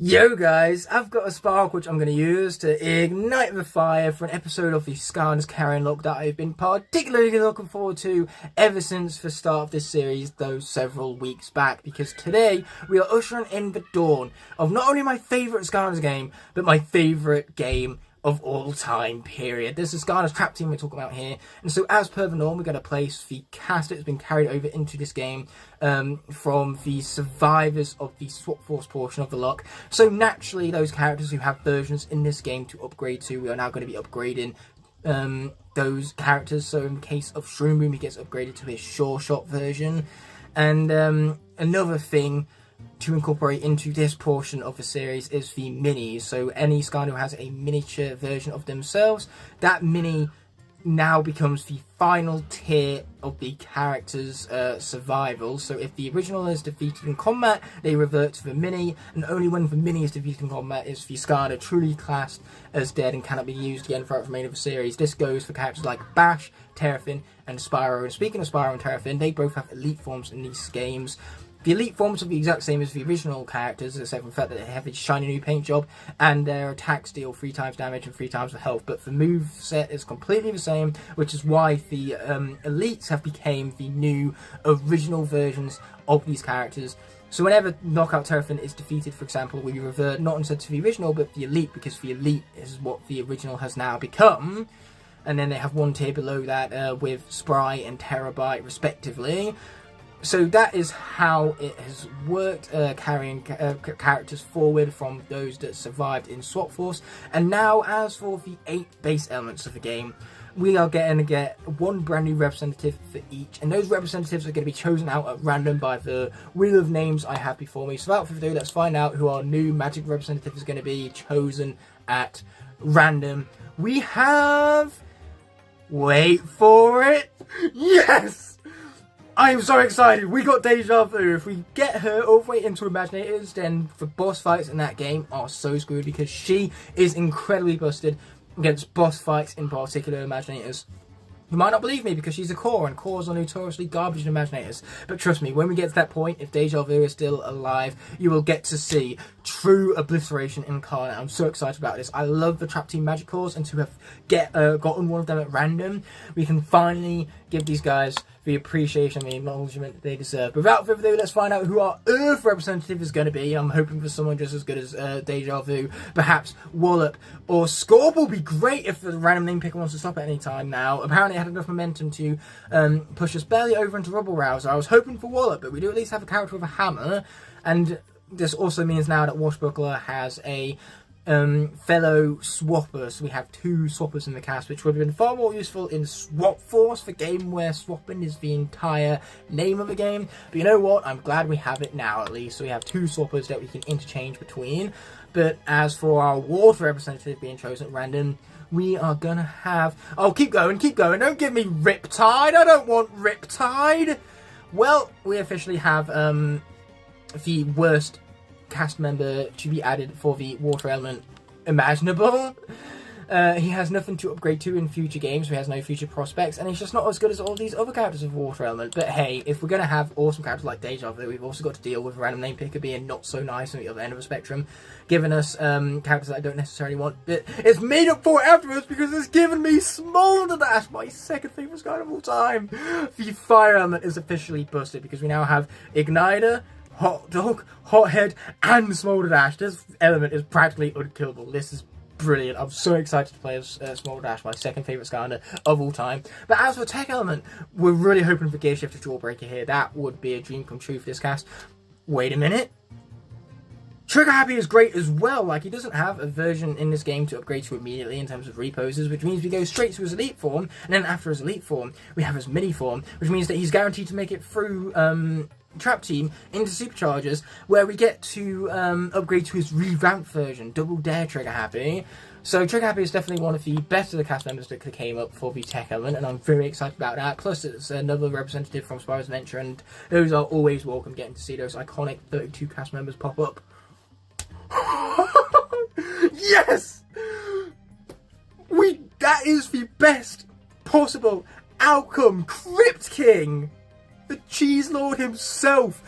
Yo guys, I've got a spark which I'm going to use to ignite the fire for an episode of the Skylanders CarryOn Locke that I've been particularly looking forward to ever since the start of this series, though several weeks back, because today we are ushering in the dawn of not only my favourite Skylanders game, but my favourite game of all time, period. This is Skylanders Trap Team we're talking about here, and so as per the norm, we're going to place the cast that's been carried over into this game from the survivors of the Swap Force portion of the Locke. So naturally, those characters who have versions in this game to upgrade to, we are now going to be upgrading those characters. So in the case of Shroom Boom, he gets upgraded to his Sure Shot version, and another thing to incorporate into this portion of the series is the minis. So any Skylander who has a miniature version of themselves, that mini now becomes the final tier of the character's survival. So if the original is defeated in combat, they revert to the mini, and only when the mini is defeated in combat is the Skylander truly classed as dead and cannot be used again throughout the remainder of the series. This goes for characters like Bash, Terrafin, and Spyro. And speaking of Spyro and Terrafin, they both have elite forms in these games. The elite forms are the exact same as the original characters, except for the fact that they have a shiny new paint job, and their attacks deal 3 times damage and 3 times the health, but the move set is completely the same, which is why the elites have become the new original versions of these characters. So whenever Knockout Terrafin is defeated, for example, we revert not instead to the original, but the elite, because the elite is what the original has now become. And then they have one tier below that with Spry and Terabyte, respectively. So that is how it has worked, carrying characters forward from those that survived in Swap Force. And now, as for the 8 base elements of the game, we are going to get one brand new representative for each. And those representatives are going to be chosen out at random by the wheel of names I have before me. So without further ado, let's find out who our new magic representative is going to be chosen at random. We have... Wait for it! Yes! I am so excited. We got Deja Vu. If we get her all the way into Imaginators, then the boss fights in that game are so screwed, because she is incredibly busted against boss fights, in particular Imaginators. You might not believe me because she's a core, and cores are notoriously garbage in Imaginators. But trust me, when we get to that point, if Deja Vu is still alive, you will get to see true obliteration incarnate. I'm so excited about this. I love the Trap Team Magic Cores, and to have gotten one of them at random, we can finally give these guys the appreciation and the acknowledgement they deserve. But without further ado, let's find out who our Earth representative is going to be. I'm hoping for someone just as good as Deja Vu. Perhaps Wallop or Scorp will be great if the random name picker wants to stop at any time now. Apparently it had enough momentum to push us barely over into Rubble Rouser. I was hoping for Wallop, but we do at least have a character with a hammer. And this also means now that Washbuckler has a fellow swapper, so we have 2 swappers in the cast, which would have been far more useful in Swap Force, the game where swapping is the entire name of the game. But you know what, I'm glad we have it now at least, so we have 2 swappers that we can interchange between. But as for our water representative being chosen at random, we are gonna have... Oh, keep going, don't give me Riptide, I don't want Riptide! Well, we officially have the worst cast member to be added for the water element imaginable. He has nothing to upgrade to in future games, so he has no future prospects, and he's just not as good as all these other characters of water element. But hey, if we're going to have awesome characters like Deja Vu, we've also got to deal with random name picker being not so nice on the other end of the spectrum, giving us characters that I don't necessarily want. But it's made up for afterwards because it's given me Smolder Dash, my second favourite Skylander of all time. The fire element is officially busted because we now have Igniter, Hot Dog, Hothead, and Smolder Dash. This element is practically unkillable. This is brilliant. I'm so excited to play as Smolder Dash, my second favourite Skylander of all time. But as for tech element, we're really hoping for Gear Shifter Jawbreaker here. That would be a dream come true for this cast. Wait a minute. Trigger Happy is great as well. Like, he doesn't have a version in this game to upgrade to immediately in terms of reposes, which means we go straight to his elite form, and then after his elite form, we have his mini form, which means that he's guaranteed to make it through Trap Team into Superchargers, where we get to upgrade to his revamped version, Double Dare Trigger Happy. So Trigger Happy is definitely one of the best of the cast members that came up for the tech element, and I'm very excited about that. Plus it's another representative from Spyro's Adventure, and those are always welcome, getting to see those iconic 32 cast members pop up. Yes! That is the best possible outcome. Crypt King! The Cheese Lord himself!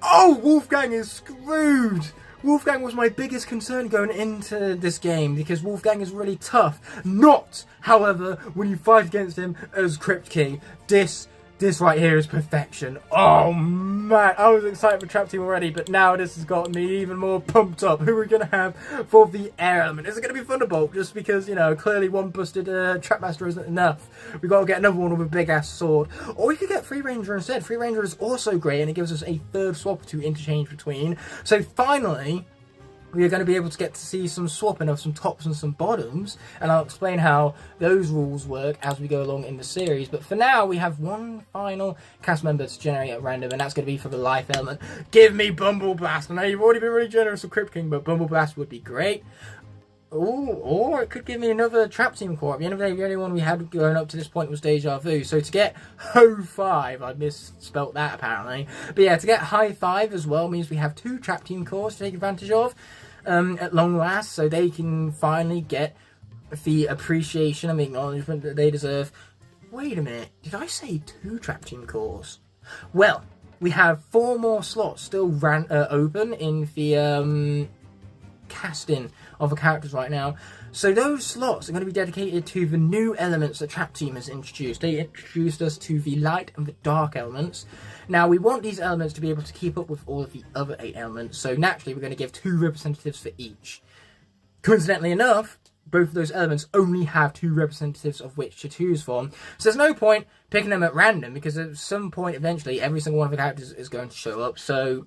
Oh, Wolfgang is screwed! Wolfgang was my biggest concern going into this game because Wolfgang is really tough. Not, however, when you fight against him as Crypt King. This right here is perfection. Oh man, I was excited for Trap Team already, but now this has got me even more pumped up. Who are we going to have for the air element? Is it going to be Thunderbolt? Just because, you know, clearly one busted Trapmaster isn't enough. We've got to get another one with a big ass sword. Or we could get Free Ranger instead. Free Ranger is also great and it gives us a third swap to interchange between. So finally, we are going to be able to get to see some swapping of some tops and some bottoms, and I'll explain how those rules work as we go along in the series. But for now, we have one final cast member to generate at random, and that's going to be for the life element. Give me Bumble Blast! I know you've already been really generous with Crypt King, but Bumble Blast would be great. Ooh, or it could give me another Trap Team core. At the end of the day, the only one we had going up to this point was Deja Vu. So to get Ho 5, I misspelt that apparently. But yeah, to get High 5 as well means we have 2 Trap Team cores to take advantage of at long last. So they can finally get the appreciation and the acknowledgement that they deserve. Wait a minute, did I say 2 Trap Team cores? Well, we have 4 more slots still open in the casting of the characters right now. So those slots are going to be dedicated to the new elements that Trap Team has introduced. They introduced us to the light and the dark elements. Now we want these elements to be able to keep up with all of the other 8 elements, so naturally we're going to give 2 representatives for each. Coincidentally enough, both of those elements only have 2 representatives of which to choose from, so there's no point picking them at random, because at some point eventually every single one of the characters is going to show up. So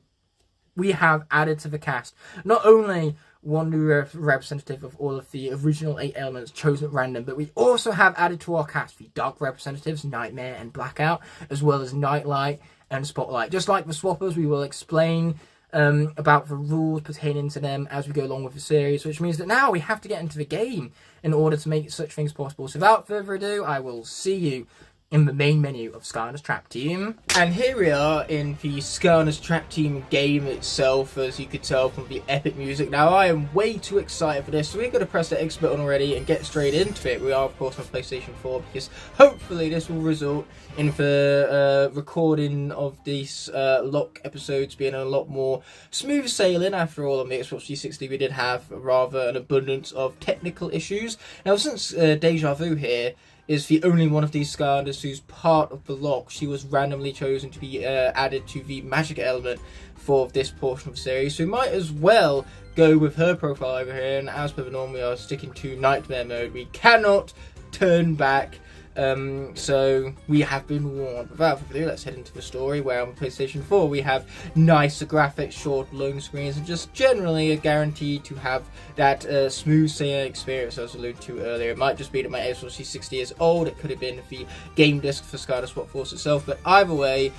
we have added to the cast not only one new representative of all of the original 8 elements chosen at random, but we also have added to our cast the dark representatives, Nightmare and Blackout, as well as Nightlight and Spotlight. Just like the swappers, we will explain about the rules pertaining to them as we go along with the series, which means that now we have to get into the game in order to make such things possible. So without further ado, I will see you in the main menu of Skylanders Trap Team. And here we are in the Skylanders Trap Team game itself, as you could tell from the epic music. Now I am way too excited for this, so we're going to press the X button already and get straight into it. We are of course on PlayStation 4, because hopefully this will result in the recording of these Locke episodes being a lot more smooth sailing. After all, on the Xbox 360 we did have rather an abundance of technical issues. Now since Deja Vu here is the only one of these Skylanders who's part of the Locke, she was randomly chosen to be added to the magic element for this portion of the series, so we might as well go with her profile over here. And as per the norm, we are sticking to Nightmare mode. We cannot turn back. So we have been warned. Without further ado, let's head into the story, where on PlayStation 4 we have nicer graphics, short loading screens, and just generally a guarantee to have that smooth sailing experience I was alluded to earlier. It might just be that my Xbox 360 is old, it could have been the game disc for Skylanders Swap Force itself, but either way,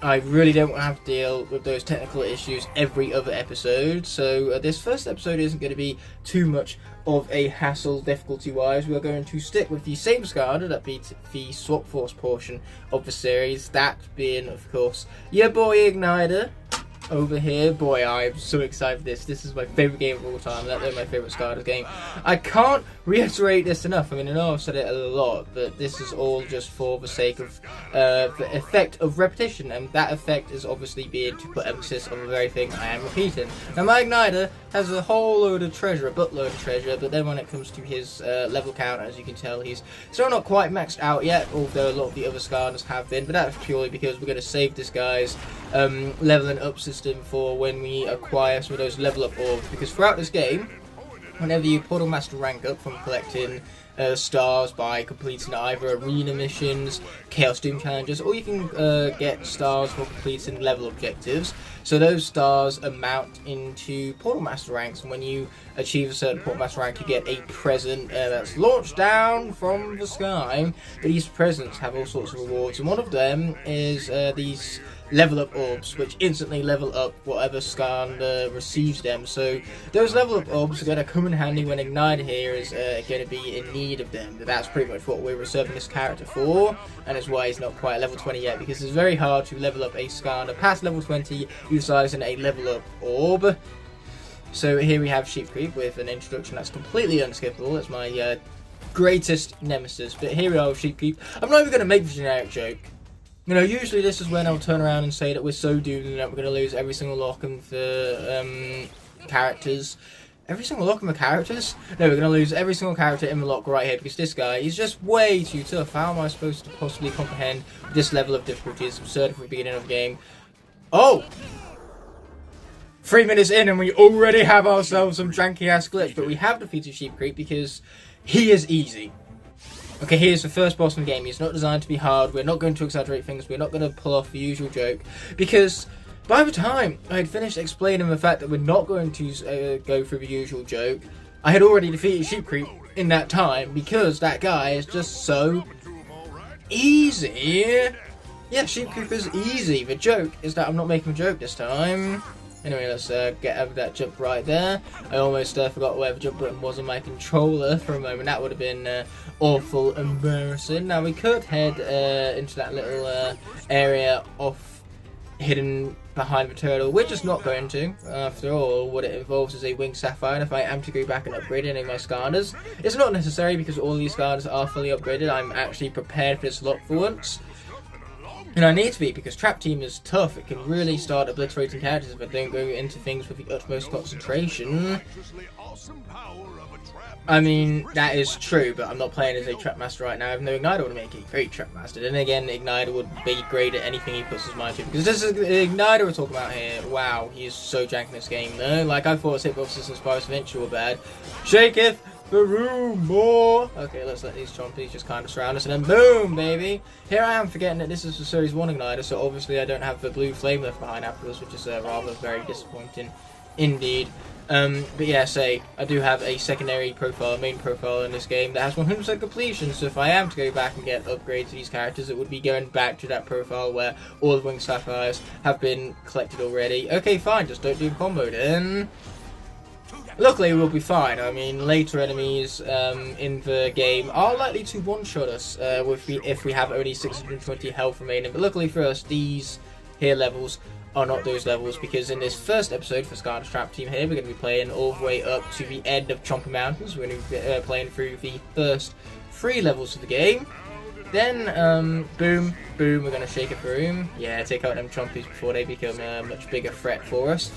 I really don't want to have to deal with those technical issues every other episode, so this first episode isn't going to be too much of a hassle difficulty-wise. We are going to stick with the same Skylander, that be the Swap Force portion of the series, that being, of course, your boy Igniter over here. Boy, I'm so excited for this. This is my favourite game of all time, let alone my favourite Skylanders game. I can't reiterate this enough. I mean, I know I've said it a lot, but this is all just for the sake of the effect of repetition, and that effect is obviously being to put emphasis on the very thing I am repeating. Now, my Igniter has a whole load of treasure, a buttload of treasure, but then when it comes to his level count, as you can tell, he's still not quite maxed out yet, although a lot of the other Skylanders have been, but that's purely because we're going to save this guy's leveling up system for when we acquire some of those level up orbs, because throughout this game, whenever you Portal Master rank up from collecting stars by completing either arena missions, Chaos Doom challenges, or you can get stars for completing level objectives. So those stars amount into Portal Master ranks, and when you achieve a certain Portal Master rank, you get a present that's launched down from the sky. But these presents have all sorts of rewards, and one of them is these level up orbs, which instantly level up whatever Skylander receives them. So those level up orbs are going to come in handy when Igniter here is going to be in need of them. But that's pretty much what we're reserving this character for, and that's why he's not quite level 20 yet, because it's very hard to level up a Skylander past level 20 utilising a level up orb. So here we have Sheep Creep with an introduction that's completely unskippable. That's my greatest nemesis. But here we are with Sheep Creep. I'm not even going to make the generic joke. You know, usually this is when I'll turn around and say that we're so doomed and that we're going to lose every single lock and the characters. Every single lock of my characters? No, we're going to lose every single character in the lock right here because this guy is just way too tough. How am I supposed to possibly comprehend this level of difficulty? It's absurd for the beginning of the game. Oh! 3 minutes in and we already have ourselves some janky ass glitch, but we have defeated Sheep Creep because he is easy. Okay, here's the first boss in the game. He's not designed to be hard. We're not going to exaggerate things. We're not going to pull off the usual joke because by the time I had finished explaining the fact that we're not going to go through the usual joke, I had already defeated Sheep Creep in that time because that guy is just so easy. Yeah, Sheep Creep is easy. The joke is that I'm not making a joke this time. Anyway, let's get over that jump right there. I almost forgot where the jump button was on my controller for a moment. That would have been awful embarrassing. Now we could head into that little area off hidden behind the turtle. We're just not going to. After all, what it involves is a winged sapphire, and if I am to go back and upgrade any of my Skylanders, it's not necessary because all these Skylanders are fully upgraded. I'm actually prepared for this lock for once. And I need to be, because Trap Team is tough. It can really start obliterating characters if I don't go into things with the utmost concentration. I mean, that is true, but I'm not playing as a Trap Master right now. I have no Igniter would make a great Trap Master. Then again, Igniter would be great at anything he puts his mind to. Because this is the Igniter we're talking about here. Wow, he is so jank in this game, though. Like, I thought his hitboxes and Spyro's Adventure were bad. Shaketh the room more. Okay, let's let these chompies just kind of surround us, and then boom, baby. Here I am forgetting that this is the Series 1 Igniter, so obviously I don't have the blue flame left behind afterwards, which is rather very disappointing indeed. But yeah, I do have a secondary profile, main profile in this game that has 100% completion, so if I am to go back and get upgrades to these characters, it would be going back to that profile where all the winged sapphires have been collected already. Okay, fine, just don't do the combo then. Luckily, we'll be fine. I mean, later enemies in the game are likely to one-shot us if we have only 620 health remaining. But luckily for us, these here levels are not those levels, because in this first episode for Skylanders Trap Team here, we're going to be playing all the way up to the end of Chompy Mountains. We're going to be playing through the first 3 levels of the game. Then, boom, boom, we're going to shake a room. Yeah, take out them Chompies before they become a much bigger threat for us.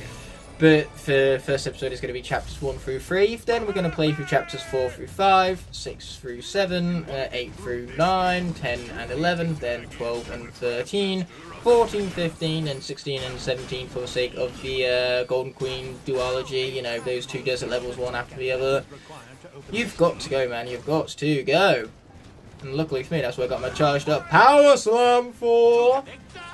But the first episode is going to be chapters 1 through 3. Then we're going to play through chapters 4 through 5, 6 through 7, 8 through 9, 10 and 11, then 12 and 13, 14, 15, and 16 and 17 for the sake of the Golden Queen duology. You know, those 2 desert levels, one after the other. You've got to go, man. You've got to go. And luckily for me, that's where I got my charged up Power Slam for.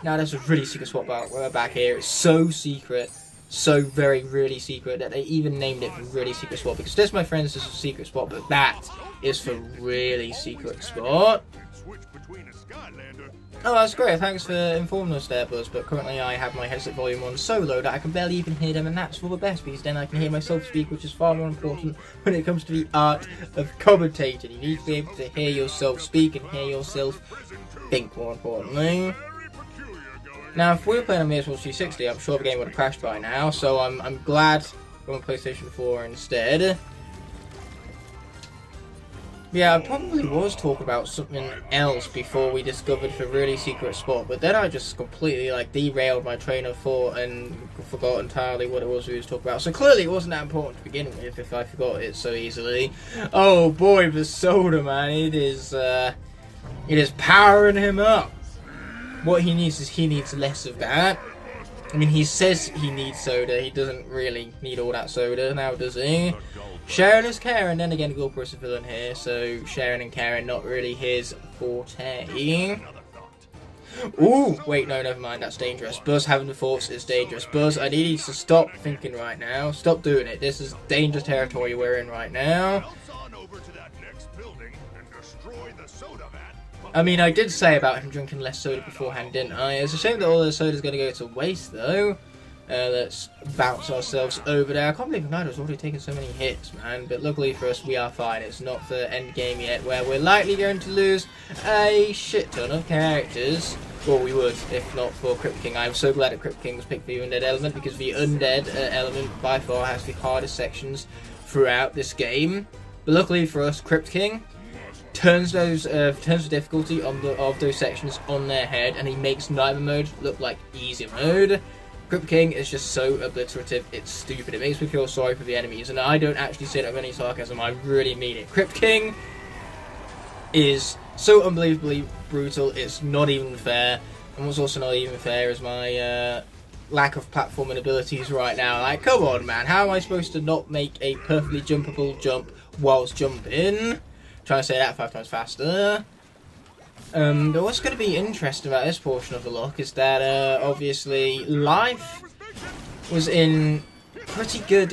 Now, there's a really secret spot back here. It's so secret. So very, really secret that they even named it really secret spot, because this, my friends, is a secret spot, but that is for really secret spot. Oh, that's great. Thanks for informing us there, Buzz. But currently I have my headset volume on so low that I can barely even hear them, and that's for the best, because then I can hear myself speak, which is far more important when it comes to the art of commentating. You need to be able to hear yourself speak and hear yourself think, more importantly. Now, if we were playing on the Xbox 360, I'm sure the game would have crashed by now, so I'm glad we're on PlayStation 4 instead. Yeah, I probably was talking about something else before we discovered the really secret spot, but then I just completely derailed my train of thought and forgot entirely what it was we was talking about. So clearly it wasn't that important to begin with if I forgot it so easily. Oh boy, the soda, man, it is powering him up. What he needs is he needs less of that. I mean, he says he needs soda. He doesn't really need all that soda now, does he? Sharon is Karen. Then again, Gulper is a villain here, so Sharon and Karen not really his forte. Ooh, wait, no, never mind. That's dangerous. Buzz having the thoughts is dangerous. Buzz, I need you to stop thinking right now. Stop doing it. This is dangerous territory we're in right now. I mean, I did say about him drinking less soda beforehand, didn't I? It's a shame that all the soda's going to go to waste, though. Let's bounce ourselves over there. I can't believe Igniter's already taken so many hits, man. But luckily for us, we are fine. It's not the end game yet, where we're likely going to lose a shit ton of characters. Well, we would, if not for Crypt King. I'm so glad that Crypt King was picked for the Undead element, because the Undead element by far has the hardest sections throughout this game. But luckily for us, Crypt King turns the difficulty of those sections on their head, and he makes Nightmare mode look like easy mode. Crypt King is just so obliterative, it's stupid. It makes me feel sorry for the enemies, and I don't actually say that with any sarcasm, I really mean it. Crypt King is so unbelievably brutal, it's not even fair. And what's also not even fair is my lack of platforming abilities right now. Like, come on, man, how am I supposed to not make a perfectly jumpable jump whilst jumping? Trying to say that 5 times faster. But what's going to be interesting about this portion of the lock is that, obviously, life was in pretty good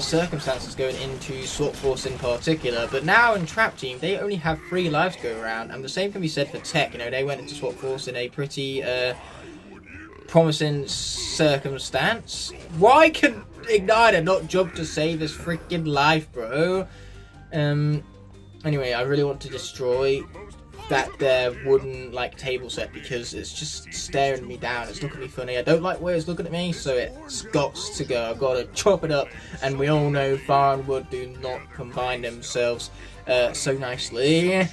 circumstances going into Swap Force in particular, but now in Trap Team, they only have 3 lives to go around, and the same can be said for Tech. You know, they went into Swap Force in a pretty promising circumstance. Why can Igniter not jump to save his freaking life, bro? Anyway, I really want to destroy that there wooden like table set because it's just staring me down. It's looking at me funny. I don't like where it's looking at me, so it's got to go. I've got to chop it up, and we all know fire and wood do not combine themselves so nicely.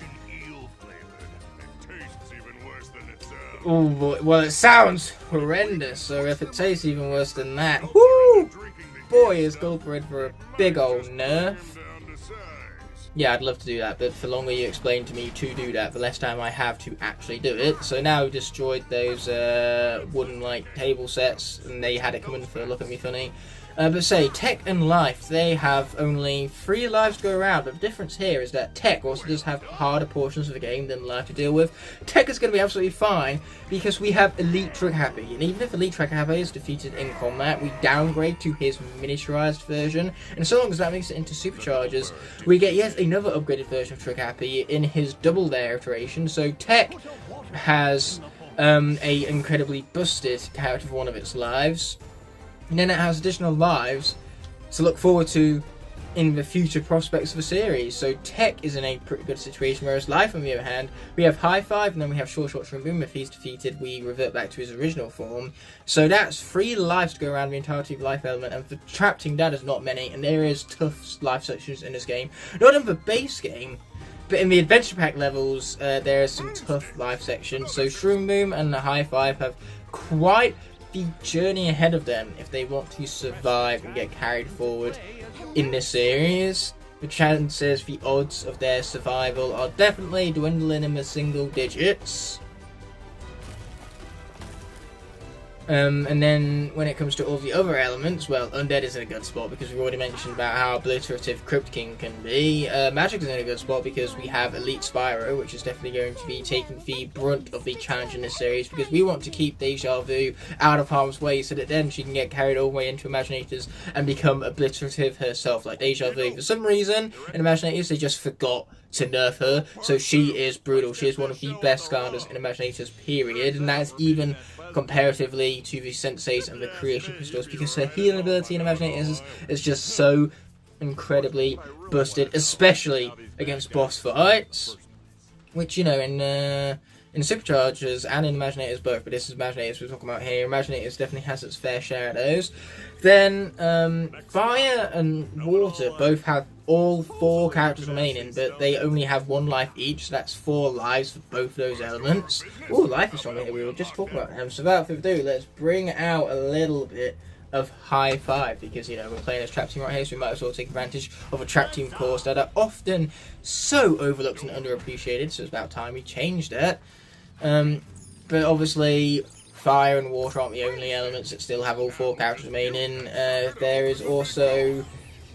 Oh boy, well, it sounds horrendous, so if it tastes even worse than that, whoo, boy, is Goldbread for a big old nerf. Yeah, I'd love to do that, but the longer you explain to me to do that, the less time I have to actually do it. So now we've destroyed those wooden like table sets, and they had it coming for look at me funny. But say, Tech and Life, they have only 3 lives to go around, but the difference here is that Tech also does have harder portions of the game than Life to deal with. Tech is going to be absolutely fine, because we have Elite Trick Happy, and even if Elite Trick Happy is defeated in combat, we downgrade to his miniaturized version, and so long as that makes it into Superchargers, we get yet another upgraded version of Trick Happy in his double layer iteration. So Tech has a incredibly busted character for one of its lives, and then it has additional lives to look forward to in the future prospects of the series. So Tech is in a pretty good situation, whereas Life, on the other hand, we have High Five, and then we have Short Short Boom. If he's defeated, we revert back to his original form. So that's 3 lives to go around the entirety of Life element, and for Trap Team, that is not many, and there is tough life sections in this game. Not in the base game, but in the Adventure Pack levels, there is some tough life sections. So Shroom Boom and the High Five have quite the journey ahead of them if they want to survive and get carried forward in this series. The chances, the odds of their survival are definitely dwindling in the single digits. And then when it comes to all the other elements, well, Undead is in a good spot because we've already mentioned about how obliterative Crypt King can be. Magic is in a good spot because we have Elite Spyro, which is definitely going to be taking the brunt of the challenge in this series, because we want to keep Deja Vu out of harm's way so that then she can get carried all the way into Imaginators and become obliterative herself, like Deja Vu. For some reason, in Imaginators, they just forgot to nerf her, so she is brutal. She is one of the best Skylanders in Imaginators, period, and that's even comparatively to the Senseis and the Creation Crystals, because her healing ability in Imaginators is just so incredibly busted, especially against boss fights, which, you know, in Superchargers and in Imaginators both, but this is Imaginators we're talking about here. Imaginators definitely has its fair share of those. Then Fire and Water both have all 4 characters remaining, but they only have 1 life each, so that's 4 lives for both those elements. Ooh, Life is stronger here, we were just talking about them. So without further ado, let's bring out a little bit of High Five, because, you know, we're playing as Trap Team right here, so we might as well take advantage of a Trap Team course that are often so overlooked and underappreciated, so it's about time we changed it. But obviously, Fire and Water aren't the only elements that still have all 4 characters remaining. There is also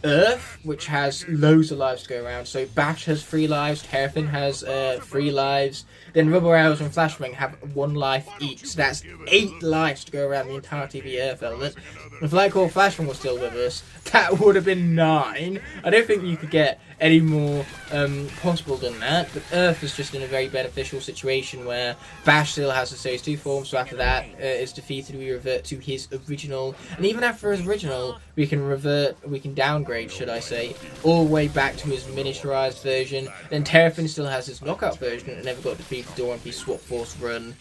Earth, which has loads of lives to go around. So Bash has 3 lives, Terrafin has 3 lives, then Rubber Arrows and Flashbang have 1 life each. So that's 8 lives to go around the entirety of the Earth element. If Like or Flashbang was still with us, that would have been 9. I don't think you could get any more possible than that, but Earth is just in a very beneficial situation where Bash still has the Series 2 form, so after that is defeated, we revert to his original, and even after his original, we can downgrade, should I say, all the way back to his miniaturized version. Then Terrafin still has his knockout version and never got defeated during the Swap Force run.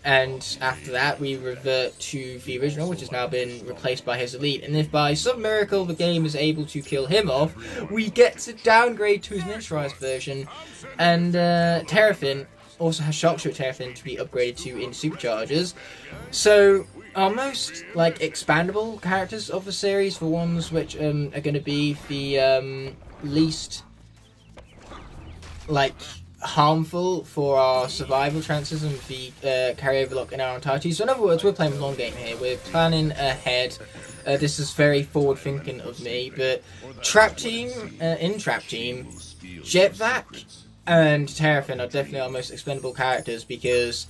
And after that, we revert to the original, which has now been replaced by his Elite. And if by some miracle the game is able to kill him off, we get to downgrade to his miniaturized version. And Terrafin also has Sharpshooter Terrafin to be upgraded to in Superchargers. So our most like expandable characters of the series, the ones which are going to be the least like harmful for our survival chances and the carryover lock in our entirety. So in other words, we're playing a long game here. We're planning ahead. This is very forward thinking of me, but Trap Team, Jetvac and Terrafin are definitely our most expendable characters, because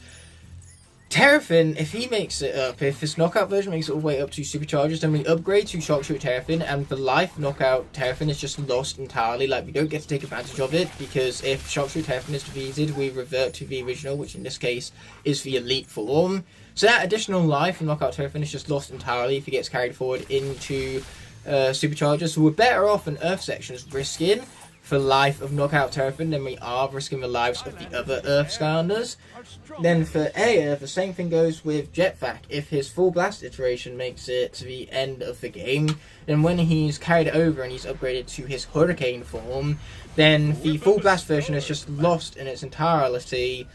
Terrafin, if he makes it up, if this knockout version makes it all the way up to superchargers, then we upgrade to Sharpshooter Terrafin, and for life, knockout Terrafin is just lost entirely. Like, we don't get to take advantage of it, because if Sharpshooter Terrafin is defeated, we revert to the original, which in this case is the elite form. So that additional life from knockout Terrafin is just lost entirely if he gets carried forward into superchargers. So we're better off in Earth sections risking for life of knockout Terrafin than we are risking the lives of the other Earth Skylanders. Then for Air, the same thing goes with Jetvac. If his full blast iteration makes it to the end of the game, then when he's carried over and he's upgraded to his Hurricane form, then the full blast version is just lost in its entirety.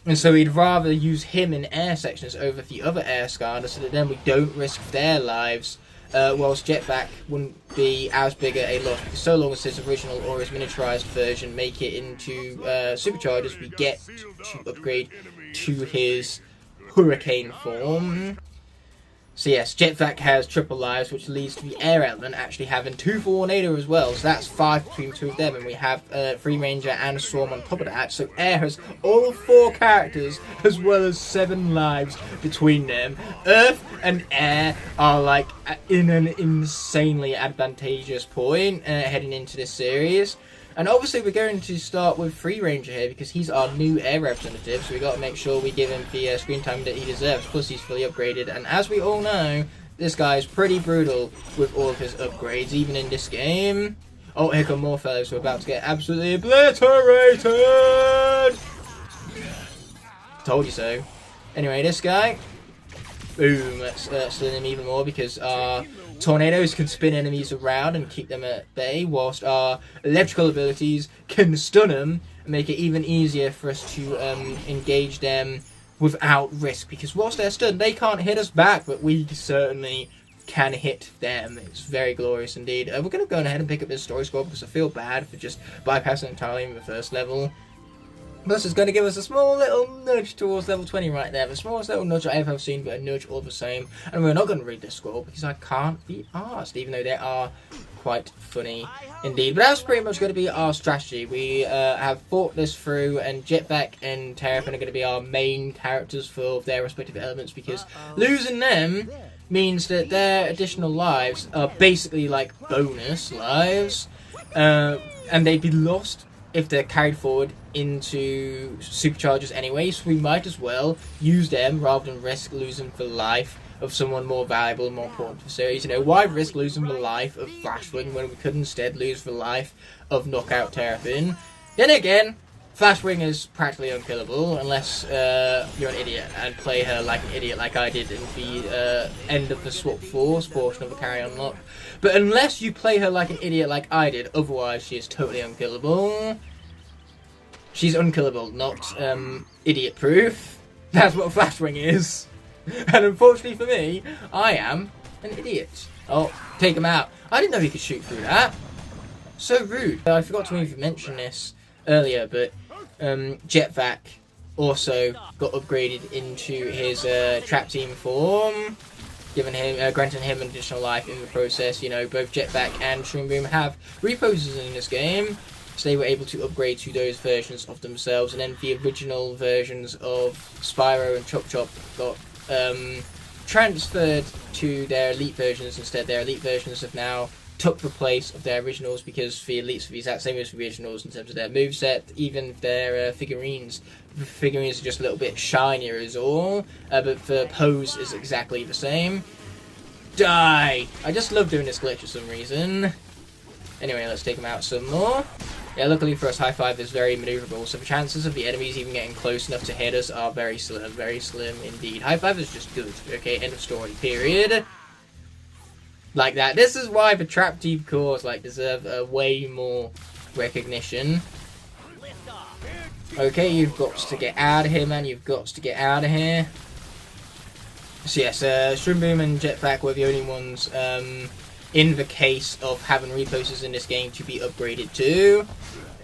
And so we'd rather use him in air sections over the other Air Skylanders, so that then we don't risk their lives. Whilst Jetvac wouldn't be as big a loss, because so long as his original or his miniaturized version make it into superchargers, we get to upgrade to his Hurricane form. So yes, Jetvac has triple lives, which leads to the air element actually having 2 for Tornado as well, so that's 5 between the two of them, and we have Free Ranger and Swarm on top of that, so Air has all 4 characters as well as 7 lives between them. Earth and Air are like in an insanely advantageous point heading into this series. And obviously we're going to start with Free Ranger here, because he's our new air representative, so we got to make sure we give him the screen time that he deserves, plus he's fully upgraded. And as we all know, this guy's pretty brutal with all of his upgrades, even in this game. Oh, here come more fellows who are about to get absolutely obliterated! Told you so. Anyway, this guy, boom, let's stun him even more, because our tornadoes can spin enemies around and keep them at bay, whilst our electrical abilities can stun them and make it even easier for us to engage them without risk, because whilst they're stunned, they can't hit us back, but we certainly can hit them. It's very glorious indeed. We're going to go ahead and pick up this story score, because I feel bad for just bypassing entirely in the first level. Plus, it's going to give us a small little nudge towards level 20 right there. The smallest little nudge I ever have seen, but a nudge all the same. And we're not going to read this score, because I can't be arsed, even though they are quite funny indeed. But that's pretty much going to be our strategy. We have thought this through, and Jetvac and Terrafin are going to be our main characters for their respective elements, because losing them means that their additional lives are basically like bonus lives, and they'd be lost if they're carried forward into superchargers anyway, so we might as well use them rather than risk losing the life of someone more valuable and more important to the series. You know, why risk losing the life of Flashwing when we could instead lose the life of Knockout Terrafin? Then again, Flashwing is practically unkillable unless you're an idiot and play her like an idiot like I did in the end of the Swap Force portion of the CarryOn Locke. But unless you play her like an idiot like I did, otherwise she is totally unkillable. She's unkillable, not idiot-proof. That's what Flashwing is. And unfortunately for me, I am an idiot. Oh, take him out. I didn't know he could shoot through that. So rude. I forgot to even mention this earlier, but Jetvac also got upgraded into his Trap Team form, giving him, granting him an additional life in the process. You know, both Jetvac and Shroom Boom have reposes in this game, so they were able to upgrade to those versions of themselves, and then the original versions of Spyro and Chop Chop got transferred to their elite versions instead. Their elite versions have now took the place of their originals, because the elites are the exact same as the originals in terms of their moveset, even their figurines. The figurines are just a little bit shinier is all, but the pose is exactly the same. Die! I just love doing this glitch for some reason. Anyway, let's take them out some more. Yeah, luckily for us, High Five is very maneuverable, so the chances of the enemies even getting close enough to hit us are very slim indeed. High Five is just good. Okay, end of story, period. Like that. This is why the Trap Team cores deserve way more recognition. Okay, you've got to get out of here, man. You've got to get out of here. So yes, Shroom Boom and Jetpack were the only ones in the case of having reposters in this game to be upgraded to.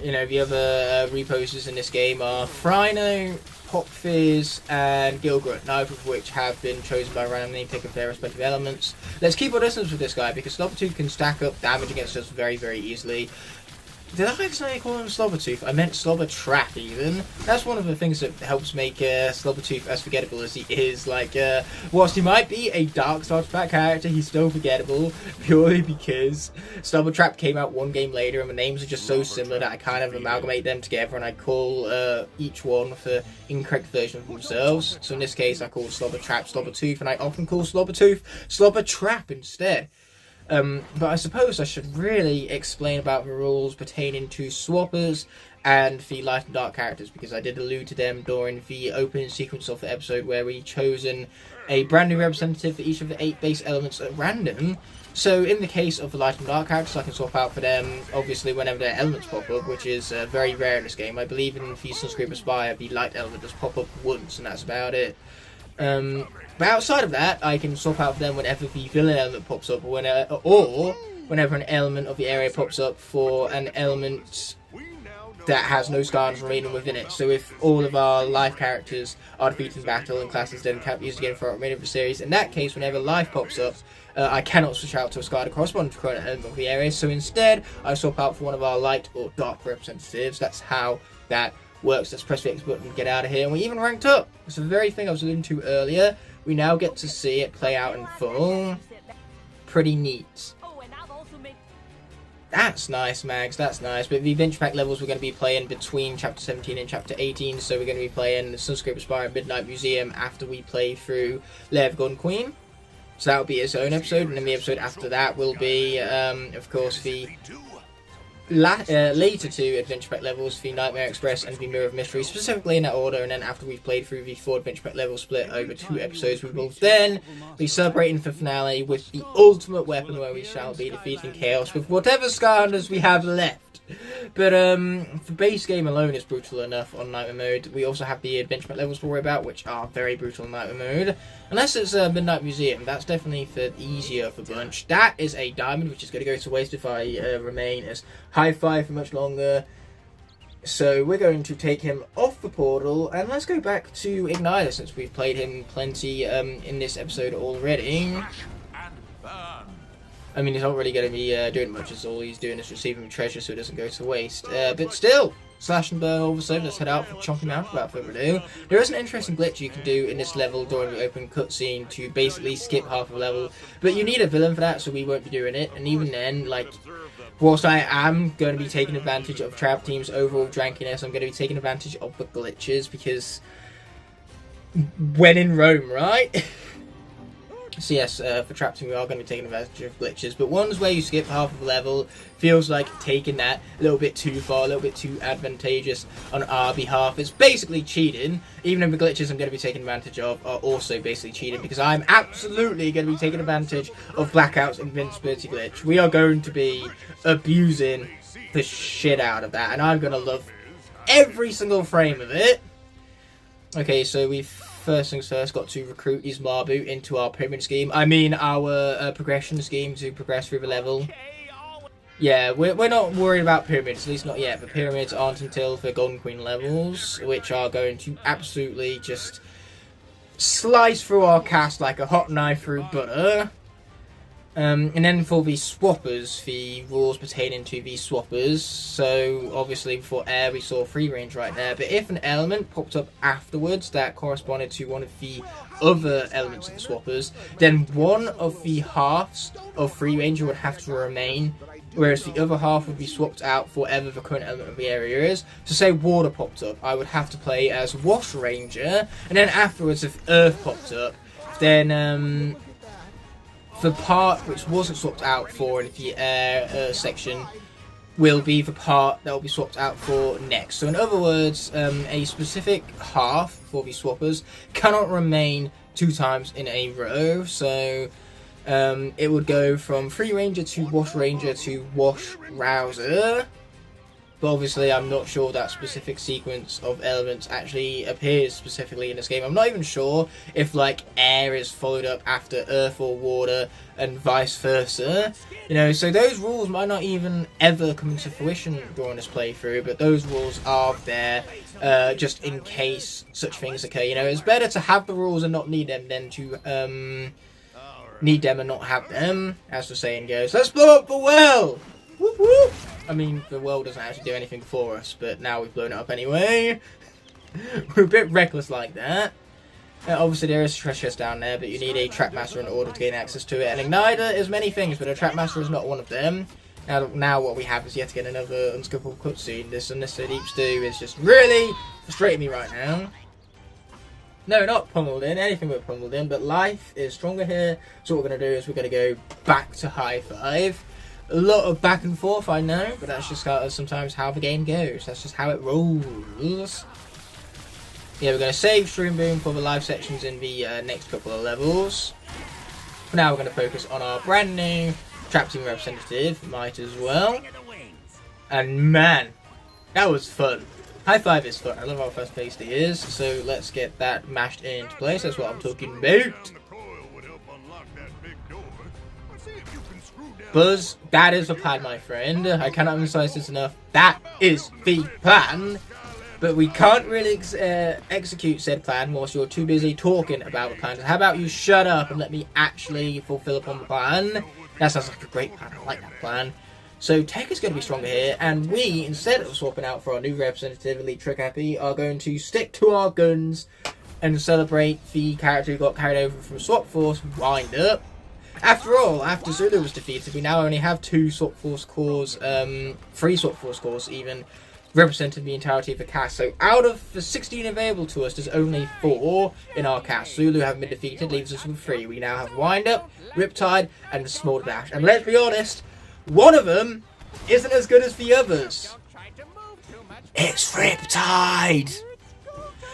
You know, the other reposters in this game are Frino, Pop Fizz, and Gilgrit, neither of which have been chosen by random name pick of their respective elements. Let's keep our distance with this guy because Slobbertooth can stack up damage against us very, very easily. Did I accidentally call him Slobbertooth? I meant Slobbertrap even. That's one of the things that helps make Slobbertooth as forgettable as he is. Like, whilst he might be a Dark Starter Pack character, he's still forgettable purely because Slobbertrap came out one game later and the names are just so similar that I kind of amalgamate them together and I call each one for incorrect version of themselves. So in this case, I call Slobbertrap Slobbertooth and I often call Slobbertooth Slobbertrap instead. But I suppose I should really explain about the rules pertaining to swappers and the light and dark characters, because I did allude to them during the opening sequence of the episode where we chosen a brand new representative for each of the 8 base elements at random. So in the case of the light and dark characters, I can swap out for them obviously whenever their elements pop up, which is very rare in this game. I believe in the Sunscreen Aspire, the light element does pop up once and that's about it. But outside of that, I can swap out for them whenever the villain element pops up, or whenever an element of the area pops up for an element that has no Skylanders remaining within it. So if all of our life characters are defeated in battle and classes then can't be used again for the remainder of the series, in that case, whenever life pops up, I cannot switch out to a Skylander corresponding to the current element of the area. So instead, I swap out for one of our light or dark representatives. That's how that works. Let's press the X button and get out of here. And we even ranked up. It's the very thing I was alluding to earlier. We now get to see it play out in full. Pretty neat. That's nice, Mags, that's nice. But the Adventure Pack levels we're going to be playing between Chapter 17 and Chapter 18. So we're going to be playing the Sunscreen Aspire and Midnight Museum after we play through Lair of Golden Queen. So that'll be its own episode. And then the episode after that will be, of course, the later 2 Adventure Pack levels, the Nightmare Express and the Mirror of Mystery, specifically in that order. And then after we've played through the 4 Adventure Pack levels split over 2 episodes, we will then be celebrating the finale with the ultimate weapon, where we shall be defeating Chaos with whatever Skylanders we have left. But the base game alone is brutal enough on Nightmare Mode. We also have the Adventure Pack levels to worry about, which are very brutal in Nightmare Mode. Unless it's Midnight Museum, that's definitely the easier of the bunch. That is a diamond, which is going to go to waste if I remain as High Five for much longer. So we're going to take him off the portal, and let's go back to Igniter, since we've played him plenty in this episode already. I mean, he's not really going to be doing much, as all he's doing is receiving treasure so it doesn't go to waste. But still, slash and burn all of a sudden. Let's head out for Chonky Mountain without further ado. There is an interesting glitch you can do in this level during the open cutscene to basically skip half a level. But you need a villain for that, so we won't be doing it. And even then, like, whilst I am going to be taking advantage of Trap Team's overall drankiness, I'm going to be taking advantage of the glitches, because when in Rome, right? So yes, for Trap Team we are going to be taking advantage of glitches, but ones where you skip half of the level feels like taking that a little bit too far, a little bit too advantageous on our behalf. It's basically cheating, even though the glitches I'm going to be taking advantage of are also basically cheating, because I'm absolutely going to be taking advantage of Blackout's invincibility glitch. We are going to be abusing the shit out of that, and I'm going to love every single frame of it. Okay, so we've first things first got to recruit Ismarbu into our pyramid scheme. I mean our progression scheme to progress through the level. Yeah, we're not worried about pyramids, at least not yet. The pyramids aren't until the Golden Queen levels, which are going to absolutely just slice through our cast like a hot knife through butter. And then for the swappers, the rules pertaining to the swappers. So obviously for air we saw free range right there, but if an element popped up afterwards that corresponded to one of the other elements of the swappers, then one of the halves of free range would have to remain, whereas the other half would be swapped out for whatever the current element of the area is. So say water popped up, I would have to play as Wash Ranger, and then afterwards if earth popped up, then the part which wasn't swapped out for in the air section will be the part that will be swapped out for next. So in other words, a specific half for the swappers cannot remain 2 times in a row. So it would go from Free Ranger to Wash Ranger to Wash Rouser. But obviously I'm not sure that specific sequence of elements actually appears specifically in this game. I'm not even sure if like air is followed up after earth or water and vice versa. You know, so those rules might not even ever come into fruition during this playthrough, but those rules are there just in case such things occur. You know, it's better to have the rules and not need them than to need them and not have them, as the saying goes. Let's blow up the well! Whoop whoop! I mean, the well doesn't actually do anything for us, but now we've blown it up anyway. We're a bit reckless like that. Obviously there is a treasure chest down there, but you need a Trapmaster in order to gain access to it. An Igniter is many things, but a Trapmaster is not one of them. Now what we have is yet again another unskippable cutscene. This unnecessary deep stew is just really frustrating me right now. No, not pummeled in, anything but pummeled in, but life is stronger here. So what we're going to do is we're going to go back to high five. A lot of back and forth, I know, but that's just sometimes how the game goes. That's just how it rolls. Yeah, we're going to save Shroom Boom for the live sections in the next couple of levels. For now, we're going to focus on our brand new Trap Team representative, might as well. And man, that was fun. High five is fun. I love how fast paced he is, so let's get that mashed into place. That's what I'm talking about. Buzz, that is the plan, my friend. I cannot emphasize this enough. That is the plan. But we can't really execute said plan whilst you're too busy talking about the plan. So how about you shut up and let me actually fulfill upon the plan? That sounds like a great plan. I like that plan. So Tech is going to be stronger here, and we, instead of swapping out for our new representative, Elite Trick Happy, are going to stick to our guns and celebrate the character who got carried over from Swap Force, Wind Up. After all, after Zulu was defeated, we now only have 2 Swap Force cores, 3 Swap Force cores even, representing the entirety of the cast. So out of the 16 available to us, there's only 4 in our cast. Zulu haven't been defeated, leaves us with 3. We now have Wind Up, Riptide, and Small Dash. And let's be honest, one of them isn't as good as the others. It's Riptide!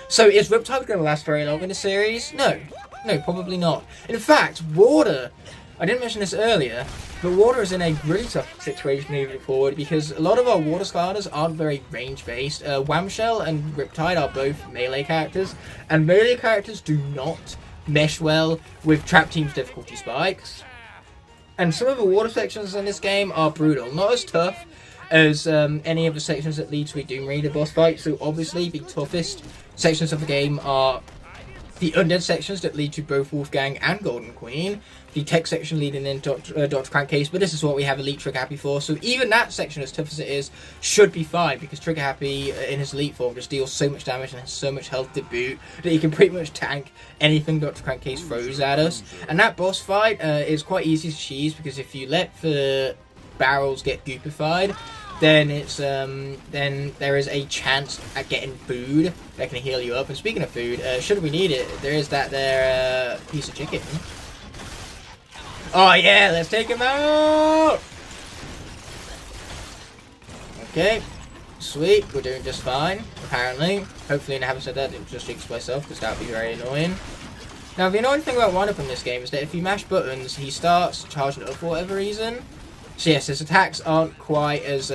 So is Riptide going to last very long in the series? No. No, probably not. In fact, Water, I didn't mention this earlier, but Water is in a really tough situation moving forward because a lot of our Water Skylanders aren't very range-based. Whamshell and Riptide are both melee characters, and melee characters do not mesh well with Trap Team's difficulty spikes. And some of the water sections in this game are brutal. Not as tough as any of the sections that lead to a Doom Raider boss fight, so obviously the toughest sections of the game are the Undead sections that lead to both Wolfgang and Golden Queen, the tech section leading into Dr. Crankcase, but this is what we have Elite Trigger Happy for, so even that section, as tough as it is, should be fine, because Trigger Happy in his Elite form just deals so much damage and has so much health to boot, that he can pretty much tank anything Dr. Crankcase throws at us. And that boss fight is quite easy to cheese, because if you let the barrels get goopified, then it's then there is a chance at getting food that can heal you up. And speaking of food, should we need it, there is that there piece of chicken. Oh yeah, let's take him out! Okay, sweet, we're doing just fine, apparently. Hopefully I haven't said that, it just jinxed myself, because that would be very annoying. Now the annoying thing about Wind Up in this game is that if you mash buttons, he starts charging up for whatever reason. So yes, his attacks aren't quite as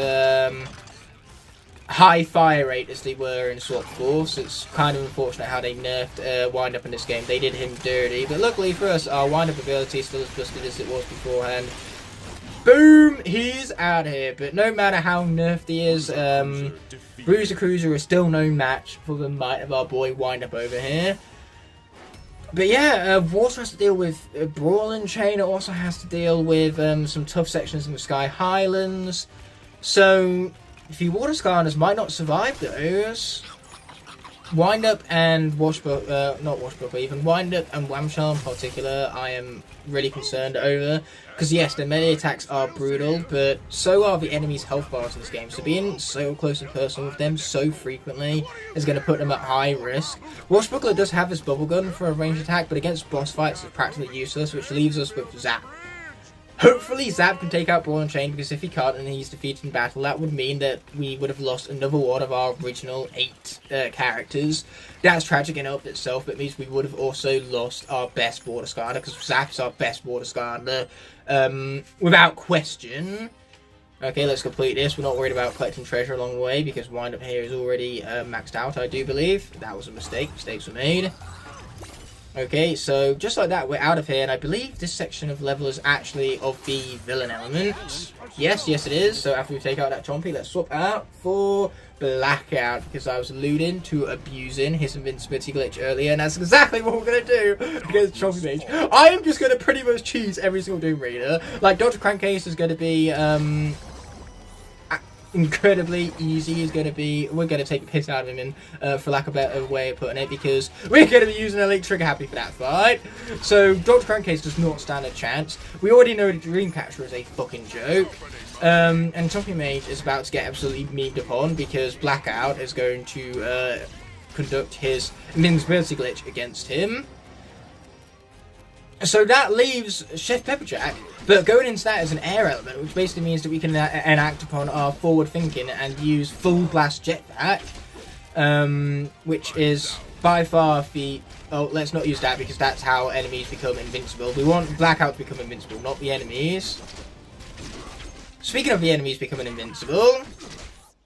high fire rate as they were in Swap Force. It's kind of unfortunate how they nerfed Wind Up in this game. They did him dirty, but luckily for us, our Wind Up ability is still as busted as it was beforehand. Boom! He's out of here, but no matter how nerfed he is, Bruiser Cruiser is still no match for the might of our boy Wind Up over here. But yeah, Water has to deal with Brawl and Chain. It also has to deal with some tough sections in the Sky Highlands. So, the Water Skylanders might not survive those. Wind Up and not Washbook, but even Wind Up and Whamshell in particular, I am really concerned over. Because yes, the melee attacks are brutal, but so are the enemy's health bars in this game. So being so close and personal with them so frequently is going to put them at high risk. Washbuckler does have his bubble gun for a ranged attack, but against boss fights it's practically useless, which leaves us with Zap. Hopefully Zap can take out Brawl and Chain, because if he can't and he's defeated in battle, that would mean that we would have lost another one of our original 8 characters. That's tragic in and of itself, but it means we would have also lost our best Water Skylander, because Zap is our best Water Skylander, without question. Okay, let's complete this. We're not worried about collecting treasure along the way because wind up here is already maxed out, I do believe. That was a mistake. Mistakes were made. Okay, so just like that, we're out of here, and I believe this section of level is actually of the villain element. Yes, it is. So after we take out that Chompy, let's swap out for Blackout, because I was alluding to abusing his invincibility glitch earlier, and that's exactly what we're going to do against Chompy Mage. I am just going to pretty much cheese every single Doom Raider. Like, Dr. Crankcase is going to be incredibly easy. Is going to be, we're going to take the piss out of him, in, for lack of a better way of putting it, because we're going to be using Elite Trigger Happy for that fight. So Dr. Crankcase does not stand a chance. We already know that Dreamcatcher is a fucking joke. And Chompy Mage is about to get absolutely memed upon because Blackout is going to conduct his invincibility glitch against him. So that leaves Chef Pepperjack, but going into that as an air element, which basically means that we can enact upon our forward thinking and use Full Blast Jetpack, which is by far the... Oh, let's not use that because that's how enemies become invincible. We want Blackout to become invincible, not the enemies. Speaking of the enemies becoming invincible...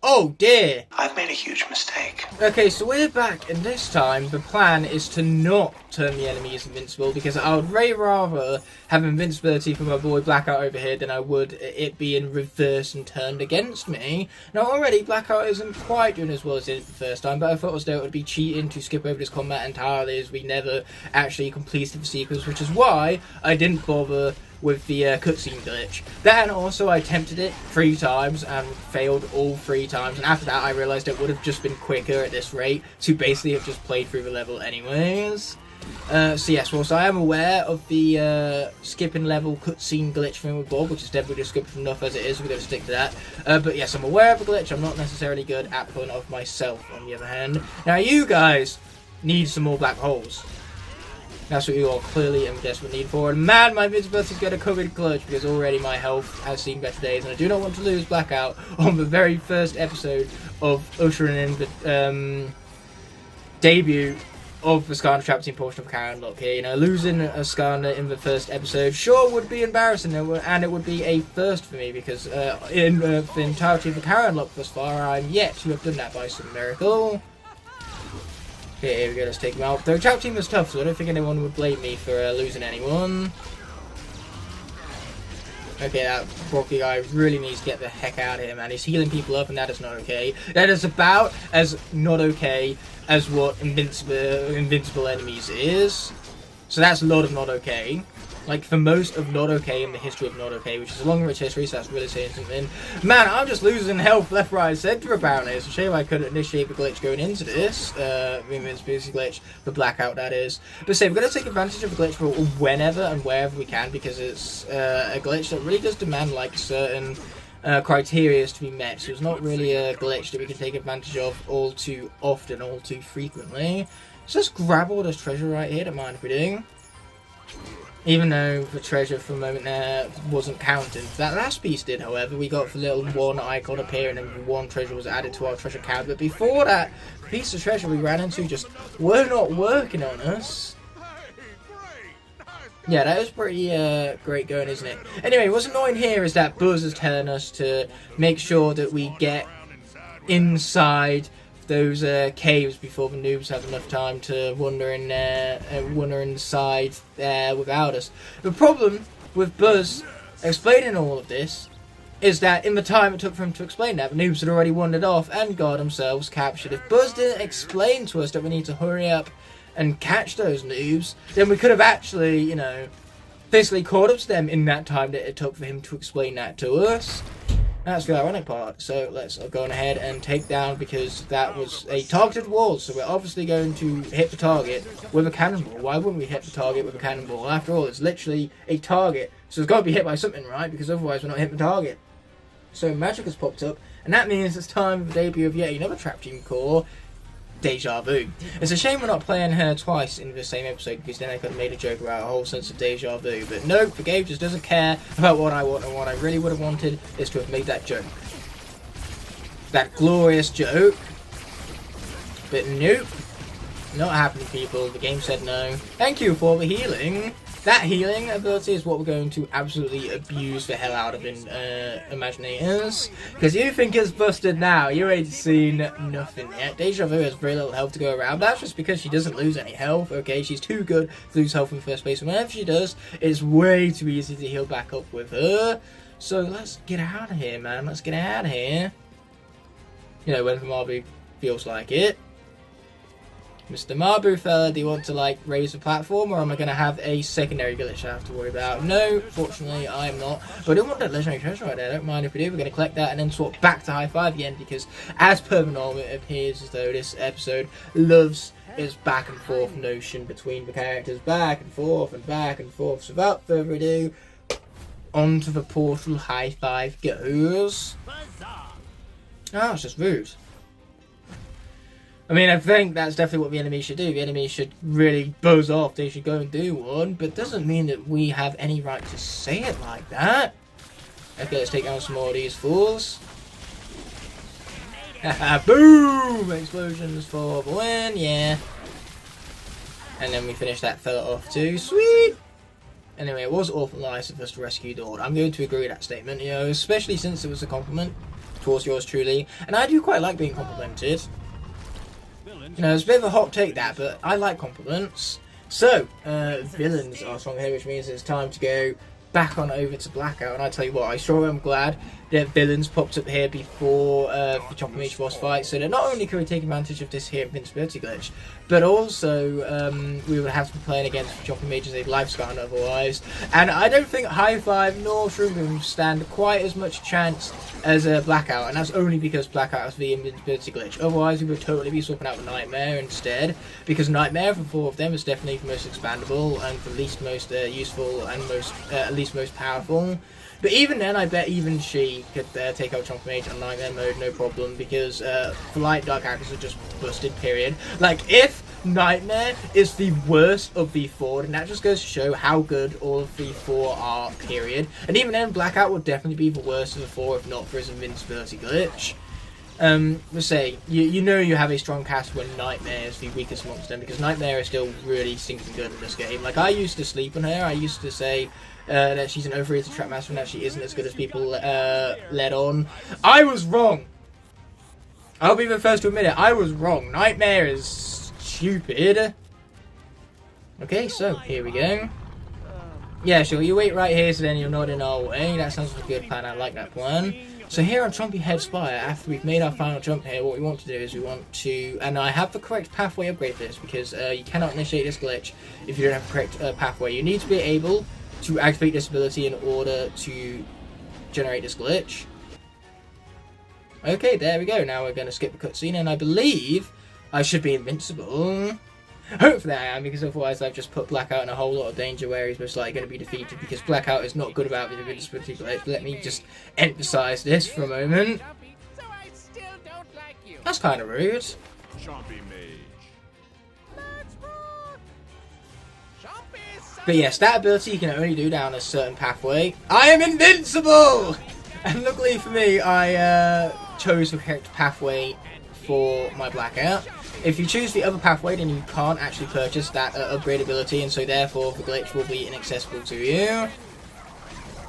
Oh dear! I've made a huge mistake. Okay, so we're back, and this time the plan is to not turn the enemies invincible, because I would way rather have invincibility for my boy Blackout over here than I would it being reversed and turned against me. Now already Blackout isn't quite doing as well as it did the first time, but I thought it would be cheating to skip over this combat entirely, as we never actually completed the sequence, which is why I didn't bother with the cutscene glitch. Then also I attempted it 3 times and failed all 3 times, and after that I realised it would have just been quicker at this rate to basically have just played through the level anyways. So yes, whilst I am aware of the skipping level cutscene glitch thing with Bob, which is definitely descriptive enough as it is, we're going to stick to that. But yes, I'm aware of the glitch. I'm not necessarily good at pulling it off myself, on the other hand. Now you guys need some more black holes. That's what you all clearly in desperate need for. And man, my invincibility is going to come in clutch, because already my health has seen better days, and I do not want to lose Blackout on the very first episode of ushering in the debut of the Skylander Trap Team portion of CarryOn Locke here. You know, losing a Skylander in the first episode sure would be embarrassing, and it would be a first for me, because in the entirety of the CarryOn Locke thus far, I'm yet to have done that by some miracle. Okay, here we go, let's take him out. The trap team was tough, so I don't think anyone would blame me for losing anyone. Okay, that Brocky guy really needs to get the heck out of here, man. He's healing people up, and that is not okay. That is about as not okay as what invincible enemies is. So that's a lot of not okay. Like, the most of not okay in the history of not okay, which is a long, rich history, so that's really saying something. Man, I'm just losing health left, right, centre, apparently. It's a shame I couldn't initiate the glitch going into this. Invincibility glitch, the Blackout, that is. But say, we're going to take advantage of the glitch for whenever and wherever we can, because it's a glitch that really does demand, like, certain criteria to be met. So it's not really a glitch that we can take advantage of all too often, all too frequently. So let's grab all this treasure right here, don't mind if we do. Even though the treasure for a moment there wasn't counted. That last piece did, however. We got the little 1 icon appearing and 1 treasure was added to our treasure count. But before that, the piece of treasure we ran into just were not working on us. Yeah, that was pretty great going, isn't it? Anyway, what's annoying here is that Buzz is telling us to make sure that we get inside those caves before the noobs have enough time to wander inside there without us. The problem with Buzz explaining all of this is that in the time it took for him to explain that, the noobs had already wandered off and got themselves captured. If Buzz didn't explain to us that we need to hurry up and catch those noobs, then we could have actually, you know, basically caught up to them in that time that it took for him to explain that to us. That's the ironic part. So let's go on ahead and take down, because that was a targeted wall, so we're obviously going to hit the target with a cannonball. Why wouldn't we hit the target with a cannonball? After all, it's literally a target, so it's got to be hit by something, right? Because otherwise we're not hitting the target. So magic has popped up, and that means it's time for the debut of yet another Trap Team core, Deja Vu. It's a shame we're not playing her twice in the same episode, because then I could have made a joke about a whole sense of Deja Vu. But no, the game just doesn't care about what I want, and what I really would have wanted is to have made that joke. That glorious joke. But nope. Not happening, people. The game said no. Thank you for the healing. That healing ability is what we're going to absolutely abuse the hell out of in Imaginators. Because you think it's busted now, you ain't seen nothing yet. Deja Vu has very little health to go around. That's just because she doesn't lose any health, okay? She's too good to lose health in the first place. And whenever she does, it's way too easy to heal back up with her. So let's get out of here, man. Let's get out of here. You know, when the Mabu feels like it. Mr. Mabu fella, do you want to like raise the platform, or am I going to have a secondary glitch I have to worry about? No, fortunately I'm not. But I don't want that legendary treasure right there. I don't mind if we do. We're going to collect that and then swap back to high five again, because as per the norm, it appears as though this episode loves its back and forth notion between the characters. Back and forth and back and forth. So without further ado, onto the portal high five goes. Oh, it's just rude. I mean, I think that's definitely what the enemy should do. The enemy should really buzz off. They should go and do one. But it doesn't mean that we have any right to say it like that. Okay, let's take down some more of these fools. Haha, boom! Explosions for the win, yeah. And then we finish that fella off too. Sweet! Anyway, it was awful nice of us to rescue Dawn. I'm going to agree with that statement, you know, especially since it was a compliment towards yours truly. And I do quite like being complimented. You know, it's a bit of a hot take that, but I like compliments. So, villains are strong here, which means it's time to go back on over to Blackout. And I tell you what, I sure am glad that villains popped up here before the Chopper Mage boss fight, so that not only can we take advantage of this here invincibility glitch, but also we would have to be playing against the Chopper Mage as a lifespan otherwise. And I don't think High Five nor Shroom Boom stand quite as much chance as Blackout, and that's only because Blackout has the invincibility glitch. Otherwise, we would totally be swapping out the Nightmare instead, because Nightmare, for 4 of them, is definitely the most expandable and the least most useful and at least most powerful. But even then, I bet even she could take out Chomp Mage on Nightmare mode, no problem, because the light dark characters are just busted, period. Like, if Nightmare is the worst of the 4, then that just goes to show how good all of the 4 are, period. And even then, Blackout would definitely be the worst of the 4, if not for his invincibility glitch. Let's say, you know you have a strong cast when Nightmare is the weakest amongst them, because Nightmare is still really stinking good in this game. Like, I used to sleep on her, I used to say that she's an overrated trap master and that she isn't as good as people led on. I was wrong! I'll be the first to admit it, I was wrong. Nightmare is stupid. Okay, so, here we go. Yeah, sure, you wait right here so then you're not in our way. That sounds like a good plan, I like that plan. So here on Chompy Head Spire, after we've made our final jump here, what we want to do is we want to, and I have the correct pathway upgrade for this, because you cannot initiate this glitch if you don't have the correct pathway. You need to be able to activate this ability in order to generate this glitch. Okay, there we go. Now we're going to skip the cutscene, and I believe I should be invincible. Hopefully I am, because otherwise I've just put Blackout in a whole lot of danger where he's most likely going to be defeated, because Blackout is not good about the invincibility glitch. Let me just emphasize this for a moment. That's kind of rude. But yes, that ability you can only do down a certain pathway. I am invincible! And luckily for me, I chose the correct pathway for my Blackout. If you choose the other pathway, then you can't actually purchase that upgrade ability, and so therefore the glitch will be inaccessible to you.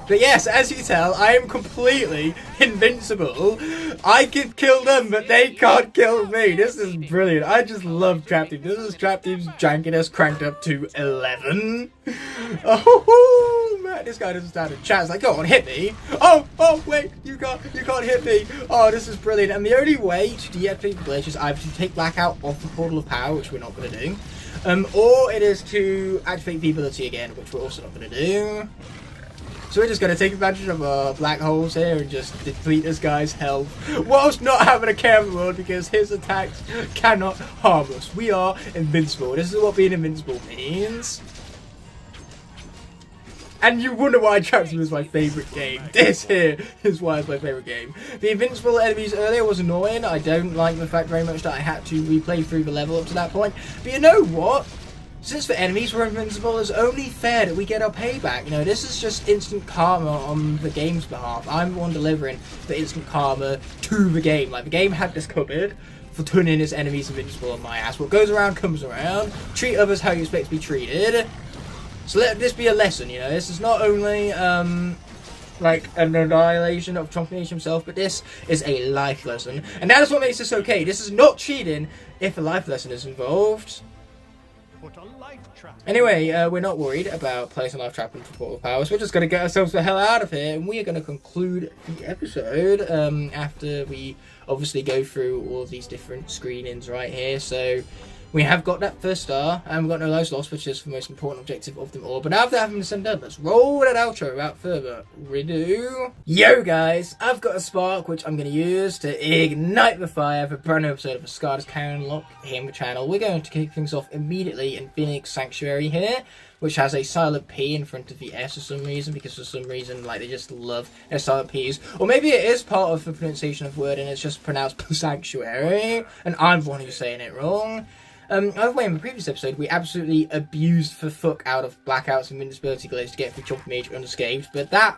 But yes, as you tell, I am completely invincible. I can kill them, but they can't kill me. This is brilliant. I just love Trap Team. This is Trap Team's jankiness cranked up to 11. Oh man, this guy doesn't stand a chance. Like, go on, hit me. Oh wait, you can't hit me. Oh, this is brilliant. And the only way to deactivate the glitch is either to take Blackout off the Portal of Power, which we're not going to do, or it is to activate the ability again, which we're also not going to do. So we're just going to take advantage of black holes here and just deplete this guy's health, whilst not having a care in the world, because his attacks cannot harm us. We are invincible. This is what being invincible means. And you wonder why Trap Team is my favourite game. This here is why it's my favourite game. The invincible enemies earlier was annoying. I don't like the fact very much that I had to replay through the level up to that point. But you know what? Since the enemies were invincible, it's only fair that we get our payback. You know, this is just instant karma on the game's behalf. I'm the one delivering the instant karma to the game. Like, the game had this covered for turning its enemies invincible on my ass. What goes around comes around. Treat others how you expect to be treated. So let this be a lesson, you know. This is not only like an annihilation of Chompnage himself, but this is a life lesson, and that is what makes this okay. This is not cheating if a life lesson is involved. Anyway, we're not worried about placing a life trap into portal powers. We're just going to get ourselves the hell out of here, and we are going to conclude the episode after we obviously go through all these different screenings right here. So we have got that first star, and we've got no lives lost, which is the most important objective of them all. But now that having been said and done, let's roll that outro without further ado. Yo guys, I've got a spark which I'm going to use to ignite the fire for a brand new episode of the Skylanders CarryOn Locke here on the channel. We're going to kick things off immediately in Phoenix Sanctuary here, which has a silent P in front of the S for some reason, because for some reason, like, they just love their silent P's. Or maybe it is part of the pronunciation of word and it's just pronounced Sanctuary, and I'm the one who's saying it wrong. Either way, in the previous episode, we absolutely abused the fuck out of blackouts and invincibility glitch to get through Chompnage unscathed, but that,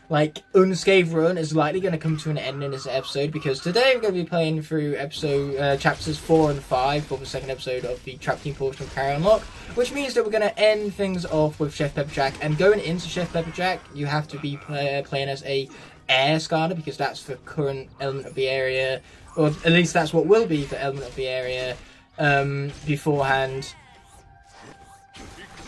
like, unscathed run is likely going to come to an end in this episode, because today we're going to be playing through chapters 4 and 5 for the second episode of the Trap Team portion of CarryOn Locke, which means that we're going to end things off with Chef Pepperjack, and going into Chef Pepperjack, you have to be playing as a air Skylander, because that's the current element of the area, or at least that's what will be the element of the area beforehand.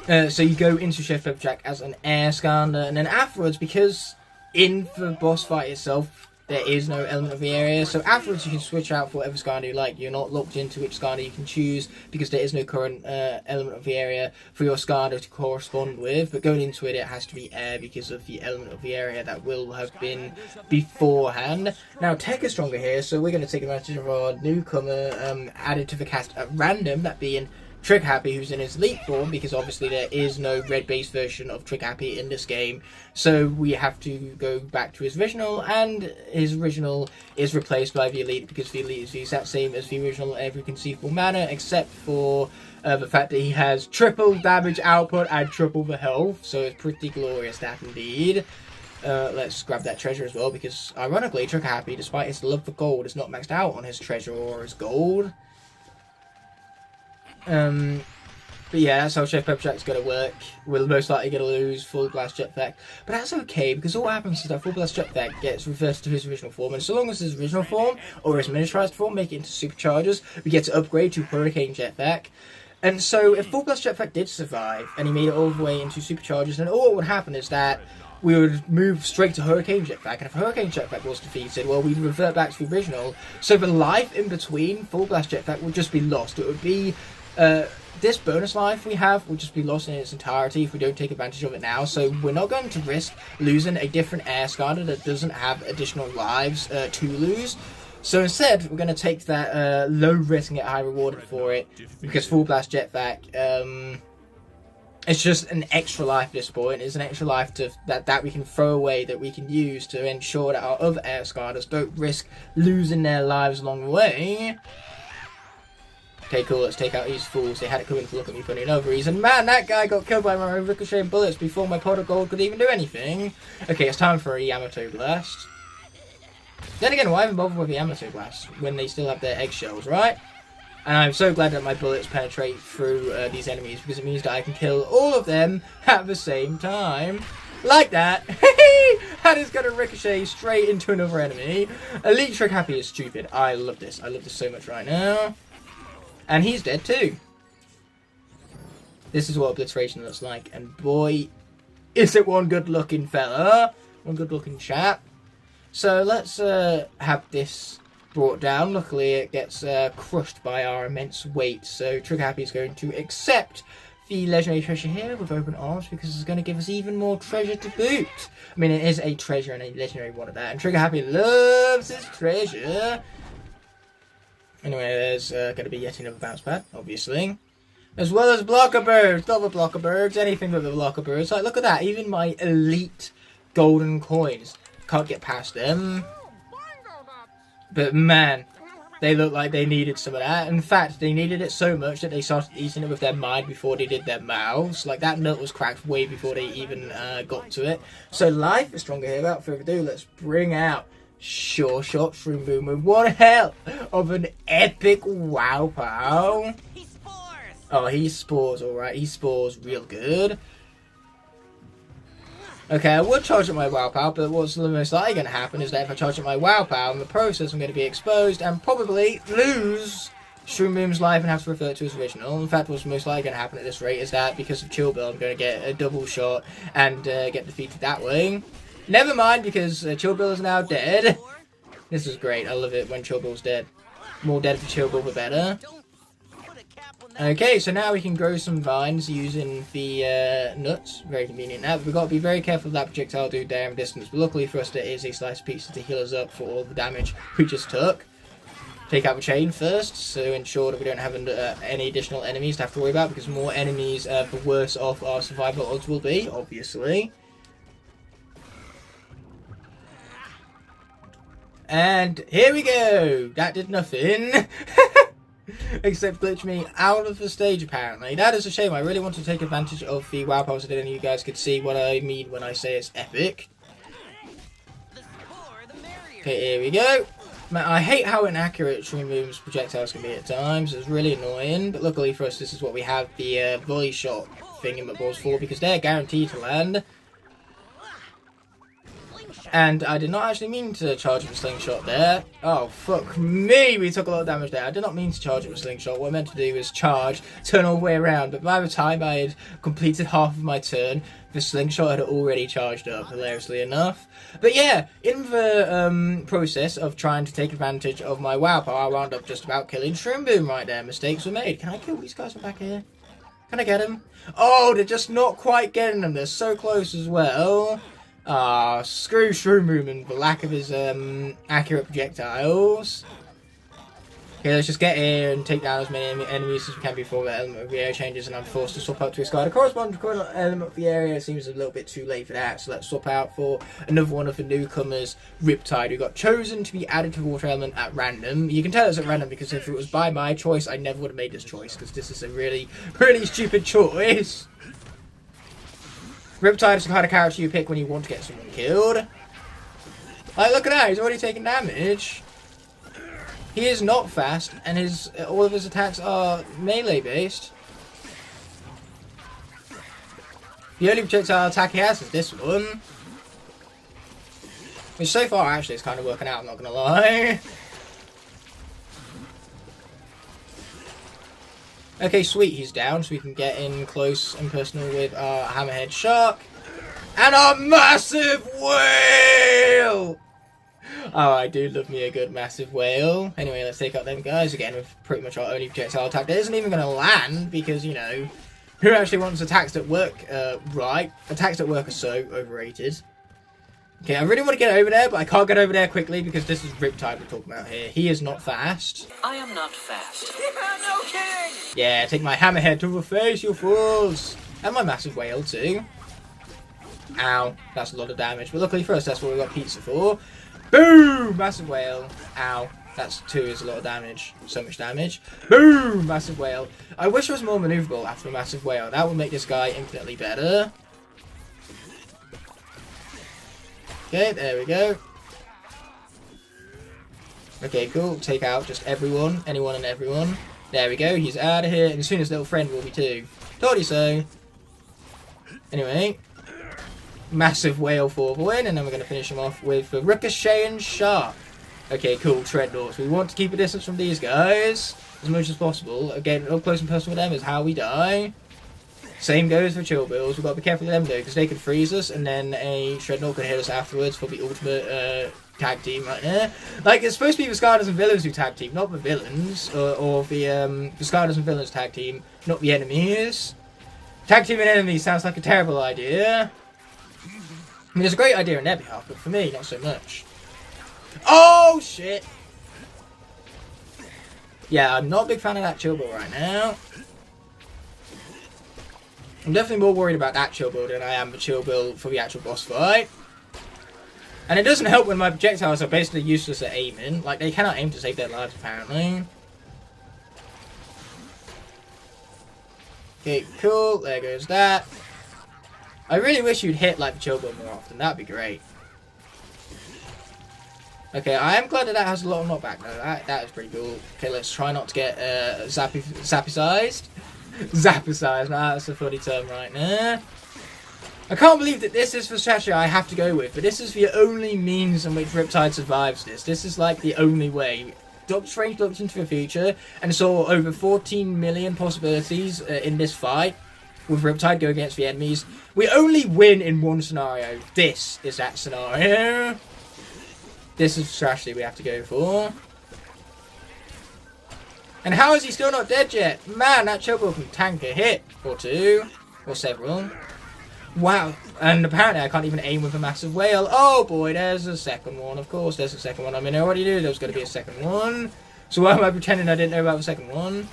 So you go into Chef Pepperjack as an air Skylander, and then afterwards, because in the boss fight itself there is no element of the area, so afterwards you can switch out for whatever Skylander you like. You're not locked into which Skylander you can choose, because there is no current element of the area for your Skylander to correspond with, but going into it, it has to be air because of the element of the area that will have been beforehand. Now Tech is stronger here, so we're going to take advantage of our newcomer added to the cast at random, that being Trick Happy, who's in his elite form, because obviously there is no red based version of Trick Happy in this game, so we have to go back to his original, and his original is replaced by the elite, because the elite is the exact same as the original in every conceivable manner, except for the fact that he has triple damage output and triple the health, so it's pretty glorious that indeed. Let's grab that treasure as well, because ironically Trick Happy, despite his love for gold, is not maxed out on his treasure or his gold. But yeah, that's how Chef Pepperjack's going to work. We're most likely going to lose Full Blast Jetpack, but that's okay, because all happens is that Full Blast Jetpack gets reversed to his original form, and so long as his original form, or his miniaturized form, make it into Superchargers, we get to upgrade to Hurricane Jetpack. And so if Full Blast Jetpack did survive, and he made it all the way into Superchargers, then all that would happen is that we would move straight to Hurricane Jetpack, and if Hurricane Jetpack was defeated, well, we'd revert back to the original, so the life in between Full Blast Jetpack would just be lost. It would be this bonus life we have will just be lost in its entirety if we don't take advantage of it now, so we're not going to risk losing a different air Skylander that doesn't have additional lives to lose. So instead, we're going to take that low risk and get high rewarded for it, because Full Blast Jetpack, it's just an extra life at this point. It's an extra life that we can throw away, that we can use to ensure that our other air Skylanders don't risk losing their lives along the way. Okay, cool, let's take out these fools. They had it coming to look at me for no reason. Man, that guy got killed by my own ricocheting bullets before my pot of gold could even do anything. Okay, it's time for a Yamato Blast. Then again, why even bother with the Yamato Blast when they still have their eggshells, right? And I'm so glad that my bullets penetrate through these enemies, because it means that I can kill all of them at the same time. Like that. That is going to ricochet straight into another enemy. Elite Trick Happy is stupid. I love this. I love this so much right now. And he's dead too. This is what obliteration looks like. And boy, is it one good looking fella. One good looking chap. So let's have this brought down. Luckily it gets crushed by our immense weight. So Trick Happy is going to accept the legendary treasure here with open arms, because it's going to give us even more treasure to boot. I mean, it is a treasure and a legendary one at that. And Trigger Happy loves his treasure. Anyway, there's going to be yet another bounce pad, obviously. As well as blocker birds. Love the blocker birds. Anything but the blocker birds. Like, look at that. Even my elite golden coins can't get past them. But man, they look like they needed some of that. In fact, they needed it so much that they started eating it with their mind before they did their mouths. Like, that nut was cracked way before they even got to it. So life is stronger here. Without further ado, let's bring out Sure Shot Shroom Boom with one hell of an epic wow pow. He's forced. Oh, he spores, alright. He spores real good. Okay, I would charge up my WoW Power, but what's the most likely going to happen is that if I charge up my WoW Power, in the process I'm going to be exposed and probably lose Shroom Boom's life and have to revert to his original. In fact, what's most likely going to happen at this rate is that because of Chill Bill, I'm going to get a double shot and get defeated that way. Never mind, because Chill Bill is now dead. This is great. I love it when Chill Bill's dead. More dead for Chill Bill, the better. Okay, so now we can grow some vines using the nuts. Very convenient now. We've got to be very careful of that projectile do damn distance. But luckily for us, there is a slice of pizza to heal us up for all the damage we just took. Take out the chain first, so ensure that we don't have any additional enemies to have to worry about, because the more enemies, the worse off our survival odds will be, obviously. And here we go! That did nothing. Except glitch me out of the stage, apparently. That is a shame. I really want to take advantage of the WoW Power so that any of you guys could see what I mean when I say it's epic. Okay, here we go. Man, I hate how inaccurate Shroom Boom's projectiles can be at times. It's really annoying. But luckily for us, this is what we have the volley shot thingamabobbs for, because they're guaranteed to land. And I did not actually mean to charge up a slingshot there. Oh, fuck me, we took a lot of damage there. I did not mean to charge up a slingshot. What I meant to do was charge, turn all the way around. But by the time I had completed half of my turn, the slingshot had already charged up, hilariously enough. But yeah, in the process of trying to take advantage of my WoW Power, I wound up just about killing Shroom Boom right there. Mistakes were made. Can I kill these guys from back here? Can I get them? Oh, they're just not quite getting them. They're so close as well. Ah, screw Shroom Boom and the lack of his accurate projectiles. Okay, let's just get here and take down as many enemies as we can before the element of the area changes and I'm forced to swap out to a Sky. The corresponding element of the area seems a little bit too late for that, so let's swap out for another one of the newcomers, Riptide, who got chosen to be added to the water element at random. You can tell it's at random because if it was by my choice, I never would have made this choice, because this is a really, really stupid choice. Riptide is the kind of character you pick when you want to get someone killed. Like, look at that, he's already taken damage. He is not fast, and all of his attacks are melee based. The only projectile attack he has is this one. Which so far actually is kind of working out, I'm not gonna lie. Okay, sweet, he's down, so we can get in close and personal with our hammerhead shark. And our massive whale! Oh, I do love me a good massive whale. Anyway, let's take out them guys again with pretty much our only projectile attack. That isn't even going to land, because, you know, who actually wants attacks that work right? Attacks that work are so overrated. Okay, I really want to get over there, but I can't get over there quickly because this is Riptide we're talking about here. He is not fast. I am not fast. Yeah, no kidding! Yeah, take my hammerhead to the face, you fools! And my massive whale too. Ow, that's a lot of damage. But luckily for us, that's what we got pizza for. Boom! Massive whale. Ow. That's 2 is a lot of damage. So much damage. Boom! Massive whale. I wish it was more maneuverable after a massive whale. That would make this guy infinitely better. Okay, there we go. Okay, cool. Take out just everyone. Anyone and everyone. There we go. He's out of here. And as soon as little friend will be too. Told you so. Anyway. Massive whale for the win. And then we're going to finish him off with the ricocheting shark. Okay, cool. Treadlords. We want to keep a distance from these guys as much as possible. Again, up close and personal with them is how we die. Same goes for Chill Bills. We've got to be careful with them though, because they could freeze us and then a Shrednor could hit us afterwards for the ultimate tag team right there. Like, it's supposed to be the Skylanders and Villains who tag team, not the villains, or the Skylanders and Villains tag team, not the enemies. Tag team and enemies sounds like a terrible idea. I mean, it's a great idea on their behalf, but for me, not so much. Oh, shit! Yeah, I'm not a big fan of that Chill Bill right now. I'm definitely more worried about that Chill Bill than I am the Chill Bill for the actual boss fight. And it doesn't help when my projectiles are basically useless at aiming. Like, they cannot aim to save their lives, apparently. Okay, cool. There goes that. I really wish you'd hit, like, the Chill Bill more often. That'd be great. Okay, I am glad that that has a lot of knockback, though. That is pretty cool. Okay, let's try not to get zappy-sized. Zappercise, now that's a funny term right now. I can't believe that this is the strategy I have to go with, but this is the only means in which Riptide survives this. This is like the only way. Doctor Strange looked into the future and saw over 14 million possibilities in this fight with Riptide go against the enemies. We only win in one scenario. This is that scenario. This is the strategy we have to go for. And how is he still not dead yet? Man, that Chocobo can tank a hit or two or several. Wow, and apparently I can't even aim with a massive whale. Oh boy, there's a second one. Of course there's a second one. I mean, I already knew there was going to be a second one. So why am I pretending I didn't know about the second one?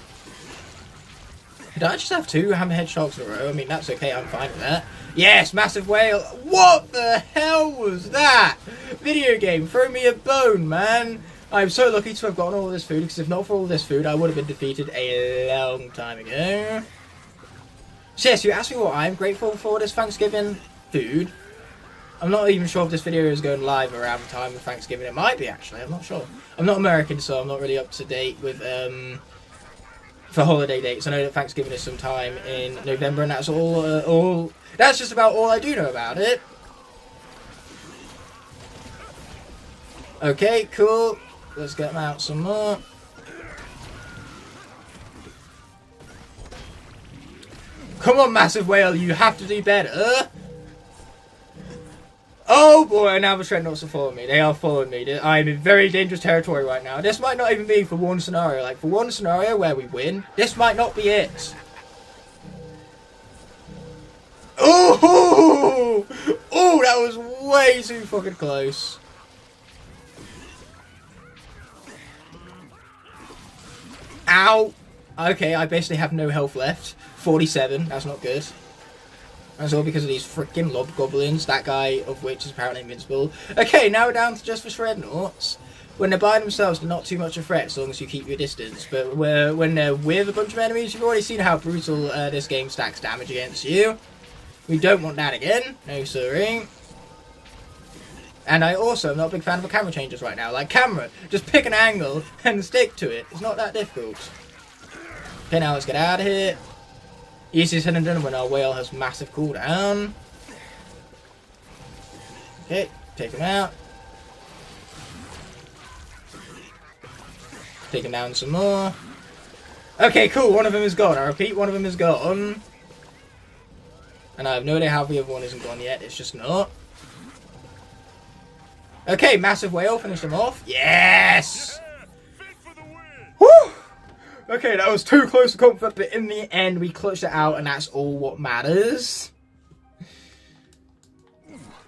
Did I just have two hammerhead sharks in a row? I mean, that's okay, I'm fine with that. Yes, massive whale. What the hell was that? Video game, throw me a bone, man. I'm so lucky to have gotten all this food, because if not for all this food, I would have been defeated a long time ago. So yes, you asked me what I'm grateful for this Thanksgiving food. I'm not even sure if this video is going live around the time of Thanksgiving. It might be, actually. I'm not sure. I'm not American, so I'm not really up to date with for holiday dates. I know that Thanksgiving is sometime in November, and that's all. That's just about all I do know about it. Okay, cool. Let's get them out some more. Come on, massive whale, you have to do better. Oh boy, now the Dreadnoughts are following me. They are following me. I'm in very dangerous territory right now. This might not even be for one scenario. Like, for one scenario where we win, this might not be it. Oh! Oh, that was way too fucking close. Ow! Okay, I basically have no health left. 47, that's not good. That's all because of these freaking lob goblins, that guy of which is apparently invincible. Okay, now we're down to just the Dreadnoughts. When they're by themselves, they're not too much a threat as long as you keep your distance. But when they're with a bunch of enemies, you've already seen how brutal this game stacks damage against you. We don't want that again. No sorry. And I also am not a big fan of the camera changes right now. Like, camera, just pick an angle and stick to it. It's not that difficult. Okay, now let's get out of here. Easy said and done when our whale has massive cooldown. Okay, take him out. Take him down some more. Okay, cool, one of them is gone. I repeat, one of them is gone. And I have no idea how the other one isn't gone yet, it's just not. Okay, massive whale, finish them off. Yes! Woo! Okay, that was too close to comfort, but in the end, we clutched it out, and that's all what matters.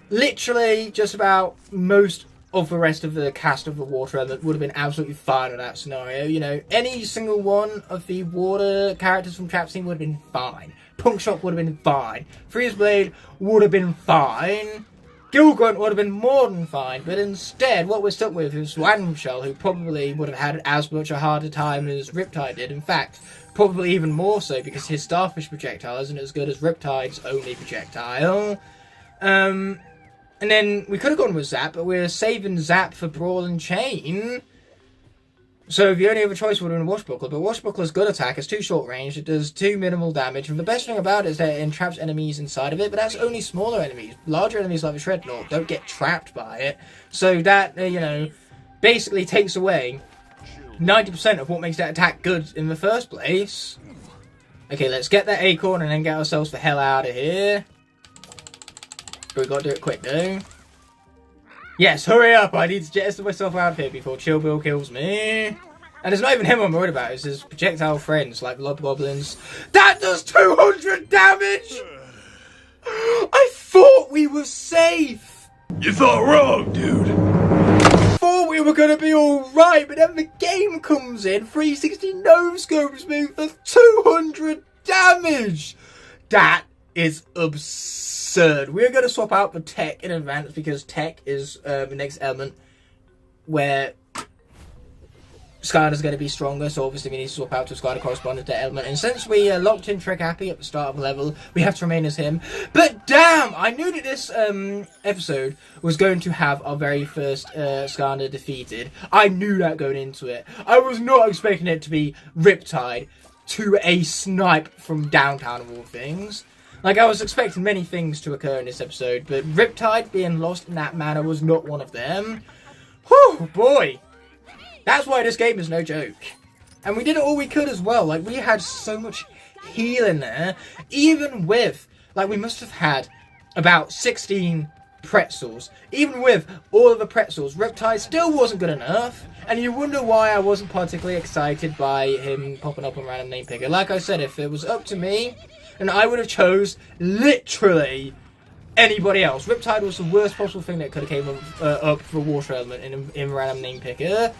Literally, just about most of the rest of the cast of the water element would have been absolutely fine with that scenario. You know, any single one of the water characters from Trap Scene would have been fine. Punk Shock would have been fine. Freeze Blade would have been fine. Gilgrunt would have been more than fine, but instead what we're stuck with is Whamshell, who probably would have had as much a harder time as Riptide did. In fact, probably even more so, because his Starfish projectile isn't as good as Riptide's only projectile. And then we could have gone with Zap, but we're saving Zap for Brawl and Chain. So the only other choice would have been Washbuckler, but Washbuckler's good attack, it's too short range, it does too minimal damage, and the best thing about it is that it entraps enemies inside of it, but that's only smaller enemies. Larger enemies like the Dreadnought don't get trapped by it, so that, you know, basically takes away 90% of what makes that attack good in the first place. Okay, let's get that acorn and then get ourselves the hell out of here. But we gotta do it quick though. Yes, hurry up! I need to jettison myself out of here before Chill Bill kills me. And it's not even him I'm worried about, it's his projectile friends, like Lob Goblins. That does 200 damage! I thought we were safe! You thought wrong, dude. I thought we were gonna be alright, but then the game comes in, 360 no-scopes me for 200 damage! That is absurd. We're going to swap out the tech in advance because tech is the next element where Skylander's going to be stronger, so obviously we need to swap out to Skylander corresponding to that element. And since we locked in Trick Happy at the start of the level, we have to remain as him. But damn, I knew that this episode was going to have our very first Skylander defeated. I knew that going into it. I was not expecting it to be Riptide. to a snipe from downtown of all things. Like, I was expecting many things to occur in this episode, but Riptide being lost in that manner was not one of them. Whew, boy! That's why this game is no joke. And we did all we could as well. Like, we had so much heal in there. Even with, like, we must have had about 16 pretzels. Even with all of the pretzels, Riptide still wasn't good enough. And you wonder why I wasn't particularly excited by him popping up on Random Name Picker. Like I said, if it was up to me, and I would have chose literally anybody else. Riptide was the worst possible thing that could have came up for a water element in Random Name Picker.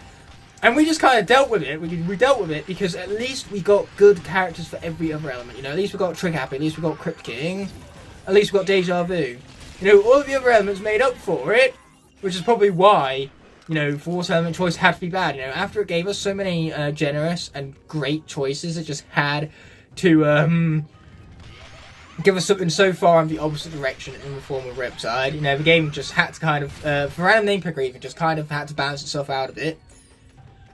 And we just kind of dealt with it. We dealt with it because at least we got good characters for every other element. You know, at least we got Trick Happy, at least we got Crypt King, at least we got Deja Vu. You know, all of the other elements made up for it, which is probably why, you know, for water element choice had to be bad. You know, after it gave us so many generous and great choices, it just had to give us something so far in the opposite direction in the form of Riptide. You know, the game just had to kind of, for Random Name Picker even, just kind of had to balance itself out of it.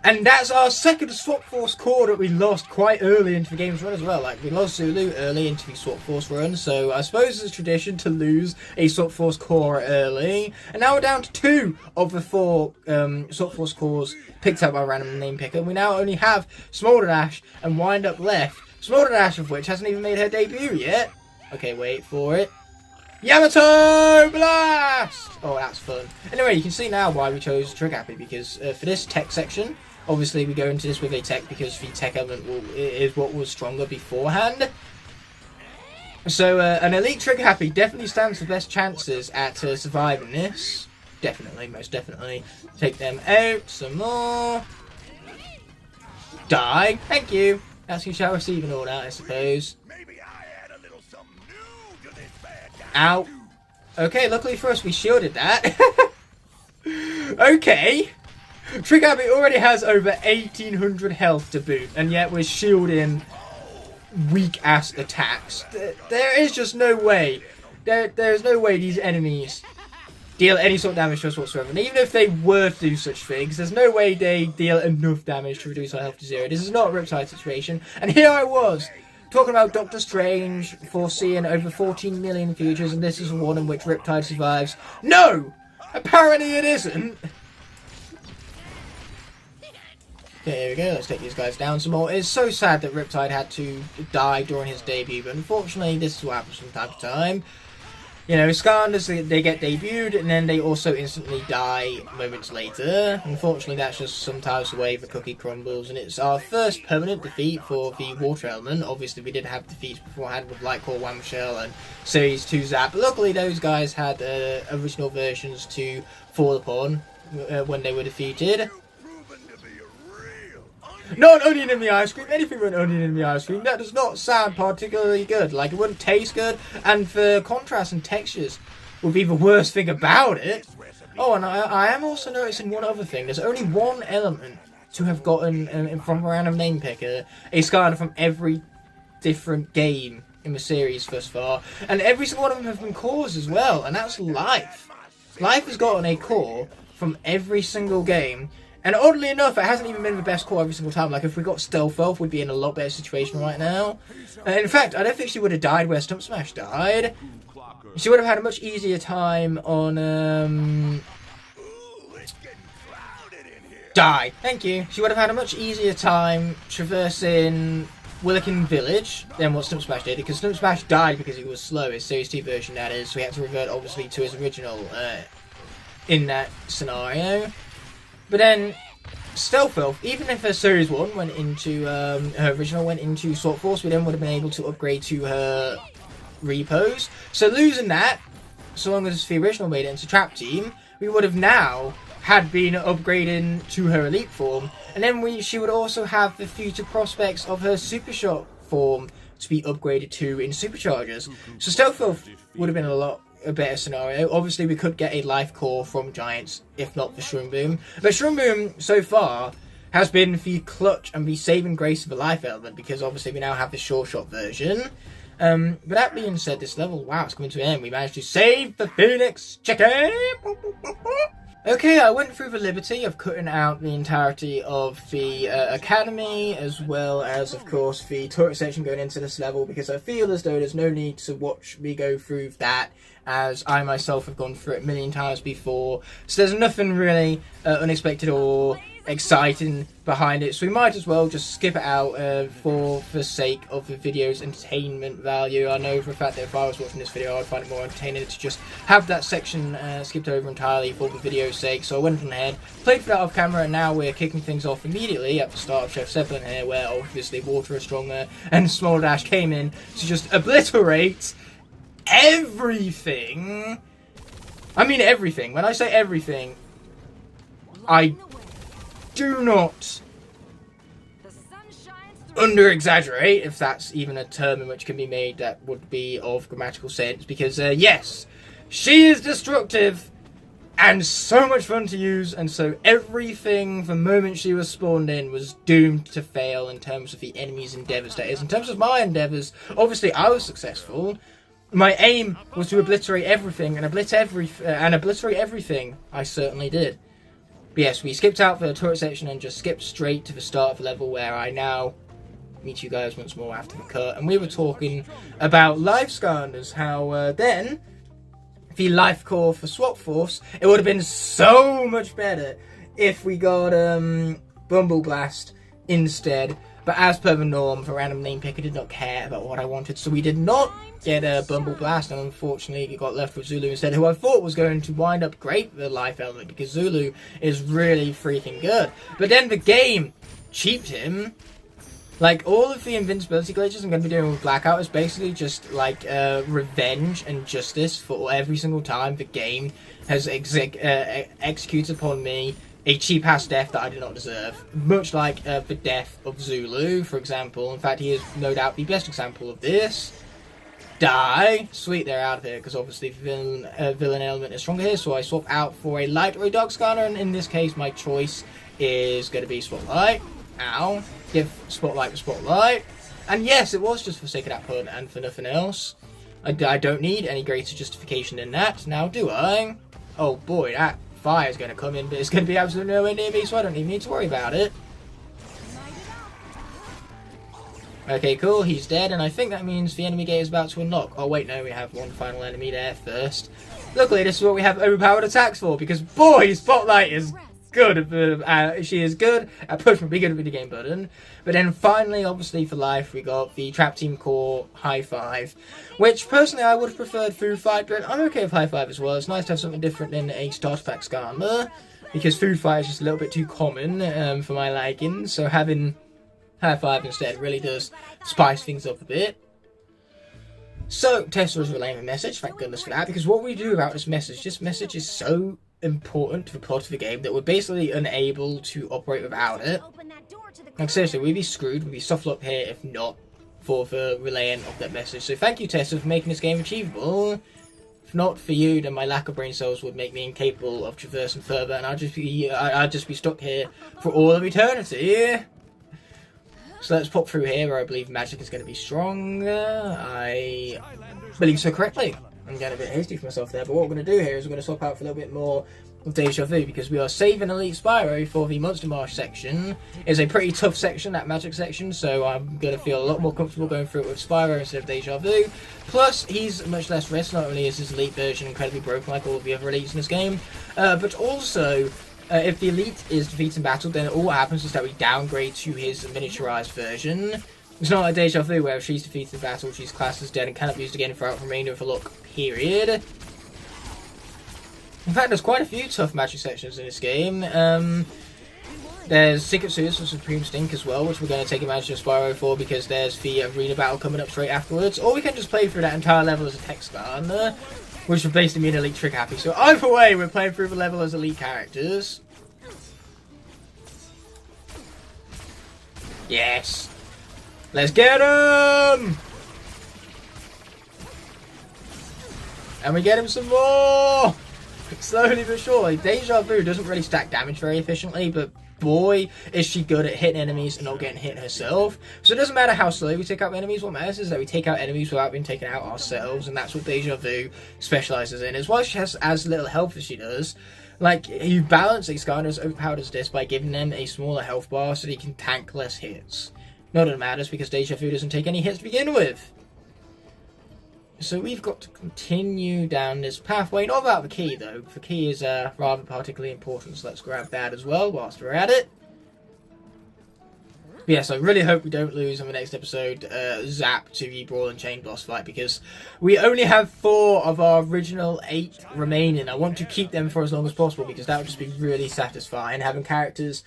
And that's our second Swap Force core that we lost quite early into the game's run as well. Like, we lost Zulu early into the Swap Force run, so I suppose it's a tradition to lose a Swap Force core early. And now we're down to 2 of the 4 Swap Force cores picked up by Random Name Picker. We now only have Smolder Dash and Wind Up left. Smolder Dash of which hasn't even made her debut yet. Okay, wait for it. Yamato Blast! Oh, that's fun. Anyway, you can see now why we chose Trick Happy, because for this tech section, obviously we go into this with a tech because the tech element is what was stronger beforehand. So an Elite Trick Happy definitely stands the best chances at surviving this. Definitely, most definitely. Take them out, some more. Die, thank you. That's who shall receive and all that, I suppose. Ow. Okay, luckily for us, we shielded that. Okay. Trick Happy already has over 1800 health to boot, and yet we're shielding weak-ass attacks. There is just no way. There's no way these enemies deal any sort of damage to us whatsoever. And even if they were to do such things, there's no way they deal enough damage to reduce our health to 0. This is not a Riptide situation. And here I was, talking about Doctor Strange foreseeing over 14 million futures, and this is one in which Riptide survives. No! Apparently it isn't! Okay, here we go, let's take these guys down some more. It's so sad that Riptide had to die during his debut, but unfortunately this is what happens from time to time. You know, Skylanders, they get debuted, and then they also instantly die moments later. Unfortunately, that's just sometimes the way the cookie crumbles, and it's our first permanent defeat for the water element. Obviously, we did have defeats beforehand with Lightcore, Whamshell, and Series 2 Zap, but luckily those guys had original versions to fall upon when they were defeated. Not an onion in the ice cream. Anything with an onion in the ice cream, that does not sound particularly good. Like, it wouldn't taste good, and for contrast and textures would be the worst thing about it. Oh, and I am also noticing one other thing. There's only one element to have gotten from a Random Name Picker a Skylander from every different game in the series thus far, and every single one of them have been cores as well, and that's Life. Life has gotten a core from every single game. And oddly enough, it hasn't even been the best core every single time. Like, if we got Stealth Elf, we'd be in a lot better situation right now. In fact, I don't think she would have died where Stump Smash died. She would have had a much easier time on, Die. Thank you. She would have had a much easier time traversing Willikin Village than what Stump Smash did, because Stump Smash died because he was slow, his Series 2 version, that is. So we had to revert, obviously, to his original in that scenario. But then, Stealth Elf, even if her Series 1 went into, her original went into Swap Force, we then would have been able to upgrade to her repos. So losing that, so long as the original made it into Trap Team, we would have now had been upgrading to her Elite form. And then she would also have the future prospects of her Super Shot form to be upgraded to in Superchargers. So Stealth Elf would have been a better scenario. Obviously, we could get a life core from Giants, if not for Shroom Boom. But Shroom Boom, so far, has been the clutch and the saving grace of the life element, because obviously we now have the Sure Shot version. But that being said, this level, wow, it's coming to an end. We managed to save the Phoenix Chicken! Okay, I went through the liberty of cutting out the entirety of the academy, as well as, of course, the turret section going into this level, because I feel as though there's no need to watch me go through that, as I myself have gone through it a million times before. So there's nothing really unexpected or exciting behind it, so we might as well just skip it out for the sake of the video's entertainment value. I know for a fact that if I was watching this video, I'd find it more entertaining to just have that section skipped over entirely for the video's sake. So I went on ahead, played for that off camera, and now we're kicking things off immediately at the start of Chef 7 here, where obviously Water is stronger and Small Dash came in to just obliterate everything. I mean everything. When I say everything, I do not under-exaggerate, if that's even a term in which can be made that would be of grammatical sense, because yes, she is destructive and so much fun to use, and so everything the moment she was spawned in was doomed to fail in terms of the enemy's endeavours. That is, in terms of my endeavours, obviously I was successful. My aim was to obliterate everything, and obliterate everything. I certainly did. But yes, we skipped out the turret section and just skipped straight to the start of the level, where I now meet you guys once more after the cut. And we were talking about life Skylanders, how then the life core for Swap Force, it would have been so much better if we got Bumble Blast instead. But as per the norm, the random name picker did not care about what I wanted, so we did not get a Bumble Blast, and unfortunately it got left with Zulu instead, who I thought was going to wind up great with the life element, because Zulu is really freaking good. But then the game cheaped him. Like, all of the invincibility glitches I'm going to be doing with Blackout is basically just, like, revenge and justice for every single time the game has executed upon me a cheap-ass death that I did not deserve. Much like the death of Zulu, for example. In fact, he is no doubt the best example of this. Die. Sweet, they're out of here, because obviously the villain element is stronger here, so I swap out for a light or a dark Skylander, and in this case, my choice is going to be Spotlight. Ow. Give Spotlight the Spotlight. And yes, it was just for sake of that pun and for nothing else. I don't need any greater justification than that, now do I? Oh boy, that fire is going to come in, but it's going to be absolutely nowhere near me, so I don't even need to worry about it. Okay, cool, he's dead, and I think that means the enemy gate is about to unlock. Oh wait, no, we have one final enemy there first. Luckily, this is what we have overpowered attacks for, because boy, Spotlight is good. She is good at pushing the good at the game button. But then finally, obviously for life, we got the Trap Team Core High Five, which personally I would have preferred Food Fight, but I'm okay with High Five as well. It's nice to have something different than a starter pack Skylander, because Food Fight is just a little bit too common for my liking, so having High Five instead really does spice things up a bit. So, Tessa was relaying a message, thank goodness for that, because what we do about this message is so important to the plot of the game that we're basically unable to operate without it. Like seriously, we'd be screwed, we'd be soft locked here if not for the relaying of that message. So thank you, Tessa, for making this game achievable. If not for you, then my lack of brain cells would make me incapable of traversing further, and I'd just be stuck here for all of eternity. So let's pop through here, where I believe magic is going to be stronger. I believe so correctly. I'm getting a bit hasty for myself there, but what we're going to do here is we're going to swap out for a little bit more of Deja Vu, because we are saving Elite Spyro for the Monster Marsh section. It's a pretty tough section, that magic section, so I'm going to feel a lot more comfortable going through it with Spyro instead of Deja Vu. Plus, he's much less risk. Not only is his Elite version incredibly broken like all of the other Elites in this game, but also, if the Elite is defeated in battle, then all that happens is that we downgrade to his miniaturized version. It's not like Deja Vu, where if she's defeated in battle, she's classed as dead and cannot be used again throughout the remainder of the lock period. In fact, there's quite a few tough magic sections in this game. There's Secret Sewers for Supreme Stink as well, which we're going to take advantage of Spyro for, because there's the arena battle coming up straight afterwards. Or we can just play through that entire level as a tech Skylander, which would basically mean Elite Trick Happy. So either way, we're playing through the level as Elite characters. Yes! Let's get him! And we get him some more! Slowly but surely. Deja Vu doesn't really stack damage very efficiently, but boy, is she good at hitting enemies and not getting hit herself. So it doesn't matter how slowly we take out enemies, what matters is that we take out enemies without being taken out ourselves, and that's what Deja Vu specialises in. As well as she has as little health as she does, Like, you balance a Skylander as overpowered as this by giving them a smaller health bar so they can tank less hits. Not that it matters because Deja Vu doesn't take any hits to begin with. So we've got to continue down this pathway. Not without the key though. The key is rather particularly important, so let's grab that as well whilst we're at it. But yes, I really hope we don't lose on the next episode Zap to the Brawl and Chain boss fight, because we only have 4 of our original 8 remaining. I want to keep them for as long as possible because that would just be really satisfying, having characters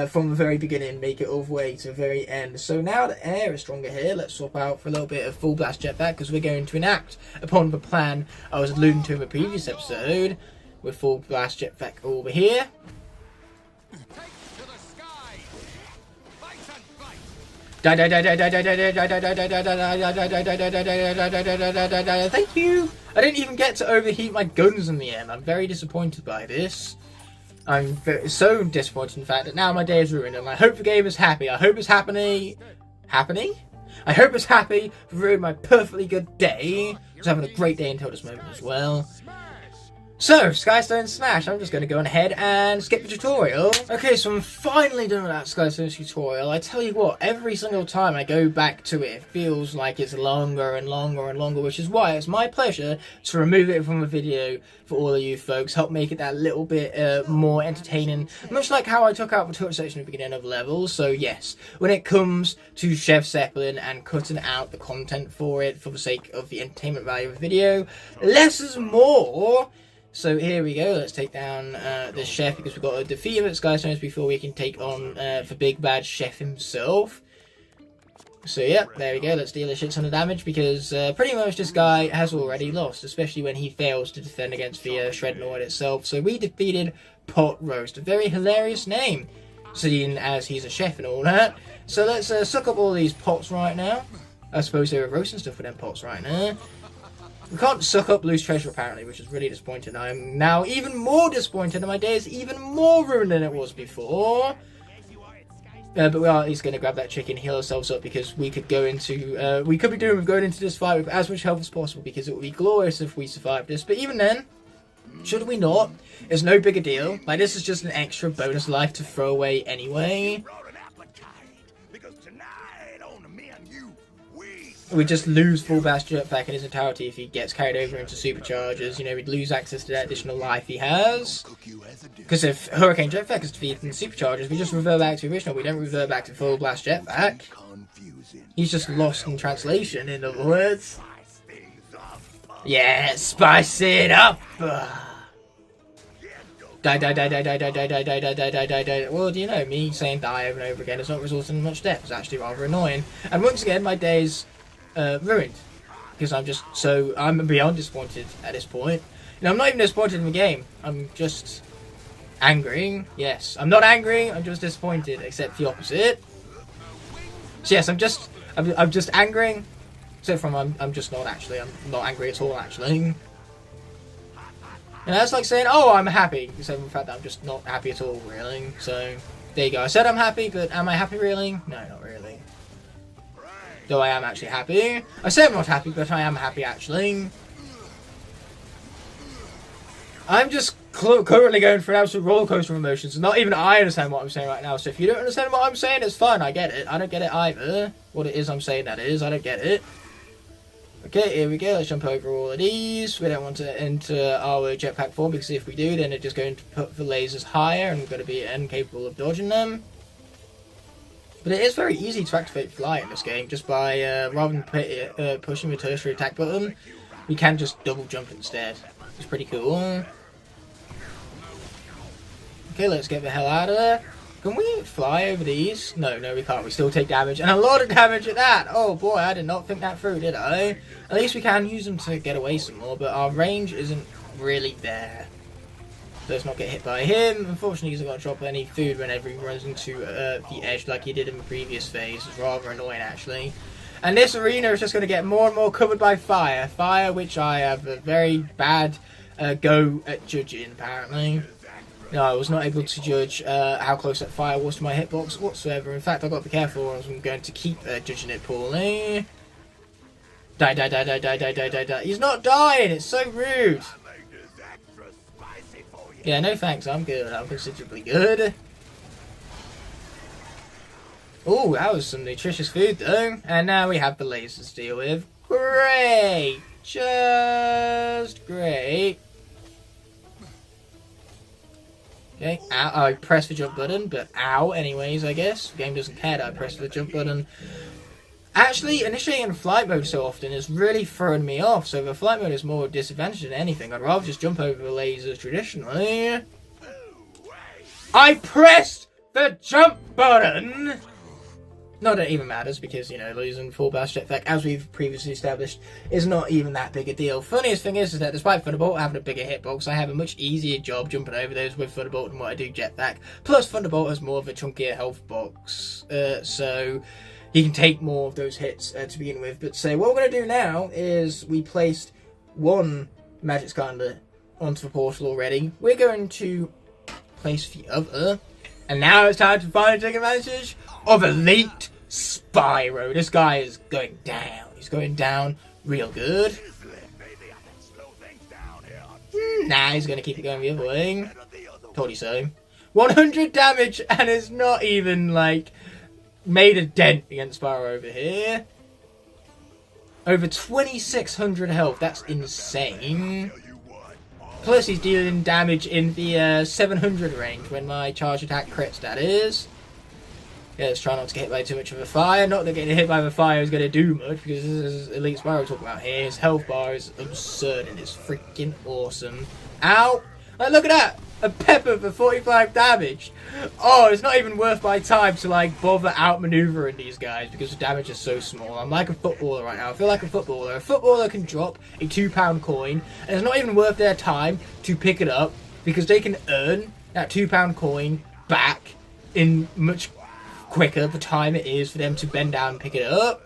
from the very beginning make it all the way to the very end. So now that air is stronger here, let's swap out for a little bit of full blast jetpack because we're going to enact upon the plan I was alluding to in the previous episode with full blast jetpack over here. Thank you! I didn't even get to overheat my guns in the end. I'm very disappointed by this. I'm so disappointed in fact that now my day is ruined, and I hope the game is happy. I hope it's happening. I hope it's happy to ruin my perfectly good day. I was having a great day until this moment as well. So, Skystone Smash, I'm just going to go ahead and skip the tutorial. Okay, so I'm finally done with that Skystone tutorial. I tell you what, every single time I go back to it, it feels like it's longer and longer and longer, which is why it's my pleasure to remove it from the video for all of you folks, help make it that little bit more entertaining, much like how I took out the tutorial section at the beginning of levels. So yes, when it comes to Chef Zeppelin and cutting out the content for it for the sake of the entertainment value of the video, less is more. So here we go, let's take down this chef because we've got to defeat him at Skystones before we can take on the big bad chef himself. So yeah, there we go, let's deal a shit ton of damage because pretty much this guy has already lost, especially when he fails to defend against the Shrednoid itself. So we defeated Pot Roast, a very hilarious name, seeing as he's a chef and all that. So let's suck up all these pots right now. I suppose they were roasting stuff with them pots right now. We can't suck up loose treasure apparently, which is really disappointing. I'm now even more disappointed and my day is even more ruined than it was before. But we are at least going to grab that chicken, heal ourselves up because we could go into, we could be doing with going into this fight with as much health as possible because it would be glorious if we survived this. But even then, should we not, it's no big a deal. Like, this is just an extra bonus life to throw away anyway. We'd just lose full blast jetpack in his entirety if he gets carried over into superchargers. You know, we'd lose access to that additional life he has. Because if Hurricane Jetpack is defeated in superchargers, we just revert back to original. We don't revert back to full blast jetpack. He's just lost in translation, in other words. Yeah, spice it up! Die. Well, do you know, me saying die over and over again is not resulting in much death. It's actually rather annoying. And once again, my day's ruined because I'm beyond disappointed at this point. You know, I'm not even disappointed in the game. I'm just angry. Yes, I'm not angry. I'm just disappointed, except the opposite. So yes, I'm just angry. Except from I'm just not actually. I'm not angry at all actually. And that's like saying, oh, I'm happy. Except for the fact that I'm just not happy at all, really. So there you go. I said I'm happy, but am I happy really? No, not really. Though I am actually happy. I say I'm not happy, but I am happy actually. I'm just currently going through an absolute rollercoaster of emotions. Not even I understand what I'm saying right now. So if you don't understand what I'm saying, it's fine. I get it. I don't get it either. What it is I'm saying, that is. I don't get it. Okay, here we go. Let's jump over all of these. We don't want to enter our jetpack form because if we do, then it's just going to put the lasers higher and we're going to be incapable of dodging them. But it is very easy to activate fly in this game just by, rather than pushing the tertiary attack button, we can just double jump instead. It's pretty cool. Okay, let's get the hell out of there. Can we fly over these? No, we can't. We still take damage, and a lot of damage at that. Oh boy, I did not think that through, did I? At least we can use them to get away some more, but our range isn't really there. Let's not get hit by him. Unfortunately, he's not going to drop any food whenever he runs into the edge like he did in the previous phase. It's rather annoying, actually. And this arena is just going to get more and more covered by fire. Fire, which I have a very bad go at judging, apparently. No, I was not able to judge how close that fire was to my hitbox whatsoever. In fact, I've got to be careful or I'm going to keep judging it poorly. Die. He's not dying. It's so rude. Yeah, no thanks, I'm good. I'm considerably good. Oh, that was some nutritious food though. And now we have the lasers to deal with. Great! Just great. Okay, ow, I pressed the jump button, but ow anyways, I guess. The game doesn't care that I pressed the jump button. Actually, initiating flight mode so often is really throwing me off, so the flight mode is more a disadvantage than anything. I'd rather just jump over the lasers traditionally. I pressed the jump button! Not that it even matters, because, you know, losing full blast jetpack, as we've previously established, is not even that big a deal. Funniest thing is that despite Thunderbolt having a bigger hitbox, I have a much easier job jumping over those with Thunderbolt than what I do jetpack. Plus, Thunderbolt has more of a chunkier health box, so he can take more of those hits to begin with. But so what we're going to do now is we placed one Magic Skylander onto the portal already. We're going to place the other, and now it's time to finally take advantage of Elite Spyro. This guy is going down. He's going down real good. Nah, he's going to keep it going the other way. Told you so. 100 damage, and it's not even, like, made a dent against Spyro over here. Over 2,600 health. That's insane. Plus, he's dealing damage in the 700 range when my charge attack crits, that is. Yeah, let's try not to get hit by too much of a fire. Not that getting hit by the fire is going to do much, because this is Elite Spyro we're talking about here. His health bar is absurd and it's freaking awesome. Ow! Like, look at that! A pepper for 45 damage! Oh, it's not even worth my time to, like, bother outmaneuvering these guys, because the damage is so small. I'm like a footballer right now. I feel like a footballer. A footballer can drop a £2 coin, and it's not even worth their time to pick it up, because they can earn that £2 coin back in much quicker the time it is for them to bend down and pick it up.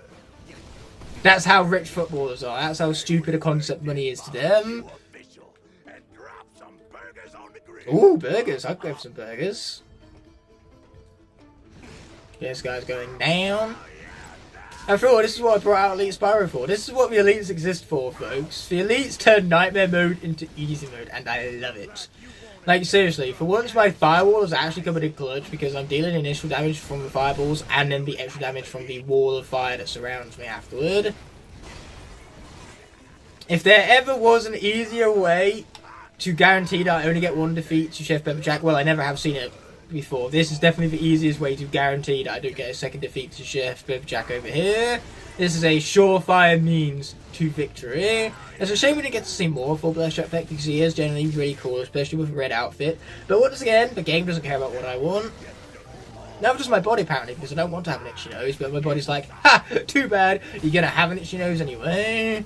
That's how rich footballers are. That's how stupid a concept money is to them. Ooh, burgers. I'd go for some burgers. Yeah, this guy's going down. After all, this is what I brought out Elite Spyro for. This is what the Elites exist for, folks. The Elites turn Nightmare mode into Easy mode, and I love it. Like, seriously, for once my firewall has actually come in clutch, because I'm dealing initial damage from the fireballs and then the extra damage from the wall of fire that surrounds me afterward. If there ever was an easier way to guarantee that I only get one defeat to Chef Pepperjack, well, I never have seen it before. This is definitely the easiest way to guarantee that I don't get a second defeat to Chef Pepperjack over here. This is a surefire means to victory. It's a shame we didn't get to see more Full Blast Jetpack, because he is generally really cool, especially with a red outfit. But once again, the game doesn't care about what I want. Now just my body apparently, because I don't want to have an itchy nose, but my body's like, ha! Too bad, you're gonna have an itchy nose anyway.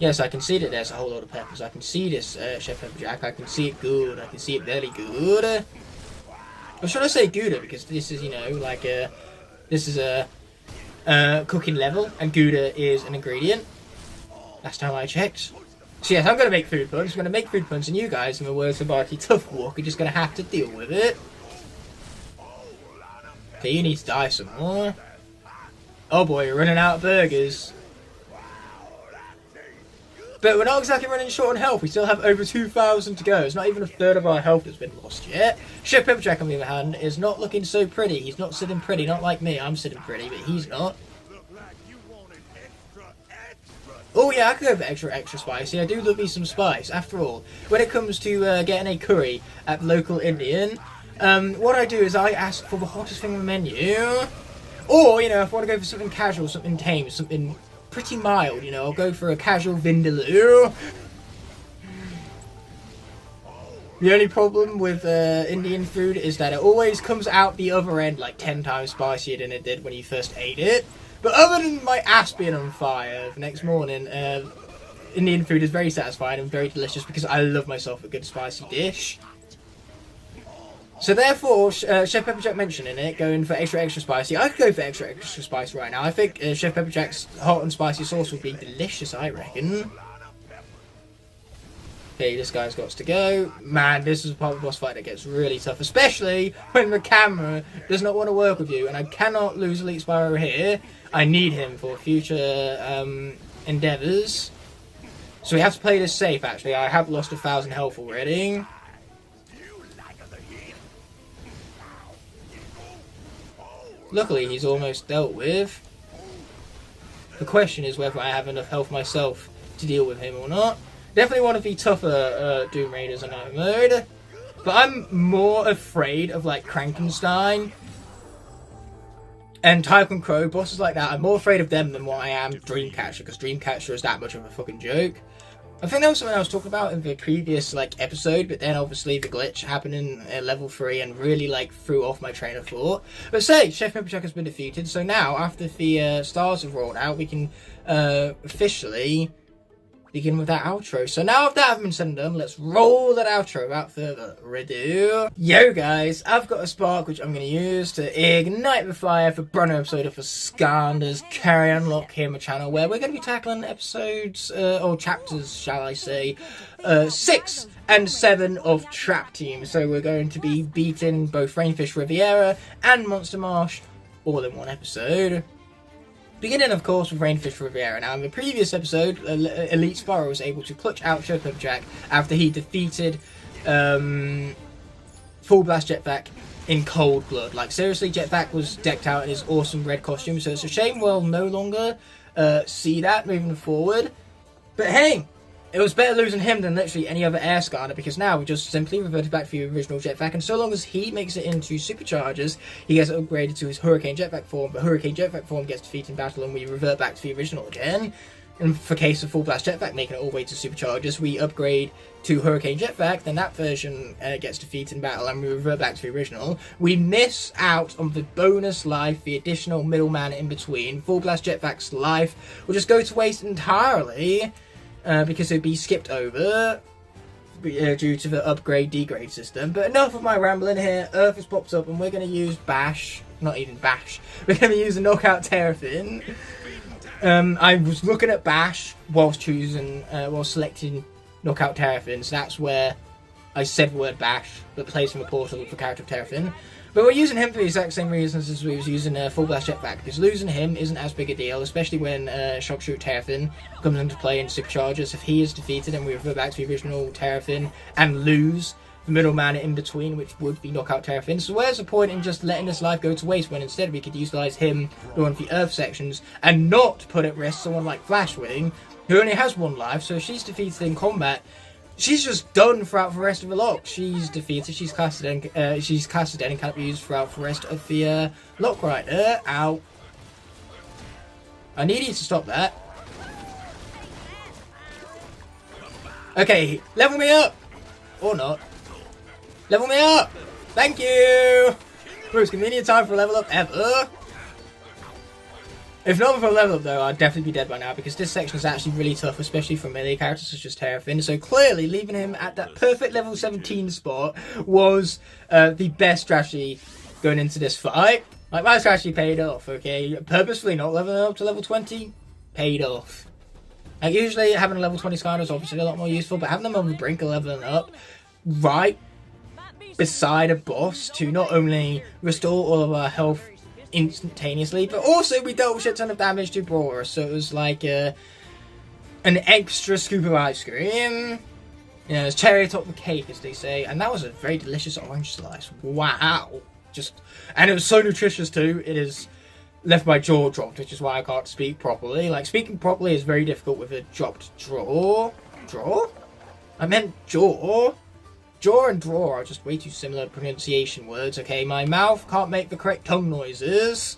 Yes, I can see that there's a whole lot of peppers. I can see this Chef Pepperjack. I can see it good. I can see it very good. Or should I say Gouda? Because this is, you know, like a... This is a cooking level, and Gouda is an ingredient. Last time I checked. So yes, I'm going to make food puns. I'm going to make food puns, and you guys, in the words of Barty Tough Walk, are just going to have to deal with it. Okay, you need to die some more. Oh boy, you're running out of burgers. But we're not exactly running short on health. We still have over 2,000 to go. It's not even a third of our health has been lost yet. Chef Pepperjack, on the other hand, is not looking so pretty. He's not sitting pretty. Not like me. I'm sitting pretty, but he's not. Oh yeah, I could go for extra spicy. I do love me some spice. After all, when it comes to getting a curry at local Indian, what I do is I ask for the hottest thing on the menu. Or, you know, if I want to go for something casual, something tame, something pretty mild, you know, I'll go for a casual vindaloo. The only problem with Indian food is that it always comes out the other end like 10 times spicier than it did when you first ate it. But other than my ass being on fire the next morning, Indian food is very satisfying and very delicious, because I love myself a good spicy dish. So therefore, Chef Pepperjack mentioning it, going for extra spicy. I could go for extra spicy right now. I think Chef Pepperjack's hot and spicy sauce would be delicious, I reckon. Okay, this guy's got to go. Man, this is a part of the boss fight that gets really tough, especially when the camera does not want to work with you, and I cannot lose Elite Spyro here. I need him for future endeavours. So we have to play this safe, actually. I have lost 1,000 health already. Luckily, he's almost dealt with. The question is whether I have enough health myself to deal with him or not. Definitely one of the tougher Doom Raiders in night mode. But I'm more afraid of, like, Krankenstein and Typhon Crow, bosses like that. I'm more afraid of them than what I am Dreamcatcher, because Dreamcatcher is that much of a fucking joke. I think that was something I was talking about in the previous, like, episode, but then obviously the glitch happened in level 3 and really, like, threw off my train of thought. But say, Chef Pepperchuck has been defeated, so now, after the stars have rolled out, we can officially begin with that outro. So now that I've been said and done, let's roll that outro without further ado. Yo guys, I've got a spark which I'm going to use to ignite the fire for brand new episode of Skylanders CarryOn Locke here on my channel, where we're going to be tackling episodes, or chapters shall I say, 6 and 7 of Trap Team. So we're going to be beating both Rainfish Riviera and Monster Marsh all in one episode. Beginning, of course, with Rainfish Riviera. Now, in the previous episode, Elite Sparrow was able to clutch out Chef Pepperchuck after he defeated Full Blast Jetpack in cold blood. Like, seriously, Jetpack was decked out in his awesome red costume, so it's a shame we'll no longer see that moving forward. But hey, it was better losing him than literally any other air Skylander, because now we just simply reverted back to the original Jetpack, and so long as he makes it into Superchargers, he gets upgraded to his Hurricane Jetpack form, but Hurricane Jetpack form gets defeated in battle and we revert back to the original again. And for case of Full Blast Jetpack making it all the way to Superchargers, we upgrade to Hurricane Jetpack, then that version gets defeated in battle and we revert back to the original. We miss out on the bonus life, the additional middleman in between. Full Blast Jetpack's life will just go to waste entirely, because it'd be skipped over due to the upgrade-degrade system. But enough of my rambling here. Earth has popped up and we're going to use Bash. Not even Bash. We're going to use a Knockout Terrafin. I was looking at Bash whilst selecting Knockout Terrafin, so that's where I said the word Bash, but placing the portal for character of Terrafin. But we're using him for the exact same reasons as we was using Full Blast Jetpack, because losing him isn't as big a deal, especially when Shock Shoot Terrafin comes into play in Superchargers. If he is defeated and we revert back to the original Terrafin and lose the middleman in between, which would be Knockout Terrafin. So where's the point in just letting this life go to waste when instead we could utilise him in one of the Earth sections and not put at risk someone like Flashwing, who only has 1 life, so if she's defeated in combat, she's just done throughout the rest of the lock. She's defeated, she's casted in, and can't be used throughout the rest of the lock rider. Ow. I need you to stop that. Okay, level me up! Or not. Level me up! Thank you! Most convenient time for a level up ever. If not for a level up though, I'd definitely be dead by now, because this section is actually really tough, especially for melee characters such as Terrafin. So clearly, leaving him at that perfect level 17 spot was the best strategy going into this fight. Like, my strategy paid off, okay? Purposefully not leveling up to level 20, paid off. Like, usually having a level 20 Skylander is obviously a lot more useful, but having them on the brink of leveling up right beside a boss to not only restore all of our health instantaneously, but also we dealt a shit ton of damage to Brawler, so it was like an extra scoop of ice cream. You know, it's cherry atop the cake, as they say, and that was a very delicious orange slice. Wow. And it was so nutritious too, it has left my jaw dropped, which is why I can't speak properly. Like, speaking properly is very difficult with a dropped jaw. Draw? I meant jaw. Jaw and draw are just way too similar pronunciation words, okay? My mouth can't make the correct tongue noises.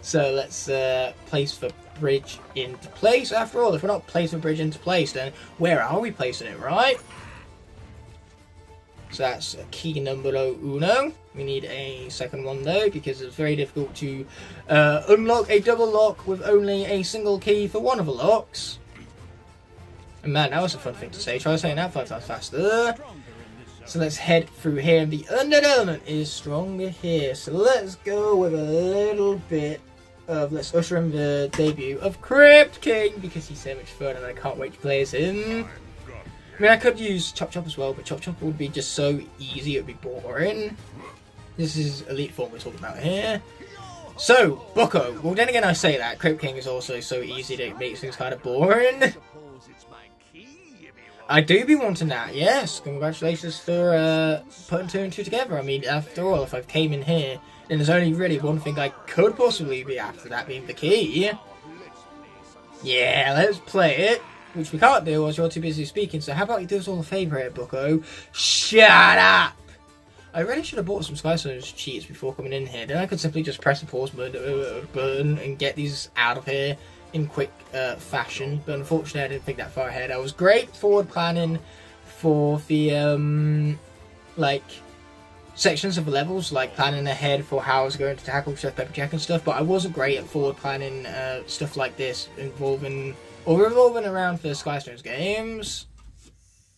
So let's place the bridge into place. After all, if we're not placing the bridge into place, then where are we placing it, right? So that's key numero uno. We need a second one though, because it's very difficult to unlock a double lock with only a single key for one of the locks. And man, that was a fun thing to say. Try saying that 5 times faster. So let's head through here. The undead element is stronger here. So let's go with a little bit of... Let's usher in the debut of Crypt King, because he's so much fun and I can't wait to play as him. I mean, I could use Chop Chop as well, but Chop Chop would be just so easy, it would be boring. This is Elite Form we're talking about here. So, Bucko. Well, then again, I say that. Crypt King is also so easy that it makes things kind of boring. I do be wanting that, yes. Congratulations for putting 2 and 2 together. I mean, after all, if I came in here, then there's only really one thing I could possibly be after, that being the key. Yeah, let's play it. Which we can't do whilst you're too busy speaking, so how about you do us all a favour here, bucko? Shut up! I really should have bought some Skylanders cheats before coming in here. Then I could simply just press the pause button and get these out of here in quick fashion. But unfortunately, I didn't think that far ahead. I was great forward planning for the like sections of the levels, like planning ahead for how I was going to tackle Chef Pepper Jack and stuff. But I wasn't great at forward planning stuff like this involving or revolving around for Skylanders games.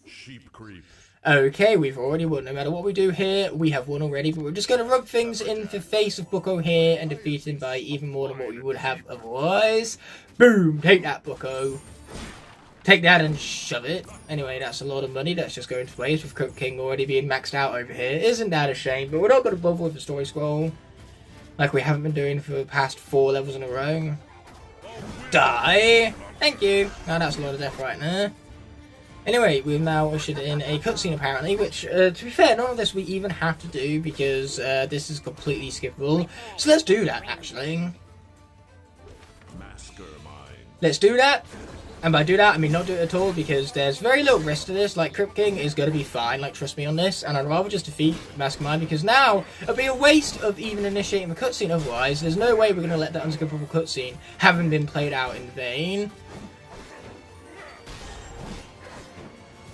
Sheep creep. Okay, we've already won. No matter what we do here, we have won already. But we're just going to rub things in the face of Bucko here and defeat him by even more than what we would have otherwise. Boom! Take that, Bucko. Take that and shove it. Anyway, that's a lot of money. That's just going to waste with Crook King already being maxed out over here. Isn't that a shame? But we're not going to bother with the story scroll like we haven't been doing for the past 4 levels in a row. Die! Thank you! Now that's a lot of death right now. Anyway, we've now ushered in a cutscene apparently, which, to be fair, none of this we even have to do because this is completely skippable. So let's do that, actually. Let's do that. And by do that, I mean not do it at all because there's very little risk to this. Like, Crypt King is going to be fine, like, trust me on this. And I'd rather just defeat Mastermind because now it'll be a waste of even initiating the cutscene otherwise. There's no way we're going to let that unskippable cutscene having been played out in vain.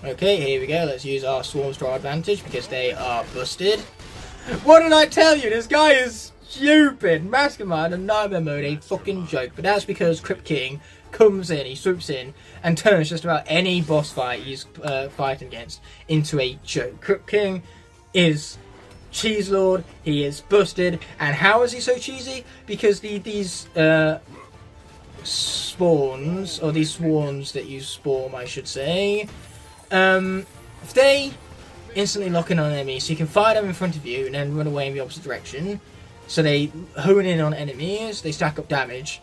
Okay, here we go. Let's use our swarms to our advantage because they are busted. What did I tell you? This guy is stupid. Mastermind and Nightmare Mode, a fucking joke. But that's because Crypt King comes in, he swoops in, and turns just about any boss fight he's fighting against into a joke. Crypt King is Cheese Lord. He is busted. And how is he so cheesy? Because these spawns, or these swarms that you spawn, I should say, if they instantly lock in on enemies, so you can fire them in front of you and then run away in the opposite direction. So they hone in on enemies, they stack up damage,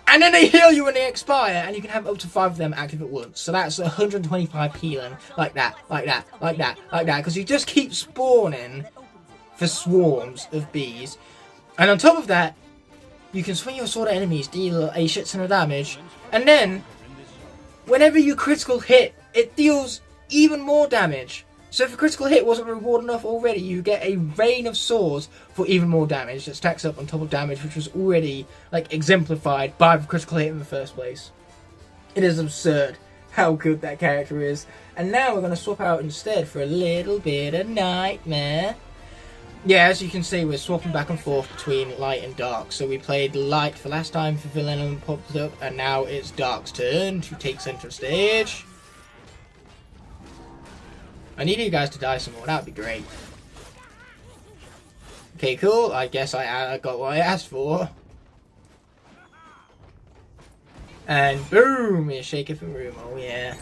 and then they heal you when they expire, and you can have up to 5 of them active at once. So that's 125 healing, like that, like that, like that, like that, because you just keep spawning for swarms of bees. And on top of that, you can swing your sword at enemies, deal a shit ton of damage, and then whenever you critical hit, it deals even more damage. So if a critical hit wasn't reward enough already, you get a rain of swords for even more damage that stacks up on top of damage which was already like exemplified by the critical hit in the first place. It is absurd how good that character is. And now we're going to swap out instead for a little bit of Nightmare. Yeah, as you can see, we're swapping back and forth between light and dark. So we played light for last time for Villain popped up, and now it's Dark's turn to take center stage. I need you guys to die some more, that'd be great. Okay, cool, I guess I got what I asked for. And boom, you shake it from room, oh yeah.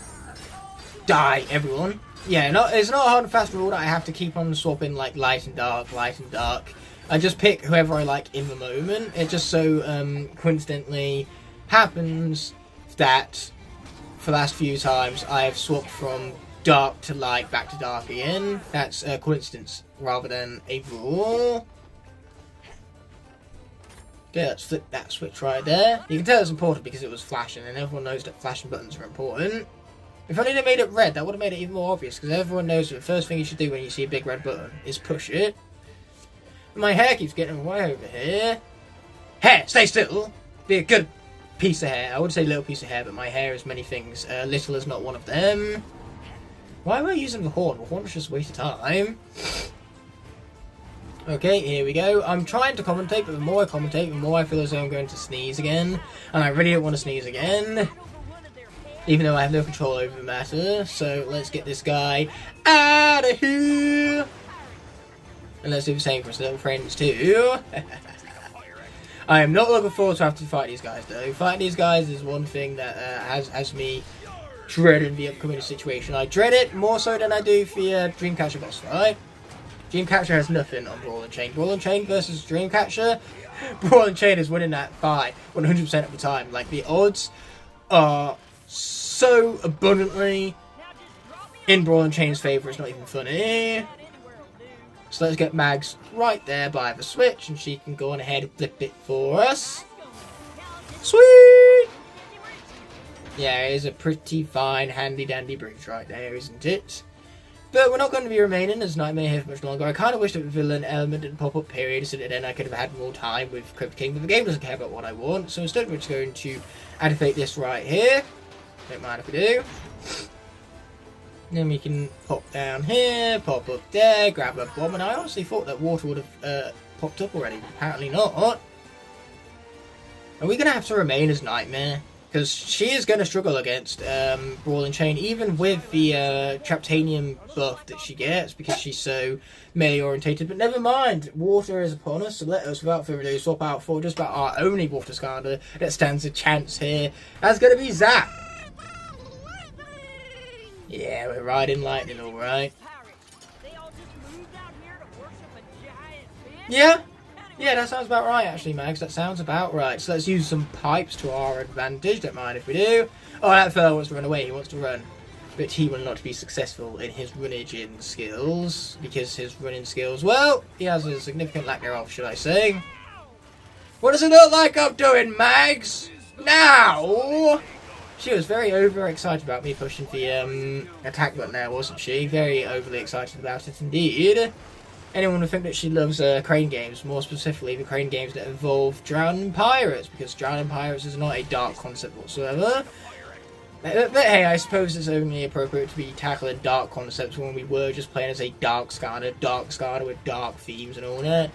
Die, everyone. Yeah, it's not a hard and fast rule that I have to keep on swapping like light and dark, light and dark. I just pick whoever I like in the moment. It just so coincidentally happens that for the last few times I have swapped from dark to light, back to dark again. That's a coincidence rather than a rule. Okay, let's flip that switch right there. You can tell it's important because it was flashing, and everyone knows that flashing buttons are important. If only they made it red, that would have made it even more obvious, because everyone knows that the first thing you should do when you see a big red button is push it. My hair keeps getting away over here. Hair, stay still! Be a good piece of hair. I would say little piece of hair, but my hair is many things. Little is not one of them. Why am I using the horn? The horn is just a waste of time. Okay, here we go. I'm trying to commentate, but the more I commentate, the more I feel as though I'm going to sneeze again. And I really don't want to sneeze again. Even though I have no control over the matter. So let's get this guy out of here. And let's do the same for his little friends too. I am not looking forward to having to fight these guys though. Fighting these guys is one thing that has me dreading the upcoming situation. I dread it more so than I do the Dreamcatcher boss fight. Dreamcatcher has nothing on Brawl and Chain. Brawl and Chain versus Dreamcatcher. Brawl and Chain is winning that fight 100% of the time. Like, the odds are so abundantly in Brawl and Chain's favour. It's not even funny. So let's get Mags right there by the switch, and she can go on ahead and flip it for us. Sweet! Yeah, it is a pretty fine, handy-dandy bridge right there, isn't it? But we're not going to be remaining as Nightmare here for much longer. I kind of wish that the villain element didn't pop up period, so that then I could have had more time with Crypt King, but the game doesn't care about what I want, so instead we're just going to activate this right here. Don't mind if we do. Then we can pop down here, pop up there, grab a bomb, and I honestly thought that water would have popped up already, but apparently not. Are we going to have to remain as Nightmare? Because she is going to struggle against Brawl and Chain, even with the Traptanium buff that she gets, because she's so melee-orientated. But never mind, water is upon us, so let us, without further ado, swap out for just about our only water Skylander that stands a chance here. That's going to be Zap. Yeah, we're riding lightning, alright. Yeah, that sounds about right, actually, Mags. That sounds about right. So let's use some pipes to our advantage. Don't mind if we do. Oh, that fellow wants to run away. He wants to run. But he will not be successful in his runnaging skills. Because his running skills, well, he has a significant lack thereof, should I say. What does it look like I'm doing, Mags? Now! She was very overexcited about me pushing the attack button there, wasn't she? Very overly excited about it indeed. Anyone would think that she loves crane games, more specifically the crane games that involve drowning pirates, because drowning pirates is not a dark concept whatsoever. But hey, I suppose it's only appropriate to be tackling dark concepts when we were just playing as a dark Skylander with dark themes and all that.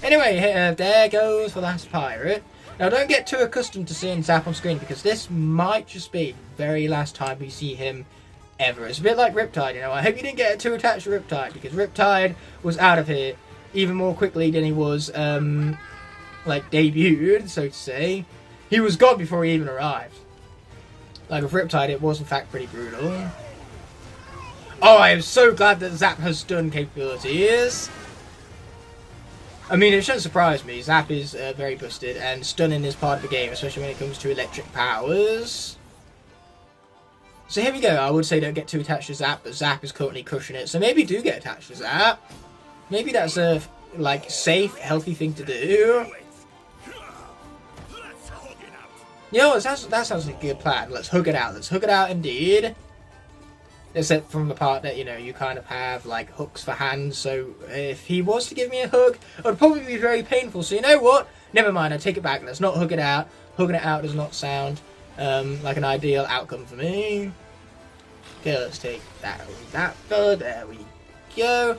Anyway, there goes the last pirate. Now, don't get too accustomed to seeing Zap on screen, because this might just be the very last time we see him ever. It's a bit like Riptide, you know. I hope you didn't get too attached to Riptide, because Riptide was out of here even more quickly than he was, like, debuted, so to say. He was gone before he even arrived. Like, with Riptide, it was, in fact, pretty brutal. Oh, I am so glad that Zap has stun capabilities. I mean, it shouldn't surprise me. Zap is very busted, and stunning is part of the game, especially when it comes to electric powers. So here we go. I would say don't get too attached to Zap, but Zap is currently crushing it. So maybe do get attached to Zap. Maybe that's a, like, safe, healthy thing to do. You know, that sounds like a good plan. Let's hug it out. Let's hug it out indeed. Except from the part that, you know, you kind of have, like, hooks for hands. So if he was to give me a hug, it would probably be very painful. So you know what? Never mind. I take it back. Let's not hug it out. Hugging it out does not sound like an ideal outcome for me. Okay, let's take that fella. There we go.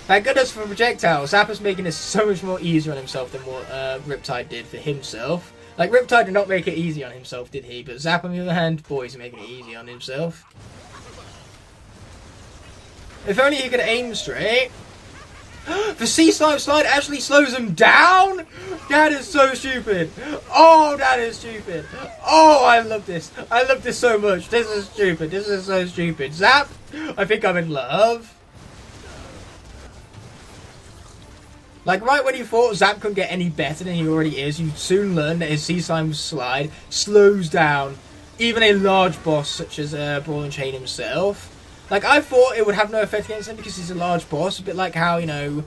Thank goodness for projectiles. Zap is making this so much more easier on himself than what Riptide did for himself. Like, Riptide did not make it easy on himself, did he? But Zap, on the other hand, boy, he's making it easy on himself. If only he could aim straight. The sea slime slide actually slows him down? That is so stupid. Oh, that is stupid. Oh, I love this. I love this so much. This is stupid. This is so stupid. Zap, I think I'm in love. Like, right when you thought Zap couldn't get any better than he already is, you soon learn that his sea slime slide slows down even a large boss such as Brawl and Chain himself. Like, I thought it would have no effect against him because he's a large boss. A bit like how, you know,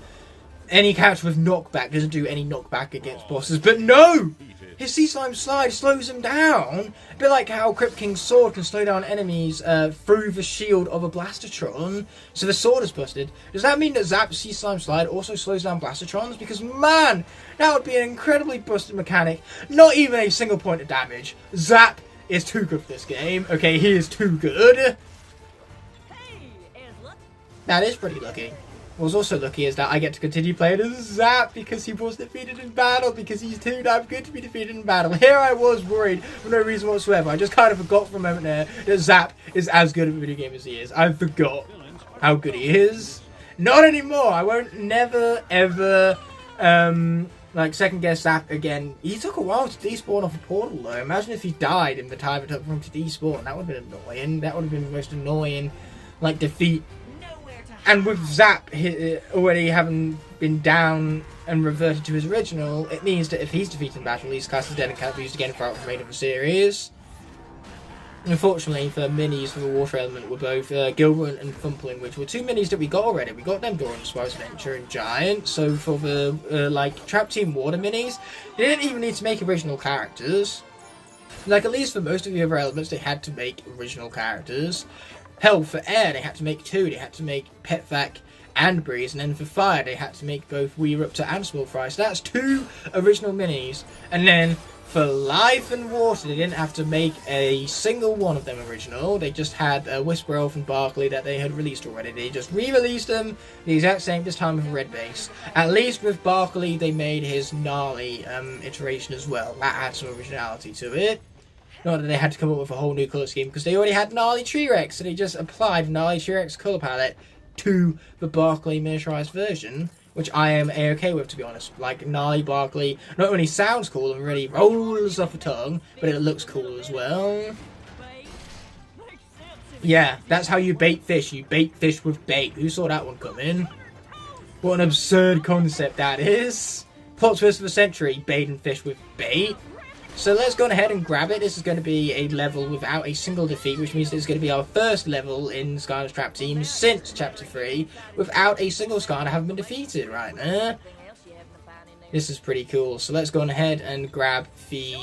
any character with knockback doesn't do any knockback against bosses. But no! His sea slime slide slows him down. A bit like how Crypt King's sword can slow down enemies through the shield of a Blastertron. So the sword is busted. Does that mean that Zap's sea slime slide also slows down Blastertrons? Because, man, that would be an incredibly busted mechanic. Not even a single point of damage. Zap is too good for this game. Okay, he is too good. That is pretty lucky. What's also lucky is that I get to continue playing as Zap because he was defeated in battle, because he's too damn good to be defeated in battle. Here I was worried for no reason whatsoever. I just kind of forgot for a moment there that Zap is as good of a video game as he is. I forgot how good he is. Not anymore. I won't never ever like second guess Zap again. He took a while to despawn off a portal though. Imagine if he died in the time it took for him to despawn. That would have been annoying. That would have been the most annoying, like, defeat. And with Zap already having been down and reverted to his original, it means that if he's defeated in battle, his class is dead and can't be used again throughout the remainder of the series. Unfortunately for minis for the water element were both Gilbert and Thumpling, which were two minis that we got already. We got them during Spice Adventure and Giant. So for the like Trap Team Water minis, they didn't even need to make original characters. Like at least for most of the other elements, they had to make original characters. Hell, for air they had to make two. They had to make Pet Vac and Breeze, and then for fire they had to make both Eruptor and Small Fry. So that's two original minis, and then for life and water, they didn't have to make a single one of them original. They just had Whisper Elf and Barkley that they had released already. They just re-released them the exact same, this time with a red base. At least with Barkley, they made his gnarly iteration as well. That had some originality to it. Not that they had to come up with a whole new colour scheme, because they already had gnarly T-Rex, so they just applied gnarly T-Rex colour palette to the Barkley miniaturized version, which I am a-okay with, to be honest. Like, gnarly Barkley not only sounds cool and really rolls off the tongue, but it looks cool as well. Yeah, that's how you bait fish. You bait fish with bait. Who saw that one coming? What an absurd concept that is. Plot twist of the century, baiting fish with bait. So let's go ahead and grab it. This is going to be a level without a single defeat, which means it's going to be our first level in Skylanders Trap Team since Chapter 3 without a single Skylander having been defeated right now. This is pretty cool. So let's go ahead and grab the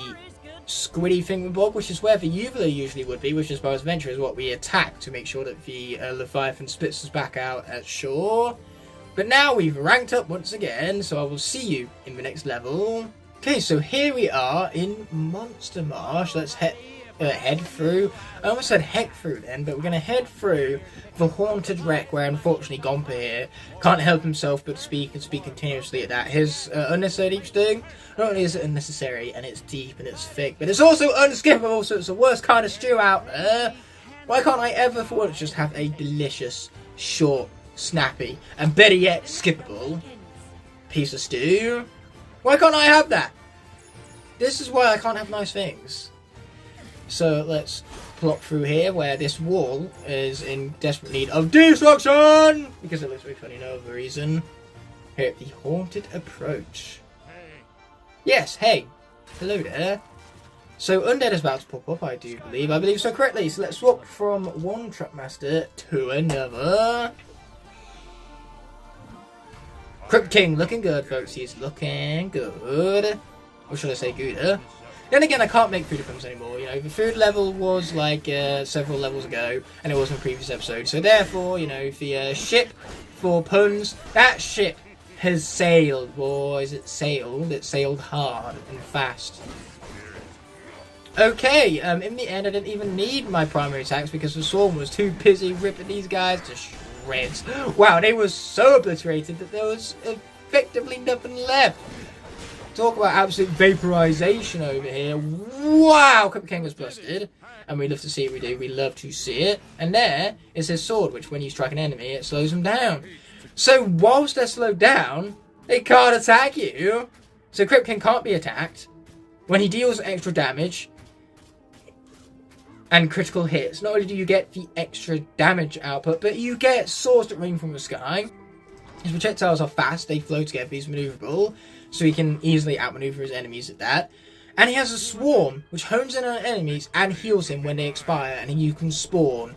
squiddy thingamabob, which is where the uvula usually would be, which is by adventure is what we attack to make sure that the Leviathan spits us back out at shore. But now we've ranked up once again, so I will see you in the next level. Okay, so here we are in Monster Marsh. Let's head through. I almost said heck through then, but we're going to head through the Haunted Wreck, where unfortunately Gompa here can't help himself but speak and speak continuously at that. His unnecessary deep sting, not only is it unnecessary and it's deep and it's thick, but it's also unskippable, so it's the worst kind of stew out there. Why can't I ever for once just have a delicious, short, snappy, and better yet, skippable piece of stew? Why can't I have that? This is why I can't have nice things. So let's plop through here where this wall is in desperate need of destruction! Because it looks really funny, no other reason. Here at the Haunted Approach. Yes, hey. Hello there. So Undead is about to pop up, I do believe. I believe so correctly. So let's swap from one Trapmaster to another. Crypt King looking good, folks. He's looking good. Or should I say gooder? Then again, I can't make food puns anymore. You know, the food level was like several levels ago, and it was in a previous episode. So therefore, you know, the ship for puns, that ship has sailed, boys. It sailed. It sailed hard and fast. Okay, in the end, I didn't even need my primary attacks because the Swarm was too busy ripping these guys to shreds. Wow, they were so obliterated that there was effectively nothing left. Talk about absolute vaporization over here. Wow, Crypt King was busted. And we love to see it, we do. We love to see it. And there is his sword, which when you strike an enemy, it slows them down. So whilst they're slowed down, they can't attack you. So Crypt King can't be attacked. When he deals extra damage and critical hits, not only do you get the extra damage output, but you get swords that rain from the sky. His projectiles are fast, they flow together, he's maneuverable, so he can easily outmaneuver his enemies at that. And he has a swarm, which hones in on enemies and heals him when they expire, and you can spawn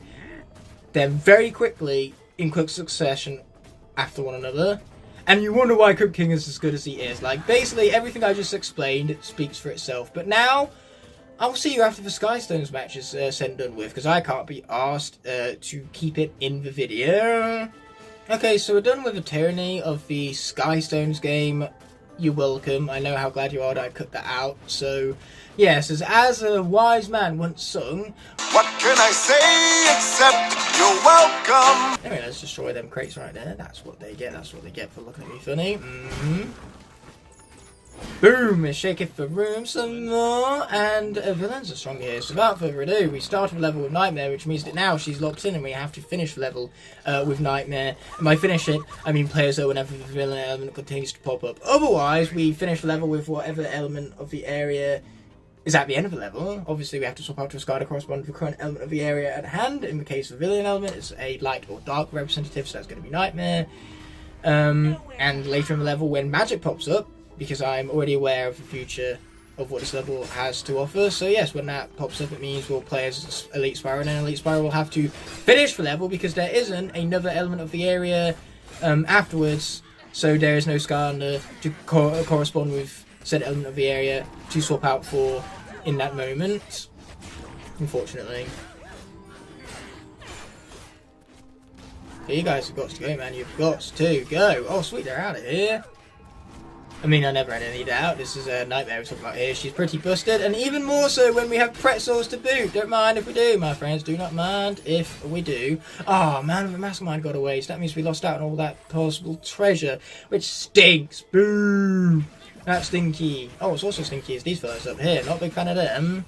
them very quickly, in quick succession, after one another. And you wonder why Crypt King is as good as he is. Like, basically, everything I just explained speaks for itself. But now, I'll see you after the Skystones match is said and done with, because I can't be asked to keep it in the video. Okay, so we're done with the tyranny of the Skystones game. You're welcome. I know how glad you are that I cut that out. So, yes, as a wise man once sung, what can I say except you're welcome? Anyway, let's destroy them crates right there. That's what they get. That's what they get for looking at me funny. Boom! It shaketh the room some more, and villains are strong here. So without further ado, we start with level with Nightmare, which means that now she's locked in and we have to finish the level with Nightmare. And by finish it, I mean play as though whenever the villain element continues to pop up. Otherwise, we finish the level with whatever element of the area is at the end of the level. Obviously, we have to swap out to a sky to correspond to the current element of the area at hand. In the case of the villain element, it's a light or dark representative, so that's going to be Nightmare. And later in the level, when magic pops up, because I'm already aware of the future of what this level has to offer. So yes, when that pops up, it means we'll play as Elite Spyro, and then Elite Spyro will have to finish the level because there isn't another element of the area afterwards. So there is no Skylander to correspond with said element of the area to swap out for in that moment, unfortunately. So you guys have got to go, man. You've got to go. Oh, sweet, they're out of here. I mean, I never had any doubt. This is a nightmare we're talking about here. She's pretty busted, and even more so when we have pretzels to boot. Don't mind if we do, my friends. Do not mind if we do. Oh, man, the mastermind got away, so that means we lost out on all that possible treasure, which stinks. Boo! That's stinky. Oh, what's also stinky is these fellas up here. Not a big fan of them.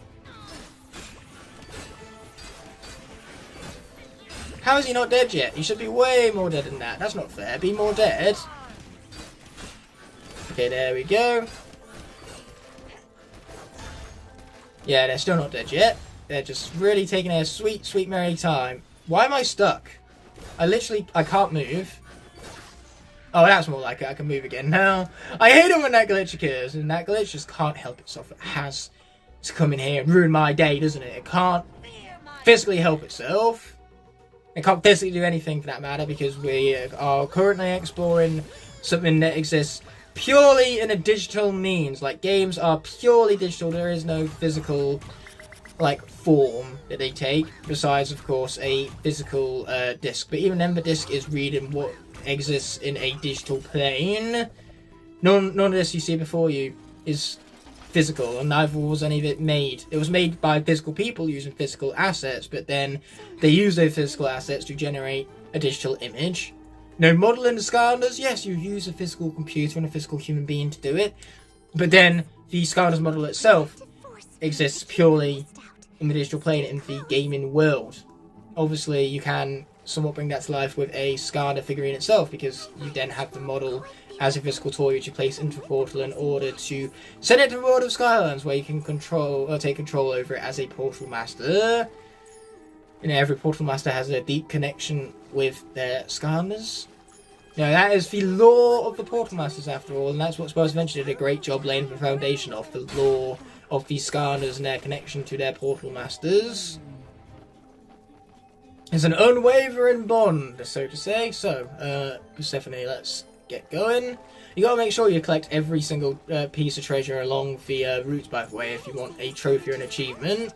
How is he not dead yet? He should be way more dead than that. That's not fair. Be more dead. Okay, there we go. Yeah, they're still not dead yet. They're just really taking their sweet, sweet merry time. Why am I stuck? I can't move. Oh, that's more like it. I can move again now. I hate it when that glitch occurs, and that glitch just can't help itself. It has to come in here and ruin my day, doesn't it? It can't physically help itself. It can't physically do anything for that matter, because we are currently exploring something that exists purely in a digital means. Like, games are purely digital. There is no physical, like, form that they take, besides, of course, a physical disc. But even then, the disc is reading what exists in a digital plane. None of this you see before you is physical, and neither was any of it made. It was made by physical people using physical assets, but then they use those physical assets to generate a digital image. No modeling the Skylanders, yes, you use a physical computer and a physical human being to do it, but then the Skylanders model itself exists purely in the digital plane in the gaming world. Obviously, you can somewhat bring that to life with a Skylander figurine itself, because you then have the model as a physical toy which you place into the portal in order to send it to the world of Skylands, where you can take control over it as a portal master. And every portal master has a deep connection with their Skylanders. Now, that is the lore of the portal masters, after all, and that's what Spurs Venture did a great job laying the foundation of, the lore of the Skylanders and their connection to their portal masters. It's an unwavering bond, so to say. So, Persephone, let's get going. You gotta make sure you collect every single piece of treasure along the routes, by the way, if you want a trophy or an achievement.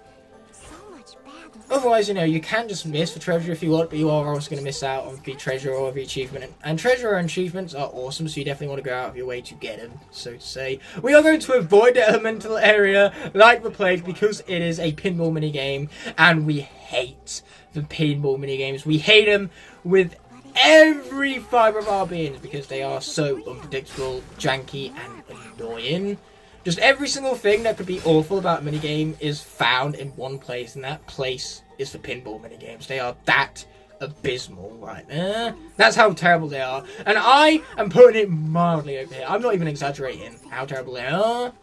Otherwise, you know, you can just miss the treasure if you want, but you are also going to miss out on the treasure or the achievement. And treasure and achievements are awesome, so you definitely want to go out of your way to get them, so to say. We are going to avoid the elemental area like the plague, because it is a pinball minigame, and we hate the pinball minigames. We hate them with every fibre of our beings, because they are so unpredictable, janky, and annoying. Just every single thing that could be awful about a minigame is found in one place, and that place is the pinball minigames. They are that abysmal right there. That's how terrible they are. And I am putting it mildly over here. I'm not even exaggerating how terrible they are.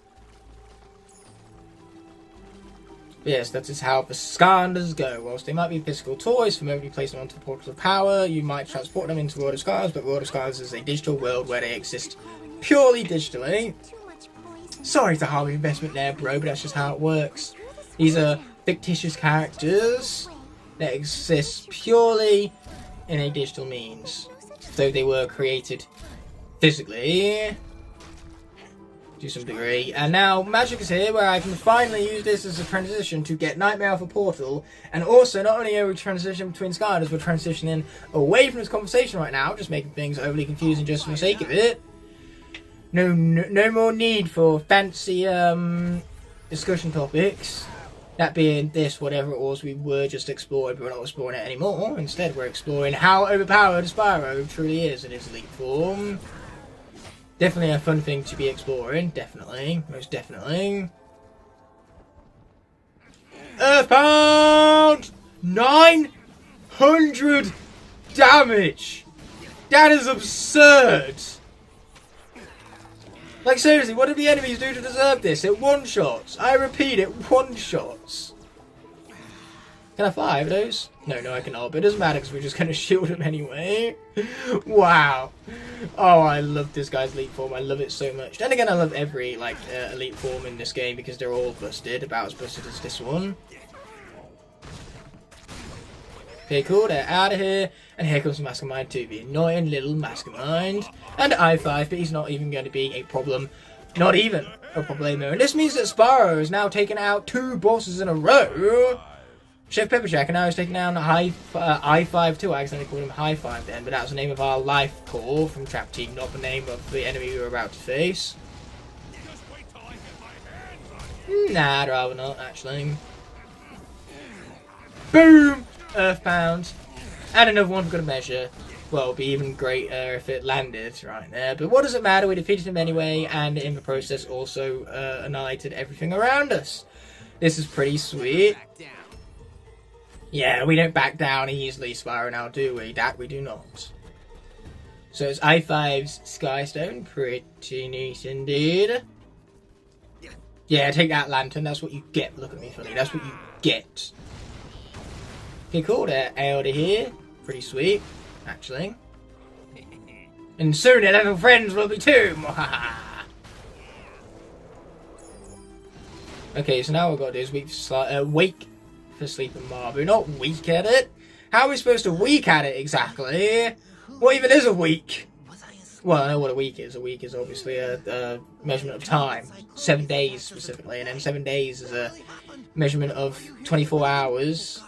Yes, that is how the Skylanders go. Whilst they might be physical toys, for the moment you place them onto the portals of power, you might transport them into World of Skylers, but World of Skylers is a digital world where they exist purely digitally. Sorry to harm your investment there, bro, but that's just how it works. These are fictitious characters that exist purely in a digital means, though they were created physically to some degree. And now magic is here, where I can finally use this as a transition to get Nightmare off a portal. And also, not only are we transitioning between Skylanders, we're transitioning away from this conversation right now, just making things overly confusing just for the sake of it. No more need for fancy discussion topics. That being this, whatever it was we were just exploring, but we're not exploring it anymore. Instead, we're exploring how overpowered Spyro truly is in his elite form. Definitely a fun thing to be exploring. Definitely. Most definitely. Earthbound! 900 damage! That is absurd! Like, seriously, what did the enemies do to deserve this? It one-shots. I repeat, it one-shots. Can I fly over those? No, I cannot, but it doesn't matter because we're just going to shield him anyway. Wow. Oh, I love this guy's elite form. I love it so much. Then again, I love every like elite form in this game because they're all busted, about as busted as this one. Okay, cool, they're out of here. And here comes the Mastermind too, the annoying little Mastermind. And I-5, but he's not even going to be a problem. Not even a problemo. And this means that Spyro has now taken out 2 bosses in a row. Chef Pepperjack, and now he's taking down I-5 too. I accidentally called him High-5 then, but that was the name of our life core from Trap Team, not the name of the enemy we were about to face. Nah, I'd rather not, actually. Boom! Earthbound. And another one for good measure. Well, it'd be even greater if it landed right there. But what does it matter? We defeated him anyway, and in the process also annihilated everything around us. This is pretty sweet. Yeah, we don't back down easily, Spyro, now, do we? That we do not. So it's I-5's Skystone. Pretty neat indeed. Yeah, take that lantern. That's what you get. Look at me funny. That's what you get. Okay, cool. They're out of here. Pretty sweet, actually. And soon their little friends will be too. Okay, so now what we've got to do is wake for Sleep and Marbu. Not weak at it. How are we supposed to weak at it exactly? What even is a week? Well, I know what a week is. A week is obviously a measurement of time. 7 days specifically. And then 7 days is a measurement of 24 hours.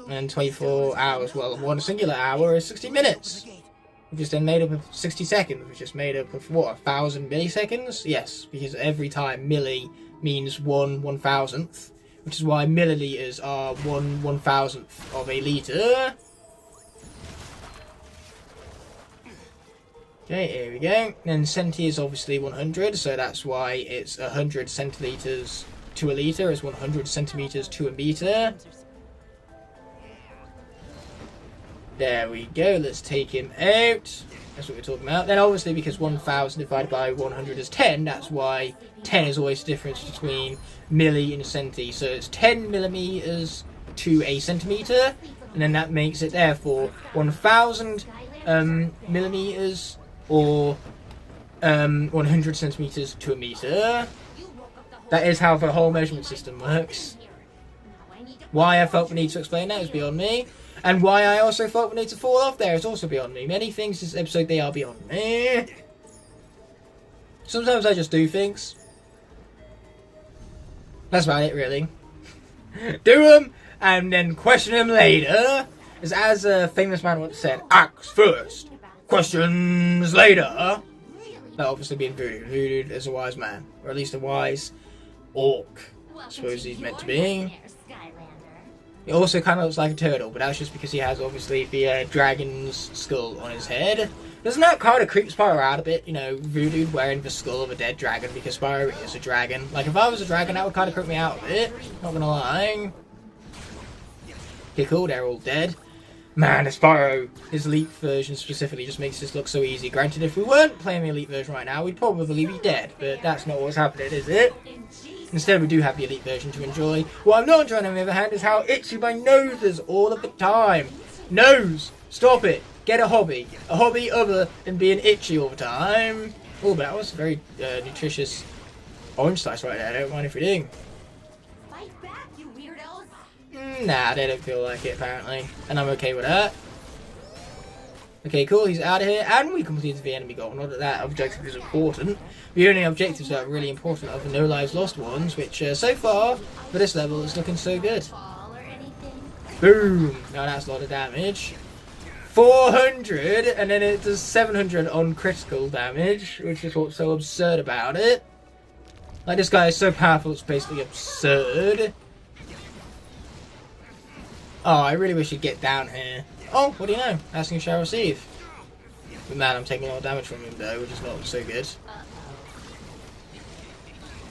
And 24 hours, well, one singular hour is 60 minutes. Which is then made up of 60 seconds, which is made up of, what, 1,000 milliseconds? Yes, because every time milli means 1/1000th. Which is why milliliters are 1/1000th of a litre. Okay, here we go. And centi is obviously 100, so that's why it's 100 centiliters to a litre, is 100 centimeters to a metre. There we go, let's take him out. That's what we're talking about. Then obviously because 1,000 divided by 100 is 10, that's why 10 is always the difference between milli and centi. So it's 10 millimeters to a centimetre, and then that makes it therefore 1,000 millimeters or 100 centimeters to a metre. That is how the whole measurement system works. Why I felt the need to explain that is beyond me. And why I also felt the need to fall off there is also beyond me. Many things this episode, they are beyond me. Sometimes I just do things. That's about it, really. Do them, and then question them later. As a famous man once said, ask first, questions later. That obviously being voodoo. Voodoo is a wise man. Or at least a wise orc. I suppose he's meant to be. He also kind of looks like a turtle, but that's just because he has, obviously, the dragon's skull on his head. Doesn't that kind of creep Spyro out a bit, you know, Voodoo wearing the skull of a dead dragon, because Spyro is a dragon. Like, if I was a dragon, that would kind of creep me out a bit, not gonna lie. Okay, cool, they're all dead. Man, the Spyro, his Elite version specifically, just makes this look so easy. Granted, if we weren't playing the Elite version right now, we'd probably be dead, but that's not what's happening, is it? Instead, we do have the Elite version to enjoy. What I'm not enjoying, on the other hand, is how itchy my nose is all of the time. Nose! Stop it! Get a hobby. A hobby other than being itchy all the time. Oh, but that was a very nutritious orange slice right there. I don't mind if we do. Fight back, you weirdos! Nah, they don't feel like it, apparently. And I'm okay with that. Okay, cool, he's out of here, and we completed the enemy goal. Not that that objective is important. The only objectives that are really important are the no lives lost ones, which so far, for this level, is looking so good. Boom! Now that's a lot of damage. 400, and then it does 700 on critical damage, which is what's so absurd about it. Like, this guy is so powerful, it's basically absurd. Oh, I really wish he'd get down here. Oh, what do you know? Asking shall receive. But man, I'm taking a lot of damage from him though, which is not so good.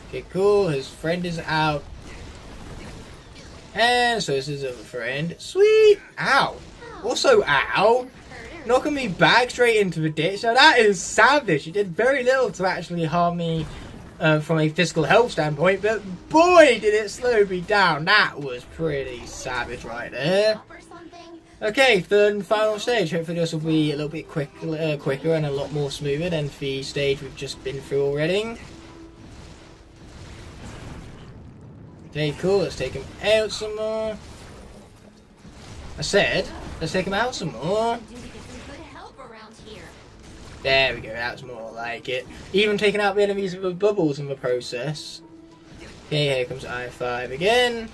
Okay, cool. His friend is out. And so is his other friend. Sweet! Ow! Also, ow! Knocking me back straight into the ditch. Now that is savage. He did very little to actually harm me from a physical health standpoint, but boy did it slow me down. That was pretty savage right there. Or something? Okay, third and final stage. Hopefully this will be a little bit quicker and a lot more smoother than the stage we've just been through already. Okay, cool. Let's take him out some more. I said, let's take him out some more. Do to get some good help around here. There we go, that's more like it. Even taking out the enemies with the bubbles in the process. Okay, here comes I-5 again.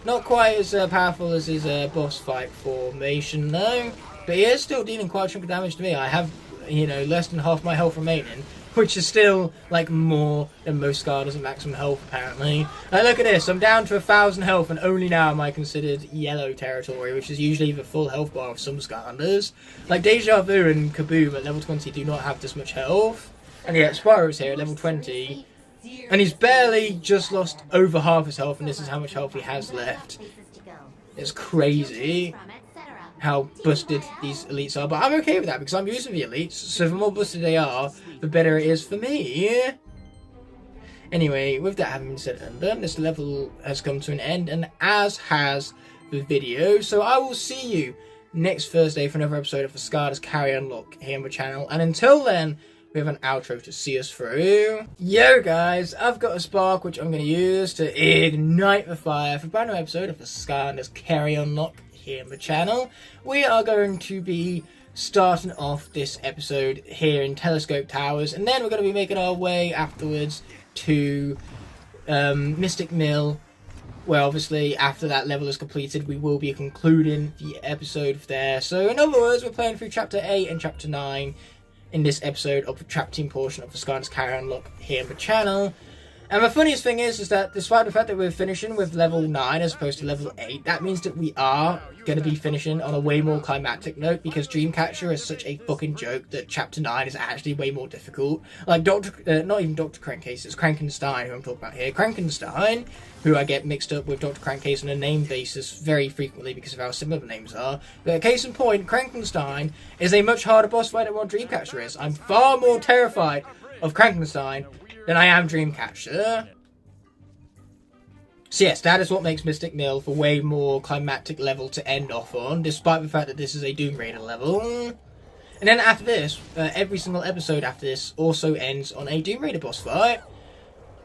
Not quite as powerful as his boss fight formation though. But he is still dealing quite a chunk of damage to me. I have, you know, less than half my health remaining. Which is still, like, more than most Skylanders at maximum health, apparently. Like, look at this, I'm down to 1,000 health, and only now am I considered yellow territory, which is usually the full health bar of some Skylanders. Like, Deja Vu and Kaboom at level 20 do not have this much health. And yet, Spyro's here at level 20, and he's barely just lost over half his health, and this is how much health he has left. It's crazy how busted these elites are, but I'm okay with that because I'm using the elites, so the more busted they are, the better it is for me. Anyway, with that having been said and done, this level has come to an end, and as has the video, so I will see you next Thursday for another episode of the Skylanders CarryOn Locke here on the channel, and until then, we have an outro to see us through. Yo guys, I've got a spark which I'm going to use to ignite the fire for a brand new episode of the Skylanders CarryOn Locke here on the channel. We are going to be starting off this episode here in Telescope Towers, and then we're going to be making our way afterwards to Mystic Mill, where obviously after that level is completed we will be concluding the episode there. So in other words, we're playing through chapter 8 and chapter 9 in this episode of the trap team portion of the Skylanders CarryOn Locke here on the channel. And the funniest thing is that despite the fact that we're finishing with level 9 as opposed to level 8, that means that we are going to be finishing on a way more climactic note, because Dreamcatcher is such a fucking joke that chapter 9 is actually way more difficult. Like not even Dr. Crankcase, it's Krankenstein who I'm talking about here. Krankenstein, who I get mixed up with Dr. Crankcase on a name basis very frequently because of how similar the names are. But case in point, Krankenstein is a much harder boss fight than what Dreamcatcher is. I'm far more terrified of Krankenstein than I am Dreamcatcher. So yes, that is what makes Mystic Mill for way more climactic level to end off on, despite the fact that this is a Doom Raider level. And then after this, every single episode after this also ends on a Doom Raider boss fight.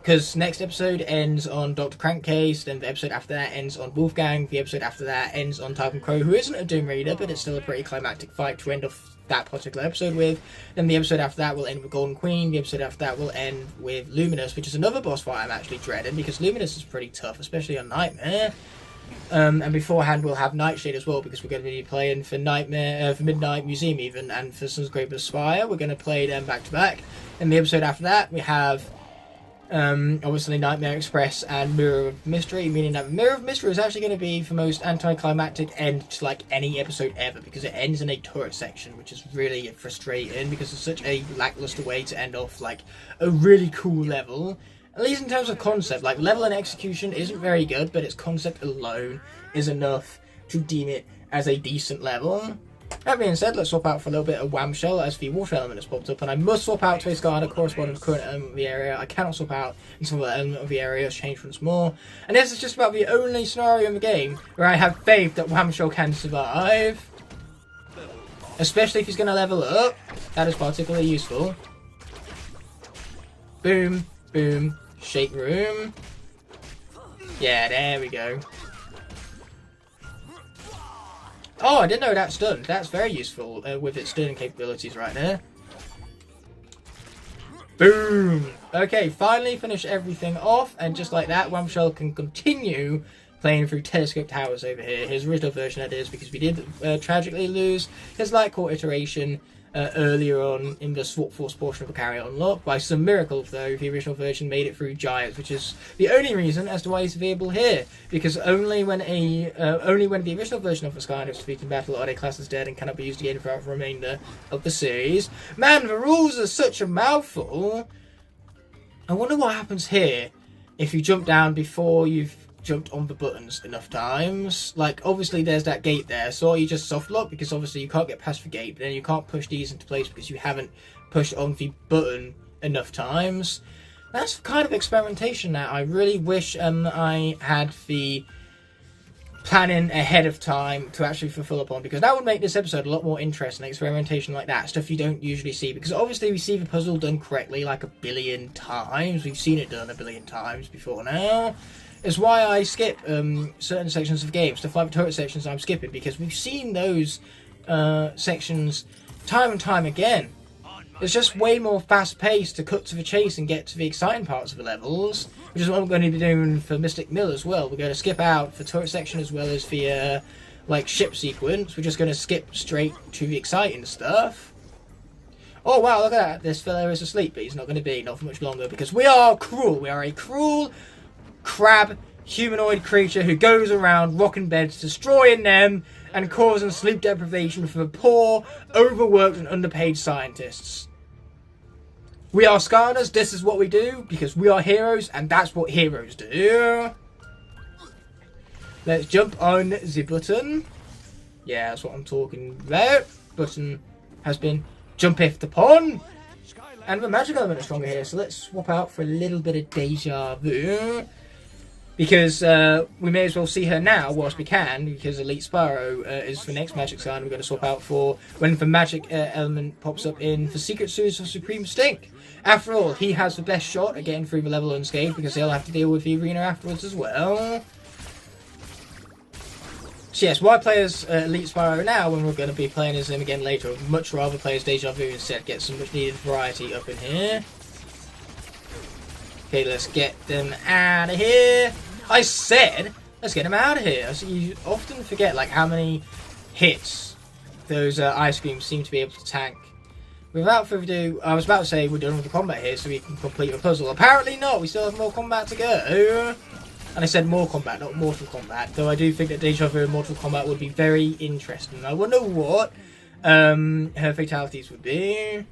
Because next episode ends on Dr. Crankcase, then the episode after that ends on Wolfgang, the episode after that ends on Tarpon Crow, who isn't a Doom Raider, but it's still a pretty climactic fight to end off that particular episode with. Then the episode after that will end with Golden Queen, the episode after that will end with Luminous, which is another boss fight I'm actually dreading, because Luminous is pretty tough, especially on Nightmare. And beforehand we'll have Nightshade as well, because we're going to be playing for Nightmare, for Midnight Museum even, and for Sun's Great Spire. We're going to play them back to back. And the episode after that we have obviously Nightmare Express and Mirror of Mystery, meaning that Mirror of Mystery is actually going to be the most anticlimactic end to like any episode ever, because it ends in a turret section, which is really frustrating because it's such a lackluster way to end off like a really cool level. At least in terms of concept, like level and execution isn't very good, but its concept alone is enough to deem it as a decent level. That being said, let's swap out for a little bit of Whamshell as the water element has popped up, and I must swap out to a Skylander corresponding to the current element of the area. I cannot swap out until the element of the area has changed once more. And this is just about the only scenario in the game where I have faith that Whamshell can survive. Especially if he's going to level up. That is particularly useful. Boom, boom, shake room. Yeah, there we go. Oh, I didn't know that stunned. That's very useful with its stunning capabilities right there. Boom! Okay, finally finish everything off, and just like that, Whamshell can continue playing through Telescope Towers over here. His original version, that is, because we did tragically lose his Light Core iteration earlier on in the Swap Force portion of the CarryOn Locke. By some miracle, though, the original version made it through Giants, which is the only reason as to why he's available here. Because only when the original version of the Skylander is defeated in battle are they classed as dead and cannot be used again throughout the remainder of the series. Man, the rules are such a mouthful. I wonder what happens here if you jump down before you've jumped on the buttons enough times. Like, obviously there's that gate there, so you just soft lock, because obviously you can't get past the gate, but then you can't push these into place because you haven't pushed on the button enough times. that's kind of experimentation now. I really wish I had the planning ahead of time to actually fulfill upon, because that would make this episode a lot more interesting. Experimentation like that, stuff you don't usually see, because obviously we see the puzzle done correctly like a billion times. We've seen it done a billion times before now. It's why I skip certain sections of games, stuff like the turret sections I'm skipping, because we've seen those sections time and time again. It's just way more fast-paced to cut to the chase and get to the exciting parts of the levels, which is what I'm going to be doing for Mystic Mill as well. We're going to skip out the turret section as well as the like ship sequence. We're just going to skip straight to the exciting stuff. Oh wow, look at that! This fella is asleep, but he's not going to be, not for much longer, because we are cruel. We are a cruel crab humanoid creature who goes around rocking beds, destroying them, and causing sleep deprivation for the poor, overworked, and underpaid scientists. We are Skylanders, this is what we do, because we are heroes, and that's what heroes do. Let's jump on the button. Yeah, that's what I'm talking about. Button has been jumped upon. And the magic element is stronger here, so let's swap out for a little bit of deja vu. Because we may as well see her now whilst we can, because Elite Spyro is the next magic sign we're going to swap out for when the magic element pops up in the Secret Series of Supreme Stink. After all, he has the best shot at getting through the level unscathed, because he'll have to deal with the arena afterwards as well. So yes, why play as Elite Spyro now when we're going to be playing as him again later? I'd much rather play as Deja Vu instead, get some much needed variety up in here. Okay, let's get them out of here. I said, let's get them out of here. So you often forget like how many hits those ice creams seem to be able to tank. Without further ado, I was about to say we're done with the combat here so we can complete the puzzle. Apparently not, we still have more combat to go. And I said more combat, not Mortal Kombat. Though I do think that Deja Vu and Mortal Kombat would be very interesting. I wonder what her fatalities would be.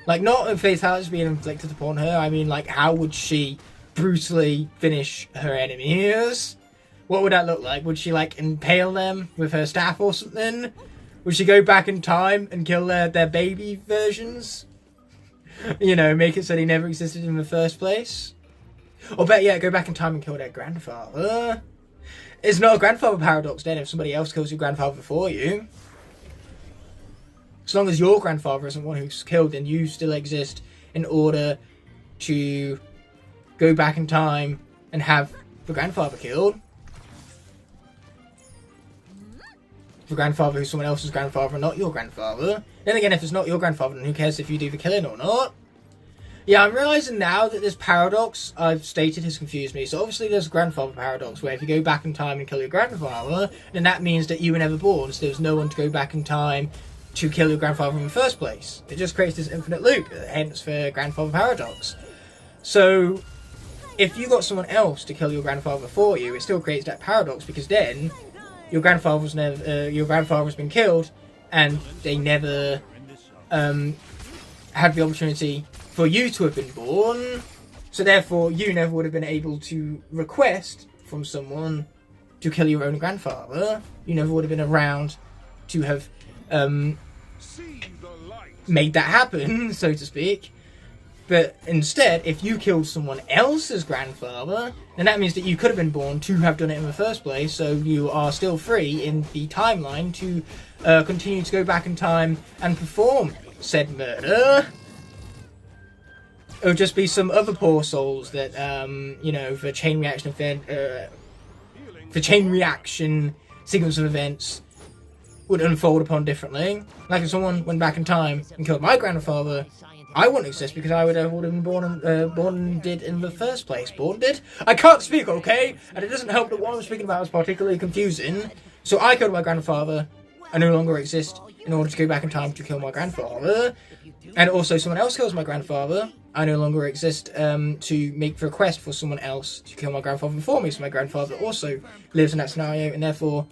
Like, not fatalities being inflicted upon her, I mean, like, how would she brutally finish her enemies? What would that look like? Would she, like, impale them with her staff or something? Would she go back in time and kill their baby versions? You know, make it so they never existed in the first place? Or better yet, go back in time and kill their grandfather? It's not a grandfather paradox then if somebody else kills your grandfather for you. As long as your grandfather isn't one who's killed, then you still exist in order to go back in time and have the grandfather killed. The grandfather who's someone else's grandfather and not your grandfather. Then again, if it's not your grandfather, then who cares if you do the killing or not? Yeah, I'm realising now that this paradox I've stated has confused me. So obviously there's a grandfather paradox where if you go back in time and kill your grandfather, then that means that you were never born, so there's no one to go back in time to kill your grandfather in the first place. It just creates this infinite loop, hence the grandfather paradox. So, if you got someone else to kill your grandfather for you, it still creates that paradox, because then your grandfather's been killed, and they never had the opportunity for you to have been born. So therefore, you never would have been able to request from someone to kill your own grandfather. You never would have been around to have made that happen, so to speak. But instead, if you killed someone else's grandfather, then that means that you could have been born to have done it in the first place, so you are still free in the timeline to continue to go back in time and perform said murder. It would just be some other poor souls that, you know, the chain reaction event, the chain reaction sequence of events would unfold upon differently. Like if someone went back in time and killed my grandfather, I wouldn't exist because I would have been born and did in the first place. Born did? I can't speak, okay? And it doesn't help that what I'm speaking about is particularly confusing. So I killed my grandfather. I no longer exist in order to go back in time to kill my grandfather. And also someone else kills my grandfather. I no longer exist to make the request for someone else to kill my grandfather before me. So my grandfather also lives in that scenario, and therefore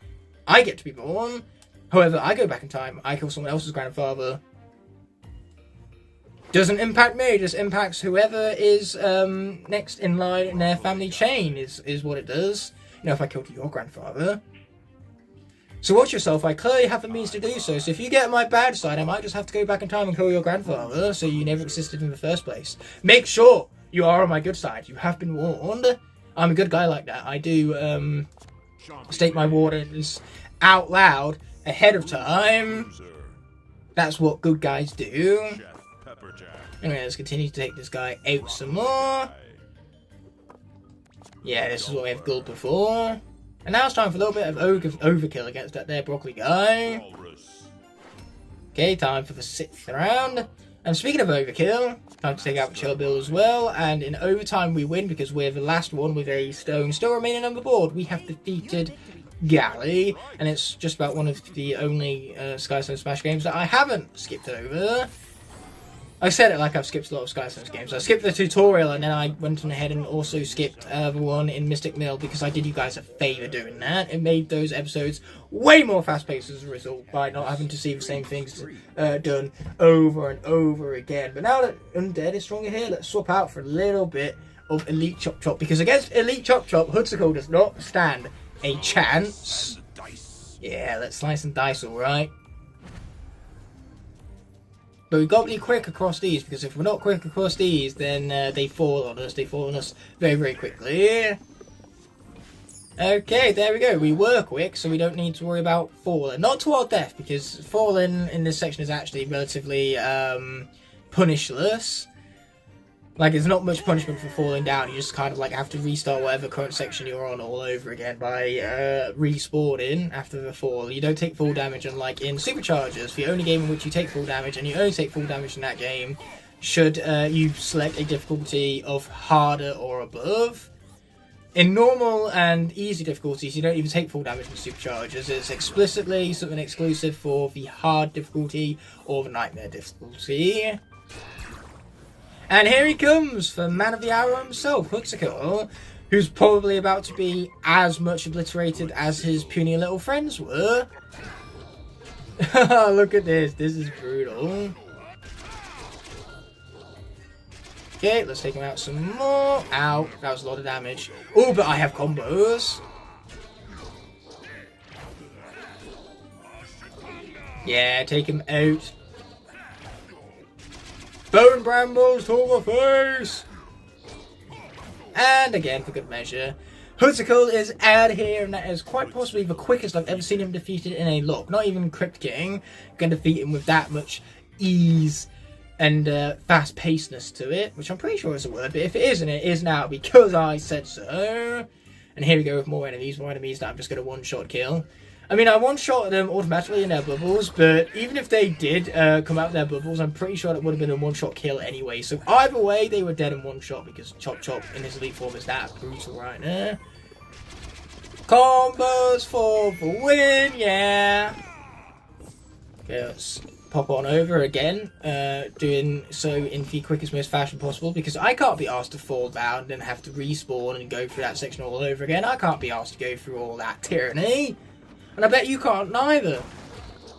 I get to be born. However, I go back in time, I kill someone else's grandfather. Doesn't impact me, just impacts whoever is next in line in their family chain is what it does. You know, if I killed your grandfather. So watch yourself, I clearly have the means to do so. So if you get my bad side, I might just have to go back in time and kill your grandfather, so you never existed in the first place. Make sure You are on my good side. You have been warned. I'm a good guy like that. I do state my warnings out loud ahead of time. That's what good guys do. Anyway, let's continue to take this guy out some more. Yeah, this is what we have gulped before. And now it's time for a little bit of overkill against that there broccoli guy. Okay, time for the 6th round. And speaking of overkill, time to take out Chernobyl as well. And in overtime we win because we're the last one with a stone still remaining on the board. We have defeated Galley. And it's just about one of the only Skylanders Smash games that I haven't skipped over. I said it like I've skipped a lot of Skylanders games. I skipped the tutorial and then I went on ahead and also skipped the one in Mystic Mill because I did you guys a favour doing that. It made those episodes way more fast-paced as a result by not having to see the same things done over and over again. But now that Undead is stronger here, let's swap out for a little bit of Elite Chop Chop because against Elite Chop Chop, Hoodsicle does not stand a chance. Yeah, let's slice and dice, alright. But we've got to be quick across these, because if we're not quick across these, then they fall on us. They fall on us very, very quickly. Okay, there we go. We were quick, so we don't need to worry about falling. Not to our death, because falling in this section is actually relatively punishless. Like, there's not much punishment for falling down. You just kind of like have to restart whatever current section you're on all over again by respawning after the fall. You don't take full damage, unlike in Superchargers. The only game in which you take full damage, and you only take full damage in that game, should you select a difficulty of harder or above. In normal and easy difficulties, you don't even take full damage in Superchargers. It's explicitly something exclusive for the hard difficulty or the nightmare difficulty. And here he comes, for man of the hour himself, Hoodsicle, who's probably about to be as much obliterated as his puny little friends were. Look at this is brutal. Okay, let's take him out some more. Ow, that was a lot of damage. Oh, but I have combos. Yeah, take him out. Bone brambles to the face! And again, for good measure, Hoodsicle is out here, and that is quite possibly the quickest I've ever seen him defeated in a lock. Not even Crypt King can defeat him with that much ease and fast-pacedness to it, which I'm pretty sure is a word, but if it isn't, it is now because I said so. And here we go with more enemies that I'm just going to one-shot kill. I mean, I one-shot them automatically in their bubbles, but even if they did come out their bubbles, I'm pretty sure it would have been a one-shot kill anyway. So either way, they were dead in one shot because Chop Chop in his elite form is that brutal right now. Combos for the win, yeah! Okay, let's pop on over again, doing so in the quickest, most fashion possible, because I can't be asked to fall down and have to respawn and go through that section all over again. I can't be asked to go through all that tyranny. And I bet you can't neither.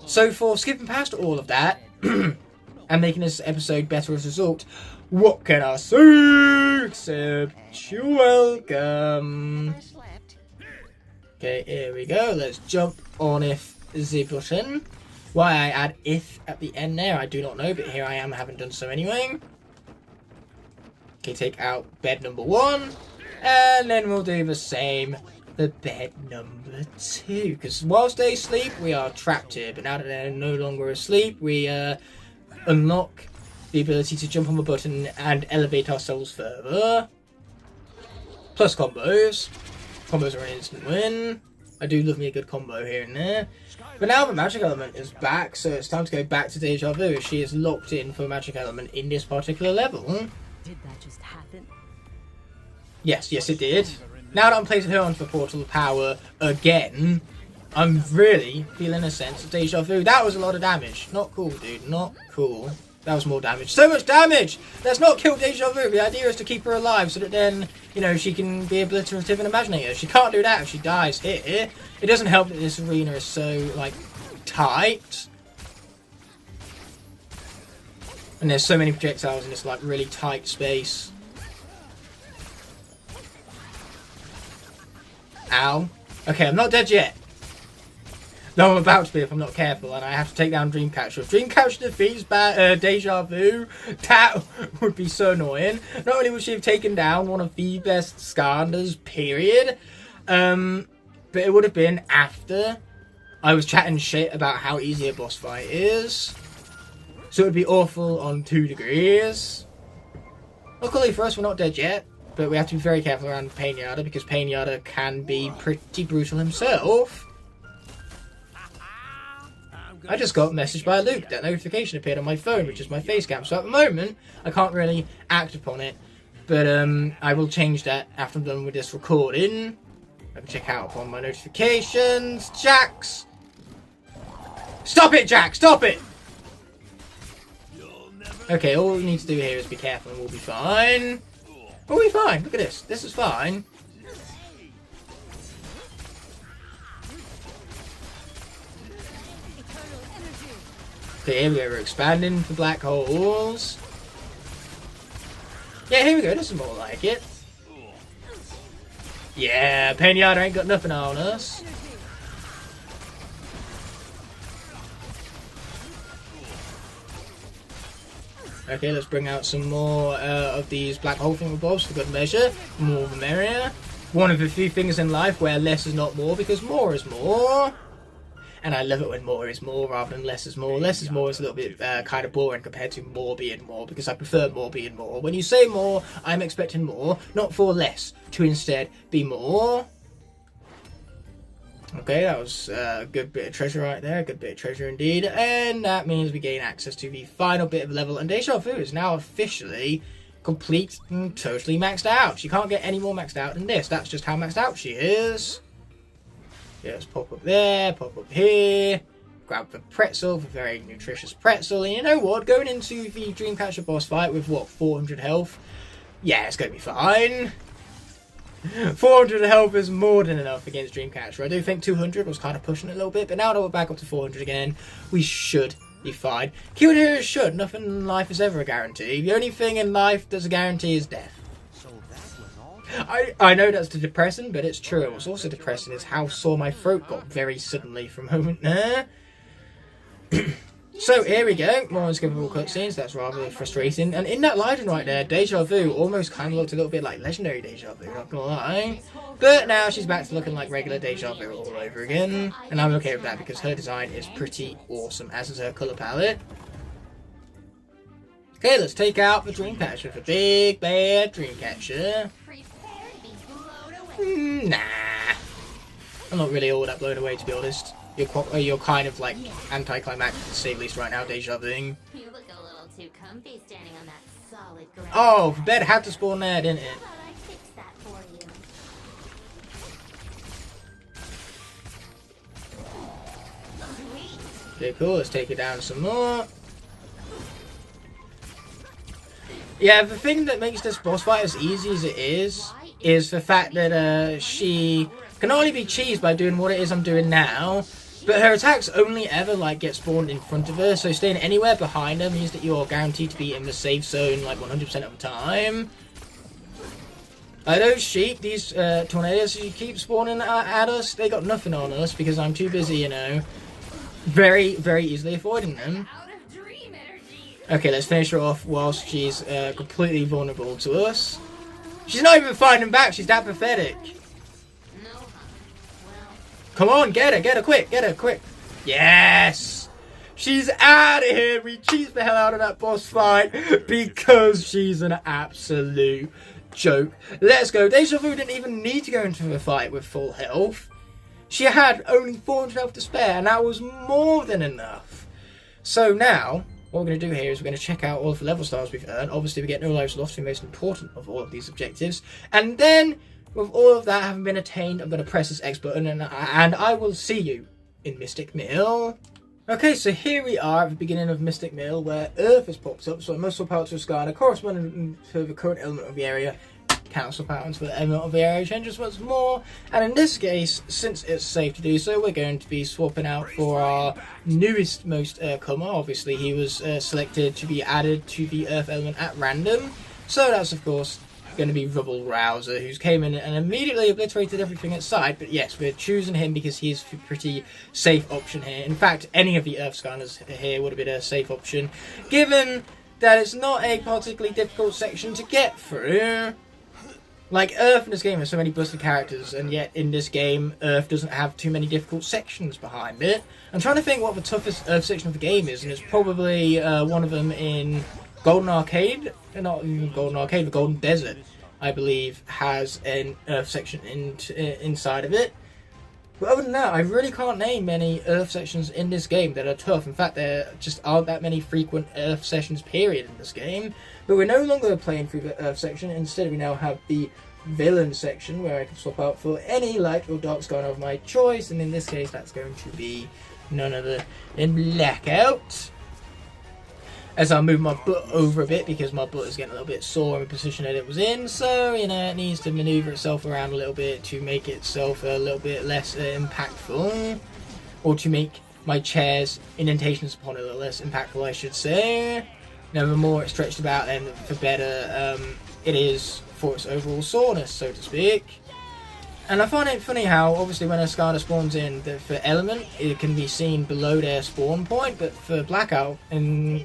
So for skipping past all of that, and making this episode better as a result, what can I say except you're welcome. Okay, here we go. Let's jump on the button. Why I add if at the end there, I do not know, but here I am, having done so anyway. Okay, take out bed number 1, and then we'll do the same for bed number 2. Because whilst they sleep, we are trapped here, but now that they're no longer asleep, we unlock the ability to jump on the button and elevate ourselves further. Plus combos. Combos are an instant win. I do love me a good combo here and there. But now the magic element is back, so it's time to go back to Deja Vu. She is locked in for magic element in this particular level. Did that just happen? Yes, it did. Now that I'm placing her onto the portal of power again, I'm really feeling a sense of Deja Vu. That was a lot of damage. Not cool, dude. Not cool. That was more damage. So much damage! Let's not kill Deja Vu. The idea is to keep her alive so that then, you know, she can be obliterative and imaginator. She can't do that if she dies here. It doesn't help that this arena is so, like, tight. And there's so many projectiles in this, like, really tight space. Ow. Okay, I'm not dead yet. Though I'm about to be if I'm not careful, and I have to take down Dreamcatcher. If Dreamcatcher defeats Deja Vu, that would be so annoying. Not only would she have taken down one of the best Skylanders, period, but it would have been after I was chatting shit about how easy a boss fight is. So it would be awful on 2 degrees. Luckily for us, we're not dead yet, but we have to be very careful around Painada because Painada can be pretty brutal himself. I just got a message by Luke. That notification appeared on my phone, which is my face cam. So at the moment, I can't really act upon it. But I will change that after I'm done with this recording. I can check out upon my notifications. Jax! Stop it, Jax! Stop it! Okay, all we need to do here is be careful and we'll be fine. We'll be fine. Look at this. This is fine. Okay, here we go. We're expanding the black holes. Yeah, here we go. This is more like it. Yeah, Painada ain't got nothing on us. Okay, let's bring out some more of these black hole thingamabobs for good measure. More the merrier. One of the few things in life where less is not more, because more is more. And I love it when more is more rather than less is more. Less is more is a little bit kind of boring compared to more being more, because I prefer more being more. When you say more, I'm expecting more, not for less, to instead be more. Okay, that was a good bit of treasure right there, a good bit of treasure indeed. And that means we gain access to the final bit of level. And Deja Vu is now officially complete and totally maxed out. She can't get any more maxed out than this. That's just how maxed out she is. Yeah, let's pop up there, pop up here. Grab the pretzel, the very nutritious pretzel. And you know what? Going into the Dreamcatcher boss fight with, what, 400 health? Yeah, it's going to be fine. 400 health is more than enough against Dreamcatcher. I do think 200 was kind of pushing it a little bit, but now that we're back up to 400 again, we should be fine. Keyword here is should. Nothing in life is ever a guarantee. The only thing in life that's a guarantee is death. I know that's depressing, but it's true. What's also depressing is how sore my throat got very suddenly from a moment there. So here we go, more unskippable cutscenes. That's rather frustrating. And in that lighting right there, Deja Vu almost kind of looked a little bit like legendary Deja Vu, not gonna lie. But now she's back to looking like regular Deja Vu all over again. And I'm okay with that because her design is pretty awesome, as is her colour palette. Okay, let's take out the Dreamcatcher, the big bad Dreamcatcher. Nah. I'm not really all that blown away, to be honest. You're kind of like anticlimactic to say the least right now, Deja Vu. You look a little too comfy standing on that solid ground. Oh, the bed had to spawn there, didn't it? Thought I'd fix that for you. Sweet. Okay, cool. Let's take it down some more. Yeah, the thing that makes this boss fight as easy as it is the fact that she can only be cheesed by doing what it is I'm doing now. But her attacks only ever like get spawned in front of her, so staying anywhere behind her means that you're guaranteed to be in the safe zone like 100% of the time. Those sheep, these tornadoes you keep spawning at us, they got nothing on us because I'm too busy, you know, very, very easily avoiding them. Out of dream energy. Okay, let's finish her off whilst she's completely vulnerable to us. She's not even fighting back, she's that pathetic. Come on, get her quick, Yes! She's out of here! We cheesed the hell out of that boss fight because she's an absolute joke. Let's go. Deja Vu didn't even need to go into the fight with full health. She had only 400 health to spare, and that was more than enough. So now, what we're going to do here is we're going to check out all of the level stars we've earned. Obviously, we get no lives lost, the most important of all of these objectives. And then, with all of that having been attained, I'm going to press this X button and I will see you in Mystic Mill. Okay, so here we are at the beginning of Mystic Mill where Earth has popped up. So it must swap out to a Skylander corresponding to the current element of the area. Can't swap out into the element of the area changes once more. And in this case, since it's safe to do so, we're going to be swapping out for our newest most comer. Obviously, he was selected to be added to the Earth element at random. So that's, of course, going to be Rubble Rouser, who's came in and immediately obliterated everything at sight. But yes, we're choosing him because he's a pretty safe option here. In fact, any of the Earth Skylanders here would have been a safe option, given that it's not a particularly difficult section to get through. Like, Earth in this game has so many busted characters, and yet in this game, Earth doesn't have too many difficult sections behind it. I'm trying to think what the toughest Earth section of the game is, and it's probably one of them in Golden Arcade. Not even Golden Arcade, the Golden Desert, I believe, has an Earth section inside of it. But other than that, I really can't name many Earth sections in this game that are tough. In fact, there just aren't that many frequent Earth sessions, period, in this game. But we're no longer playing through the Earth section. Instead, we now have the Villain section, where I can swap out for any light or dark Skylander of my choice. And in this case, that's going to be none other than Blackout. As I move my butt over a bit, because my butt is getting a little bit sore in the position that it was in, so, you know, it needs to maneuver itself around a little bit to make itself a little bit less impactful, or to make my chair's indentations upon it a little less impactful, I should say. Now, the more it's stretched about, then the better it is for its overall soreness, so to speak. And I find it funny how, obviously, when a Skylander spawns in, for Element, it can be seen below their spawn point, but for Blackout, and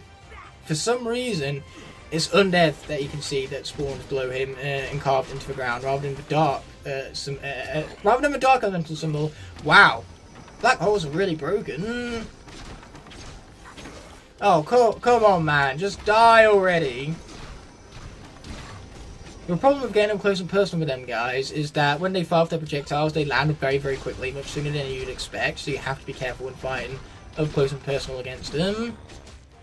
for some reason, it's Undead that you can see that spawns below him and carved into the ground, rather than the dark, rather than the dark elemental symbol. Wow, black holes are really broken. Oh, come on, man, just die already. The problem with getting up close and personal with them guys is that when they fire off their projectiles, they land very, very quickly, much sooner than you'd expect. So you have to be careful when fighting up close and personal against them.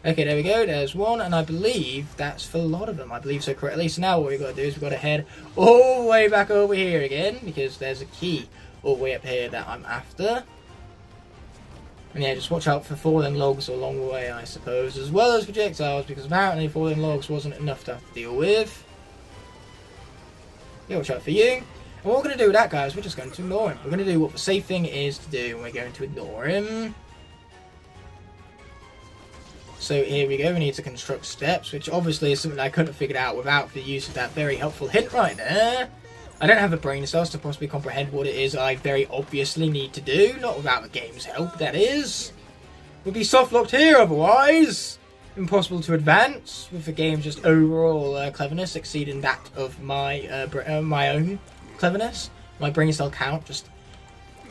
Okay, there we go, there's one, and I believe that's for a lot of them. I believe so correctly. So now what we've got to do is we've got to head all the way back over here again, because there's a key all the way up here that I'm after. And yeah, just watch out for falling logs along the way, I suppose, as well as projectiles, because apparently falling logs wasn't enough to have to deal with. Yeah, watch out for you. And what we're going to do with that, guys, we're just going to ignore him. We're going to do what the safe thing is to do, and we're going to ignore him. So here we go, we need to construct steps, which obviously is something I couldn't have figured out without the use of that very helpful hint right there. I don't have the brain cells to possibly comprehend what it is I very obviously need to do, not without the game's help, that is. We'd be soft-locked here otherwise. Impossible to advance, with the game's just overall cleverness exceeding that of my my own cleverness. My brain cell count just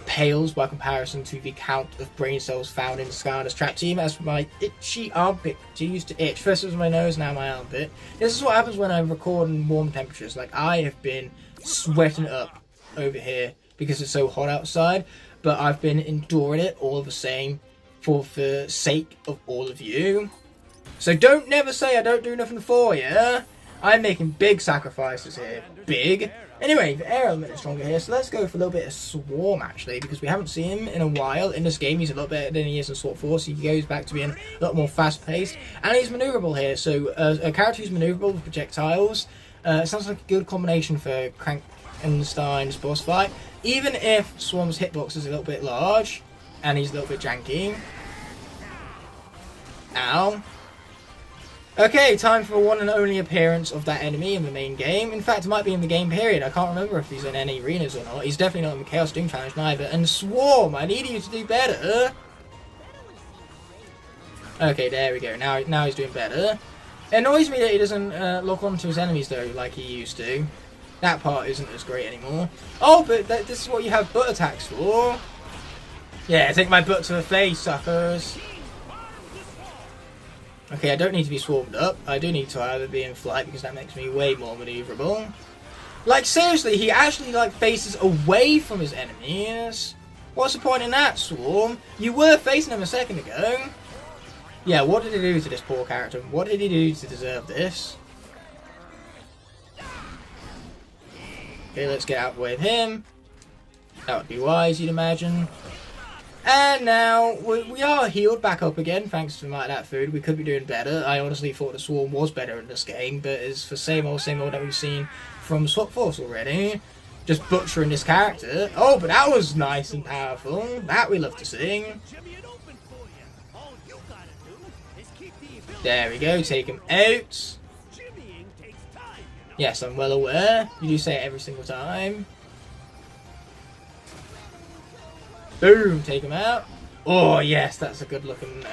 pales by comparison to the count of brain cells found in the Skylanders trap team. As for my itchy armpit, to used to itch. First it was my nose, now my armpit. This is what happens when I record in warm temperatures. Like, I have been sweating up over here because it's so hot outside, but I've been enduring it all the same for the sake of all of you. So don't never say I don't do nothing for you. I'm making big sacrifices here. Big. Anyway, the air element is stronger here, so let's go for a little bit of Swarm, actually, because we haven't seen him in a while. In this game, he's a lot better than he is in Sword Force. He goes back to being a lot more fast-paced, and he's maneuverable here. So a character who's maneuverable with projectiles sounds like a good combination for Frankenstein's boss fight, even if Swarm's hitbox is a little bit large, and he's a little bit janky. Ow. Okay, time for one and only appearance of that enemy in the main game. In fact, it might be in the game period. I can't remember if he's in any arenas or not. He's definitely not in the Chaos Doom Challenge neither. And Swarm, I need you to do better. Okay, there we go. Now he's doing better. It annoys me that he doesn't lock onto his enemies though, like he used to. That part isn't as great anymore. Oh, but this is what you have butt attacks for. Yeah, take my butt to the face, suckers. Okay, I don't need to be swarmed up. I do need to either be in flight because that makes me way more maneuverable. Like, seriously, he actually, like, faces away from his enemies. What's the point in that, Swarm? You were facing him a second ago. Yeah, what did he do to this poor character? What did he do to deserve this? Okay, let's get out of the way of him. That would be wise, you'd imagine. And now, we are healed back up again, thanks to that food. We could be doing better. I honestly thought the Swarm was better in this game, but it's the same old that we've seen from Swap Force already. Just butchering this character. Oh, but that was nice and powerful. That we love to see. There we go, take him out. Yes, I'm well aware. You do say it every single time. Boom, take him out. Oh yes, that's a good looking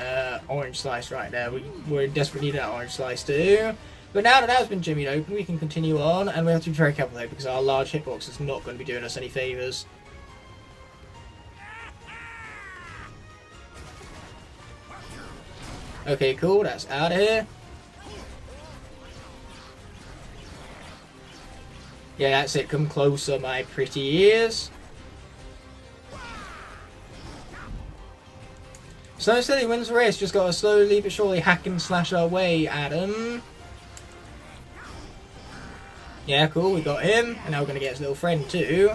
orange slice right there. We're desperately need that orange slice too. But now that that's been jimmied open, we can continue on, and we have to be very careful though, because our large hitbox is not going to be doing us any favours. Okay, cool, that's out of here. Yeah, that's it, come closer, my pretty ears. So instead he wins the race, just gotta slowly but surely hack and slash our way at him. Yeah, cool, we got him, and now we're gonna get his little friend too.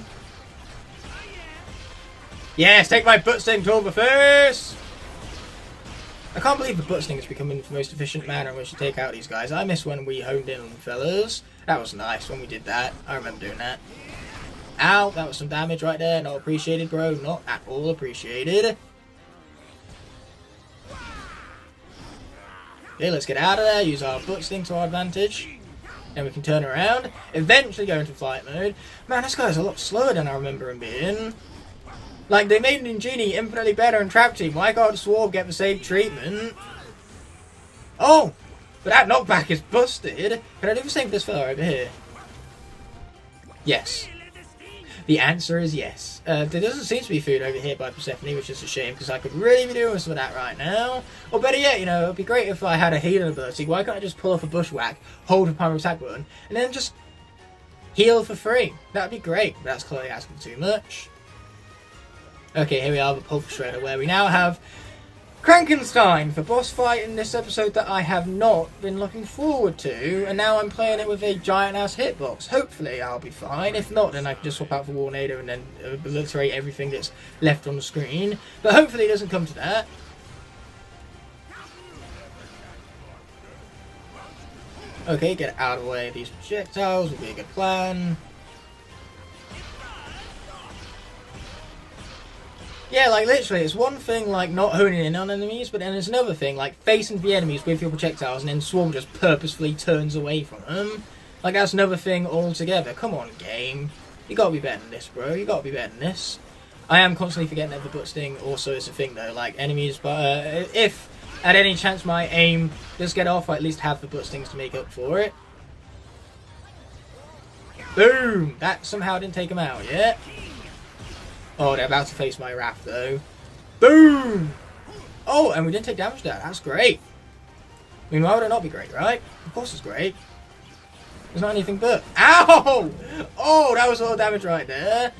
Yes, take my butt sting to over face! I can't believe the butt sting is becoming the most efficient manner in which to take out these guys. I miss when we honed in on them fellas. That was nice when we did that. I remember doing that. Ow, that was some damage right there. Not appreciated, bro. Not at all appreciated. Okay, let's get out of there. Use our butt sting to our advantage. Then we can turn around. Eventually go into flight mode. Man, this guy's a lot slower than I remember him being. Like, they made Ningini infinitely better in Trap Team. Why can't Swarm get the same treatment? Oh! But that knockback is busted. Can I do the same for this fella over here? Yes. The answer is yes. There doesn't seem to be food over here by Persephone, which is a shame, because I could really be doing some of that right now. Or better yet, you know, it would be great if I had a healing ability. Why can't I just pull off a bushwhack, hold the primary attack button, and then just heal for free? That would be great, but that's clearly asking too much. Okay, here we are, the Pulp Shredder, where we now have Krankenstein, the boss fight in this episode that I have not been looking forward to, and now I'm playing it with a giant-ass hitbox. Hopefully I'll be fine. If not, then I can just swap out for Warnado and then obliterate everything that's left on the screen. But hopefully it doesn't come to that. Okay, get out of the way of these projectiles will be a good plan. Yeah, like literally, it's one thing like not honing in on enemies, but then there's another thing like facing the enemies with your projectiles and then Swarm just purposefully turns away from them. Like that's another thing altogether. Come on, game. You gotta be better than this, bro. You gotta be better than this. I am constantly forgetting that the butt sting also is a thing though, like enemies, but if at any chance my aim does get off, I at least have the butt stings to make up for it. Boom! That somehow didn't take him out yet. Oh, they're about to face my wrath, though. Boom! Oh, and we didn't take damage there. That's great. I mean, why would it not be great, right? Of course it's great. There's not anything but... Ow! Oh, that was a lot of damage right there.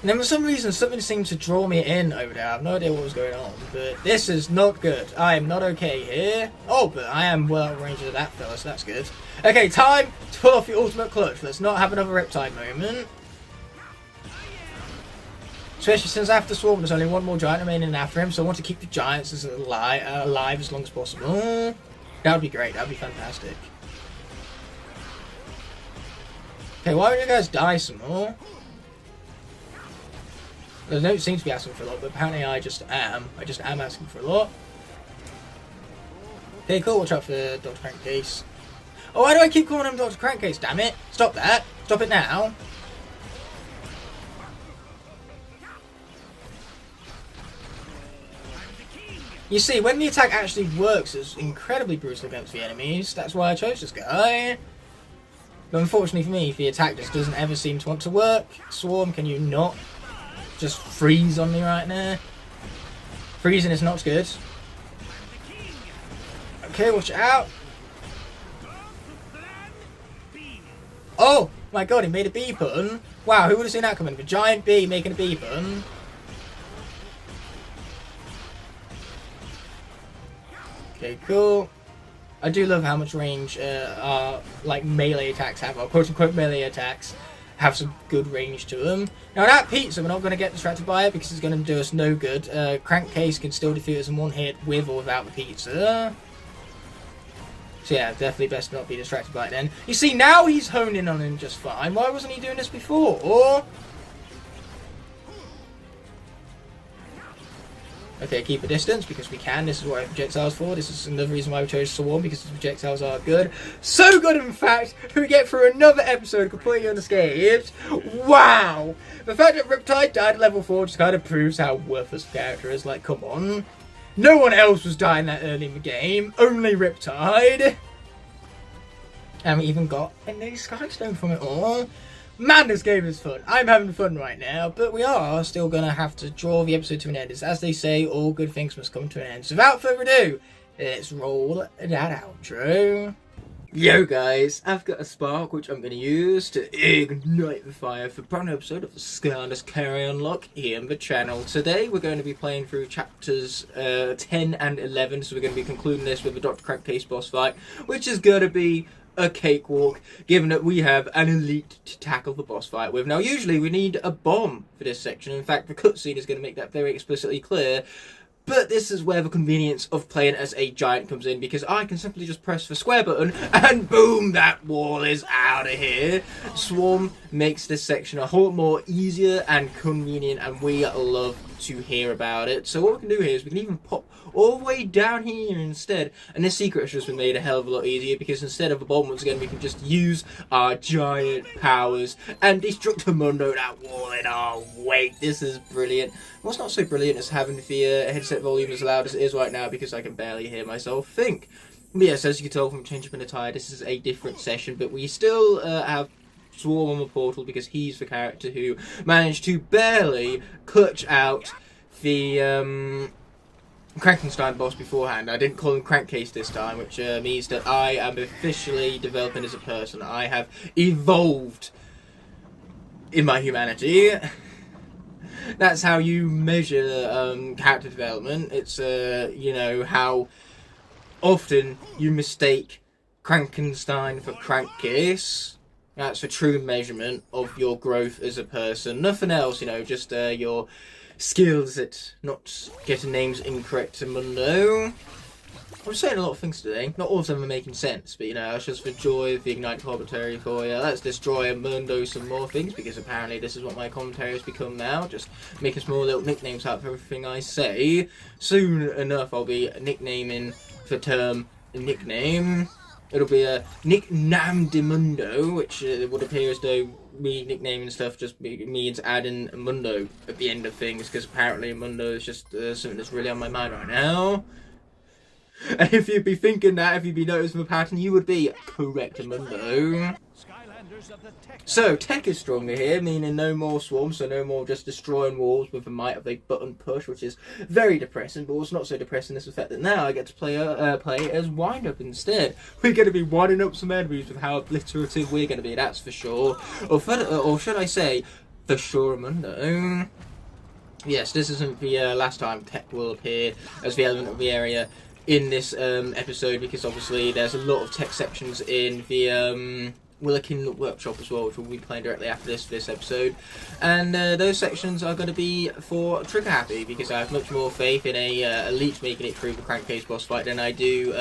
And then for some reason, something seemed to draw me in over there. I have no idea what was going on, but this is not good. I am not okay here. Oh, but I am well out of range of that fella, so that's good. Okay, time to pull off the ultimate clutch. Let's not have another Riptide moment. Especially since after Swarm there's only one more giant remaining after him, so I want to keep the giants as alive as long as possible. That would be great, that would be fantastic. Okay, why don't you guys die some more? They don't seem to be asking for a lot, but apparently I just am. I just am asking for a lot. Okay, cool, watch out for Dr. Crankcase. Oh, why do I keep calling him Dr. Crankcase, damn it? Stop that. Stop it now. You see, when the attack actually works, it's incredibly brutal against the enemies. That's why I chose this guy. But unfortunately for me, the attack just doesn't ever seem to want to work. Swarm, can you not just freeze on me right now? Freezing is not good. Okay, watch out. Oh my god, he made a B button. Wow, who would have seen that coming? The giant bee making a B button. Okay, cool. I do love how much range our like melee attacks have, or quote-unquote melee attacks have some good range to them. Now that pizza, we're not going to get distracted by it because it's going to do us no good. Crankcase can still defeat us in one hit with or without the pizza. So yeah, definitely best not be distracted by it then. You see, now he's honed in on him just fine. Why wasn't he doing this before? Or... Okay, keep a distance because we can. This is what I have projectiles for. This is another reason why we chose Swarm, because the projectiles are good. So good, in fact, we get through another episode completely unscathed. Wow! The fact that Riptide died at level 4 just kind of proves how worthless the character is. Like, come on. No one else was dying that early in the game. Only Riptide. And we even got a new Skystone from it all. Man, this game is fun. I'm having fun right now, but we are still going to have to draw the episode to an end. As they say, all good things must come to an end. So without further ado, let's roll that outro. Yo guys, I've got a spark which I'm going to use to ignite the fire for a brand new episode of the Skylanders CarryOn Locke here on the channel. Today we're going to be playing through chapters 10 and 11, so we're going to be concluding this with the Dr. Crankcase boss fight, which is going to be a cakewalk, given that we have an elite to tackle the boss fight with. Now, usually we need a bomb for this section. In fact, the cutscene is going to make that very explicitly clear. But this is where the convenience of playing as a giant comes in, because I can simply just press the square button and boom, that wall is out of here. Swarm makes this section a whole lot more easier and convenient, and we love to hear about it. So what we can do here is we can even pop all the way down here instead, and this secret has just been made a hell of a lot easier, because instead of a bomb, once again, we can just use our giant powers and Destructimundo that wall in our wake. This is brilliant. What's not so brilliant is having the headset volume as loud as it is right now, because I can barely hear myself think. But yes, as you can tell from changing my attire, this is a different session, but we still have Swarm on the portal, because he's the character who managed to barely clutch out the Frankenstein boss beforehand. I didn't call him Crankcase this time, which means that I am officially developing as a person. I have evolved in my humanity. That's how you measure character development. It's, you know, how often you mistake Frankenstein for Crankcase. That's a true measurement of your growth as a person. Nothing else, you know, just your skills at not getting names incorrect, Mundo. I'm saying a lot of things today. Not all of them are making sense, but you know, it's just for joy of the Ignite commentary for you. Let's destroy Mundo some more things, because apparently this is what my commentary has become now. Just making small little nicknames out of everything I say. Soon enough, I'll be nicknaming the term nickname. It'll be a Nicknam de Mundo, which would appear as though me nicknaming stuff just means adding Mundo at the end of things, because apparently Mundo is just something that's really on my mind right now. And if you'd be thinking that, if you'd be noticing the pattern, you would be correct, Mundo. So, tech is stronger here, meaning no more swarms, so no more just destroying walls with the might of a button push, which is very depressing. But what's not so depressing is the fact that now I get to play as wind-up instead. We're going to be winding up some enemies with how obliterative we're going to be, that's for sure. Or should I say, for sure, Mundo. Yes, this isn't the last time tech will appear as the element of the area in this episode, because obviously there's a lot of tech sections in the Willikin Workshop as well, which we'll be playing directly after this episode, and those sections are going to be for Trigger Happy, because I have much more faith in a elite making it through the Crankcase boss fight than I do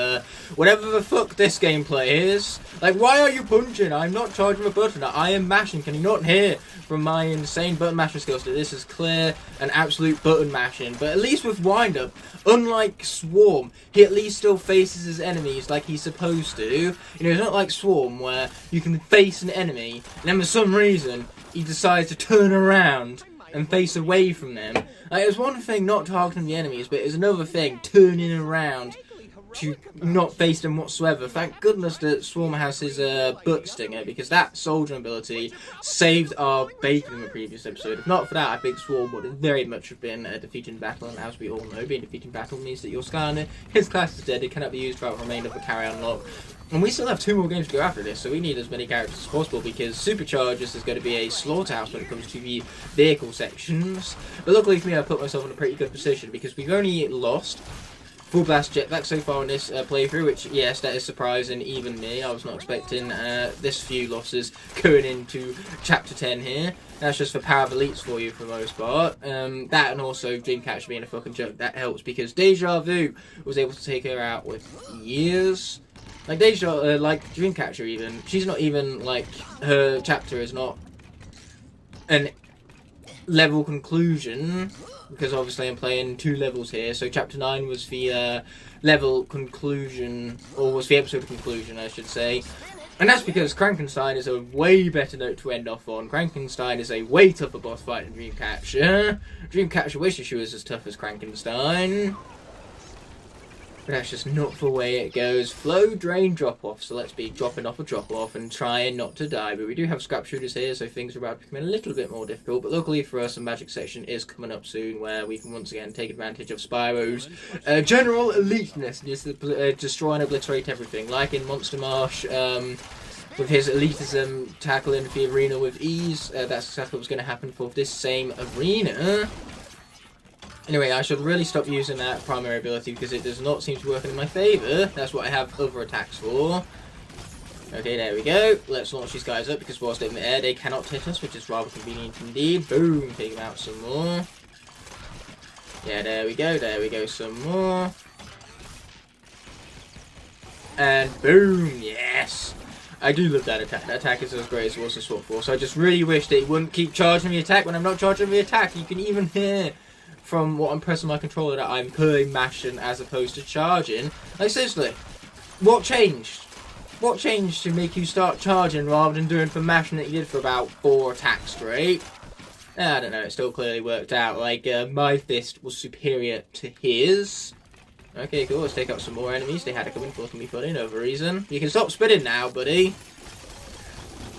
whatever the fuck this gameplay is. Like, why are you punching? I'm not charging a button, I am mashing. Can you not hear from my insane button mashing skills that this is clear and absolute button mashing? But at least with Wind Up, unlike Swarm, he at least still faces his enemies like he's supposed to. You know, it's not like Swarm where you can face an enemy and then for some reason he decides to turn around and face away from them. Like, it's one thing not targeting the enemies, but it's another thing turning around to not face them whatsoever. Thank goodness that Swarm has his butt stinger, because that soldier ability saved our bacon in the previous episode. If not for that, I think Swarm would very much have been defeated in battle, and as we all know, being defeated in battle means that your Skylander, his class is dead, it cannot be used throughout the remainder of the CarryOn Locke. And we still have 2 more games to go after this, so we need as many characters as possible, because Superchargers is going to be a slaughterhouse when it comes to the vehicle sections. But luckily for me, I put myself in a pretty good position, because we've only lost Full Blast Jetpack so far in this playthrough, which, yes, that is surprising even me. I was not expecting this few losses going into Chapter 10 here. That's just for Power of Elites for you for the most part. That and also Dreamcatcher being a fucking joke, that helps, because Deja Vu was able to take her out with years. Like Deja, like Dreamcatcher even, she's not even, like, her chapter is not an level conclusion because obviously I'm playing 2 levels here. So Chapter 9 was the level conclusion, or was the episode conclusion, I should say. And that's because Frankenstein is a way better note to end off on. Frankenstein is a way tougher boss fight than Dreamcatcher. Dreamcatcher wishes she was as tough as Frankenstein. But that's just not the way it goes. Flow, drain, drop off. So let's be dropping off a drop off and trying not to die. But we do have scrap shooters here, so things are about to become a little bit more difficult. But luckily for us, a magic section is coming up soon where we can once again take advantage of Spyro's general eliteness. Just destroy and obliterate everything. Like in Monster Marsh, with his elitism tackling the arena with ease. That's exactly what's going to happen for this same arena. Anyway, I should really stop using that primary ability because it does not seem to work in my favour. That's what I have other attacks for. Okay, there we go. Let's launch these guys up because whilst they're in the air, they cannot hit us, which is rather convenient indeed. Boom, take them out some more. Yeah, there we go, some more. And boom, yes! I do love that attack. That attack is as great as it was in Swap Force. I just really wish that it wouldn't keep charging the attack when I'm not charging the attack. You can even hear from what I'm pressing my controller that I'm clearly mashing as opposed to charging. Like seriously, what changed? What changed to make you start charging rather than doing for mashing that you did for about 4 attacks straight? I don't know, it still clearly worked out. Like, my fist was superior to his. Okay, cool, let's take out some more enemies. They had to come in for me funny, no reason. You can stop spinning now, buddy.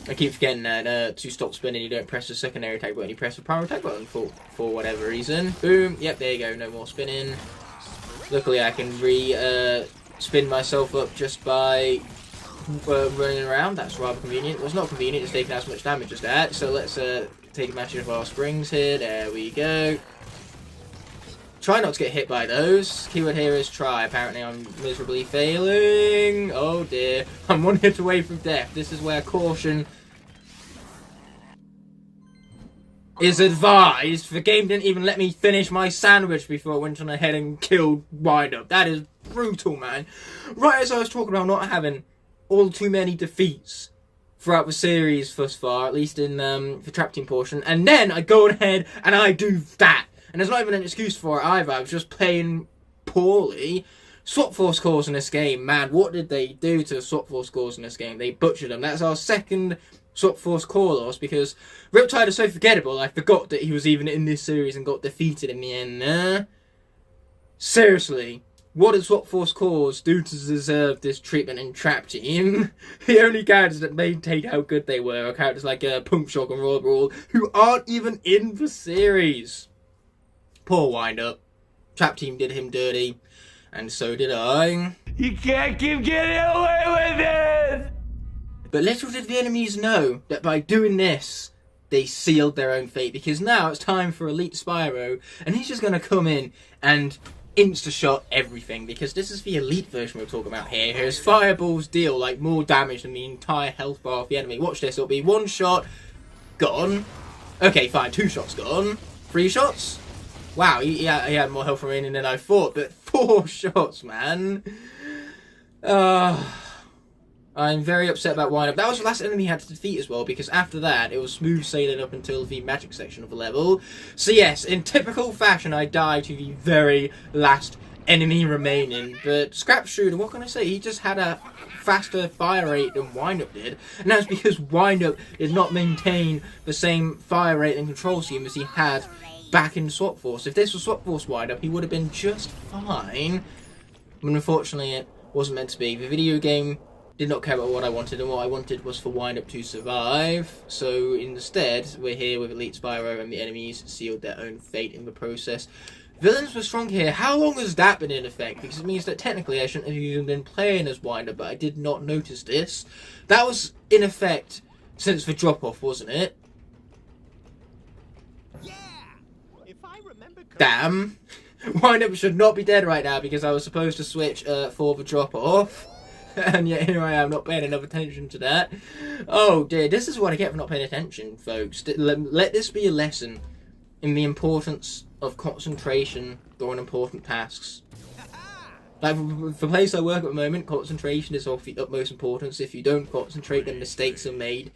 I keep forgetting that to stop spinning you don't press the secondary attack button, you press the primary attack button for whatever reason. Boom, yep, there you go, no more spinning. Luckily I can spin myself up just by running around. That's rather convenient. Well, it's not convenient, it's taking as much damage as that. So let's take advantage of our springs here. There we go. Try not to get hit by those. Keyword here is try. Apparently I'm miserably failing. Oh dear. I'm 1 hit away from death. This is where caution is advised. The game didn't even let me finish my sandwich before it went on ahead and killed Wind-Up. That is brutal, man. Right as I was talking about not having all too many defeats throughout the series thus far, at least in the trap team portion, and then I go ahead and I do that. And there's not even an excuse for it either. I was just playing poorly. Swap Force cores in this game, man, what did they do to Swap Force cores in this game? They butchered them. That's our second Swap Force core loss because Riptide is so forgettable. I forgot that he was even in this series and got defeated in the end. Seriously, what did Swap Force cores do to deserve this treatment in Trap Team? The only characters that maintain how good they were are characters like Pump Shock and Roll Brawl, who aren't even in the series. Poor Wind-Up. Trap Team did him dirty, and so did I. You can't keep getting away with it! But little did the enemies know that by doing this, they sealed their own fate, because now it's time for Elite Spyro, and he's just going to come in and insta-shot everything, because this is the Elite version we're talking about here. His fireballs deal, like, more damage than the entire health bar of the enemy. Watch this, it'll be 1 shot, gone. Okay, fine, 2 shots gone. 3 shots? Wow, he had more health remaining than I thought, but 4 shots, man. I'm very upset about Wind-Up. That was the last enemy he had to defeat as well, because after that, it was smooth sailing up until the magic section of the level. So yes, in typical fashion, I died to the very last enemy remaining. But Scrap Shooter, what can I say? He just had a faster fire rate than Wind-Up did, and that's because Wind-Up did not maintain the same fire rate and control scheme as he had back in Swap Force. If this was Swap Force Wind-Up, he would have been just fine. But unfortunately, it wasn't meant to be. The video game did not care about what I wanted, and what I wanted was for Wind-Up to survive. So instead, we're here with Elite Spyro, and the enemies sealed their own fate in the process. Villains were strong here. How long has that been in effect? Because it means that technically I shouldn't have even been playing as Wind-Up, but I did not notice this. That was in effect since the drop-off, wasn't it? Damn. Wind-Up should not be dead right now because I was supposed to switch for the drop-off. And yet here I am not paying enough attention to that. Oh dear, this is what I get for not paying attention, folks. Let this be a lesson in the importance of concentration during important tasks. Like, the place I work at the moment, concentration is of the utmost importance. If you don't concentrate, then mistakes are made.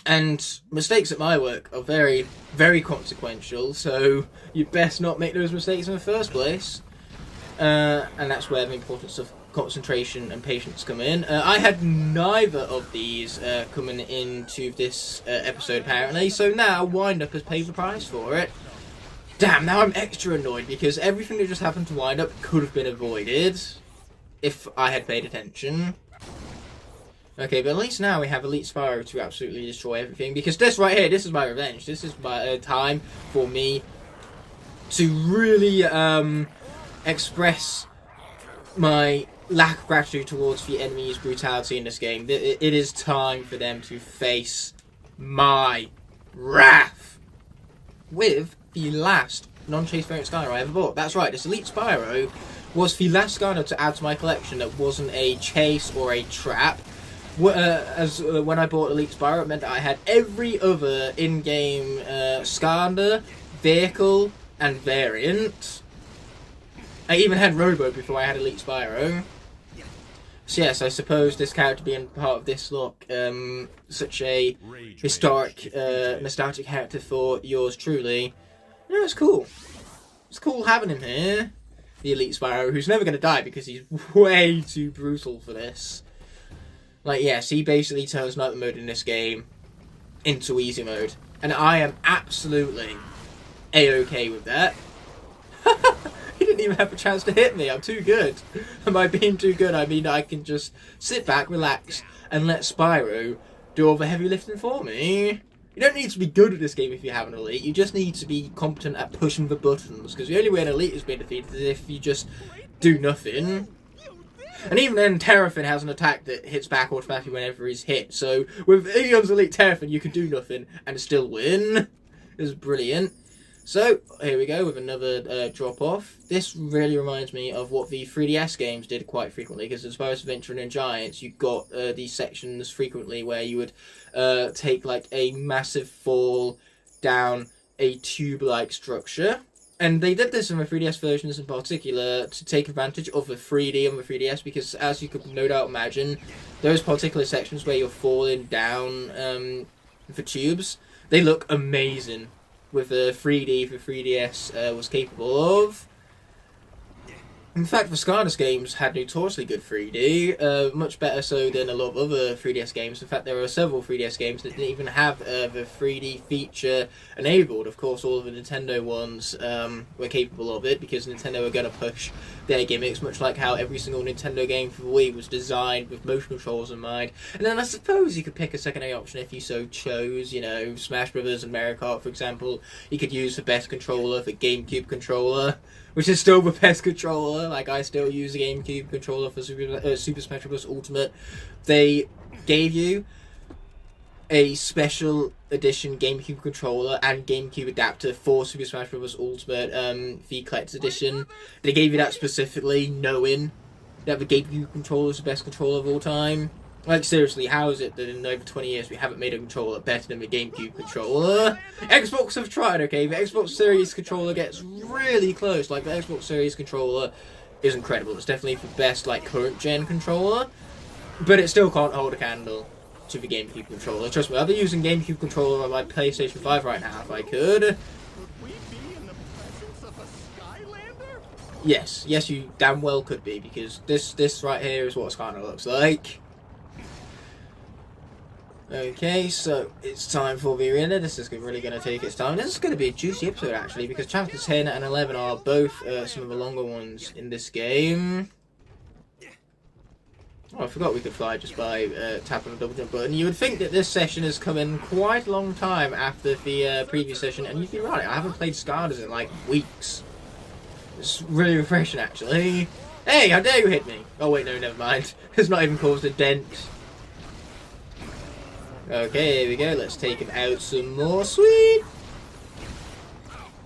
And mistakes at my work are very, very consequential, so you best not make those mistakes in the first place. And that's where the importance of concentration and patience come in. I had neither of these coming into this episode, apparently, so now Wind-Up has paid the price for it. Damn, now I'm extra annoyed, because everything that just happened to Wind-Up could have been avoided if I had paid attention. Okay, but at least now we have Elite Spyro to absolutely destroy everything, because this right here, this is my revenge. This is my time for me to really express my lack of gratitude towards the enemy's brutality in this game. It is time for them to face my wrath with the last non-chase variant Skylander I ever bought. That's right, this Elite Spyro was the last Skylander to add to my collection that wasn't a chase or a trap. When I bought Elite Spyro, it meant that I had every other in-game Skylander, vehicle, and variant. I even had Robo before I had Elite Spyro. So yes, I suppose this character being part of this look, such a historic, nostalgic character for yours truly, you know, it's cool. It's cool having him here. The Elite Spyro, who's never going to die because he's way too brutal for this. Like, yes, he basically turns Night Mode in this game into easy mode. And I am absolutely A-okay with that. He didn't even have a chance to hit me, I'm too good. And by being too good, I mean I can just sit back, relax, and let Spyro do all the heavy lifting for me. You don't need to be good at this game if you have an Elite, you just need to be competent at pushing the buttons. Because the only way an Elite is being defeated is if you just do nothing. And even then, Terrafin has an attack that hits back automatically whenever he's hit. So, with Eon's Elite Terrafin, you can do nothing and still win. It's brilliant. So, here we go with another drop-off. This really reminds me of what the 3DS games did quite frequently, because as far as Adventure and Giants, you got these sections frequently where you would take, like, a massive fall down a tube-like structure. And they did this in the 3DS versions in particular to take advantage of the 3D on the 3DS, because as you could no doubt imagine, those particular sections where you're falling down for tubes, they look amazing with the 3D the 3DS was capable of. In fact, the Skylanders games had notoriously good 3D, much better so than a lot of other 3DS games. In fact, there are several 3DS games that didn't even have the 3D feature enabled. Of course, all of the Nintendo ones were capable of it, because Nintendo were going to push their gimmicks, much like how every single Nintendo game for the Wii was designed with motion controls in mind. And then I suppose you could pick a secondary option if you so chose, you know, Smash Brothers and Mario Kart, for example. You could use the best controller, the GameCube controller, which is still the best controller. Like, I still use the GameCube controller for Super Smash Bros. Ultimate. They gave you a special edition GameCube controller and GameCube adapter for Super Smash Bros. Ultimate, the Collector's Edition. They gave you that specifically knowing that the GameCube controller is the best controller of all time. Like, seriously, how is it that in over 20 years we haven't made a controller better than the GameCube controller? Xbox have tried, okay? The Xbox Series controller gets really close. Like, the Xbox Series controller is incredible. It's definitely the best, like, current-gen controller. But it still can't hold a candle to the GameCube controller. Trust me, I'll be using GameCube controller on my PlayStation 5 right now if I could. Would we be in the presence of a Skylander? Yes, yes, you damn well could be, because this right here is what Skylander looks like. Okay, so it's time for the arena. This is really going to take its time. This is going to be a juicy episode, actually, because chapters 10 and 11 are both some of the longer ones in this game. Oh, I forgot we could fly just by tapping the double jump button. You would think that this session has come in quite a long time after the previous session, and you'd be right. I haven't played Skylanders in, like, weeks. It's really refreshing, actually. Hey, how dare you hit me? Oh, wait, no, never mind. It's not even caused a dent. Okay, here we go. Let's take him out some more. Sweet!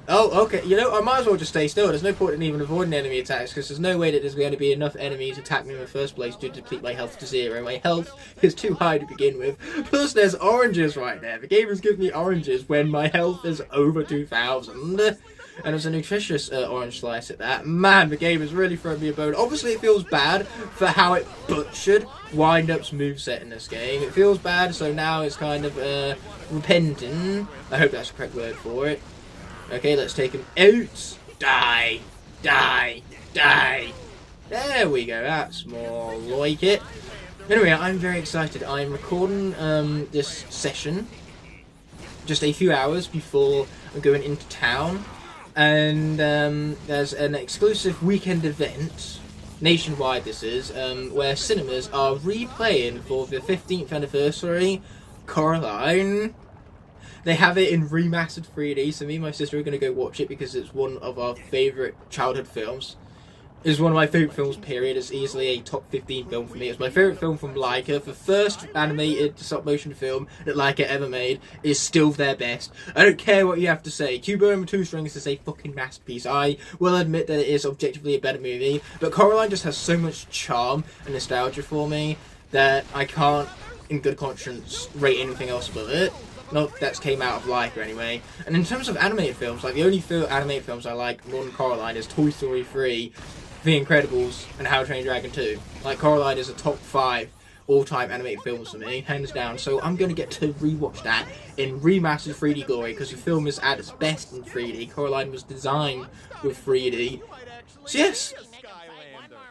Oh, okay. You know, I might as well just stay still. There's no point in even avoiding enemy attacks, because there's no way that there's going to be enough enemies attack me in the first place to deplete my health to 0. My health is too high to begin with. Plus, there's oranges right there. The game has given me oranges when my health is over 2,000. And it's a nutritious orange slice at that. Man, the game is really throwing me a bone. Obviously, it feels bad for how it butchered Wind-Up's moveset in this game. It feels bad, so now it's kind of repentant. I hope that's the correct word for it. Okay, let's take him out. Die. Die. Die. There we go, that's more like it. Anyway, I'm very excited. I'm recording this session just a few hours before I'm going into town. And there's an exclusive weekend event, nationwide this is, where cinemas are replaying for the 15th anniversary Coraline. They have it in remastered 3D, so me and my sister are going to go watch it because it's one of our favourite childhood films. It's one of my favourite films, period. It's easily a top 15 film for me. It's my favourite film from Laika. The first animated stop-motion film that Laika ever made is still their best. I don't care what you have to say. Cubo and the Two Strings is a fucking masterpiece. I will admit that it is objectively a better movie, but Coraline just has so much charm and nostalgia for me that I can't, in good conscience, rate anything else above it. Not that came out of Laika anyway. And in terms of animated films, like the only animated films I like more than Coraline is Toy Story 3, The Incredibles, and How to Train Your Dragon 2. Like, Coraline is a top 5 all-time animated films for me, hands down. So I'm going to get to rewatch that in remastered 3D glory, because the film is at its best in 3D. Coraline was designed with 3D. So yes,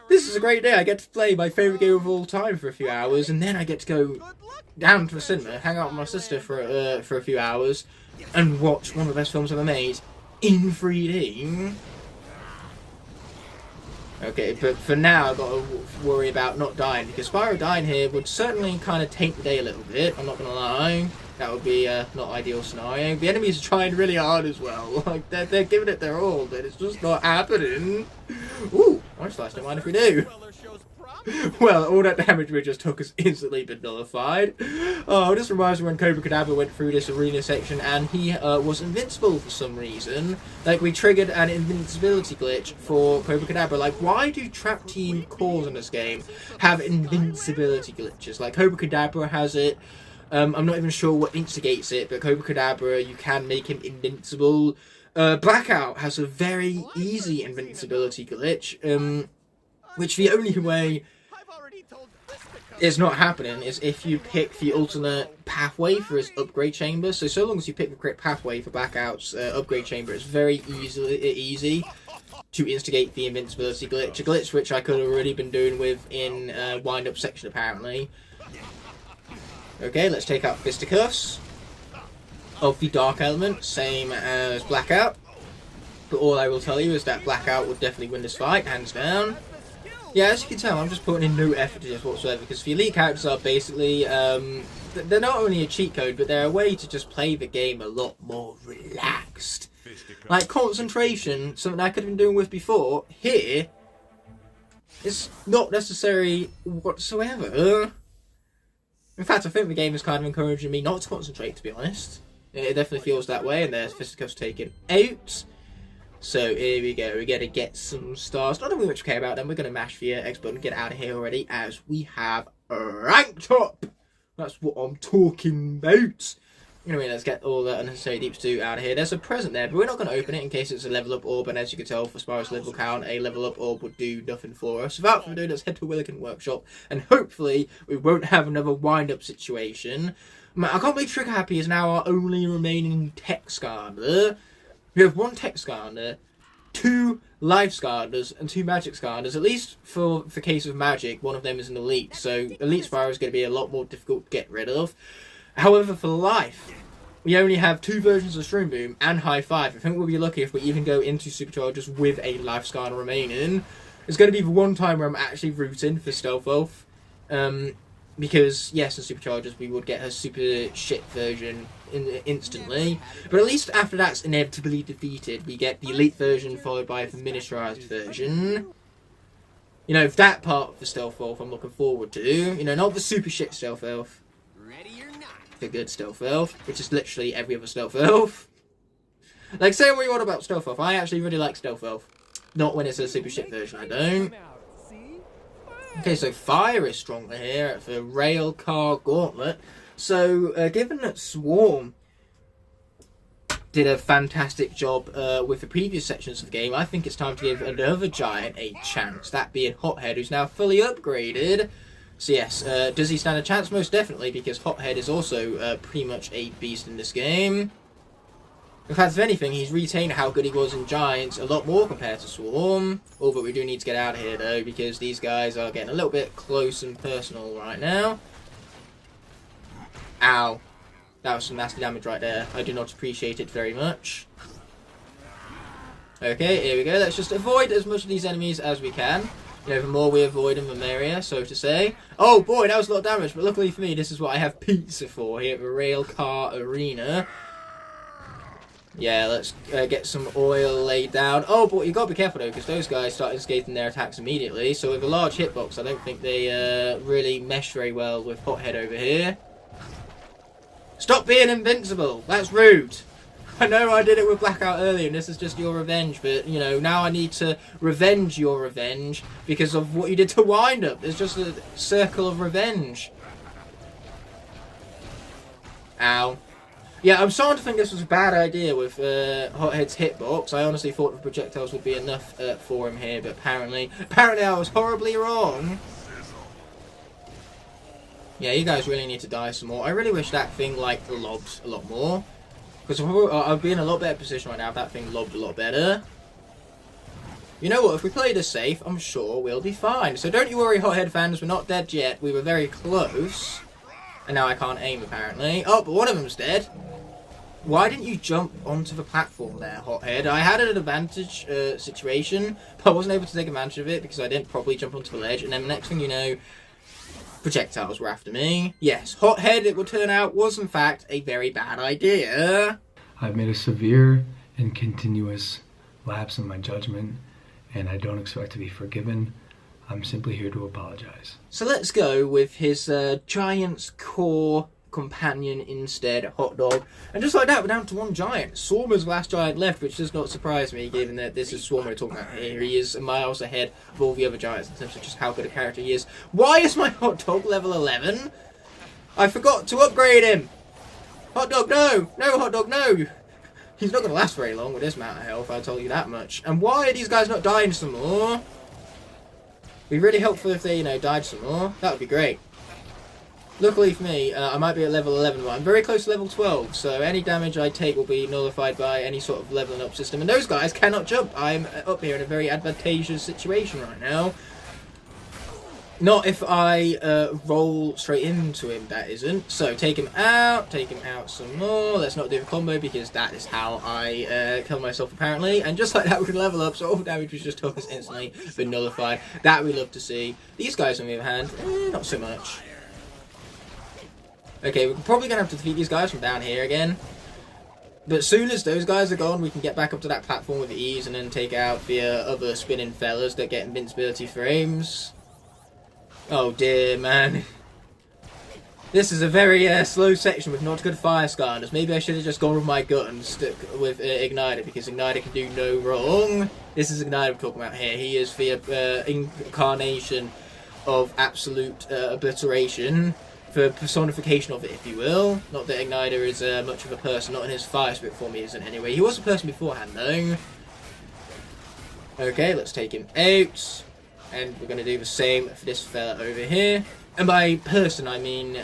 this is a great day. I get to play my favourite game of all time for a few hours, and then I get to go down to the cinema, hang out with my sister for a few hours, and watch one of the best films ever made in 3D. Okay, but for now I've got to worry about not dying, because Spyro dying here would certainly kind of taint the day a little bit, I'm not going to lie. That would be not ideal scenario. The enemies are trying really hard as well. Like, they're giving it their all, but it's just not happening. Ooh, orange slice, don't mind if we do. Well, all that damage we just took has instantly been nullified. Oh, this reminds me when Cobra Kadabra went through this arena section and he was invincible for some reason. Like, we triggered an invincibility glitch for Cobra Kadabra. Like, why do Trap Team cores in this game have invincibility glitches? Like, Cobra Kadabra has it. I'm not even sure what instigates it, but Cobra Kadabra, you can make him invincible. Blackout has a very easy invincibility glitch, which the only way it's not happening is if you pick the alternate pathway for his upgrade chamber. So long as you pick the correct pathway for Blackout's upgrade chamber, it's very easy to instigate the invincibility glitch. A glitch which I could have already been doing with in Wind-Up section, apparently. Okay, let's take out Fisticuffs of the Dark Element, same as Blackout. But all I will tell you is that Blackout would definitely win this fight, hands down. Yeah, as you can tell, I'm just putting in no effort to this whatsoever, because the elite characters are basically, they're not only a cheat code, but they're a way to just play the game a lot more relaxed. Like, concentration, something I could have been doing with before, here, is not necessary whatsoever. In fact, I think the game is kind of encouraging me not to concentrate, to be honest. It definitely feels that way, and there's Fisticuffs taken out. So here we go, we're going to get some stars. Not that we much care about them, we're going to mash the X button and get out of here already, as we have ranked up. That's what I'm talking about. Anyway, let's get all the unnecessary deeps 2 out of here. There's a present there, but we're not going to open it in case it's a level up orb, and as you can tell, for Spyro's level count, a level up orb would do nothing for us. Without further ado, let's head to Willikin Workshop, and hopefully we won't have another wind-up situation. I can't believe Trigger Happy is now our only remaining tech Skylander. We have 1 tech Skylander, 2 life Skylanders, and 2 magic Skylanders. At least for the case of magic, one of them is an elite, so elite Spyro is going to be a lot more difficult to get rid of. However, for life, we only have 2 versions of Stream Boom and High Five. I think we'll be lucky if we even go into Superchargers with a life Skylander remaining. It's going to be the one time where I'm actually rooting for Stealth Elf. Because, yes, in Superchargers we would get her super shit version instantly. But at least after that's inevitably defeated, we get the elite version followed by the miniaturized version. You know, that part of the Stealth Elf I'm looking forward to. You know, not the super shit Stealth Elf. The good Stealth Elf, which is literally every other Stealth Elf. Like, say what you want about Stealth Elf, I actually really like Stealth Elf. Not when it's a super shit version, I don't. Okay, so fire is stronger here for Rail Car Gauntlet. So, given that Swarm did a fantastic job with the previous sections of the game, I think it's time to give another giant a chance, that being Hothead, who's now fully upgraded. So yes, does he stand a chance? Most definitely, because Hothead is also pretty much a beast in this game. In fact, if anything, he's retained how good he was in Giants a lot more compared to Swarm. Oh, but we do need to get out of here, though, because these guys are getting a little bit close and personal right now. Ow. That was some nasty damage right there. I do not appreciate it very much. Okay, here we go. Let's just avoid as much of these enemies as we can. You know, the more we avoid them, the merrier, so to say. Oh boy, that was a lot of damage, but luckily for me, this is what I have pizza for here at the Rail Car Arena. Yeah, let's get some oil laid down. Oh, but you got to be careful though, because those guys start escaping their attacks immediately. So with a large hitbox, I don't think they really mesh very well with Hothead over here. Stop being invincible! That's rude! I know I did it with Blackout earlier, and this is just your revenge, but, you know, now I need to revenge your revenge because of what you did to Wind Up. It's just a circle of revenge. Ow. Yeah, I'm starting to think this was a bad idea with Hothead's hitbox. I honestly thought the projectiles would be enough for him here, but apparently I was horribly wrong. Yeah, you guys really need to die some more. I really wish that thing, like, lobbed a lot more. Because I'd be in a lot better position right now if that thing lobbed a lot better. You know what, if we play this safe, I'm sure we'll be fine. So don't you worry, Hothead fans, we're not dead yet. We were very close. And now I can't aim, apparently. Oh, but one of them's dead. Why didn't you jump onto the platform there, Hothead? I had an advantage situation, but I wasn't able to take advantage of it because I didn't properly jump onto the ledge. And then the next thing you know, projectiles were after me. Yes, Hothead, it would turn out, was in fact a very bad idea. I've made a severe and continuous lapse in my judgment, and I don't expect to be forgiven. I'm simply here to apologize. So let's go with his Giant's Core companion instead, Hot Dog. And just like that, we're down to one giant. Swarm is the last giant left, which does not surprise me, given that this is Swarm we're talking about here. He is miles ahead of all the other giants in terms of just how good a character he is. Why is my Hot Dog level 11? I forgot to upgrade him! Hot Dog, no! No, Hot Dog, no! He's not going to last very long with this amount of health, I'll tell you that much. And why are these guys not dying some more? It'd be really helpful if they, you know, died some more. That would be great. Luckily for me, I might be at level 11, but I'm very close to level 12, so any damage I take will be nullified by any sort of leveling up system. And those guys cannot jump. I'm up here in a very advantageous situation right now. Not if I roll straight into him, that isn't. So take him out some more. Let's not do a combo because that is how I kill myself apparently. And just like that we can level up, so all the damage we just took has instantly been nullified. That we love to see. These guys on the other hand, not so much. Okay, we're probably going to have to defeat these guys from down here again. But as soon as those guys are gone, we can get back up to that platform with ease and then take out the other spinning fellas that get invincibility frames. Oh dear, man. This is a very slow section with not good fire Skylanders. Maybe I should have just gone with my gut and stuck with Igniter, because Igniter can do no wrong. This is Igniter we're talking about here. He is the incarnation of absolute obliteration. The personification of it, if you will. Not that Igniter is much of a person, not in his fire spirit form he isn't anyway. He was a person beforehand though. Okay, let's take him out. And we're going to do the same for this fella over here. And by person, I mean,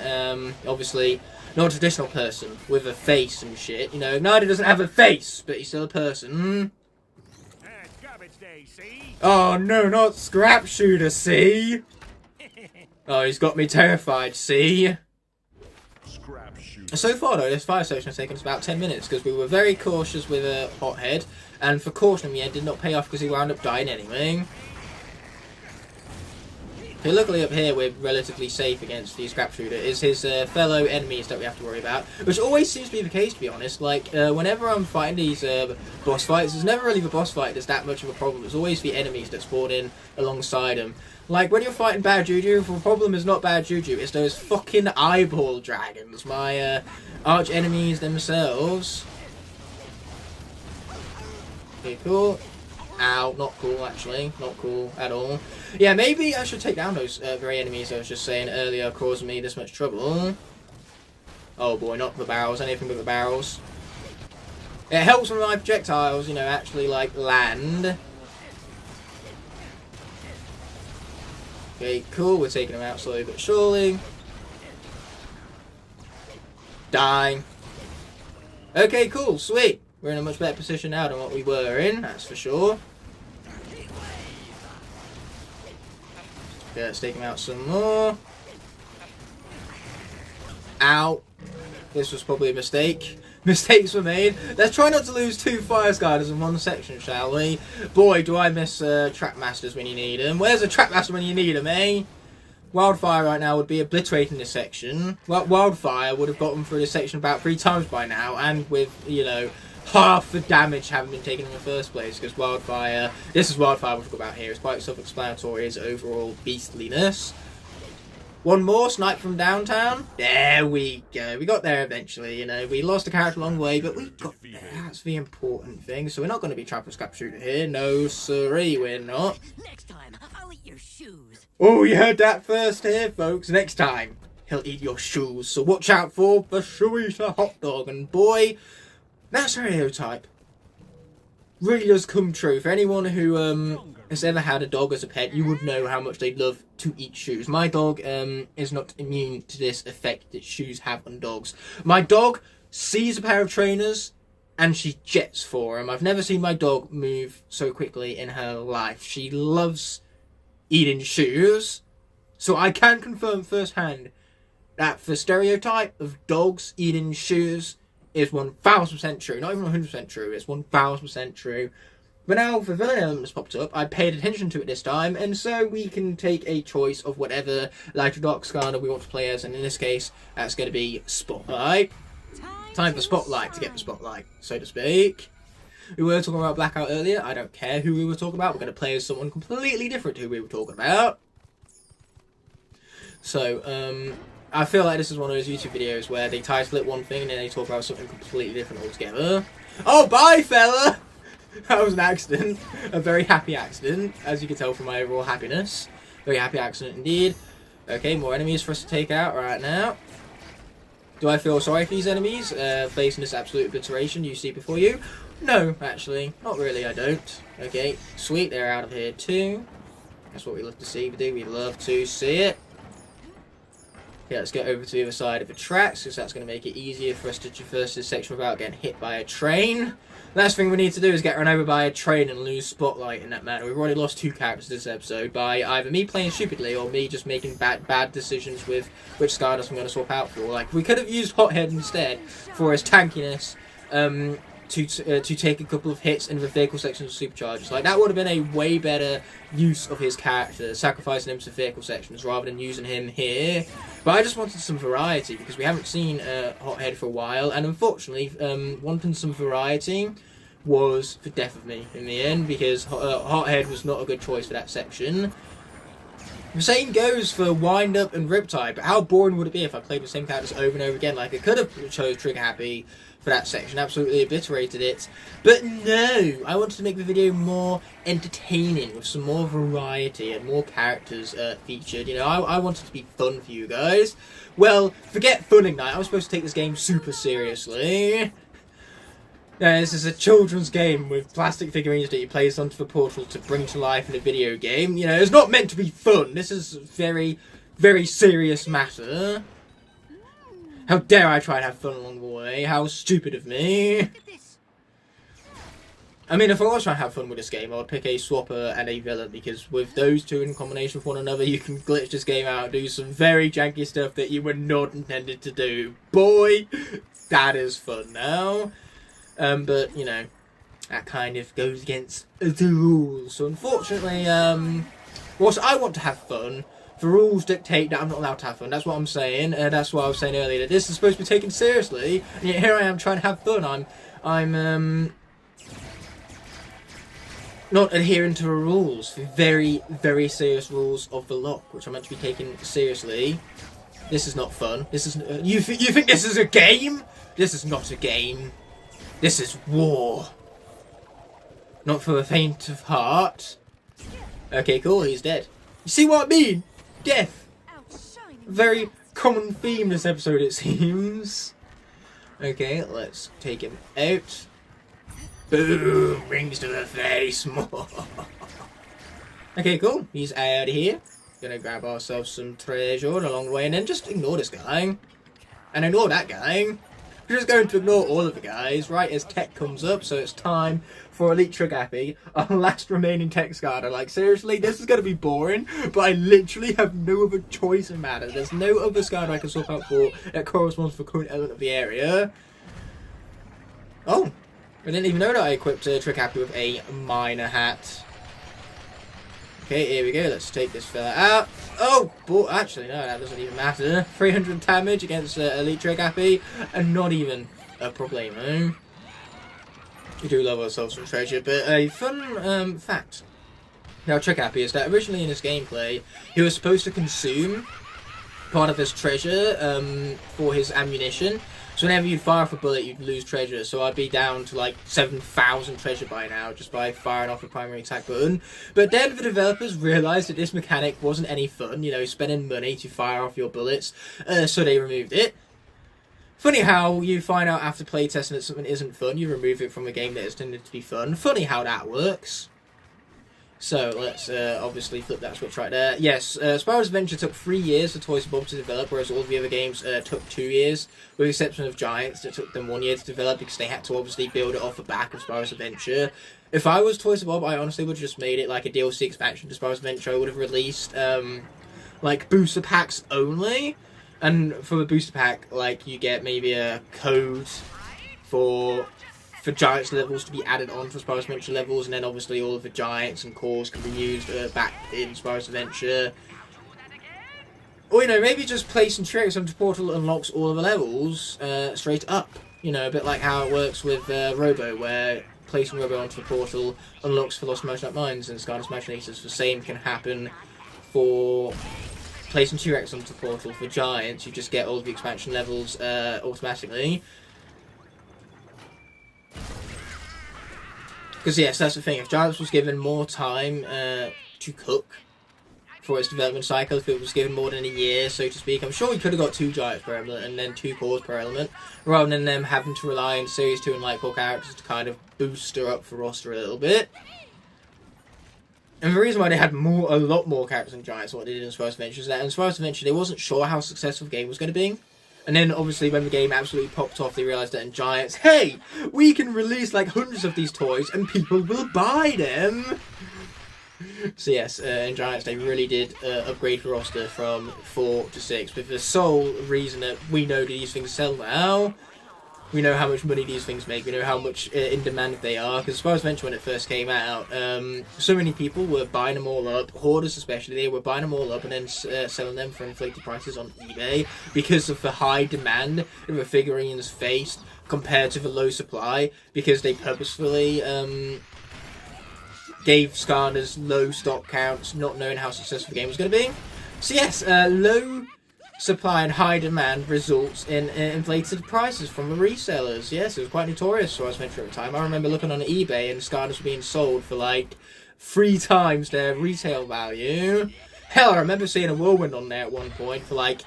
obviously, not a traditional person with a face and shit. You know, Igniter doesn't have a face, but he's still a person. Garbage day, see? Oh no, not Scrap Shooter, see? Oh, he's got me terrified, see? Scrap shooter. So far, though, this fire station has taken us about 10 minutes, because we were very cautious with a Hothead, and for caution in the end did not pay off because he wound up dying anyway. Okay, luckily up here we're relatively safe against the Scrap Shooter. It's his fellow enemies that we have to worry about, which always seems to be the case, to be honest. Like, whenever I'm fighting these boss fights, there's never really the boss fight that's that much of a problem. It's always the enemies that spawn in alongside them. Like, when you're fighting Bad Juju, the problem is not Bad Juju, it's those fucking eyeball dragons, my arch enemies themselves. Okay, cool. Ow, not cool actually, not cool at all. Yeah, maybe I should take down those very enemies I was just saying earlier causing me this much trouble. Oh boy, not the barrels, anything but the barrels. It helps when my projectiles, you know, actually, like, land. Okay, cool. We're taking him out slowly but surely. Die. Okay, cool. Sweet. We're in a much better position now than what we were in, that's for sure. Okay, let's take him out some more. Ow. This was probably a mistake. Mistakes were made. Let's try not to lose 2 fire Skylanders in one section, shall we? Boy, do I miss Track Masters when you need them. Where's a Track Master when you need them, eh? Wildfire right now would be obliterating this section. Wildfire would have gotten through this section about 3 times by now, and with, you know, half the damage having been taken in the first place, because Wildfire, this is Wildfire we'll talk about here, it's quite self-explanatory, his overall beastliness. One more, Snipe from downtown. There we go. We got there eventually, you know. We lost a character along the way, but we got there. That's the important thing. So we're not going to be Trapper Scrap Shooter here. No, siree, we're not. Next time, I'll eat your shoes. Oh, you heard that first here, folks. Next time, he'll eat your shoes. So watch out for the Shoe Eater Hot Dog. And boy, that stereotype really does come true. For anyone who has ever had a dog as a pet, you would know how much they love to eat shoes. My dog is not immune to this effect that shoes have on dogs. My dog sees a pair of trainers and she jets for them. I've never seen my dog move so quickly in her life. She loves eating shoes. So I can confirm firsthand that the stereotype of dogs eating shoes is 1000% true. Not even 100% true, it's 1000% true. But now the villain element has popped up, I paid attention to it this time, and so we can take a choice of whatever light or dark Skylander we want to play as, and in this case, that's going to be Spotlight. Time for Spotlight to get the spotlight, so to speak. We were talking about Blackout earlier, I don't care who we were talking about, we're going to play as someone completely different to who we were talking about. So, I feel like this is one of those YouTube videos where they title it one thing and then they talk about something completely different altogether. Oh, bye, fella! That was an accident. A very happy accident, as you can tell from my overall happiness. Very happy accident indeed. Okay, more enemies for us to take out right now. Do I feel sorry for these enemies facing this absolute obliteration you see before you? No, actually. Not really, I don't. Okay, sweet, they're out of here too. That's what we love to see, we love to see it. Okay, let's get over to the other side of the tracks, because that's going to make it easier for us to traverse this section without getting hit by a train. Last thing we need to do is get run over by a train and lose Spotlight in that manner. We've already lost 2 characters this episode by either me playing stupidly or me just making bad decisions with which Skylanders I'm going to swap out for. Like, we could have used Hothead instead for his tankiness to take a couple of hits in the vehicle sections of superchargers. Like, that would have been a way better use of his character, sacrificing him to vehicle sections rather than using him here. But I just wanted some variety because we haven't seen Hothead for a while, and unfortunately, wanting some variety was the death of me in the end, because Hothead was not a good choice for that section. The same goes for Wind Up and Riptide, but how boring would it be if I played the same characters over and over again? Like, I could have chose Trigger Happy for that section, absolutely obliterated it, but no, I wanted to make the video more entertaining with some more variety and more characters featured. You know, I wanted to be fun for you guys. Well, forget Fun Ignite, I was supposed to take this game super seriously. Yeah, this is a children's game with plastic figurines that you place onto the portal to bring to life in a video game. You know, it's not meant to be fun, this is a very, very serious matter. How dare I try and have fun along the way? How stupid of me. I mean, if I was trying to have fun with this game, I would pick a swapper and a villain, because with those two in combination with one another, you can glitch this game out and do some very janky stuff that you were not intended to do. Boy, that is fun now. But, you know, that kind of goes against the rules. So unfortunately, whilst I want to have fun, the rules dictate that I'm not allowed to have fun. That's what I'm saying. That's what I was saying earlier, that this is supposed to be taken seriously, and yet here I am trying to have fun. I'm not adhering to the rules, the very, very serious rules of the lock, which are meant to be taken seriously. This is not fun. This is you think this is a game? This is not a game. This is war. Not for the faint of heart. Okay, cool. He's dead. You see what I mean? Death. Very common theme this episode, it seems. Okay, let's take him out. Boom! Rings to the face. Okay, cool. He's out of here. Gonna grab ourselves some treasure along the way, and then just ignore this guy. And ignore that guy. We're just going to ignore all of the guys right as tech comes up, so it's time for Elite Trigappy, our last remaining tech Skylander. Like, seriously, this is going to be boring, but I literally have no other choice in matter. There's no other Skylander I can swap out for that corresponds to the current element of the area. Oh, I didn't even know that I equipped Trigappy with a miner hat. Okay, here we go. Let's take this fella out. Oh, but actually, no, that doesn't even matter. 300 damage against Elite Trigappy, and not even a problemo. We do love ourselves some treasure, but a fun fact about Trigappy is that originally in his gameplay, he was supposed to consume part of his treasure for his ammunition. So whenever you'd fire off a bullet, you'd lose treasure. So I'd be down to like 7,000 treasure by now, just by firing off the primary attack button. But then the developers realised that this mechanic wasn't any fun, you know, spending money to fire off your bullets. So they removed it. Funny how you find out after playtesting that something isn't fun, you remove it from a game that is intended to be fun. Funny how that works. So let's obviously flip that switch right there. Yes, Spyro's Adventure took 3 years for Toys and Bob to develop, whereas all the other games took 2 years, with the exception of Giants that took them 1 year to develop because they had to obviously build it off the back of Spyro's Adventure. If I was Toys and Bob, I honestly would have just made it like a DLC expansion to Spyro's Adventure. I would have released like booster packs only, and for the booster pack, like you get maybe a code for Giants levels to be added on for Spyro's Adventure levels, and then obviously all of the Giants and cores can be used back in Spyro's Adventure. Or, you know, maybe just placing tricks onto Portal unlocks all of the levels straight up. You know, a bit like how it works with Robo, where placing Robo onto the Portal unlocks for Lost Motion Up Mines and Skylanders Machinators. The same can happen for placing T-Rex onto the Portal for Giants. You just get all of the expansion levels automatically. Because, yes, that's the thing. If Giants was given more time to cook for its development cycle, if it was given more than a year, so to speak, I'm sure we could have got 2 Giants per element and then 2 cores per element, rather than them having to rely on Series 2 and Lightcore characters to kind of boost her up for roster a little bit. And the reason why they had a lot more characters than Giants, what they did in Spyro's Adventure, is that in Spyro's Adventure they wasn't sure how successful the game was going to be. And then, obviously, when the game absolutely popped off, they realised that in Giants, hey, we can release, like, hundreds of these toys, and people will buy them! So, yes, in Giants, they really did upgrade the roster from 4 to 6, with the sole reason that we know that these things sell now. We know how much money these things make. We know how much in demand they are. Because Spyro's Adventure, when it first came out, so many people were buying them all up. Hoarders especially, they were buying them all up and then selling them for inflated prices on eBay because of the high demand that the figurines faced compared to the low supply. Because they purposefully gave Skylanders low stock counts, not knowing how successful the game was going to be. So yes, low supply and high demand results in inflated prices from the resellers. Yes, it was quite notorious for Spyro's Adventure at the time. I remember looking on eBay and Skylanders were being sold for like 3 times their retail value. Hell, I remember seeing a Whirlwind on there at one point for like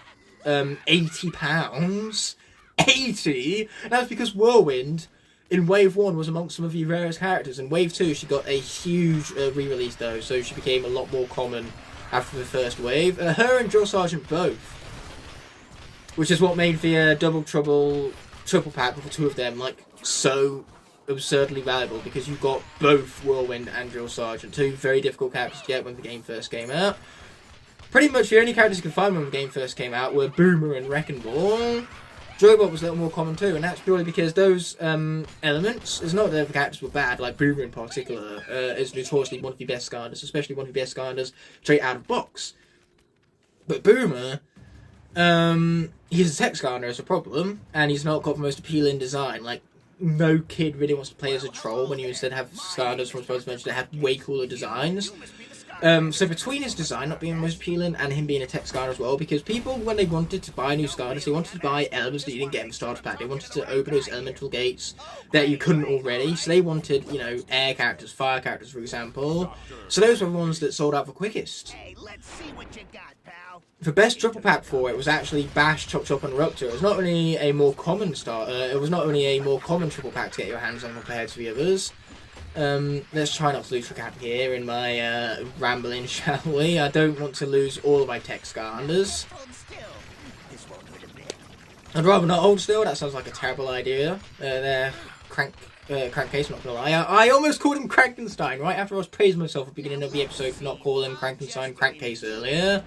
£80. 80? And that's because Whirlwind in Wave 1 was amongst some of the rarest characters. In Wave 2 she got a huge re-release though, so she became a lot more common after the first wave. Her and Drill Sergeant both. Which is what made the Double Trouble triple pack with the 2 of them like so absurdly valuable, because you got both Whirlwind and Drill Sergeant, 2 very difficult characters to get when the game first came out. Pretty much the only characters you could find when the game first came out were Boomer and Wrecking Ball. Joybot was a little more common too, and that's purely because those elements, it's not that the characters were bad, like Boomer in particular is notoriously one of the best Skylanders, especially one of the best Skylanders straight out of box. But Boomer, he's a tech Skylander as a problem, and he's not got the most appealing design. Like, no kid really wants to play as a troll when you instead have Skylanders from Spyro's Adventure that have way cooler designs. So between his design not being most appealing and him being a tech Skylander as well, because people, when they wanted to buy new Skylanders, they wanted to buy elements that you didn't get in the starter pack. They wanted to open those elemental gates that you couldn't already. So they wanted, you know, air characters, fire characters, for example. So those were the ones that sold out the quickest. Hey, let's see what you got, pal. The best triple pack for it was actually Bash, Chop Chop, and Eruptor. It was not only a more common triple pack to get your hands on compared to the others. Let's try not to lose track here in my rambling, shall we? I don't want to lose all of my tech Skylanders. Hold still. This won't hurt a bit. I'd rather not hold still. That sounds like a terrible idea. Crankcase, not gonna lie. I almost called him Crankenstein right after I was praising myself at the beginning of the episode for not calling Crankenstein Crankcase earlier.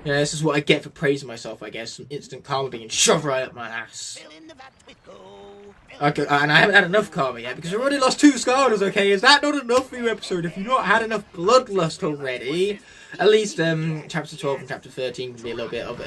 Yeah, this is what I get for praising myself, I guess. Some instant karma being shoved right up my ass. Fill in the vat with gold. Okay, and I haven't had enough karma yet because I've already lost 2 Skylanders, okay? Is that not enough for your episode? If you've not had enough bloodlust already, at least chapter 12 and chapter 13 can be a little bit of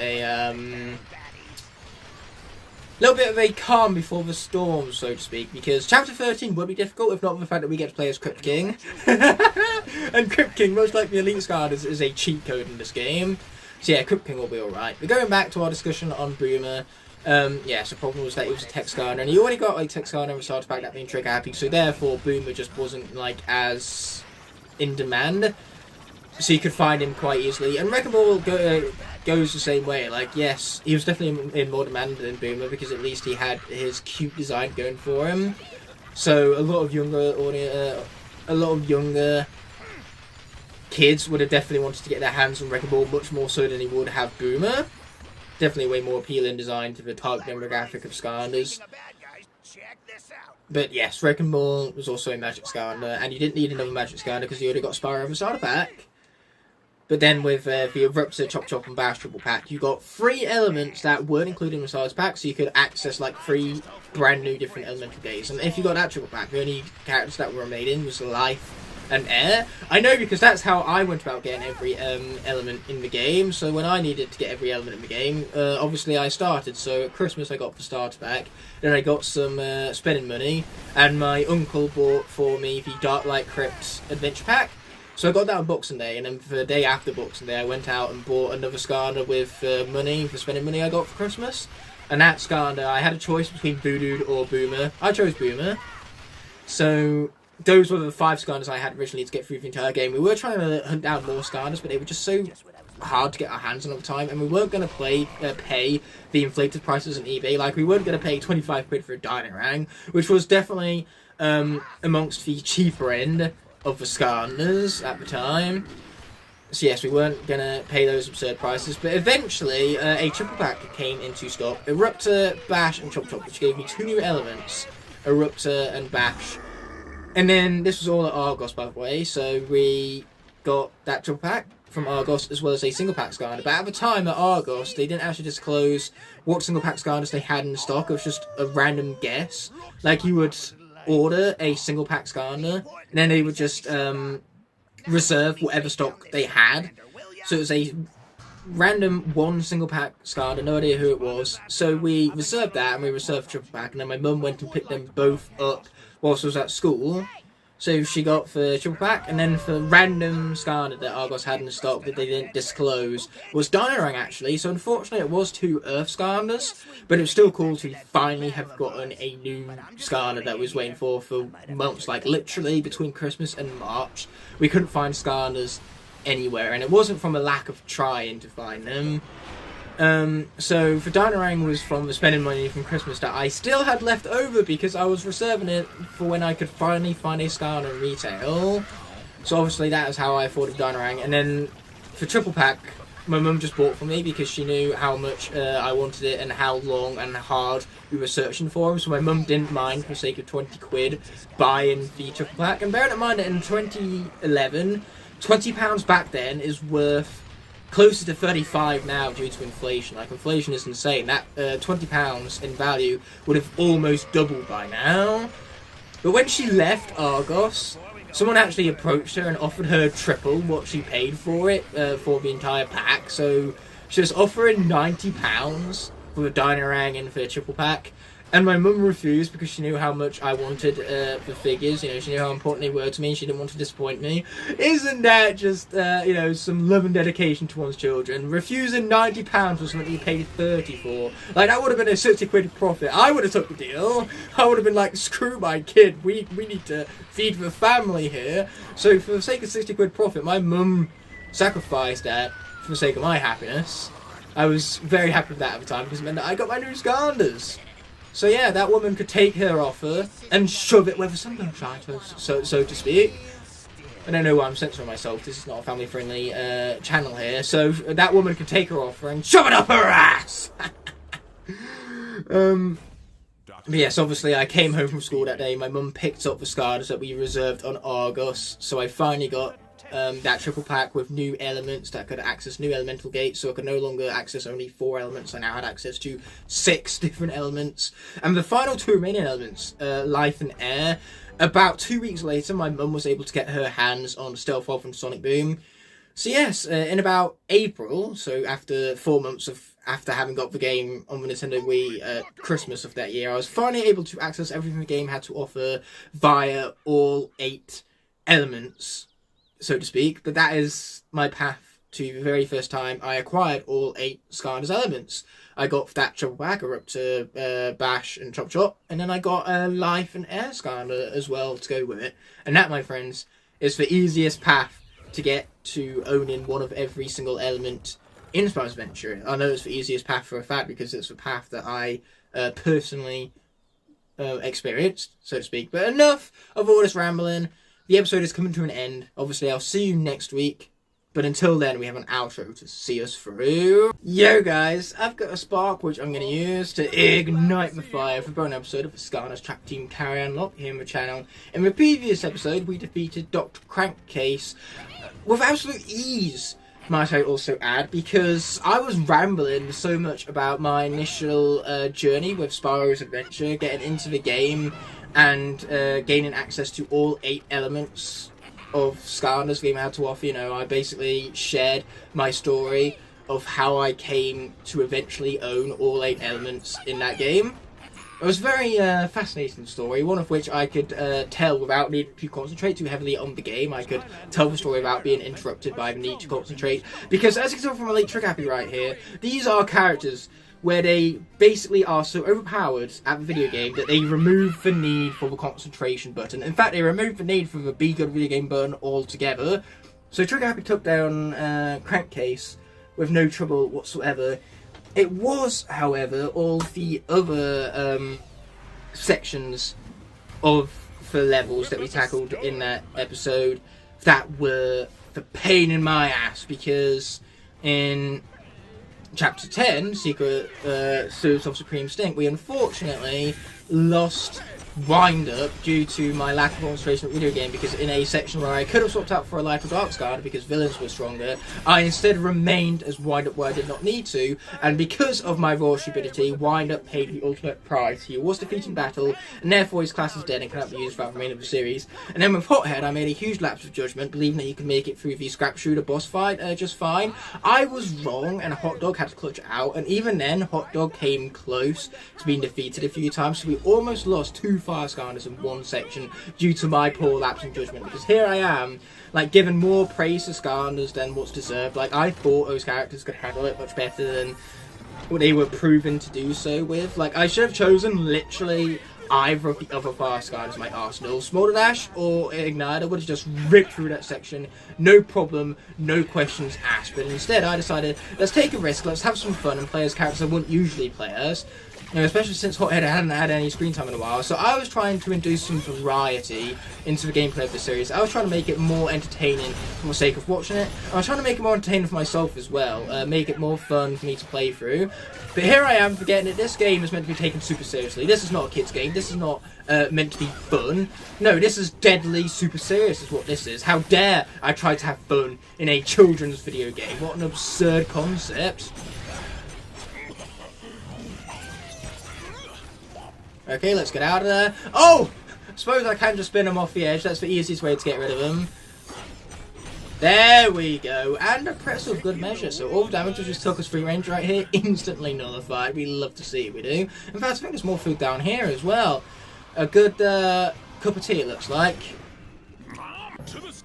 a calm before the storm, so to speak, because chapter 13 would be difficult if not for the fact that we get to play as Crypt King. And Crypt King, most likely Elite Skylanders, is a cheat code in this game. So yeah, Crypt King will be alright. But going back to our discussion on Boomer, yes, the problem was that he was a tech Skylander, and he already got a tech Skylander in the starter pack, that being trigger happy, so therefore Boomer just wasn't like as in demand. So you could find him quite easily. And Wrecking Ball goes the same way. Like, yes, he was definitely in more demand than Boomer because at least he had his cute design going for him. So a lot of younger kids would have definitely wanted to get their hands on Wrecking Ball much more so than he would have Boomer. Definitely way more appealing design to the target demographic of Skylanders. Check this out. But yes, Wrecking Ball was also a Magic Skylander, and you didn't need another Magic Skylander because you already got Spyro in the starter pack. But then with the Eruptor, Chop Chop, and Bash triple pack, you got 3 elements that weren't included in the starter pack, so you could access like 3 brand new different elemental gates. And if you got that triple pack, the only characters that were remaining was Life and Air. I know because that's how I went about getting every element in the game. So when I needed to get every element in the game, obviously I started. So at Christmas I got the starter pack, then I got some spending money, and my uncle bought for me the Dark Light Crypt Adventure Pack. So I got that on Boxing Day, and then for the day after Boxing Day I went out and bought another Skylander with money, for spending money I got for Christmas. And that Skylander, I had a choice between Voodoo or Boomer. I chose Boomer. So those were the 5 Skylanders I had originally to get through the entire game. We were trying to hunt down more Skylanders, but they were just so hard to get our hands on at the time, and we weren't going to pay the inflated prices on eBay. Like, we weren't going to pay 25 quid for a Dynarang, which was definitely amongst the cheaper end of the Skylanders at the time. So yes, we weren't going to pay those absurd prices, but eventually a triple pack came into stock. Eruptor, Bash, and Chop Chop, which gave me 2 new elements, Eruptor and Bash. And then this was all at Argos, by the way, so we got that triple pack from Argos as well as a single pack Skylander. But at the time at Argos, they didn't actually disclose what single pack Skylanders they had in stock. It was just a random guess. Like, you would order a single pack Skylander, and then they would just reserve whatever stock they had. So it was a random 1 single pack Skylander, no idea who it was. So we reserved that, and we reserved triple pack, and then my mum went and picked them both up whilst I was at school. So she got for triple pack, and then for random Skylander that Argos had in the stock that they didn't disclose was Dynarang, actually. So unfortunately it was 2 Earth Skylanders, but it was still cool to finally have gotten a new Skylander that we was waiting for months. Like, literally between Christmas and March we couldn't find Skylanders anywhere, and it wasn't from a lack of trying to find them. So for Dynarang was from the spending money from Christmas that I still had left over because I was reserving it for when I could finally find a Skylander in retail. So obviously that is how I afforded Dynarang. And then for triple pack, my mum just bought for me because she knew how much I wanted it and how long and hard we were searching for him. So my mum didn't mind, for the sake of 20 quid, buying the triple pack. And bearing in mind that in 2011, £20 back then is worth closer to 35 now due to inflation. Like, inflation is insane. That £20 in value would have almost doubled by now. But when she left Argos, someone actually approached her and offered her triple what she paid for it, for the entire pack. So she was offering £90 for the Dynarang and for the triple pack. And my mum refused because she knew how much I wanted the figures. You know, she knew how important they were to me, and she didn't want to disappoint me. Isn't that just, you know, some love and dedication to one's children? Refusing £90 for something you paid 30 for. Like, that would have been a 60 quid profit. I would have took the deal. I would have been like, screw my kid. We need to feed the family here. So for the sake of 60 quid profit, my mum sacrificed that for the sake of my happiness. I was very happy with that at the time because it meant that I got my new Skylanders. So yeah, that woman could take her offer and shove it where the sun don't shine, so to speak. I don't know why I'm censoring myself. This is not a family-friendly channel here. So that woman could take her offer and shove it up her ass. But yes, obviously I came home from school that day. My mum picked up the Skylanders that we reserved on Argos. So I finally got that triple pack with new elements that could access new elemental gates, so I could no longer access only 4 elements. I now had access to 6 different elements. And the final 2 remaining elements, life and air, about 2 weeks later, my mum was able to get her hands on Stealth Wolf and Sonic Boom. So yes, in about April, so after 4 months after having got the game on the Nintendo Wii Christmas of that year, I was finally able to access everything the game had to offer via all 8 elements, so to speak. But that is my path to the very first time I acquired all 8 Skylanders elements. I got that triple pack, Eruptor, Bash, and Chop Chop, and then I got a Life and Air Skylander as well to go with it. And that, my friends, is the easiest path to get to owning one of every single element in Spyro's Adventure. I know it's the easiest path for a fact because it's the path that I personally experienced, so to speak. But enough of all this rambling. The episode is coming to an end. Obviously, I'll see you next week. But until then, we have an outro to see us through. Yo, guys, I've got a spark which I'm going to use to ignite the fire for an episode of the Skylanders Trap Team CarryOn Locke here on the channel. In the previous episode, we defeated Dr. Crankcase with absolute ease, might I also add, because I was rambling so much about my initial journey with Spyro's Adventure, getting into the game, and gaining access to all 8 elements of Skylanders the game had to offer. You know, I basically shared my story of how I came to eventually own all 8 elements in that game. It was a very fascinating story, one of which I could tell without needing to concentrate too heavily on the game. I could tell the story without being interrupted by the need to concentrate, because as you can tell from my late trick happy right here, these are characters where they basically are so overpowered at the video game that they remove the need for the concentration button. In fact, they remove the need for the Be Good video game button altogether. So Trigger Happy took down Crankcase with no trouble whatsoever. It was, however, all the other sections of the levels that we tackled in that episode that were the pain in my ass, because in Chapter 10, Secret Sewers of Supreme Stink, we unfortunately lost Wind-Up due to my lack of concentration of the video game, because in a section where I could have swapped out for a Light of Dark Skylander because villains were stronger, I instead remained as Wind-Up where I did not need to, and because of my raw stupidity, Wind-Up paid the ultimate price. He was defeated in battle, and therefore his class is dead and cannot be used throughout the remainder of the series. And then with Hothead, I made a huge lapse of judgment, believing that he could make it through the Scrap Shooter boss fight just fine. I was wrong, and Hot Dog had to clutch it out, and even then, Hot Dog came close to being defeated a few times, so we almost lost 2 Fire Skylanders in one section due to my poor lapse in judgment, because here I am, like, giving more praise to Skylanders than what's deserved. Like, I thought those characters could handle it much better than what they were proven to do so with. Like, I should have chosen literally either of the other Fire Skylanders in my arsenal. Smolder Dash or Igniter would have just ripped through that section, no problem, no questions asked. But instead, I decided, let's take a risk, let's have some fun and play as characters I wouldn't usually play as. You know, especially since Hothead hadn't had any screen time in a while, so I was trying to induce some variety into the gameplay of the series. I was trying to make it more entertaining for the sake of watching it. I was trying to make it more entertaining for myself as well, make it more fun for me to play through. But here I am forgetting that this game is meant to be taken super seriously. This is not a kid's game. This is not meant to be fun. No, this is deadly super serious is what this is. How dare I try to have fun in a children's video game? What an absurd concept. Okay, let's get out of there. Oh! I suppose I can just spin him off the edge. That's the easiest way to get rid of him. There we go, and a pretzel of good measure. So all the damage just took us free range right here, instantly nullified. We love to see it, we do. In fact, I think there's more food down here as well. A good cup of tea, it looks like.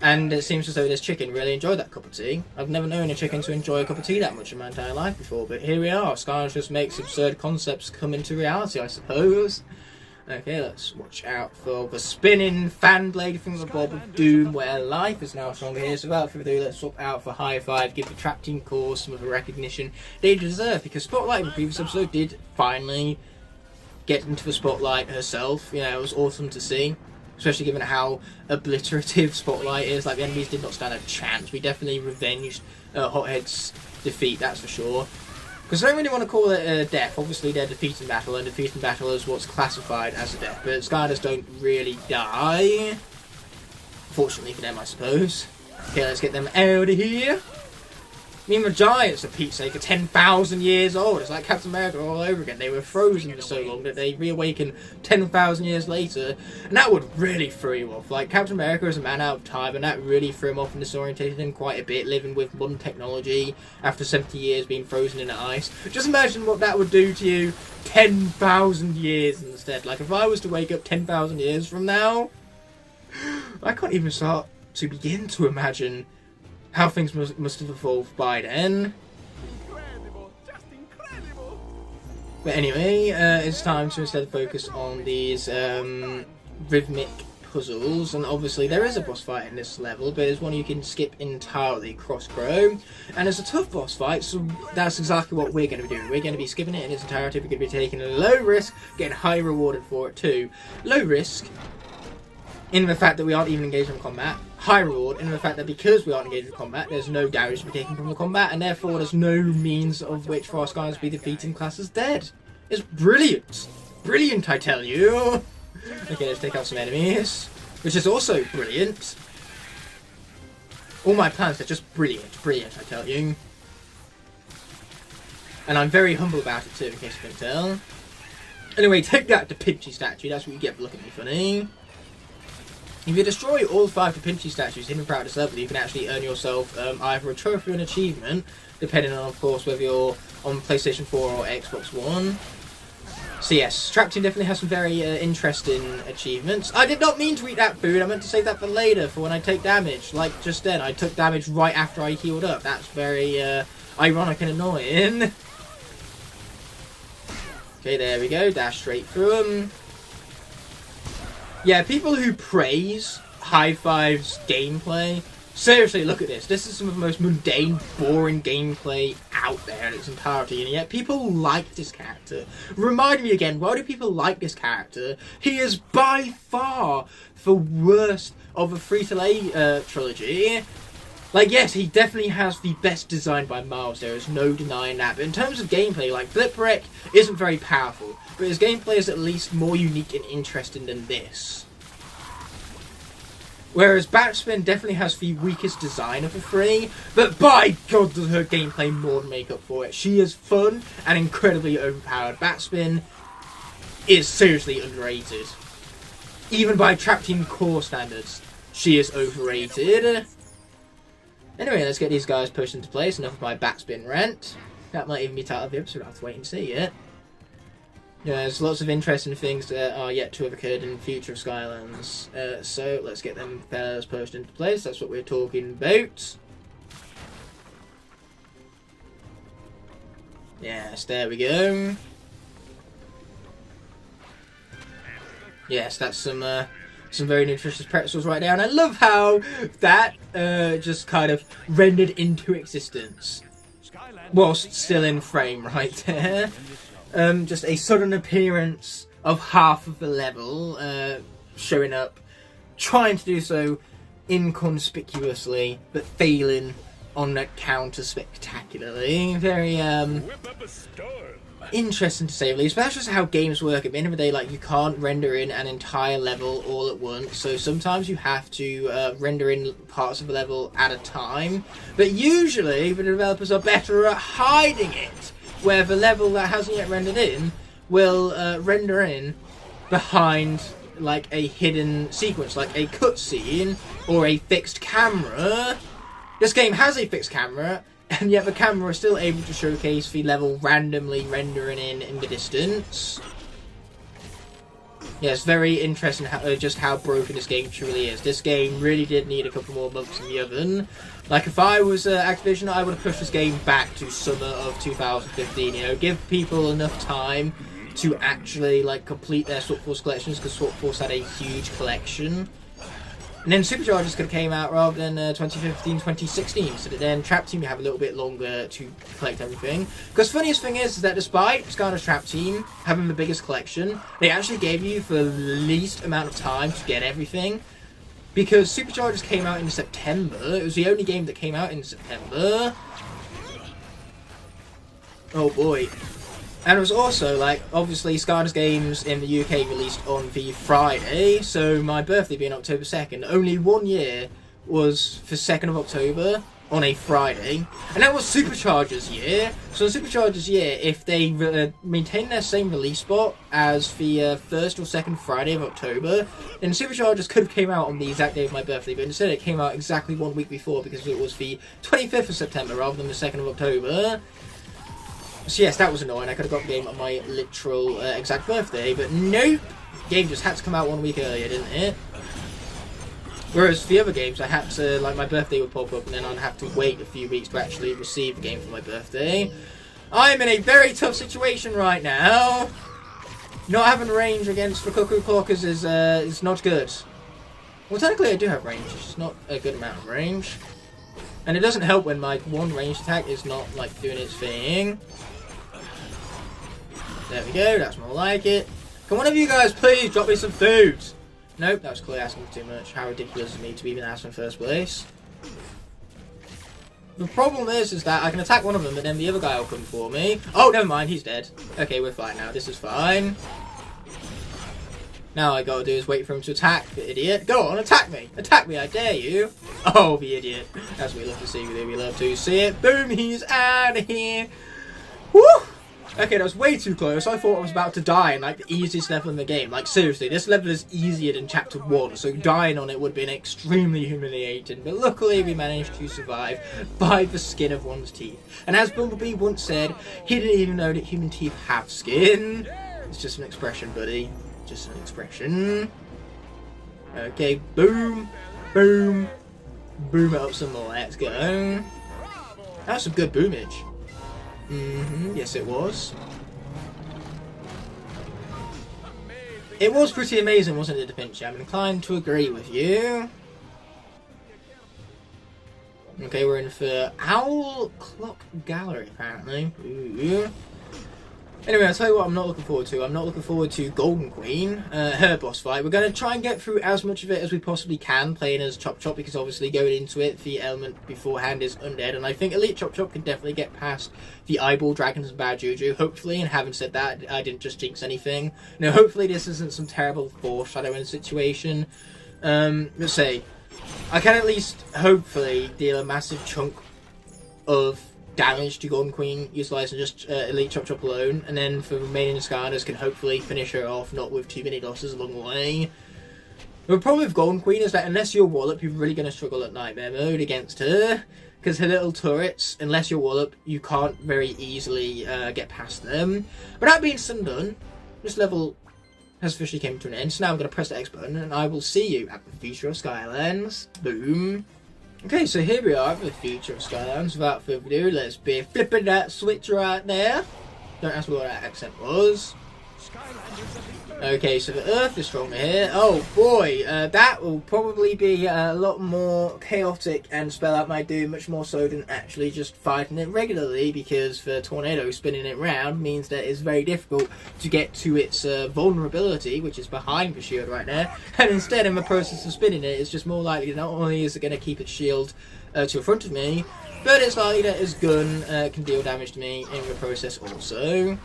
And it seems as though this chicken really enjoyed that cup of tea. I've never known a chicken to enjoy a cup of tea that much in my entire life before, but here we are. Skylanders just makes absurd concepts come into reality, I suppose. Okay, let's watch out for the spinning fan blade from the Bob of Doom, where life is now stronger here. So without further ado, let's swap out for high five, give the Trap Team Core some of the recognition they deserve, because Spotlight in the previous episode did finally get into the spotlight herself. You know, it was awesome to see, especially given how obliterative Spotlight is. Like, the enemies did not stand a chance. We definitely revenged Hothead's defeat, that's for sure. Because I don't really want to call it a death. Obviously, they're defeat in battle, and defeat in battle is what's classified as a death. But Skylanders don't really die. Fortunately for them, I suppose. Okay, let's get them out of here. I mean, the Giants, for Pete's sake, are 10,000 years old. It's like Captain America all over again. They were frozen for so long that they reawaken 10,000 years later. And that would really throw you off. Like, Captain America is a man out of time, and that really threw him off and disorientated him quite a bit, living with modern technology after 70 years being frozen in the ice. Just imagine what that would do to you 10,000 years instead. Like, if I was to wake up 10,000 years from now, I can't even start to begin to imagine how things must have evolved by then. Incredible, just incredible. But anyway, it's time to instead focus on these rhythmic puzzles. And obviously there is a boss fight in this level, but it's one you can skip entirely, Cross-Crow. And it's a tough boss fight, so that's exactly what we're going to be doing. We're going to be skipping it in its entirety. We're going to be taking a low risk, getting high rewarded for it too. Low risk in the fact that we aren't even engaged in combat. High reward in the fact that because we aren't engaged in combat, there's no damage to be taken from the combat, and therefore there's no means of which for our Skylanders to be defeating class as dead. It's brilliant. Brilliant, I tell you. Okay, let's take out some enemies, which is also brilliant. All my plans are just brilliant. Brilliant, I tell you. And I'm very humble about it too, in case you can tell. Anyway, take that, the Pinchy statue. That's what you get for looking at me funny. If you destroy all 5 Da Pinchy statues hidden throughout this level, you can actually earn yourself either a trophy or an achievement, depending on, of course, whether you're on PlayStation 4 or Xbox One. So yes, Trap Team definitely has some very interesting achievements. I did not mean to eat that food, I meant to save that for later, for when I take damage. Like just then, I took damage right after I healed up. That's very ironic and annoying. Okay, there we go, dash straight through them. Yeah, people who praise High Five's gameplay, seriously, look at this. This is some of the most mundane, boring gameplay out there in its entirety, and yet people like this character. Remind me again, why do people like this character? He is by far the worst of the free-to-play trilogy. Like, yes, he definitely has the best design by miles, there is no denying that, but in terms of gameplay, like, Flipwreck isn't very powerful, but his gameplay is at least more unique and interesting than this. Whereas Batspin definitely has the weakest design of the 3, but by God does her gameplay more than make up for it. She is fun and incredibly overpowered. Batspin is seriously underrated. Even by Trap Team Core standards, she is overrated. Anyway, let's get these guys pushed into place. Enough of my Batspin rant. That might even be title of the episode. I'll have to wait and see it. Yeah, there's lots of interesting things that are yet to have occurred in the future of Skylands. So let's get them fellas pushed into place. That's what we're talking about. Yes, there we go. Yes, that's some very nutritious pretzels right there, and I love how that just kind of rendered into existence whilst still in frame right there. Just a sudden appearance of half of the level showing up, trying to do so inconspicuously, but failing on that counter spectacularly. Very interesting to say the least, but that's just how games work. At the end of the day, like, you can't render in an entire level all at once, so sometimes you have to render in parts of the level at a time, but usually the developers are better at hiding it, where the level that hasn't yet rendered in will render in behind like a hidden sequence, like a cutscene or a fixed camera, This game has a fixed camera, and yet the camera is still able to showcase the level randomly rendering in the distance. Yeah, it's very interesting just how broken this game truly is. This game really did need a couple more months in the oven. Like, if I was Activision, I would have pushed this game back to summer of 2015, you know, give people enough time to actually, like, complete their Swap Force collections, because Swap Force had a huge collection. And then Superchargers could have came out rather than 2015, 2016, so that then Trap Team would have a little bit longer to collect everything. Because funniest thing is that despite Skylanders Trap Team having the biggest collection, they actually gave you the least amount of time to get everything. Because Superchargers came out in September, it was the only game that came out in September. Oh boy. And it was also, like, obviously Skylanders games in the UK released on the Friday, so my birthday being October 2nd, only 1 year was for 2nd of October on a Friday. And that was Superchargers year. So in Superchargers year, if they maintain their same release spot as the first or second Friday of October, then Superchargers could have came out on the exact day of my birthday, but instead it came out exactly 1 week before because it was the 25th of September rather than the 2nd of October. So yes, that was annoying. I could have got the game on my literal exact birthday, but nope. The game just had to come out 1 week earlier, didn't it? Whereas the other games, I had to, like, my birthday would pop up and then I'd have to wait a few weeks to actually receive the game for my birthday. I'm in a very tough situation right now. Not having range against the Cuckoo Clockers is not good. Well, technically I do have range, it's just not a good amount of range. And it doesn't help when my one ranged attack is not, like, doing its thing. There we go, that's more like it. Can one of you guys please drop me some food? Nope, that was clearly asking for too much. How ridiculous of me to even ask in the first place. The problem is that I can attack one of them, but then the other guy will come for me. Oh, never mind, he's dead. Okay, we're fine now, this is fine. Now all I gotta do is wait for him to attack, the idiot. Go on, attack me! Attack me, I dare you! Oh, the idiot. That's what we love to see, we love to see it. Boom, he's out of here! Woo! Okay, that was way too close. I thought I was about to die in, like, the easiest level in the game. Like, seriously, this level is easier than Chapter 1, so dying on it would have been extremely humiliating. But luckily, we managed to survive by the skin of one's teeth. And as Bumblebee once said, he didn't even know that human teeth have skin. It's just an expression, buddy. Just an expression. Okay, boom, boom, boom it up some more. Let's go. That's some good boomage. Yes it was. It was pretty amazing, wasn't it, Da Vinci? I'm inclined to agree with you. Okay, we're in for Owl Clock Gallery, apparently. Ooh. Anyway, I'll tell you what I'm not looking forward to. I'm not looking forward to Golden Queen, her boss fight. We're going to try and get through as much of it as we possibly can, playing as Chop Chop, because obviously going into it, the element beforehand is undead, and I think Elite Chop Chop can definitely get past the Eyeball Dragons and Bad Juju, hopefully, and having said that, I didn't just jinx anything. No, hopefully this isn't some terrible foreshadowing situation. Let's say, I can at least, hopefully, deal a massive chunk of damage to Golden Queen utilising just Elite Chop Chop alone, and then for remaining Skylanders can hopefully finish her off, not with too many losses along the way. The problem with Golden Queen is that unless you're Wallop, you're really going to struggle at Nightmare Mode against her, because her little turrets, unless you're Wallop, you can't very easily get past them. But that being said and done, this level has officially come to an end, so now I'm going to press the X button, and I will see you at the future of Skylands. Boom. Okay, so here we are at the future of Skylands. Without further ado, let's be flipping that switch right there. Don't ask me what that accent was. Okay, so the Earth is stronger here. Oh boy, that will probably be a lot more chaotic and spell out my doom much more so than actually just fighting it regularly, because the tornado spinning it round means that it's very difficult to get to its vulnerability, which is behind the shield right there, and instead in the process of spinning it, it's just more likely that not only is it going to keep its shield to the front of me, but it's likely that its gun can deal damage to me in the process also.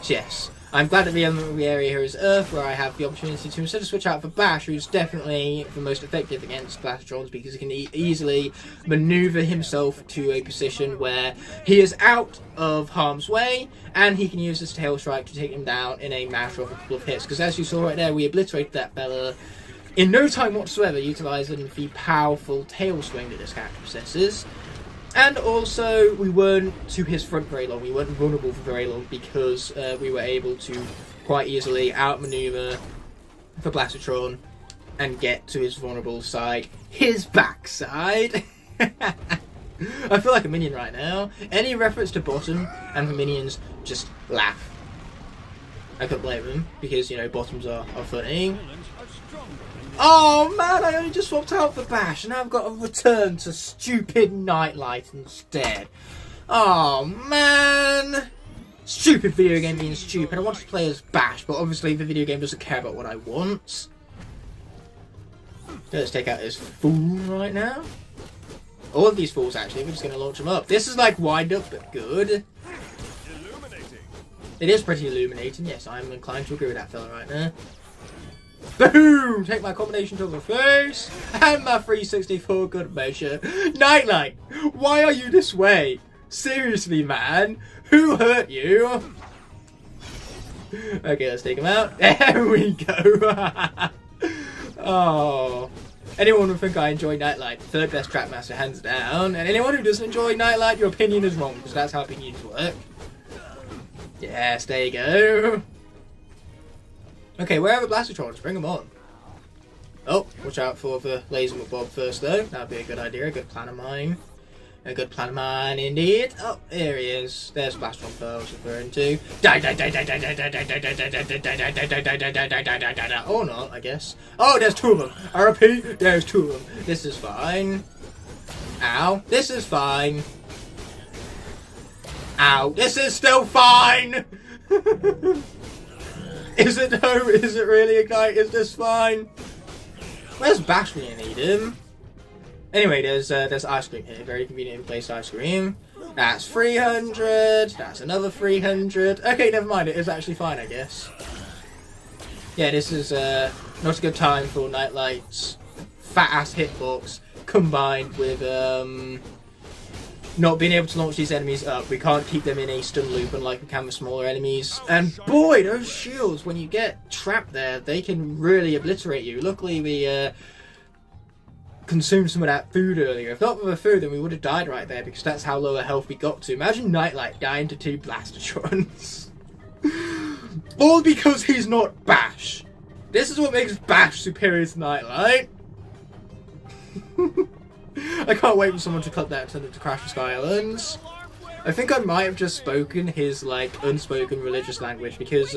So yes. I'm glad that the element of the area here is Earth, where I have the opportunity to instead of switch out for Bash, who's definitely the most effective against Blastotrons, because he can easily maneuver himself to a position where he is out of harm's way, and he can use his Tail Strike to take him down in a matter of a couple of hits. Because as you saw right there, we obliterated that fella in no time whatsoever, utilising the powerful tail swing that this character possesses. And also, we weren't to his front very long. We weren't vulnerable for very long because we were able to quite easily outmaneuver the Blastatron and get to his vulnerable side, his backside. I feel like a minion right now. Any reference to bottom and the minions just laugh. I couldn't blame them because, you know, bottoms are funny. Oh man, I only just swapped out for Bash and now I've got to return to stupid Nightlight instead. Oh man! Stupid video game being stupid. I want to play as Bash, but obviously the video game doesn't care about what I want. Let's take out this fool right now. All of these fools, actually. We're just going to launch them up. This is like wind up, but good. It is pretty illuminating. Yes, I'm inclined to agree with that fella right there. Boom! Take my combination to the face. And my 360 for good measure. Nightlight, why are you this way? Seriously, man. Who hurt you? Okay, let's take him out. There we go. Oh. Anyone would think I enjoy Nightlight. Third best Trapmaster, hands down. And anyone who doesn't enjoy Nightlight, your opinion is wrong, because that's how opinions work. Yes, there you go. Okay, where are the Blastatrons? Bring them on. Oh, watch out for the Laser McBob first, though. That'd be a good idea, a good plan of mine. A good plan of mine, indeed. Oh, there he is. There's Blastron I was referring to. Or not, I guess. Oh, there's two of them. I repeat, there's two of them. This is fine. Ow. This is fine. Ow. This is still fine. Is it though? Is it really, Ignite? Is this fine? Where's Bash when you need him? Anyway, there's ice cream here. Very conveniently placed ice cream. That's 300. That's another 300. Okay, never mind. It is actually fine, I guess. Yeah, this is not a good time for Nightlight's fat-ass hitbox combined with not being able to launch these enemies up. We can't keep them in a stun loop unlike we can with smaller enemies. And boy, those shields, when you get trapped there, they can really obliterate you. Luckily, we consumed some of that food earlier. If not for the food, then we would have died right there because that's how low a health we got to. Imagine Nightlight dying to 2 Blastatrons. All because he's not Bash. This is what makes Bash superior to Nightlight. I can't wait for someone to cut that to Crash of Skylands. I think I might have just spoken his, like, unspoken religious language because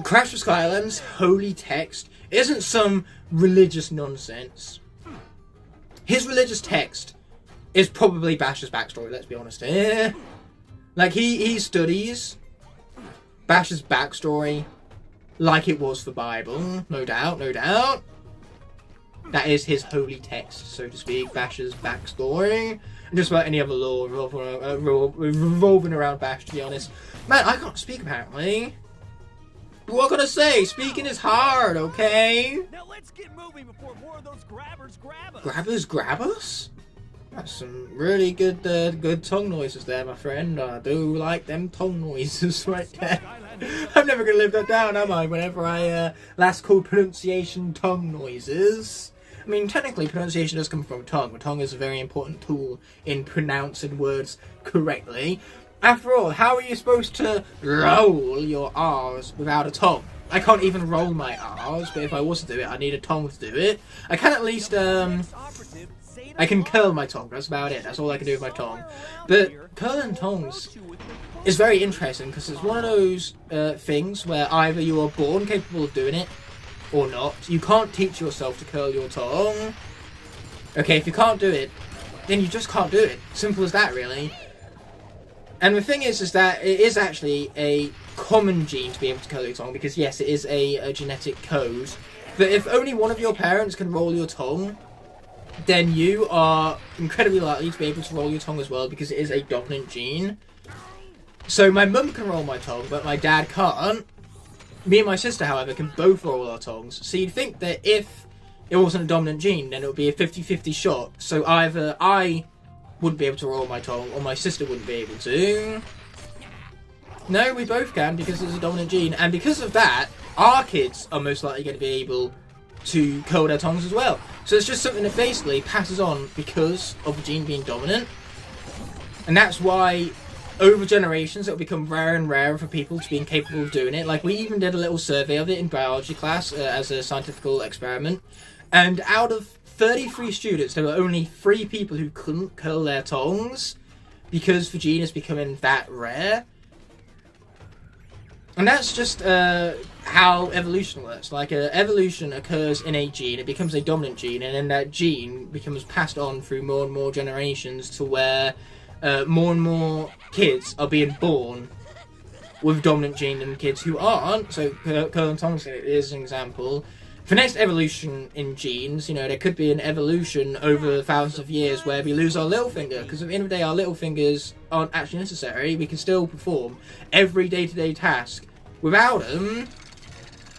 Crash of Skylands' holy text isn't some religious nonsense. His religious text is probably Bash's backstory, let's be honest here. Like, he studies Bash's backstory like it was the Bible, no doubt, no doubt. That is his holy text, so to speak, Bash's backstory. And just about any other lore revolving around Bash, to be honest. Man, I can't speak apparently. What can I say? Speaking is hard, okay? Now let's get moving before more of those grabbers grab us. Grabbers grab us? That's some really good good tongue noises there, my friend. I do like them tongue noises right there. I'm never going to live that down, am I? Whenever I last call pronunciation tongue noises. I mean, technically pronunciation does come from tongue. The tongue is a very important tool in pronouncing words correctly. After all, how are you supposed to roll your R's without a tongue? I can't even roll my R's, but if I was to do it, I need a tongue to do it. I can at least, I can curl my tongue, that's about it. That's all I can do with my tongue. But curling tongues is very interesting, because it's one of those things where either you are born capable of doing it, or not. You can't teach yourself to curl your tongue. Okay, if you can't do it, then you just can't do it. Simple as that, really. And the thing is that it is actually a common gene to be able to curl your tongue, because yes, it is a genetic code. But if only one of your parents can roll your tongue, then you are incredibly likely to be able to roll your tongue as well, because it is a dominant gene. So my mum can roll my tongue, but my dad can't. Me and my sister, however, can both roll our tongues. So you'd think that if it wasn't a dominant gene, then it would be a 50-50 shot. So either I wouldn't be able to roll my tongue, or my sister wouldn't be able to. No, we both can, because it's a dominant gene. And because of that, our kids are most likely going to be able to curl their tongues as well. So it's just something that basically passes on because of the gene being dominant. And that's why over generations it'll become rarer and rarer for people to be incapable of doing it. Like, we even did a little survey of it in biology class as a scientific experiment. And out of 33 students, there were only 3 people who couldn't curl their tongues because the gene is becoming that rare. And that's just how evolution works. Like, evolution occurs in a gene, it becomes a dominant gene, and then that gene becomes passed on through more and more generations to where more and more kids are being born with dominant gene than kids who aren't. So, curling tongues is an example. For next evolution in genes, you know, there could be an evolution over thousands of years where we lose our little finger, because at the end of the day, our little fingers aren't actually necessary. We can still perform every day-to-day task without them.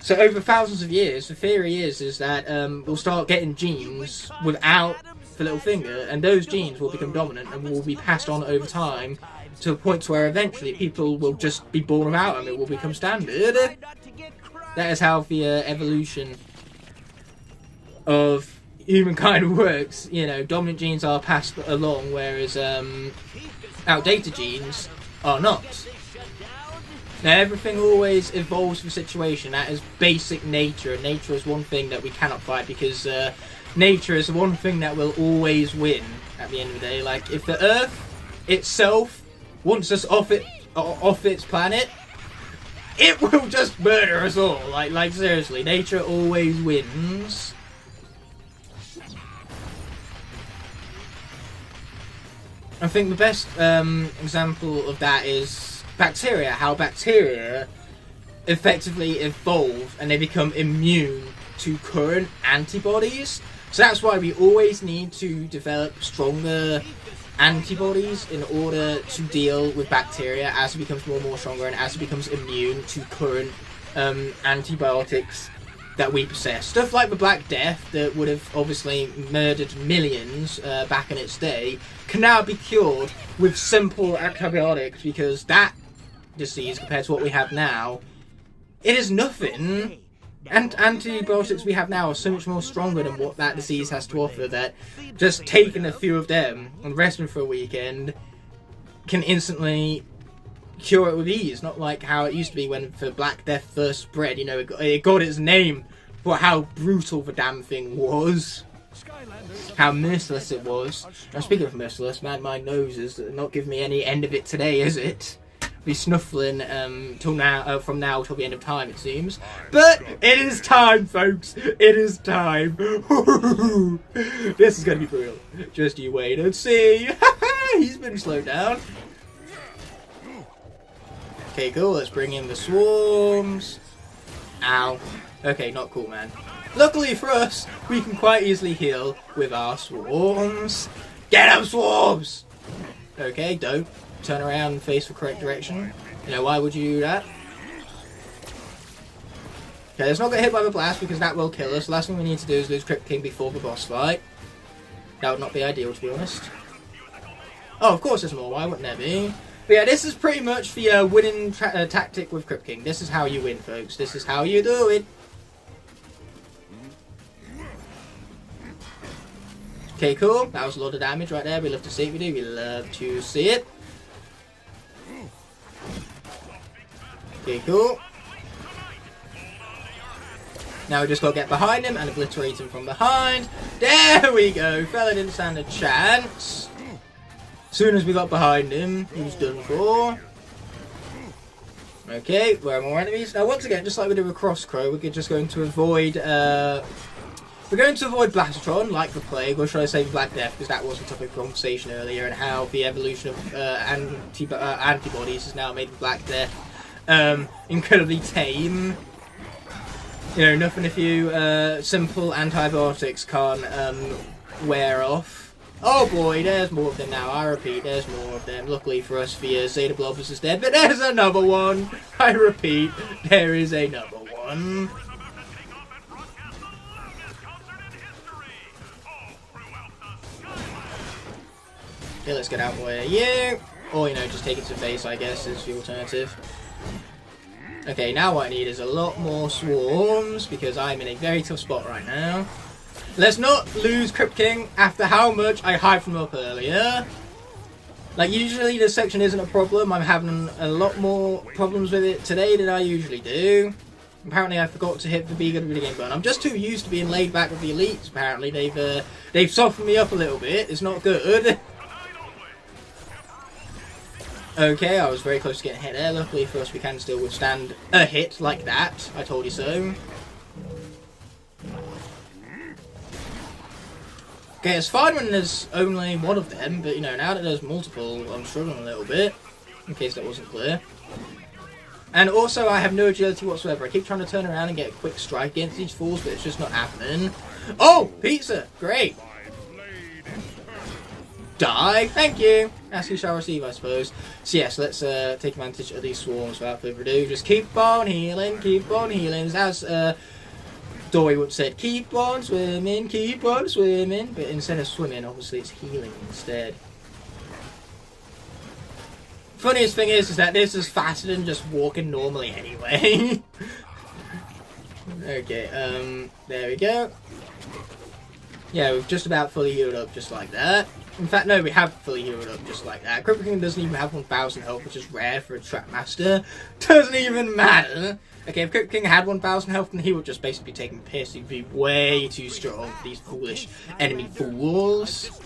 So over thousands of years, the theory is that we'll start getting genes without the little finger, and those genes will become dominant and will be passed on over time to a point where eventually people will just be born without them. It will become standard. That is how the evolution of humankind works. You know, dominant genes are passed along, whereas outdated genes are not. Now, everything always evolves for situation. That is basic nature, and nature is one thing that we cannot fight, because nature is the one thing that will always win at the end of the day. Like, if the Earth itself wants us off its planet, it will just murder us all. Like seriously, nature always wins. I think the best example of that is bacteria. How bacteria effectively evolve and they become immune to current antibodies. So that's why we always need to develop stronger antibodies in order to deal with bacteria as it becomes more and more stronger and as it becomes immune to current antibiotics that we possess. Stuff like the Black Death that would have obviously murdered millions back in its day can now be cured with simple antibiotics, because that disease, compared to what we have now, it is nothing. And antibiotics we have now are so much more stronger than what that disease has to offer, that just taking a few of them and resting for a weekend can instantly cure it with ease. Not like how it used to be when the Black Death first spread. You know, it got its name for how brutal the damn thing was, how merciless it was. Now, speaking of merciless, man, my nose is not giving me any end of it today, is it? Be snuffling till now, from now till the end of time, it seems. But it is time, folks. It is time. This is gonna be brutal. Just you wait and see. He's been slowed down. Okay, cool. Let's bring in the swarms. Ow. Okay, not cool, man. Luckily for us, we can quite easily heal with our swarms. Get them, swarms! Okay, don't turn around and face the correct direction. You know, why would you do that? Okay, let's not get hit by the blast, because that will kill us. The last thing we need to do is lose Crypt King before the boss fight. That would not be ideal, to be honest. Oh, of course there's more. Why wouldn't there be? But yeah, this is pretty much the winning tactic with Crypt King. This is how you win, folks. This is how you do it. Okay, cool. That was a lot of damage right there. We love to see it. We love to see it. Okay, cool. Now we just got to get behind him and obliterate him from behind. There we go. Fella didn't stand a chance. As soon as we got behind him, he was done for. Okay, where are more enemies? Now, once again, just like we did with Crosscrow, we're just going to avoid Blastatron, like the Plague, or should I say Black Death, because that was a topic of conversation earlier, and how the evolution of antibodies has now made Black Death incredibly tame. You know, nothing if you simple antibiotics can't wear off. Oh boy, there's more of them now. I repeat, there's more of them. Luckily for us, the Zeta Blobbers is dead, but there's another one. I repeat, there is another one. Okay, let's get out of the way of you. Or, you know, just take it to face, I guess, is the alternative. Okay, now what I need is a lot more swarms, because I'm in a very tough spot right now. Let's not lose Crypt King after how much I hyped him up earlier. Like, usually this section isn't a problem. I'm having a lot more problems with it today than I usually do. Apparently I forgot to hit the Be Good Video Game button. I'm just too used to being laid back with the elites, apparently. They've softened me up a little bit. It's not good. Okay, I was very close to getting hit there. Luckily for us, we can still withstand a hit like that. I told you so. Okay, it's fine when there's only one of them, but you know, now that there's multiple, I'm struggling a little bit. In case that wasn't clear. And also, I have no agility whatsoever. I keep trying to turn around and get a quick strike against these fools, but it's just not happening. Oh! Pizza! Great! Die! Thank you! Ask you shall receive, I suppose. So yes, let's take advantage of these swarms without further ado. Just keep on healing, keep on healing. As Dory would say, keep on swimming, but instead of swimming, obviously it's healing instead. Funniest thing is that this is faster than just walking normally anyway. Okay, there we go. Yeah, we've just about fully healed up just like that. In fact, no, we have fully healed up just like that. Crypt King doesn't even have 1000 health, which is rare for a Trap Master. Doesn't even matter. Okay, if Crypt King had 1000 health, then he would just basically be taking piss. He'd be way too strong for these foolish enemy fools.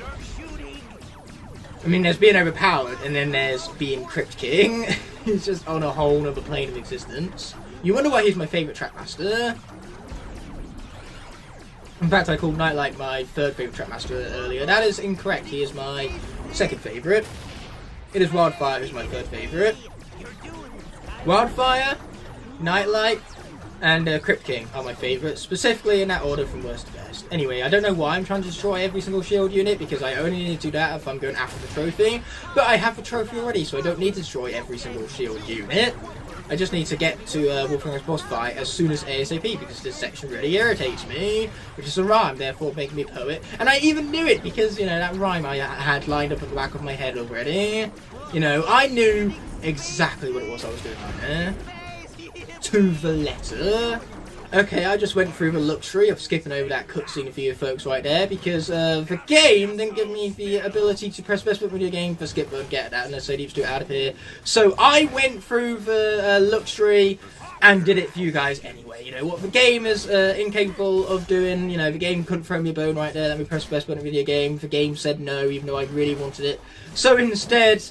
I mean, there's being overpowered, and then there's being Crypt King. He's just on a whole other plane of existence. You wonder why he's my favourite Trap Master. In fact, I called Nightlight my third favourite Trap Master earlier. That is incorrect. He is my second favourite. It is Wildfire who's my third favourite. Wildfire, Nightlight, and Crypt King are my favourites, specifically in that order from worst to best. Anyway, I don't know why I'm trying to destroy every single shield unit, because I only need to do that if I'm going after the trophy. But I have the trophy already, so I don't need to destroy every single shield unit. I just need to get to Wolfgang's boss fight as soon as ASAP, because this section really irritates me, which is a rhyme, therefore making me a poet. And I even knew it, because, you know, that rhyme I had lined up at the back of my head already. You know, I knew exactly what it was I was doing right there. To the letter. Okay, I just went through the luxury of skipping over that cutscene for you folks right there, because the game didn't give me the ability to press best video game for skip and get that, unless I need to do it out of here. So I went through the luxury and did it for you guys anyway. You know, what the game is incapable of doing, you know, the game couldn't throw me a bone right there, let me press best button video game. The game said no, even though I really wanted it. So instead,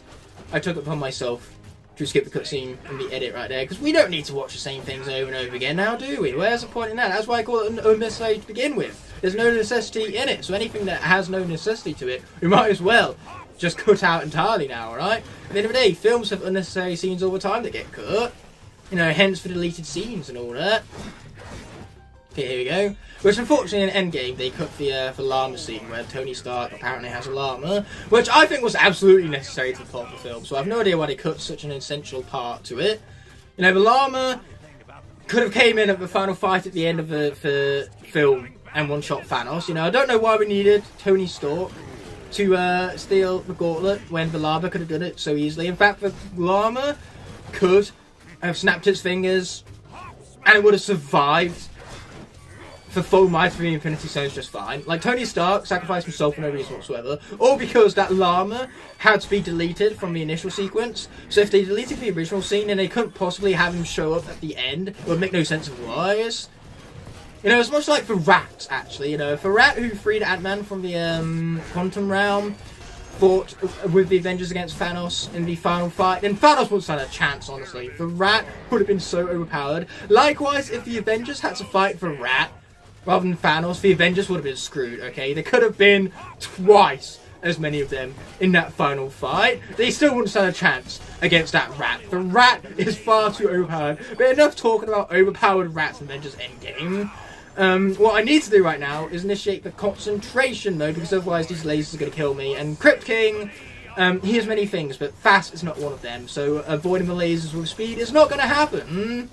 I took it upon myself to skip the cutscene and the edit right there, because we don't need to watch the same things over and over again now, do we? Where's the point in that? That's why I call it an unnecessary to begin with. There's no necessity in it, so anything that has no necessity to it, we might as well just cut out entirely now, alright? At the end of the day, films have unnecessary scenes all the time that get cut. You know, hence the deleted scenes and all that. Okay, here we go. Which unfortunately in Endgame they cut the llama scene where Tony Stark apparently has a llama, which I think was absolutely necessary to the plot of the film. So I have no idea why they cut such an essential part to it. You know, the llama could have came in at the final fight at the end of the film and one-shot Thanos. You know, I don't know why we needed Tony Stark to steal the gauntlet when the llama could have done it so easily. In fact, the llama could have snapped its fingers and it would have survived for full might of the Infinity Stones just fine. Like, Tony Stark sacrificed himself for no reason whatsoever, all because that llama had to be deleted from the initial sequence. So if they deleted the original scene, then they couldn't possibly have him show up at the end. It would make no sense otherwise. You know, it's much like the Rat, actually. You know, if the Rat who freed Ant-Man from the Quantum Realm fought with the Avengers against Thanos in the final fight, then Thanos wouldn't stand a chance, honestly. The Rat would have been so overpowered. Likewise, if the Avengers had to fight the Rat rather than Thanos, the Avengers would have been screwed, okay? There could have been twice as many of them in that final fight. They still wouldn't stand a chance against that Rat. The Rat is far too overpowered. But enough talking about overpowered Rats and Avengers Endgame. What I need to do right now is initiate the concentration mode, because otherwise these lasers are going to kill me. And Crypt King, he has many things, but fast is not one of them. So avoiding the lasers with speed is not going to happen.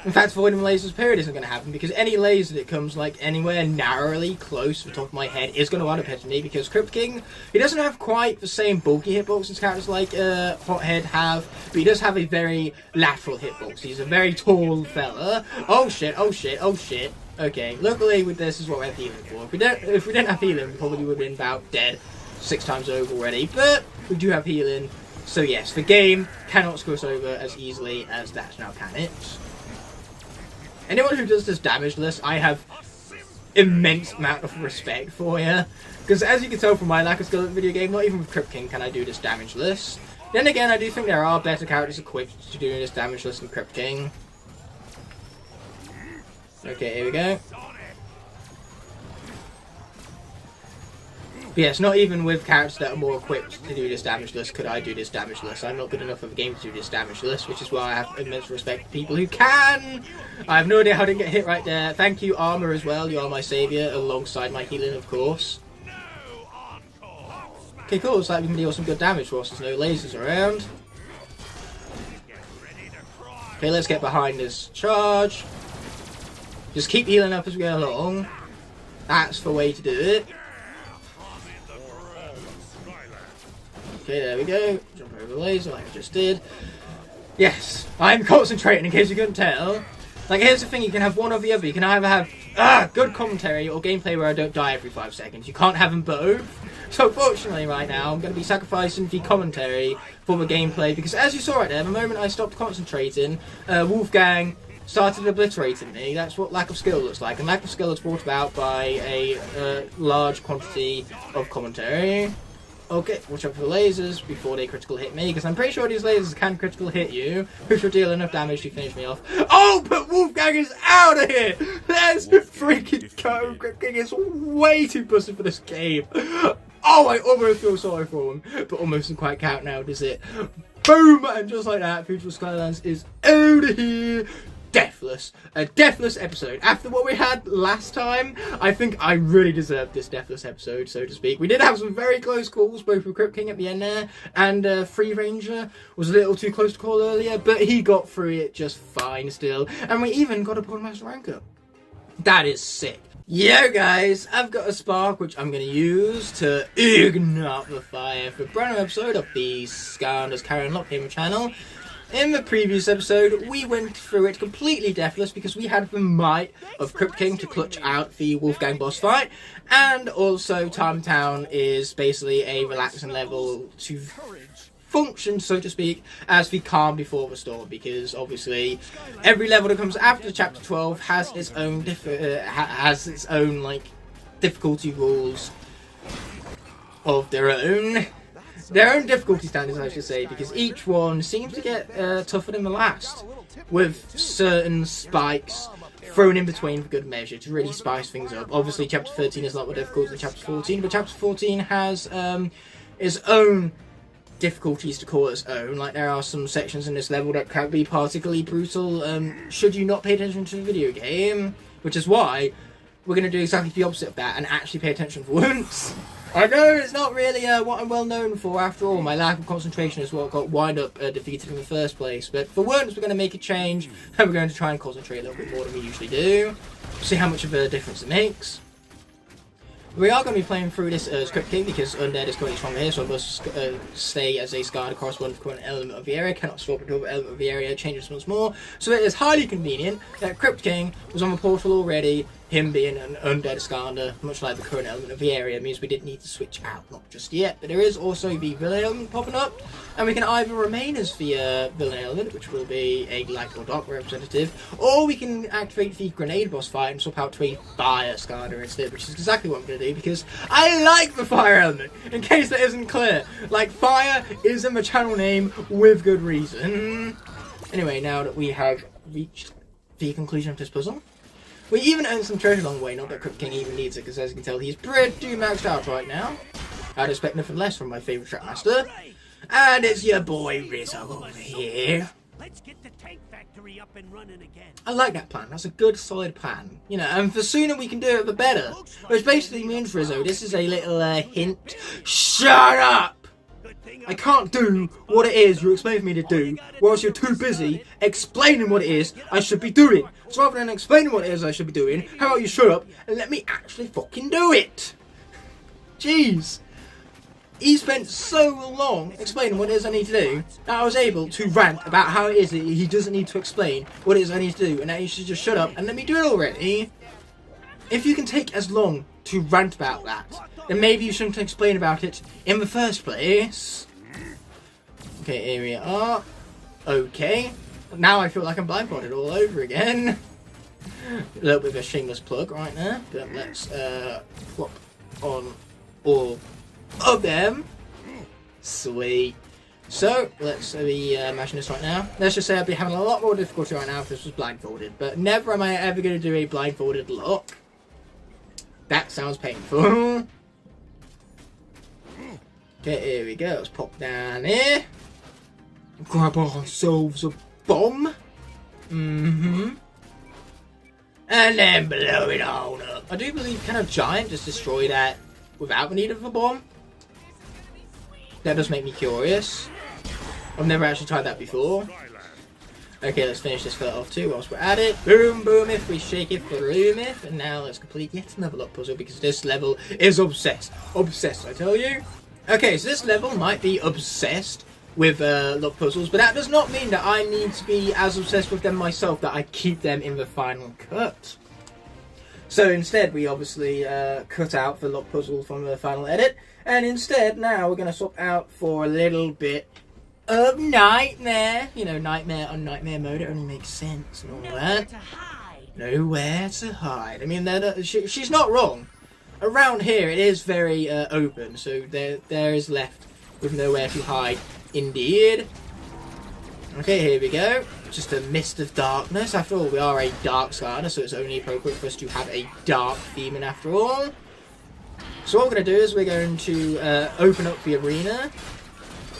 In fact, avoiding lasers period isn't going to happen, because any laser that comes like anywhere narrowly close to the top of my head is going to auto-hit me, because Crypt King, he doesn't have quite the same bulky hitbox as characters like Hothead have, but he does have a very lateral hitbox. He's a very tall fella. Oh shit, oh shit, oh shit. Okay, luckily with this is what we have healing for. If we didn't have healing, we probably would have been about dead 6 times over already, but we do have healing. So yes, the game cannot screw us over as easily as that now, can it? Anyone who does this damageless, I have immense amount of respect for you. Because as you can tell from my lack of skill at the video game, not even with Crypt King can I do this damageless. Then again, I do think there are better characters equipped to do this damageless than Crypt King. Okay, here we go. But yes, not even with characters that are more equipped to do this damageless could I do this damageless. I'm not good enough of a game to do this damageless, which is why I have immense respect for people who can! I have no idea how I didn't get hit right there. Thank you, Armor, as well. You are my saviour, alongside my healing, of course. Okay, cool. Looks like we can deal some good damage for us. There's no lasers around. Okay, let's get behind this charge. Just keep healing up as we go along. That's the way to do it. Okay, there we go. Jump over the laser like I just did. Yes, I'm concentrating in case you couldn't tell. Like, here's the thing, you can have one or the other. You can either have good commentary or gameplay where I don't die every 5 seconds. You can't have them both. So fortunately right now, I'm going to be sacrificing the commentary for the gameplay, because as you saw right there, the moment I stopped concentrating, Wolfgang started obliterating me. That's what lack of skill looks like. And lack of skill is brought about by a large quantity of commentary. Okay, watch out for the lasers before they critical hit me, because I'm pretty sure these lasers can critical hit you, which will deal enough damage to finish me off. Oh, but Wolfgang is out of here! Let's freaking go! Crypt King is way too pussy for this game. Oh, I almost feel sorry for him, but almost doesn't quite count now, does it? Boom! And just like that, Future Skylanders is out of here! Deathless. A deathless episode. After what we had last time, I think I really deserved this deathless episode, so to speak. We did have some very close calls, both with Crypt King at the end there, and Free Ranger was a little too close to call earlier, but he got through it just fine still. And we even got a Podmaster rank up. That is sick. Yo guys, I've got a spark which I'm going to use to ignite the fire for a brand new episode of the Skylanders CarryOn Locke gaming channel. In the previous episode, we went through it completely deathless because we had the might of Crypt King to clutch out the Wolfgang boss fight, and also Time Town is basically a relaxing level to function, so to speak, as the calm before the storm, because obviously every level that comes after Chapter 12 has its own like difficulty rules of their own. Their own difficulty standards, I should say, because each one seems to get tougher than the last, with certain spikes thrown in between for good measure to really spice things up. Obviously, Chapter 13 is a lot more difficult than Chapter 14, but Chapter 14 has its own difficulties to call its own. Like, there are some sections in this level that can be particularly brutal should you not pay attention to the video game, which is why we're going to do exactly the opposite of that and actually pay attention for once. I know it's not really what I'm well known for after all. My lack of concentration is what got wind up defeated in the first place. But for once, we're going to make a change and we're going to try and concentrate a little bit more than we usually do. See how much of a difference it makes. We are going to be playing through this as Crypt King because Undead is currently stronger here, so I must stay as a Skylander corresponding to the current element of the area. Cannot swap into another element of the area, changes once more. So it is highly convenient that Crypt King was on the portal already. Him being an Undead Skylander, much like the current element of the area, means we didn't need to switch out, not just yet. But there is also the villain element popping up, and we can either remain as the villain element, which will be a light or dark representative, or we can activate the grenade boss fight and swap out to a fire Skylander instead, which is exactly what I'm going to do, because I like the fire element, in case that isn't clear. Like, fire is in the channel name with good reason. Anyway, now that we have reached the conclusion of this puzzle, we even earned some treasure along the way, not that Crypt King even needs it, because as you can tell, he's pretty maxed out right now. I'd expect nothing less from my favourite Trackmaster. And it's your boy Rizzo over here. Let's get the tank factory up and running again. I like that plan. That's a good, solid plan. You know, and the sooner we can do it, the better. Which basically means, Rizzo, this is a little hint. Shut up! I can't do what it is you expect me to do, whilst you're too busy explaining what it is I should be doing. So rather than explaining what it is I should be doing, how about you shut up and let me actually fucking do it? Jeez. He spent so long explaining what it is I need to do that I was able to rant about how it is that he doesn't need to explain what it is I need to do, and that he should just shut up and let me do it already. If you can take as long to rant about that, then maybe you shouldn't explain about it in the first place. Okay, here we are. Okay. Now I feel like I'm blindfolded all over again. A little bit of a shameless plug right there. But let's flop on all of them. Sweet. So, let's be imagine this right now. Let's just say I'd be having a lot more difficulty right now if this was blindfolded. But never am I ever going to do a blindfolded lock. That sounds painful. Okay, here we go. Let's pop down here. Grab ourselves a bomb. And then blow it on up. I do believe Can a Giant just destroy that without the need of a bomb? That does make me curious. I've never actually tried that before. Okay, let's finish this fella off too whilst we're at it. Boom, boom, if we shake it, boom, if. And now let's complete yet another lock puzzle because this level is obsessed. Obsessed, I tell you. Okay, so this level might be obsessed with lock puzzles, but that does not mean that I need to be as obsessed with them myself that I keep them in the final cut. So instead, we obviously cut out the lock puzzle from the final edit, and instead now we're going to swap out for a little bit of Nightmare. You know, Nightmare on Nightmare mode, it only makes sense and all that. Nowhere to hide. I mean, she's not wrong. Around here it is very open, so there is left with nowhere to hide indeed. Okay, here we go. Just a mist of darkness. After all, we are a dark Skylander, so it's only appropriate for us to have a dark theme in after all. So what we're going to do is we're going to open up the arena,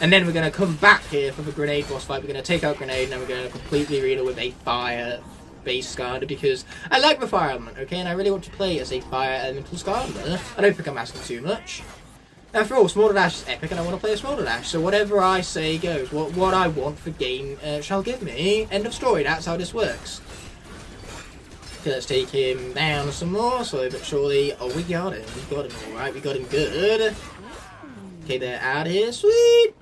and then we're going to come back here for the grenade boss fight. We're going to take out grenade, and then we're going to complete the arena with a fire-based Skylander, because I like the fire element, okay, and I really want to play as a fire elemental Skylander. I don't think I'm asking too much. After all, Smolder Dash is epic, and I want to play a Smolder Dash, so whatever I say goes. What I want the game shall give me. End of story, that's how this works. Okay, let's take him down some more, slowly but surely. Oh, we got him. We got him alright, we got him good. Okay, they're out here, sweet!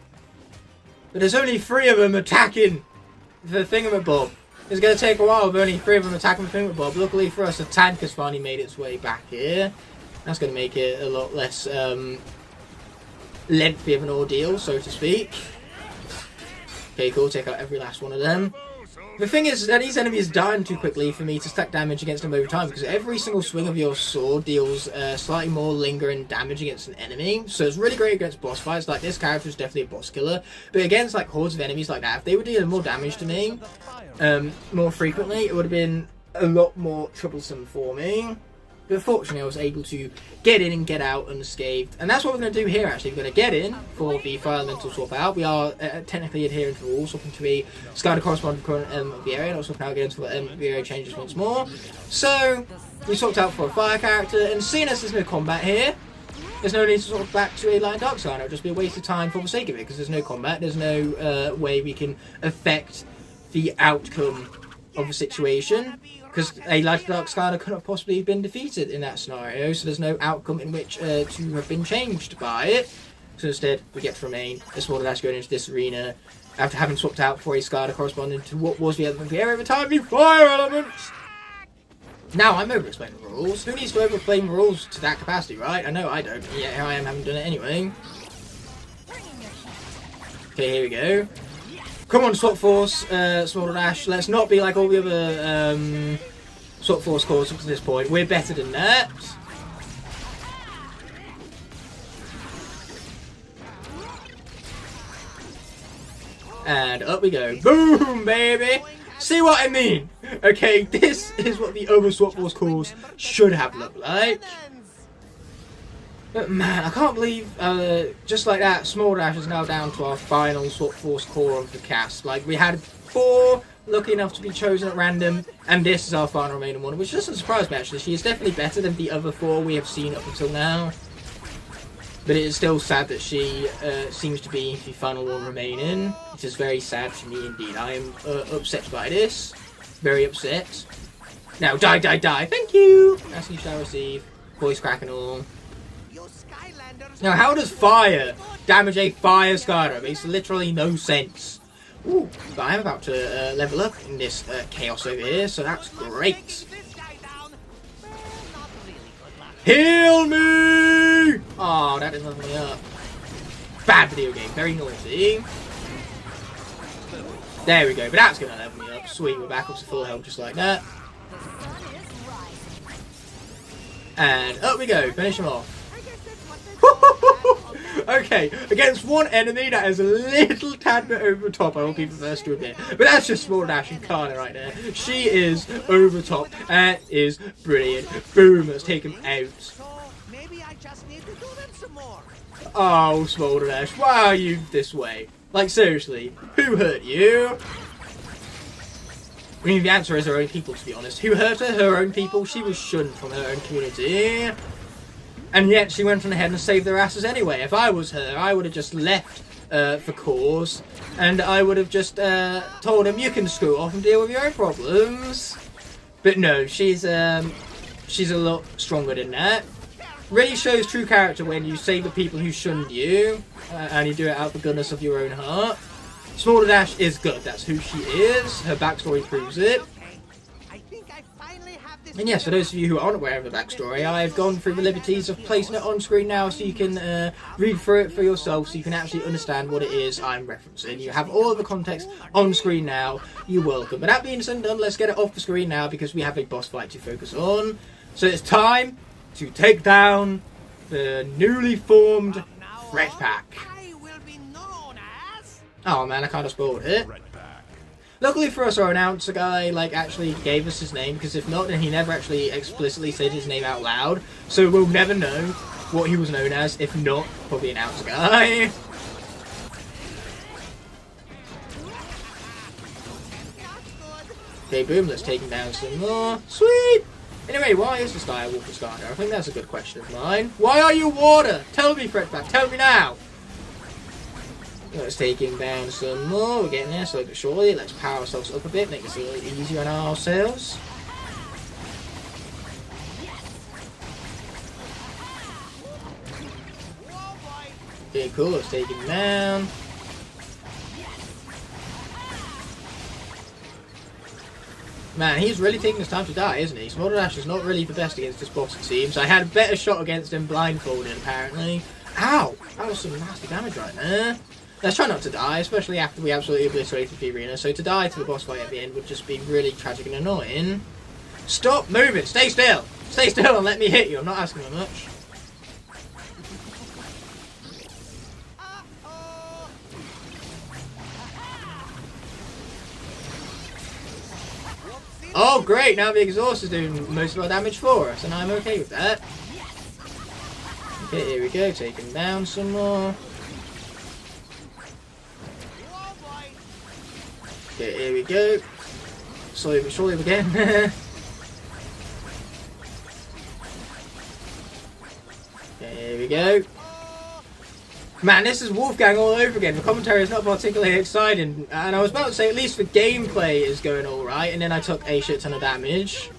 But there's only 3 of them attacking the thingamabob. It's going to take a while with only 3 of them attacking the thingamabob. Luckily for us, the tank has finally made its way back here. That's going to make it a lot less lengthy of an ordeal, so to speak. Okay, cool, take out every last one of them. The thing is that these enemies dying too quickly for me to stack damage against them over time, because every single swing of your sword deals slightly more lingering damage against an enemy. So it's really great against boss fights. Like, this character is definitely a boss killer, but against like hordes of enemies like that, if they were dealing more damage to me more frequently, it would have been a lot more troublesome for me. But fortunately, I was able to get in and get out unscathed. And that's what we're going to do here, actually. We're going to get in for the fire elemental swap out. We are technically adhering to the rules, swapping to the Skylander corresponding current element of the area, and also now get into the area changes once more. So, we swapped out for a fire character, and seeing as there's no combat here, there's no need to swap back to a light dark Skylander. It'll just be a waste of time for the sake of it, because there's no combat, there's no way we can affect the outcome of the situation. Because a light dark Skylander couldn't have possibly been defeated in that scenario, so there's no outcome in which to have been changed by it. So instead, we get to remain a Smolder Dash going into this arena after having swapped out for a Skylander corresponding to what was the element of the area at the time, the fire elements! Now, I'm over-explaining the rules. Who needs to over-explain rules to that capacity, right? I know I don't, yet here I am, haven't done it anyway. Okay, here we go. Come on, Swap Force, Smolder Dash. Let's not be like all the other Swap Force calls up to this point. We're better than that. And up we go. Boom, baby! See what I mean? Okay, this is what the other Swap Force calls should have looked like. But man, I can't believe, just like that, Smolder Dash is now down to our final Swap Force core of the cast. Like, we had 4 lucky enough to be chosen at random, and this is our final remaining one, which doesn't surprise me actually. She is definitely better than the other 4 we have seen up until now. But it is still sad that she seems to be the final one remaining. It is very sad for me indeed. I am upset by this. Very upset. Now, die, die, die. Thank you. As you shall receive. Voice crack and all. Now, how does fire damage a fire Skylander? It makes literally no sense. Ooh, but I'm about to level up in this chaos over here, so that's great. Heal me! Oh, that didn't level me up. Bad video game, very naughty. There we go, but that's gonna level me up. Sweet, we're back up to full health just like that. And up we go, finish him off. Okay, against one enemy that is a little tad bit over the top, I will be the first to admit. But that's just Small Dash and Kana right there. She is over the top, and is brilliant. Boom, let's take him out. Maybe I just need to do them some more. Oh, Small Dash, why are you this way? Like, seriously, who hurt you? I mean, the answer is her own people, to be honest. Who hurt her? Her own people. She was shunned from her own community. And yet she went on ahead and saved their asses anyway. If I was her, I would have just left for cause. And I would have just told him, you can screw off and deal with your own problems. But no, she's a lot stronger than that. Really shows true character when you save the people who shunned you. And you do it out of the goodness of your own heart. Smaller Dash is good, that's who she is. Her backstory proves it. And yes, for those of you who aren't aware of the backstory, I've gone through the liberties of placing it on screen now so you can read through it for yourself, so you can actually understand what it is I'm referencing. You have all of the context on screen now, you're welcome. But that being said and done, let's get it off the screen now because we have a boss fight to focus on. So it's time to take down the newly formed Threat Pack. Oh man, I kind of spoiled it. Luckily for us, our announcer guy actually gave us his name, because if not, then he never actually explicitly said his name out loud. So we'll never know what he was known as, if not for the announcer guy. Okay, boom, let's take him down some more. Sweet! Anyway, why is this guy a water starter? I think that's a good question of mine. Why are you water? Tell me, Fretback, tell me now! Let's take him down some more. We're getting there slowly but surely. Let's power ourselves up a bit, make this a little easier on ourselves. Okay, cool. Let's take him down. Man, he's really taking his time to die, isn't he? Small Dash is not really the best against this boss, it seems. I had a better shot against him blindfolded, apparently. Ow! That was some nasty damage right there. Let's try not to die, especially after we absolutely obliterated the arena. So to die to the boss fight at the end would just be really tragic and annoying. Stop moving! Stay still! Stay still and let me hit you. I'm not asking for much. Oh great, now the exhaust is doing most of our damage for us, and I'm okay with that. Okay, here we go, take him down some more. Okay, here we go. Slowly but surely again. Okay, here we go. Man, this is Wolfgang all over again. The commentary is not particularly exciting. And I was about to say, at least the gameplay is going alright. And then I took a shit ton of damage.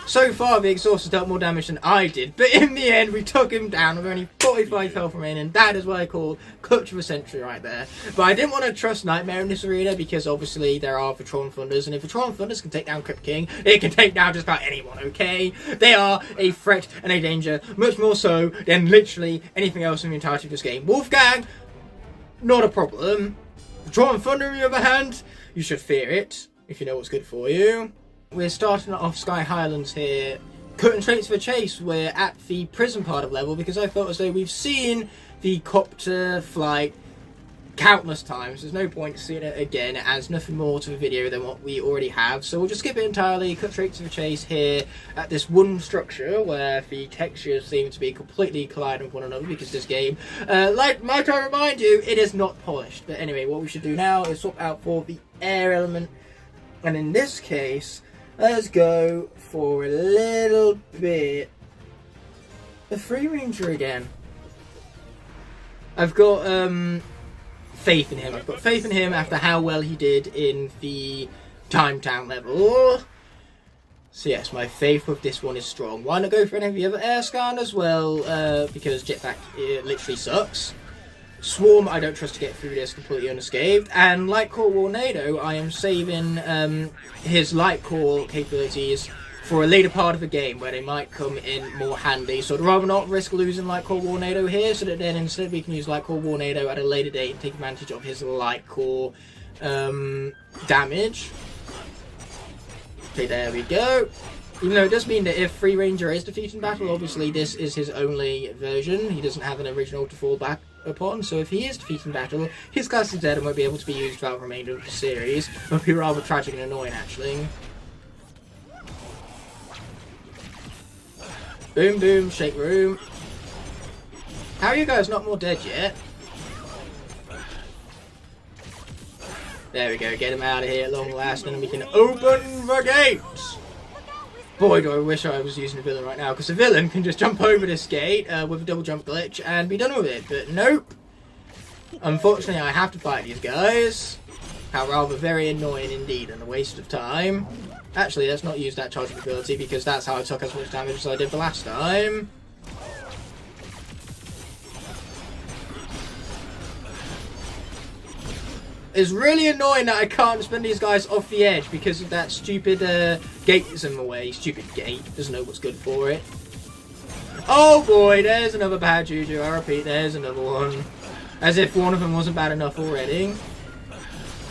So far, the exhaust has dealt more damage than I did. But in the end, we took him down with only 45 health remaining. That is what I call clutch of a century right there. But I didn't want to trust Nightmare in this arena because obviously there are the Tron Thunders. And if the Tron Thunders can take down Crypt King, it can take down just about anyone, okay? They are a threat and a danger. Much more so than literally anything else in the entirety of this game. Wolfgang, not a problem. The Tron Thunder, on the other hand, you should fear it if you know what's good for you. We're starting off Sky Highlands here, cutting straight to the chase. We're at the prison part of level because I felt as though we've seen the copter flight countless times. There's no point seeing it again. It adds nothing more to the video than what we already have. So we'll just skip it entirely, cut straight to the chase here at this wooden structure where the textures seem to be completely colliding with one another because this game, might I remind you, it is not polished. But anyway, what we should do now is swap out for the air element. And in this case, let's go for a little bit of Free Ranger again. I've got faith in him. I've got faith in him after how well he did in the Time Town level. So yes, my faith with this one is strong. Why not go for any of the other air Skylanders? Well, because Jetpack literally sucks. Swarm, I don't trust to get through this completely unscathed. And Light Core Warnado, I am saving his Light Core capabilities for a later part of the game where they might come in more handy. So I'd rather not risk losing Light Core Warnado here, so that then instead we can use Light Core Warnado at a later date and take advantage of his Light Core damage. Okay, there we go. Even though it does mean that if Free Ranger is defeated in battle, obviously this is his only version. He doesn't have an original to fall back upon, so if he is defeated in battle, his class is dead and won't be able to be used throughout the remainder of the series. It would be rather tragic and annoying, actually. Boom, boom, shake room. How are you guys not more dead yet? There we go, get him out of here at long last, and then we can open the gates! Boy, do I wish I was using a villain right now, because a villain can just jump over this gate with a double jump glitch and be done with it, but nope. Unfortunately, I have to fight these guys. How rather very annoying indeed, and a waste of time. Actually, let's not use that charging ability, because that's how I took as much damage as I did the last time. It's really annoying that I can't spin these guys off the edge because of that stupid gate that's in the way. Stupid gate. Doesn't know what's good for it. Oh boy, there's another bad juju. I repeat, there's another one. As if one of them wasn't bad enough already.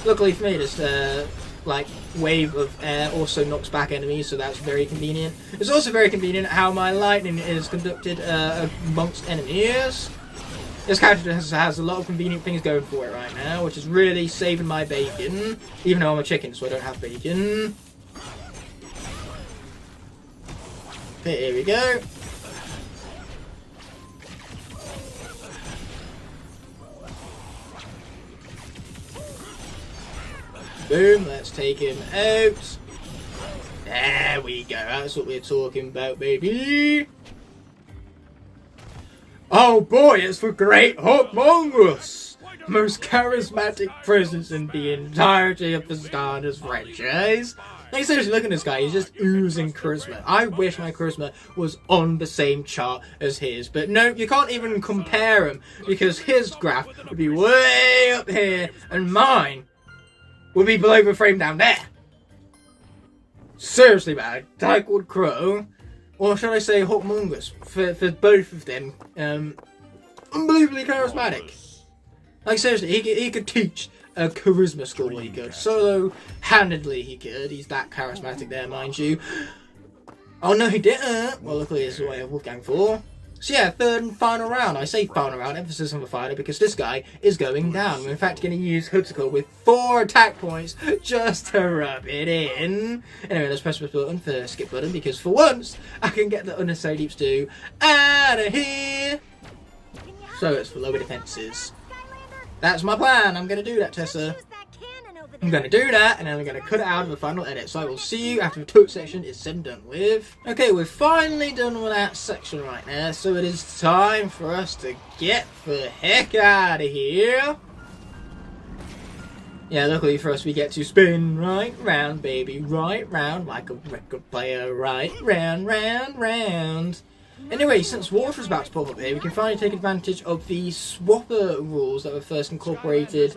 Luckily for me, this like wave of air also knocks back enemies, so that's very convenient. It's also very convenient how my lightning is conducted amongst enemies. This character has a lot of convenient things going for it right now, which is really saving my bacon. Even though I'm a chicken, so I don't have bacon. Okay, here we go. Boom, let's take him out. There we go, that's what we're talking about, baby. Oh boy, it's the great Humongous! Most charismatic presence in the entirety of the Skylanders franchise. Like, seriously, look at this guy, he's just oozing charisma. I wish my charisma was on the same chart as his, but no, you can't even compare him, because his graph would be way up here, and mine would be below the frame down there. Seriously, man, Dykewood Crow, or should I say Humongous, for both of them, unbelievably charismatic. Like, seriously, he could teach a charisma school, he could. Solo-handedly he could. He's that charismatic there, mind you. Oh no, he didn't! Well, luckily this is what I have Wolfgang for. So yeah, third and final round. I say final round, emphasis on the final, because this guy is going down. We're in fact going to use Hoopsicle with 4 attack points just to rub it in. Anyway, let's press the button for the skip button, because for once, I can get the unnecessary deep stew out of here. So it's for lower defences. That's my plan. I'm going to do that, Tessa. I'm going to do that, and then I'm going to cut it out of the final edit. So I will see you after the talk section is said and done with. Okay, we're finally done with that section right now, so it is time for us to get the heck out of here. Yeah, luckily for us, we get to spin right round, baby. Right round, like a record player. Right round, round, round. Anyway, since water's about to pop up here, we can finally take advantage of the swapper rules that were first incorporated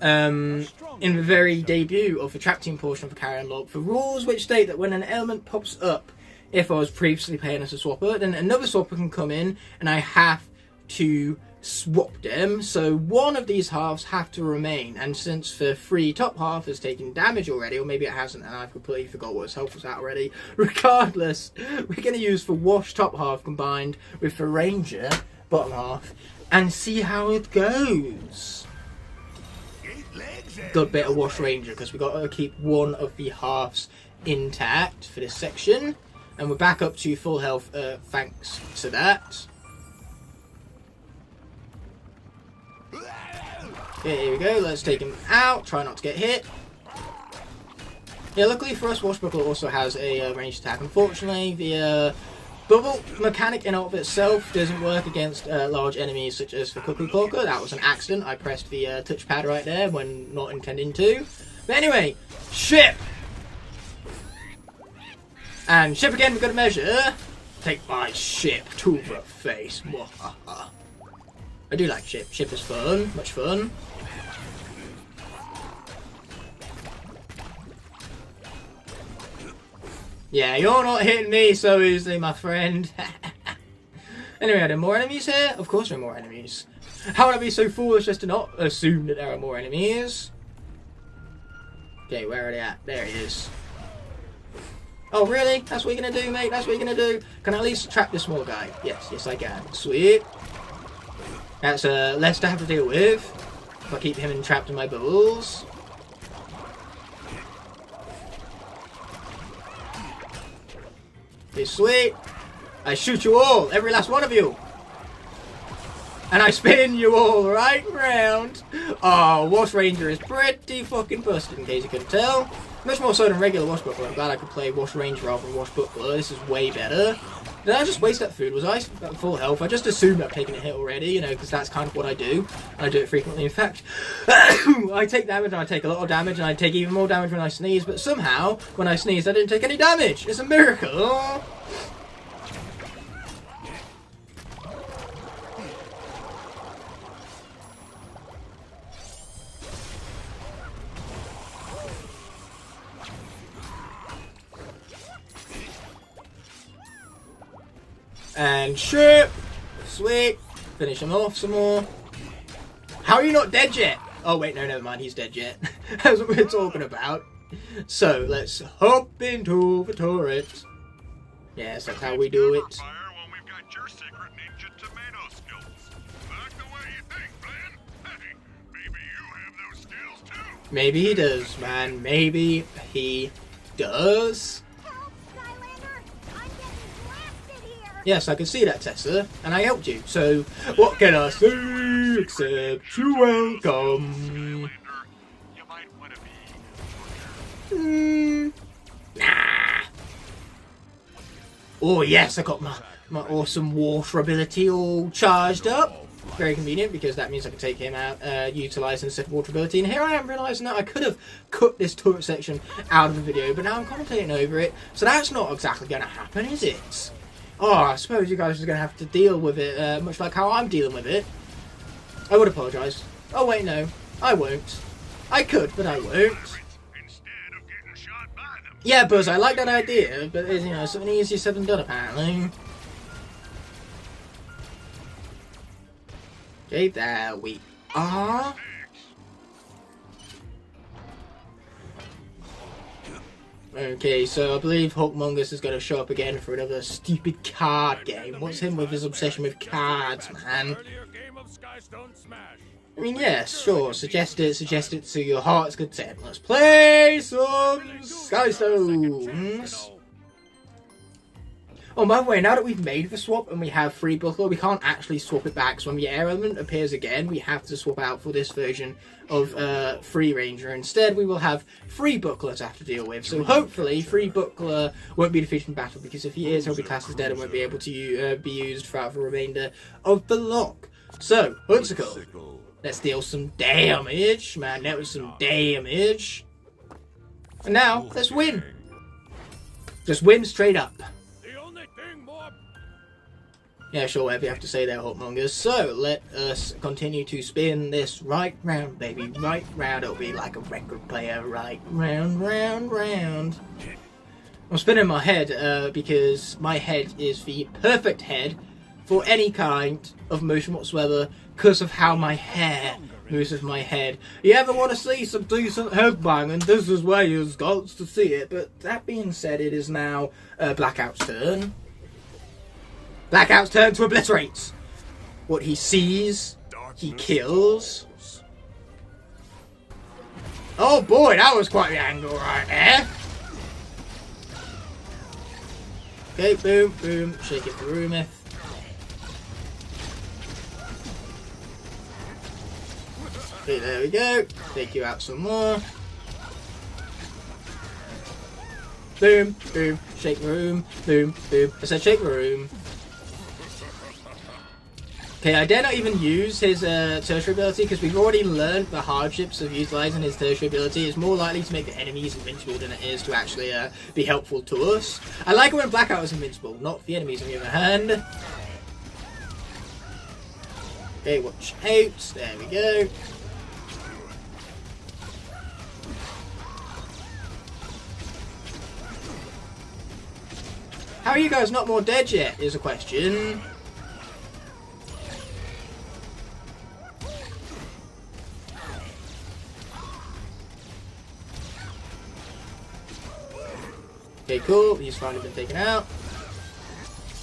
in the very debut of the trap team portion of the CarryOn Locke. The rules which state that when an element pops up, if I was previously playing as a swapper, then another swapper can come in and I have to swap them. So one of these halves have to remain, and since the free top half has taken damage already, or maybe it hasn't and I've completely forgot what its health was at already, regardless, we're going to use the wash top half combined with the ranger bottom half and see how it goes. Good bit of wash ranger, because we've got to keep one of the halves intact for this section, and we're back up to full health thanks to that. Okay, here we go, let's take him out, try not to get hit. Yeah, luckily for us, Washbuckle also has a ranged attack. Unfortunately, the Bubble mechanic in and of itself doesn't work against large enemies such as the Cuckoo Cloaker. That was an accident. I pressed the touchpad right there when not intending to. But anyway, ship! And ship again for good measure. Take my ship to the face. I do like ship. Ship is fun. Much fun. Yeah, you're not hitting me so easily, my friend. Anyway, are there more enemies here? Of course there are more enemies. How would I be so foolish as to not assume that there are more enemies? Okay, where are they at? There he is. Oh, really? That's what you're gonna do, mate? That's what you're gonna do? Can I at least trap this small guy? Yes, I can. Sweet. That's less to have to deal with. If I keep him trapped in my bubbles. Okay, sweet. I shoot you all, every last one of you. And I spin you all right round. Oh, Wash Ranger is pretty fucking busted, in case you couldn't tell. Much more so than regular Wash Buckler. I'm glad I could play Wash Ranger rather than Wash Buckler. This is way better. Did I just waste that food? Was I at full health? I just assumed I've taken a hit already, you know, because that's kind of what I do. And I do it frequently. In fact, I take damage and I take a lot of damage and I take even more damage when I sneeze. But somehow, when I sneeze, I didn't take any damage. It's a miracle. And ship! Sweet. Finish him off some more. How are you not dead yet? Oh wait, no, never mind, he's dead yet. That's what we're talking about. So, let's hop into the turret. Yes, that's how we do it. Maybe he does, man. Maybe he does. Yes, I can see that, Tessa, and I helped you. So, what can I say except you're welcome? Nah. Oh yes, I got my awesome water ability all charged up. Very convenient because that means I can take him out, utilising said water ability. And here I am realising that I could have cut this turret section out of the video, but now I'm commentating over it, so that's not exactly going to happen, is it? Oh, I suppose you guys are going to have to deal with it, much like how I'm dealing with it. I would apologise. Oh wait, no. I won't. I could, but I won't. Yeah, Buzz, I like that idea, but it's, you know, something easier said than done, apparently. Okay, there we are. Okay, so I believe Hulkmongus is going to show up again for another stupid card game. What's him with his obsession with cards, man? I mean, yes, sure, suggest it to your heart's content. Let's play some Skystones! Oh, by the way, now that we've made the swap and we have Free Buckler, we can't actually swap it back. So when the air element appears again, we have to swap out for this version of Free Ranger. Instead, we will have Free Buckler to have to deal with. So hopefully, Free Buckler won't be defeated in battle, because if he is, he'll be classed as dead and won't be able to be used throughout the remainder of the lock. So, Huntsicle, let's deal some damage. Man, that was some damage. And now, let's win. Just win straight up. Yeah, sure, whatever you have to say there, Hulkmongers. So, let us continue to spin this right round, baby. Right round. It'll be like a record player. Right round, round, round. I'm spinning my head because my head is the perfect head for any kind of motion whatsoever because of how my hair moves with my head. You ever want to see some decent headbanging? This is where you've got to see it. But that being said, it is now Blackout's turn. Blackout's turn to obliterate. What he sees, he kills. Oh boy, that was quite the angle right there. Okay, boom, boom. Shake it through, myth. Okay, there we go. Take you out some more. Boom, boom. Shake the room. Boom, boom. I said shake the room. Okay, I dare not even use his tertiary ability because we've already learned the hardships of utilising his tertiary ability. It's more likely to make the enemies invincible than it is to actually be helpful to us. I like it when Blackout is invincible, not the enemies on the other hand. Okay, watch out. There we go. How are you guys not more dead yet, is a question. Okay, cool. He's finally been taken out.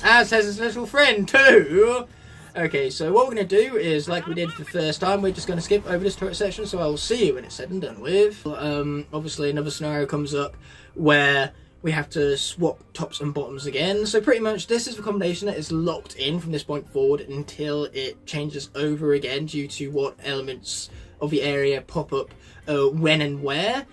As has his little friend, too. Okay, so what we're going to do is, like we did for the first time, we're just going to skip over this turret section, so I will see you when it's said and done with. Obviously, another scenario comes up where we have to swap tops and bottoms again. So pretty much, this is the combination that is locked in from this point forward until it changes over again due to what elements of the area pop up when and where.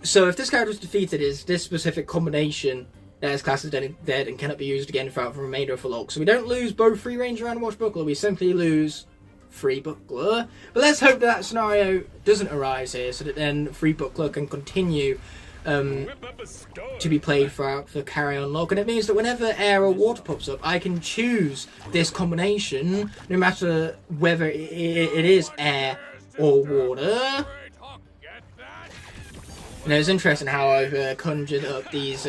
So if this character is defeated, is this specific combination that is classed as dead and cannot be used again throughout the remainder of the log. So we don't lose both Free Ranger and Washbuckler, we simply lose Free Buckler. But let's hope that scenario doesn't arise here, so that then Free Buckler can continue to be played throughout the CarryOn Locke. And it means that whenever air or water pops up, I can choose this combination, no matter whether it is air or water. And it was interesting how I've conjured up these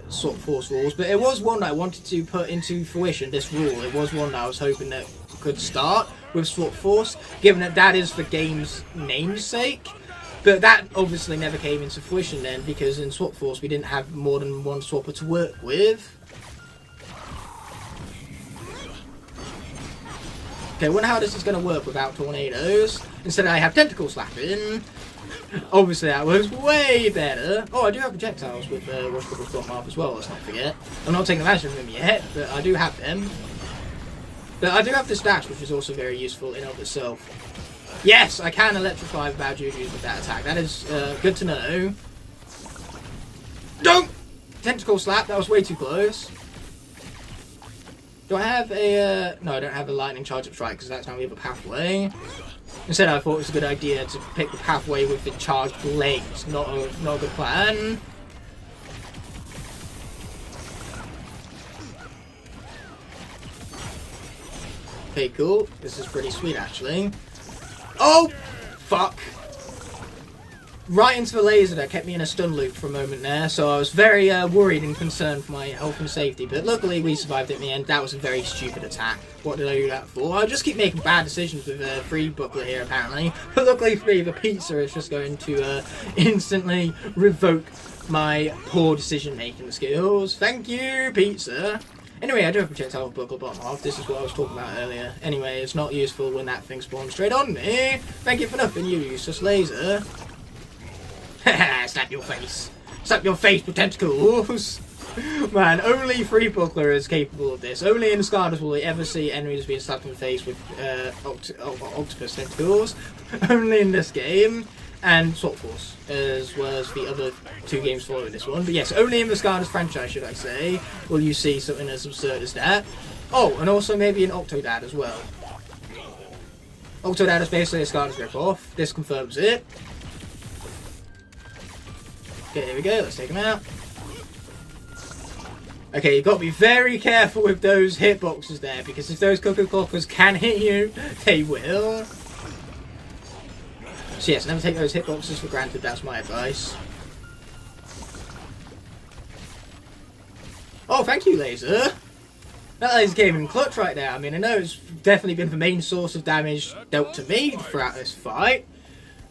Swap Force rules, but it was one that I wanted to put into fruition, this rule. It was one that I was hoping that could start with Swap Force, given that that is the game's namesake. But that obviously never came into fruition then, because in Swap Force we didn't have more than one swapper to work with. Okay, I wonder how this is going to work without tornadoes. Instead I have tentacle slapping. Obviously that works way better. Oh, I do have projectiles with Washbuckler's got Marth as well, let's not forget. I'm not taking advantage of them yet, but I do have them. But I do have this dash, which is also very useful in of itself. Yes, I can electrify the bad jujus with that attack. That is good to know. Don't! Tentacle slap, that was way too close. Do I have a... no, I don't have a lightning charge up strike, because that's now we have a pathway. Instead, I thought it was a good idea to pick the pathway with the charged legs. Not a good plan. Okay, cool. This is pretty sweet, actually. Oh! Fuck. Right into the laser that kept me in a stun loop for a moment there, so I was very worried and concerned for my health and safety, but luckily we survived it in the end. That was a very stupid attack. What did I do that for? I just keep making bad decisions with Free Buckler here, apparently. But luckily for me, the pizza is just going to instantly revoke my poor decision-making skills. Thank you, pizza! Anyway, I do have projectile buckle bottom half. This is what I was talking about earlier. Anyway, it's not useful when that thing spawns straight on me. Thank you for nothing, you useless laser. Slap your face. Slap your face with tentacles. Man, only Free Buckler is capable of this. Only in Skylanders will we ever see enemies being slapped in the face with octopus tentacles. Only in this game. And Swap Force, as well as the other two games following this one. But yes, only in the Skylanders franchise, should I say, will you see something as absurd as that. Oh, and also maybe an Octodad as well. Octodad is basically a Skylanders rip-off. This confirms it. Okay, here we go. Let's take him out. Okay, you've got to be very careful with those hitboxes there, because if those Cuckoo Clockers can hit you, they will. So yes, never take those hitboxes for granted, that's my advice. Oh, thank you, Laser. That laser came in clutch right there. I mean, I know it's definitely been the main source of damage dealt to me throughout this fight.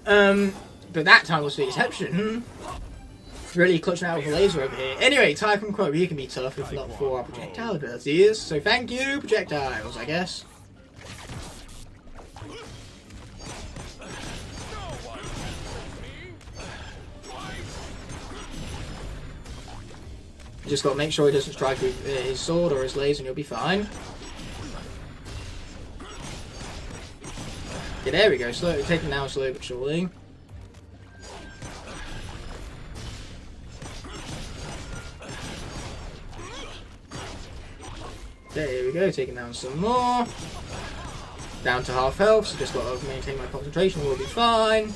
But that time was the exception. Really clutching out with a laser over here. Anyway, Tycoon Crow, he can be tough if not for our projectile abilities. So thank you, projectiles, I guess. You just got to make sure he doesn't strike with his sword or his laser and you'll be fine. Okay, there we go. Slow, taking down slow but surely. There we go, taking down some more. Down to half health, so just got to maintain my concentration, we'll be fine.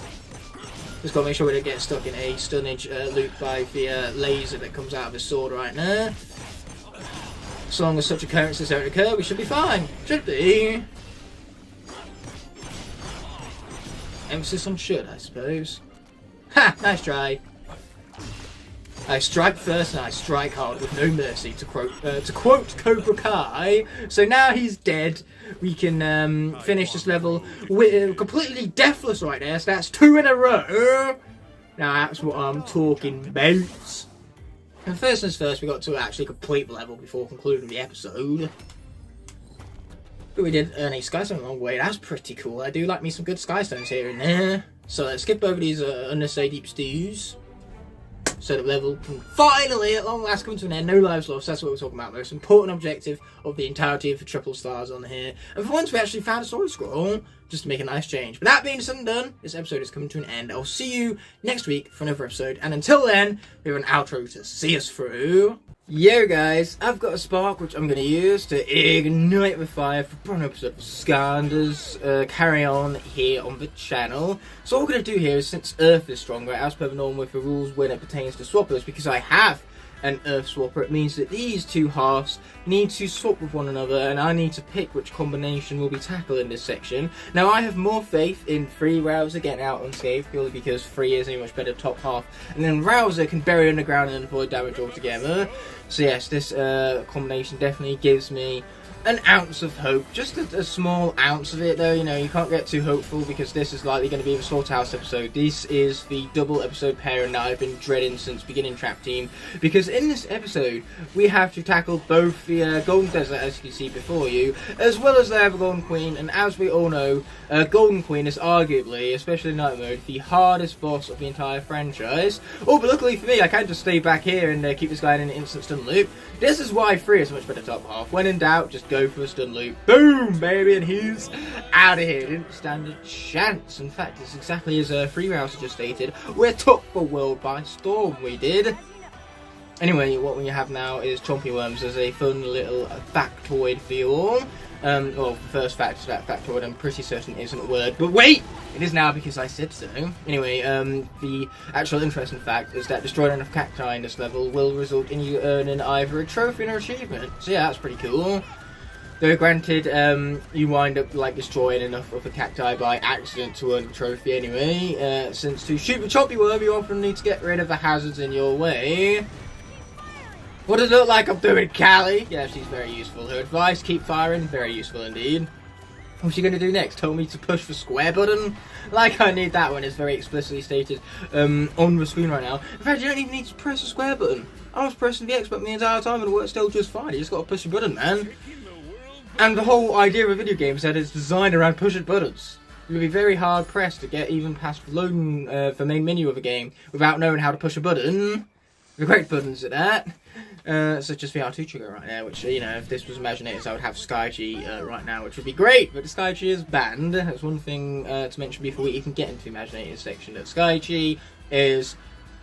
Just got to make sure we don't get stuck in a stunnage loop by the laser that comes out of his sword right now. As long as such occurrences don't occur, we should be fine. Should be. Emphasis on should, I suppose. Ha! Nice try. I strike first and I strike hard with no mercy, to quote Cobra Kai. So now he's dead. We can finish this level with completely deathless right there. So that's 2 in a row. Now that's what I'm talking about. And first things first, we got to actually complete the level before concluding the episode. But we did earn a Skystone along the way. That's pretty cool. I do like me some good Skystones here and there. So let's skip over these unnecessary deep stews. So the level can finally, at long last, come to an end. No lives lost, that's what we're talking about. Most important objective of the entirety of the triple stars on here. And for once, we actually found a story scroll, just to make a nice change. But that being said and done, this episode is coming to an end. I'll see you next week for another episode. And until then, we have an outro to see us through. Yo guys, I've got a spark which I'm going to use to ignite the fire for an episode of Skylanders CarryOn here on the channel. So what we're going to do here is, since Earth is stronger, as per the norm with the rules when it pertains to swappers, because I have an Earth swapper, it means that these two halves need to swap with one another, and I need to pick which combination will be tackled in this section. Now I have more faith in Free Rouser getting out unscathed, purely because Free is a much better top half, and then Rouser can bury underground and avoid damage altogether. So yes, this combination definitely gives me an ounce of hope, just a small ounce of it though. You know, you can't get too hopeful because this is likely going to be the Slaughterhouse episode. This is the double episode pairing that I've been dreading since beginning Trap Team, because in this episode we have to tackle both the Golden Desert, as you can see before you, as well as the Golden Queen, and as we all know, Golden Queen is arguably, especially in night mode, the hardest boss of the entire franchise. Oh, but luckily for me, I can just stay back here and keep this guy in an instant stun loop. This is why Free is a much better top half. When in doubt, just go for a stun loop. Boom, baby, and he's out of here. Didn't stand a chance. In fact, it's exactly as Free Rouser just stated. We took the world by storm, we did. Anyway, what we have now is Chompy Worms as a fun little factoid for you all. Well, the first fact is that factoid, I'm pretty certain isn't a word, but wait! It is now because I said so. Anyway, the actual interesting fact is that destroying enough cacti in this level will result in you earning either a trophy or achievement. So yeah, that's pretty cool. Though granted, you wind up like destroying enough of the cacti by accident to earn the trophy anyway, since to shoot the Chompy Worm you often need to get rid of the hazards in your way. What does it look like I'm doing, Callie? Yeah, she's very useful. Her advice, keep firing, very useful indeed. What's she going to do next? Tell me to push the square button? Like I need that one, it's very explicitly stated on the screen right now. In fact, you don't even need to press the square button. I was pressing the X button the entire time and it worked still just fine. You just got to push the button, man. And the whole idea of a video game is that it's designed around pushing buttons. You'll be very hard pressed to get even past loading the main menu of a game without knowing how to push a button. The great buttons at that. Such as the R2 trigger right now, which, you know, if this was Imaginators, I would have Sky-G right now, which would be great, but the Sky-G is banned. That's one thing to mention before we even get into the Imaginators section, that Sky-G is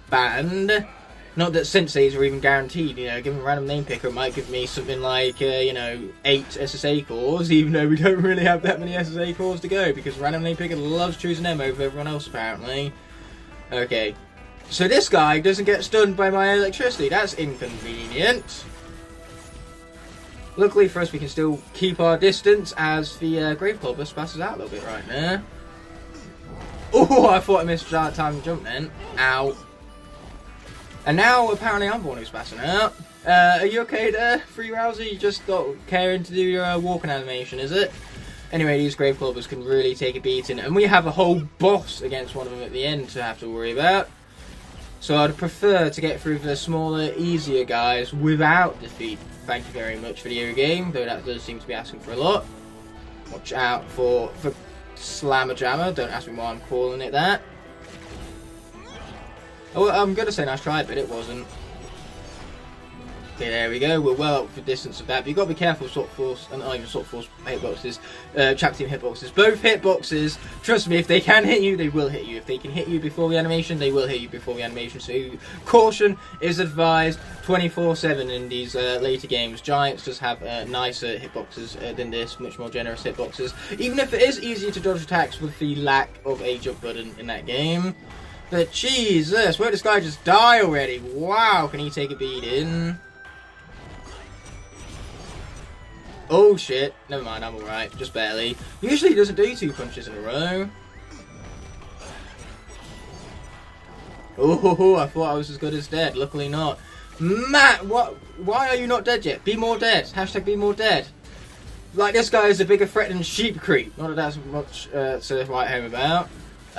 banned. Not that Senseis are even guaranteed, you know, given a random name picker, it might give me something like, you know, 8 SSA cores, even though we don't really have that many SSA cores to go, because random name picker loves choosing them over everyone else, apparently. Okay. So this guy doesn't get stunned by my electricity. That's inconvenient. Luckily for us, we can still keep our distance as the Grave Clubber passes out a little bit right now. Oh, I thought I missed that time to jump then. Ow. And now, apparently, I'm the one who's passing out. Are you okay there, Free Rouser? You just got caring to do your walking animation, is it? Anyway, these Grave Clubbers can really take a beating. And we have a whole boss against one of them at the end to have to worry about. So I'd prefer to get through the smaller, easier guys without defeat. Thank you very much, video game, though that does seem to be asking for a lot. Watch out for Slammer Jammer, don't ask me why I'm calling it that. Oh, I'm going to say nice try, but it wasn't. Okay, there we go. We're well up for distance of that, but you've got to be careful with Swap Force, and not even Swap Force hitboxes, Trap Team hitboxes. Both hitboxes, trust me, if they can hit you, they will hit you. If they can hit you before the animation, they will hit you before the animation. So caution is advised 24/7 in these later games. Giants just have nicer hitboxes than this, much more generous hitboxes. Even if it is easier to dodge attacks with the lack of a jump button in that game. But Jesus, where did this guy just die already? Wow, can he take a beating? Oh shit, never mind, I'm alright, just barely. Usually he doesn't do 2 punches in a row. Oh, I thought I was as good as dead, luckily not. Matt, why are you not dead yet? Be more dead, hashtag be more dead. Like, this guy is a bigger threat than Sheep Creep, not that that's much to write home about.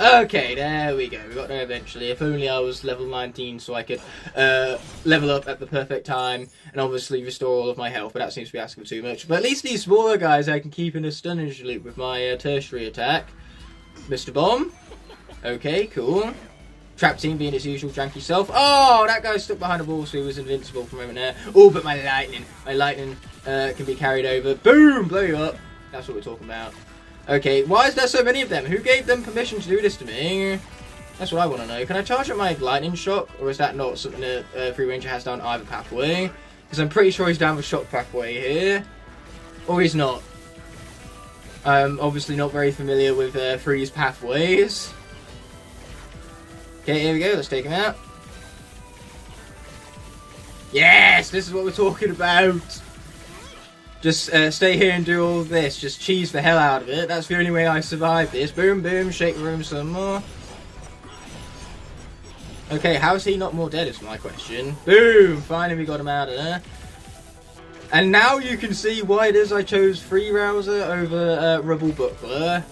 Okay, there we go. We got there eventually. If only I was level 19 so I could level up at the perfect time and obviously restore all of my health, but that seems to be asking for too much. But at least these smaller guys I can keep in a stunning loop with my tertiary attack. Mr. Bomb. Okay, cool. Trap Team being its usual janky self. Oh, that guy stuck behind a wall so he was invincible for a moment there. Oh, but my lightning can be carried over. Boom! Blow you up. That's what we're talking about. Okay, why is there so many of them? Who gave them permission to do this to me? That's what I want to know. Can I charge up my lightning shock? Or is that not something that Free Ranger has down either pathway? Because I'm pretty sure he's down the shock pathway here. Or he's not. I'm obviously not very familiar with Free's pathways. Okay, here we go. Let's take him out. Yes! This is what we're talking about! Just stay here and do all this. Just cheese the hell out of it. That's the only way I survive this. Boom, boom, shake the room some more. Okay, how is he not more dead is my question. Boom! Finally we got him out of there. And now you can see why it is I chose Free Rouser over Rubble Buckler.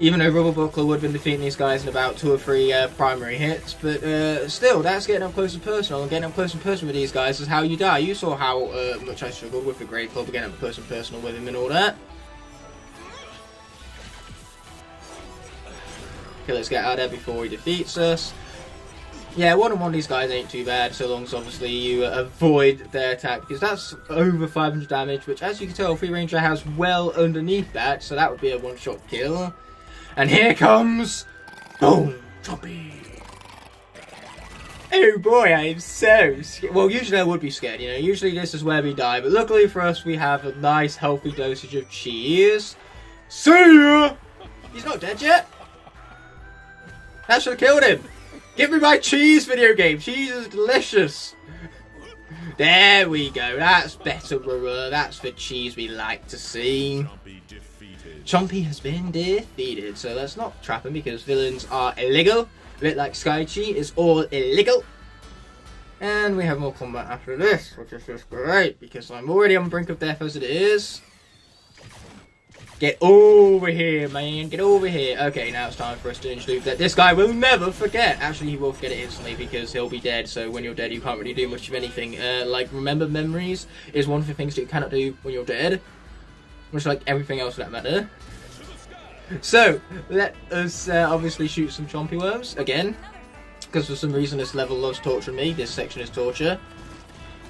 Even though Rubble Buckler would have been defeating these guys in about 2 or 3 primary hits. But still, that's getting up close and personal. And getting up close and personal with these guys is how you die. You saw how much I struggled with the Great Club, getting up close and personal with him and all that. Okay, let's get out of there before he defeats us. Yeah, 1-on-1 these guys ain't too bad, so long as obviously you avoid their attack, because that's over 500 damage, which as you can tell, Free Ranger has well underneath that, so that would be a one-shot kill. And here comes... Boom! Chompy! Oh boy, I am so scared. Well, usually I would be scared, you know, usually this is where we die, but luckily for us, we have a nice, healthy dosage of cheese. See ya! He's not dead yet? That should have killed him! Give me my cheese, video game! Cheese is delicious! There we go, that's better, that's the cheese we like to see. Chompy has been defeated, so let's not trap him because villains are illegal. A bit like Skychi, it's all illegal. And we have more combat after this, which is just great because I'm already on the brink of death as it is. Get over here, man. Get over here. Okay, now it's time for a stunning loop that this guy will never forget. Actually, he will forget it instantly because he'll be dead. So when you're dead, you can't really do much of anything. Like, remember memories is one of the things that you cannot do when you're dead. Much like everything else for that matter. So, let us obviously shoot some Chompy Worms again. Because for some reason this level loves torturing me. This section is torture.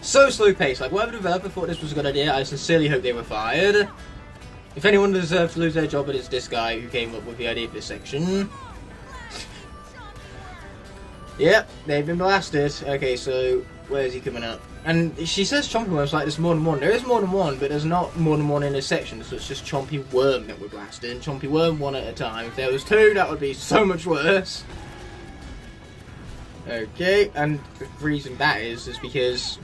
So slow paced. Like, whatever developer thought this was a good idea, I sincerely hope they were fired. If anyone deserves to lose their job, it is this guy who came up with the idea of this section. Yep, they've been blasted. Okay, so where is he coming up? And she says Chompy Worms like there's more than one. There is more than one, but there's not more than one in this section, so it's just Chompy Worm that we're blasting. Chompy Worm one at a time. If there was 2, that would be so much worse. Okay, and the reason that is because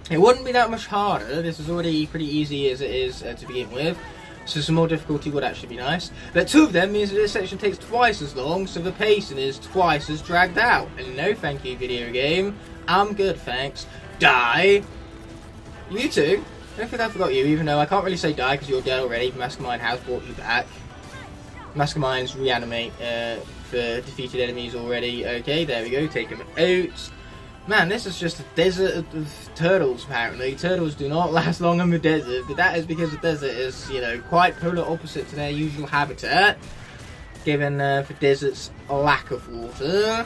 it wouldn't be that much harder. This is already pretty easy as it is to begin with. So some more difficulty would actually be nice. But 2 of them means that this section takes twice as long, so the pacing is twice as dragged out. And no thank you, video game. I'm good, thanks. Die. You too. I don't think I forgot you, even though I can't really say die because you're dead already. Mastermind has brought you back. Masterminds reanimate for defeated enemies already. Okay, there we go. Take them out. Man, this is just a desert of turtles, apparently. Turtles do not last long in the desert, but that is because the desert is, you know, quite polar opposite to their usual habitat, given the desert's lack of water.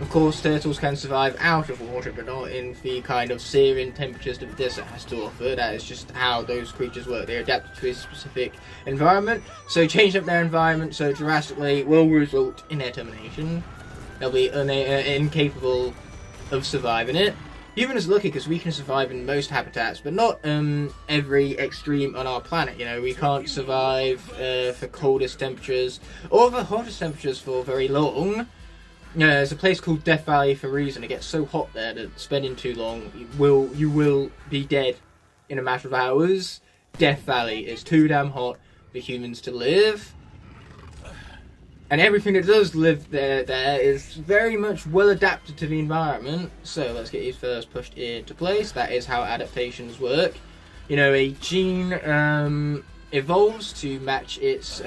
Of course, turtles can survive out of water, but not in the kind of searing temperatures that the desert has to offer. That is just how those creatures work. They're adapted to a specific environment, so changing up their environment so drastically will result in their termination. They'll be incapable of surviving it. Humans are lucky because we can survive in most habitats, but not every extreme on our planet. You know, we can't survive for coldest temperatures or the hottest temperatures for very long. Yeah, there's a place called Death Valley for a reason. It gets so hot there that spending too long, you will be dead in a matter of hours. Death Valley is too damn hot for humans to live. And everything that does live there is very much well adapted to the environment. So let's get these first pushed into place. That is how adaptations work. You know, a gene evolves to match its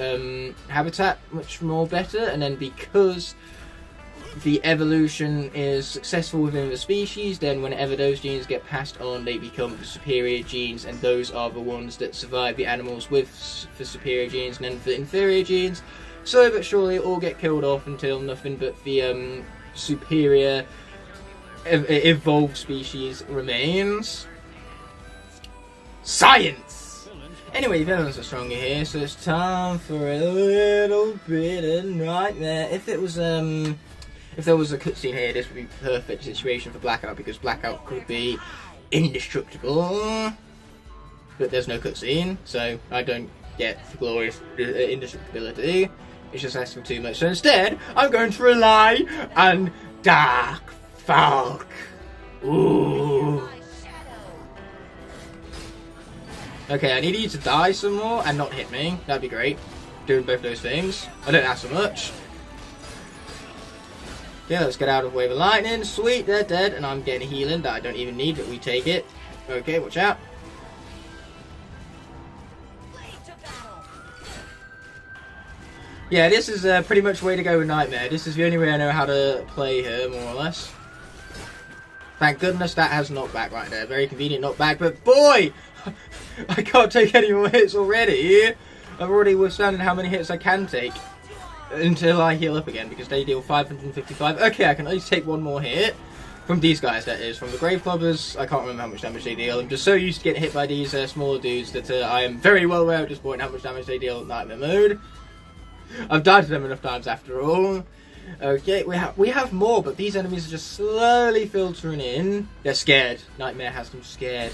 habitat much more better, and then because the evolution is successful within the species, then whenever those genes get passed on, they become the superior genes, and those are the ones that survive the animals with the superior genes, and then the inferior genes, so but surely all get killed off until nothing but the superior evolved species remains. Science! Anyway, villains are stronger here, so it's time for a little bit of nightmare. If there was a cutscene here, this would be a perfect situation for Blackout, because Blackout could be indestructible. But there's no cutscene, so I don't get the glorious indestructibility. It's just asking too much. So instead, I'm going to rely on Dark Fog. Ooh. Okay, I need you to die some more and not hit me. That'd be great. Doing both those things. I don't ask so much. Yeah, let's get out of the way of lightning. Sweet, they're dead, and I'm getting healing that I don't even need, but we take it. Okay, watch out. Yeah, this is pretty much the way to go with Nightmare. This is the only way I know how to play her, more or less. Thank goodness that has knockback right there. Very convenient knockback, but boy! I can't take any more hits already. I've already withstanding how many hits I can take until I heal up again, because they deal 555. Okay, I can at least take one more hit. From these guys, that is. From the Grave Clubbers, I can't remember how much damage they deal. I'm just so used to getting hit by these smaller dudes that I am very well aware at this point how much damage they deal in Nightmare mode. I've died to them enough times after all. Okay, we have more, but these enemies are just slowly filtering in. They're scared. Nightmare has them scared.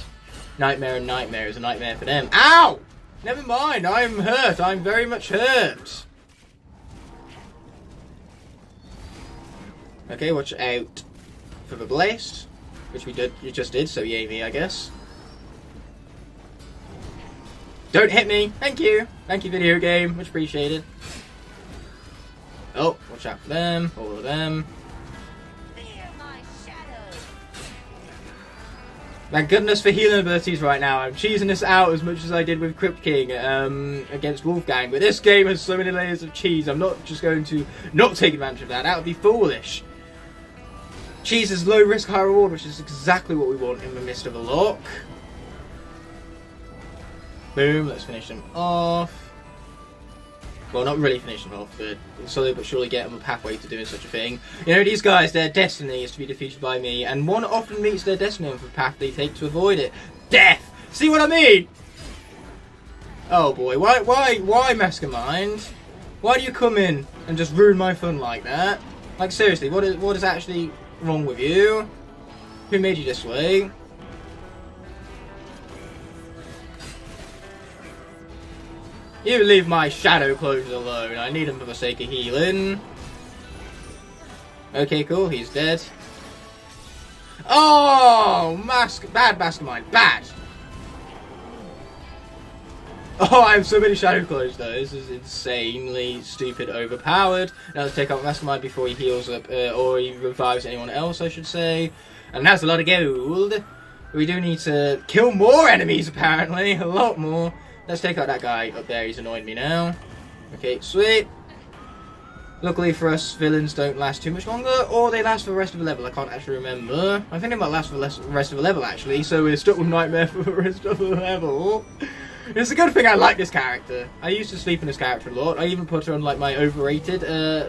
Nightmare and Nightmare is a nightmare for them. Ow! Never mind, I'm hurt. I'm very much hurt. Okay, watch out for the blast, which you just did, so yay me, I guess. Don't hit me! Thank you! Thank you, video game. Much appreciated. Oh, watch out for them. All of them. Thank goodness for healing abilities right now. I'm cheesing this out as much as I did with Crypt King against Wolfgang, but this game has so many layers of cheese. I'm not just going to not take advantage of that. That would be foolish. Cheese is low risk, high reward, which is exactly what we want in the midst of a lock. Boom, let's finish them off. Well, not really finish them off, but slowly but surely get them a pathway to doing such a thing. You know, these guys, their destiny is to be defeated by me, and one often meets their destiny on the path they take to avoid it. Death! See what I mean? Oh boy, why Mastermind? Why do you come in and just ruin my fun like that? Like, seriously, what is actually wrong with you? Who made you this way? You leave my shadow clothes alone. I need them for the sake of healing. Okay, cool. He's dead. Oh, bad Mastermind. Bad. Oh, I have so many shadow clothes though. This is insanely stupid, overpowered. Now let's take out Mastermind before he heals up, or he revives anyone else, I should say. And that's a lot of gold. We do need to kill more enemies, apparently. A lot more. Let's take out that guy up there, he's annoying me now. Okay, sweet. Luckily for us, villains don't last too much longer, or they last for the rest of the level, I can't actually remember. I think they might last for the rest of the level, actually, so we're stuck with Nightmare for the rest of the level. It's a good thing I like this character. I used to sleep in this character a lot. I even put her on like my overrated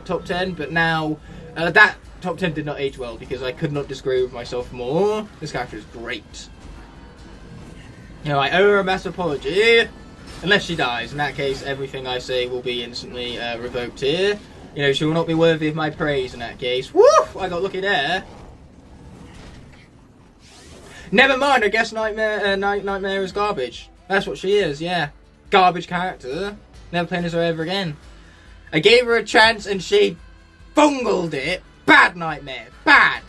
top 10, but now that top 10 did not age well because I could not disagree with myself more. This character is great. You know, I owe her a massive apology. Unless she dies. In that case, everything I say will be instantly revoked here. You know, she will not be worthy of my praise in that case. Woo! I got lucky there. Never mind, I guess Nightmare is garbage. That's what she is, yeah. Garbage character. Never playing as her ever again. I gave her a chance and she bungled it. Bad Nightmare. Bad.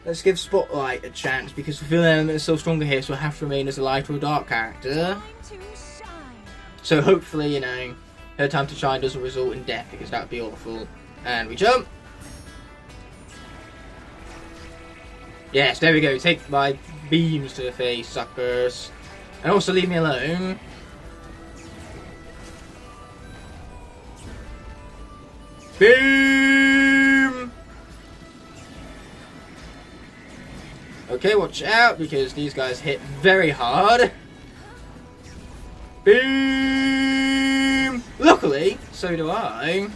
Let's give Spotlight a chance because the villain element is so stronger here, so I have to remain as a light or a dark character. So hopefully, you know, her time to shine doesn't result in death because that would be awful. And we jump. Yes, there we go. Take my beams to the face, suckers. And also leave me alone. Boom! Okay, watch out because these guys hit very hard. Boom! Luckily, so do I.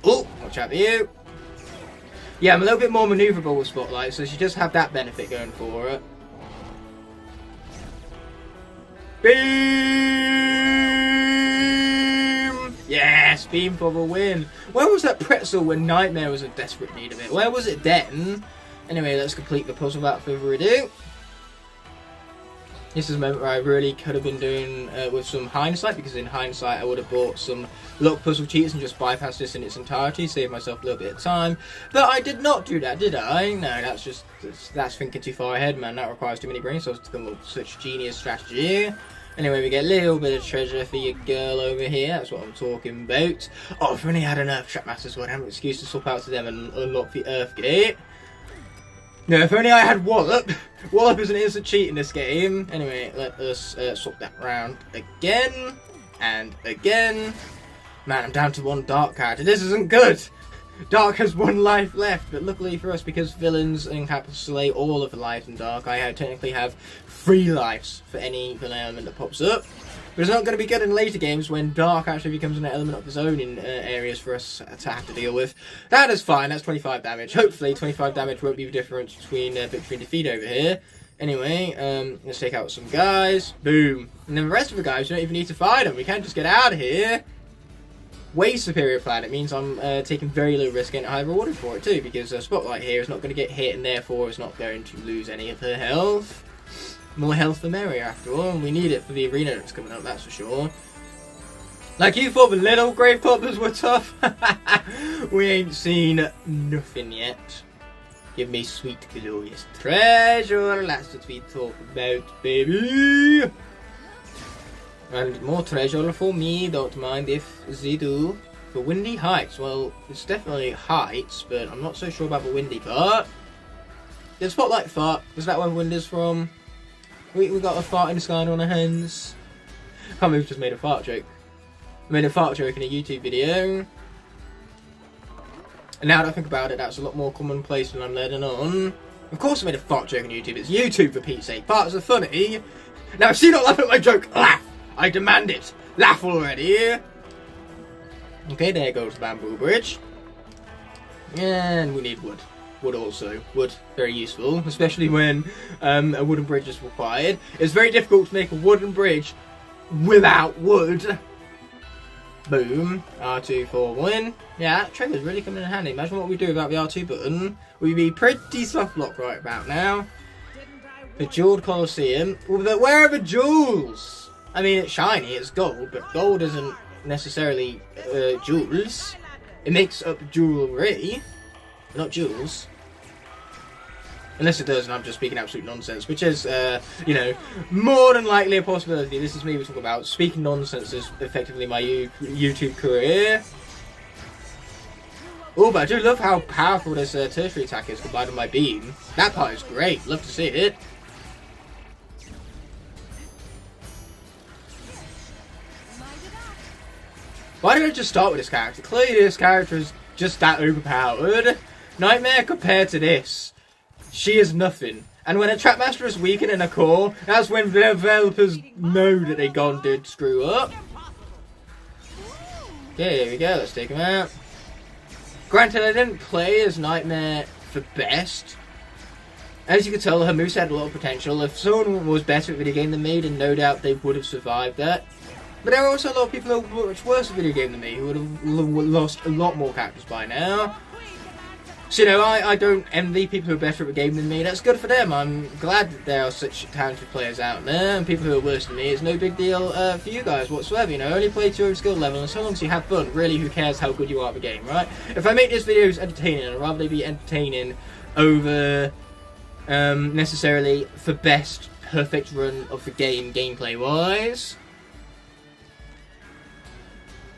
Oh, watch out for you. Yeah, I'm a little bit more maneuverable with Spotlight, so she does have that benefit going for her. Beam! Yes, beam for the win. Where was that pretzel when Nightmare was in desperate need of it? Where was it then? Anyway, let's complete the puzzle without further ado. This is a moment where I really could have been doing with some hindsight, because in hindsight I would have bought some lock puzzle cheats and just bypassed this in its entirety, save myself a little bit of time. But I did not do that, did I? No, that's thinking too far ahead, man. That requires too many brain cells to come up with such genius strategy. Anyway, we get a little bit of treasure for your girl over here. That's what I'm talking about. Oh, if only I had an Earth Trap Master, so I'd have an excuse to swap out to them and unlock the Earth Gate. No, if only I had Wallop. Wallop is an instant cheat in this game. Anyway, let us swap that round again. And again. Man, I'm down to one Dark character. This isn't good. Dark has one life left. But luckily for us, because villains encapsulate all of the life in Dark, I technically have 3 lives for any villain element that pops up. But it's not going to be good in later games when Dark actually becomes an element of its own in areas for us to have to deal with. That is fine, that's 25 damage. Hopefully 25 damage won't be the difference between victory and defeat over here. Anyway, let's take out some guys. Boom. And then the rest of the guys, we don't even need to fight them. We can just get out of here. Way superior plan. It means I'm taking very low risk and high rewarded for it too, because Spotlight here is not going to get hit and therefore is not going to lose any of her health. More health the merrier after all, and we need it for the arena that's coming up, that's for sure. Like you thought the little grave clobbers were tough? We ain't seen nothing yet. Give me sweet, glorious treasure, that's what we talk about, baby! And more treasure for me, don't mind if they do. For Windy Heights, well, it's definitely heights, but I'm not so sure about the windy part. Did Spotlight fart? Was that where wind is from? We got a fart in the sky on our hands. I can't believe we just made a fart joke. I made a fart joke in a YouTube video. And now that I think about it, that's a lot more commonplace than I'm letting on. Of course I made a fart joke on YouTube. It's YouTube for Pete's sake. Farts are funny. Now if you don't laugh at my joke, laugh! I demand it! Laugh already! Okay, there goes the bamboo bridge. And we need wood. Wood also. Wood, very useful, especially when a wooden bridge is required. It's very difficult to make a wooden bridge without wood. Boom. R2 for win. Yeah, that trigger's really coming in handy. Imagine what we do without the R2 button. We'd be pretty soft locked right about now. The Jeweled Colosseum. Well, but where are the jewels? I mean, it's shiny, it's gold, but gold isn't necessarily jewels. It makes up jewelry. Not jewels. Unless it does and I'm just speaking absolute nonsense, which is, you know, more than likely a possibility. This is me we're talking about. Speaking nonsense is effectively my YouTube career. Oh, but I do love how powerful this tertiary attack is combined with my beam. That part is great. Love to see it. Why did I just start with this character? Clearly this character is just that overpowered. Nightmare compared to this, she is nothing. And when a Trapmaster is weakened in a core, that's when the developers know that they did screw up. Okay, here we go, let's take him out. Granted, I didn't play as Nightmare for best. As you can tell, her moveset had a lot of potential. If someone was better at video game than me, then no doubt they would have survived that. But there are also a lot of people who were much worse at video game than me, who would have lost a lot more characters by now. So, you know, I don't envy people who are better at the game than me. That's good for them. I'm glad that there are such talented players out there, and people who are worse than me. It's no big deal for you guys whatsoever, you know. Only play to your skill level, and so long as you have fun, really, who cares how good you are at the game, right? If I make these videos entertaining, I'd rather they be entertaining over necessarily for best perfect run of the game, gameplay-wise.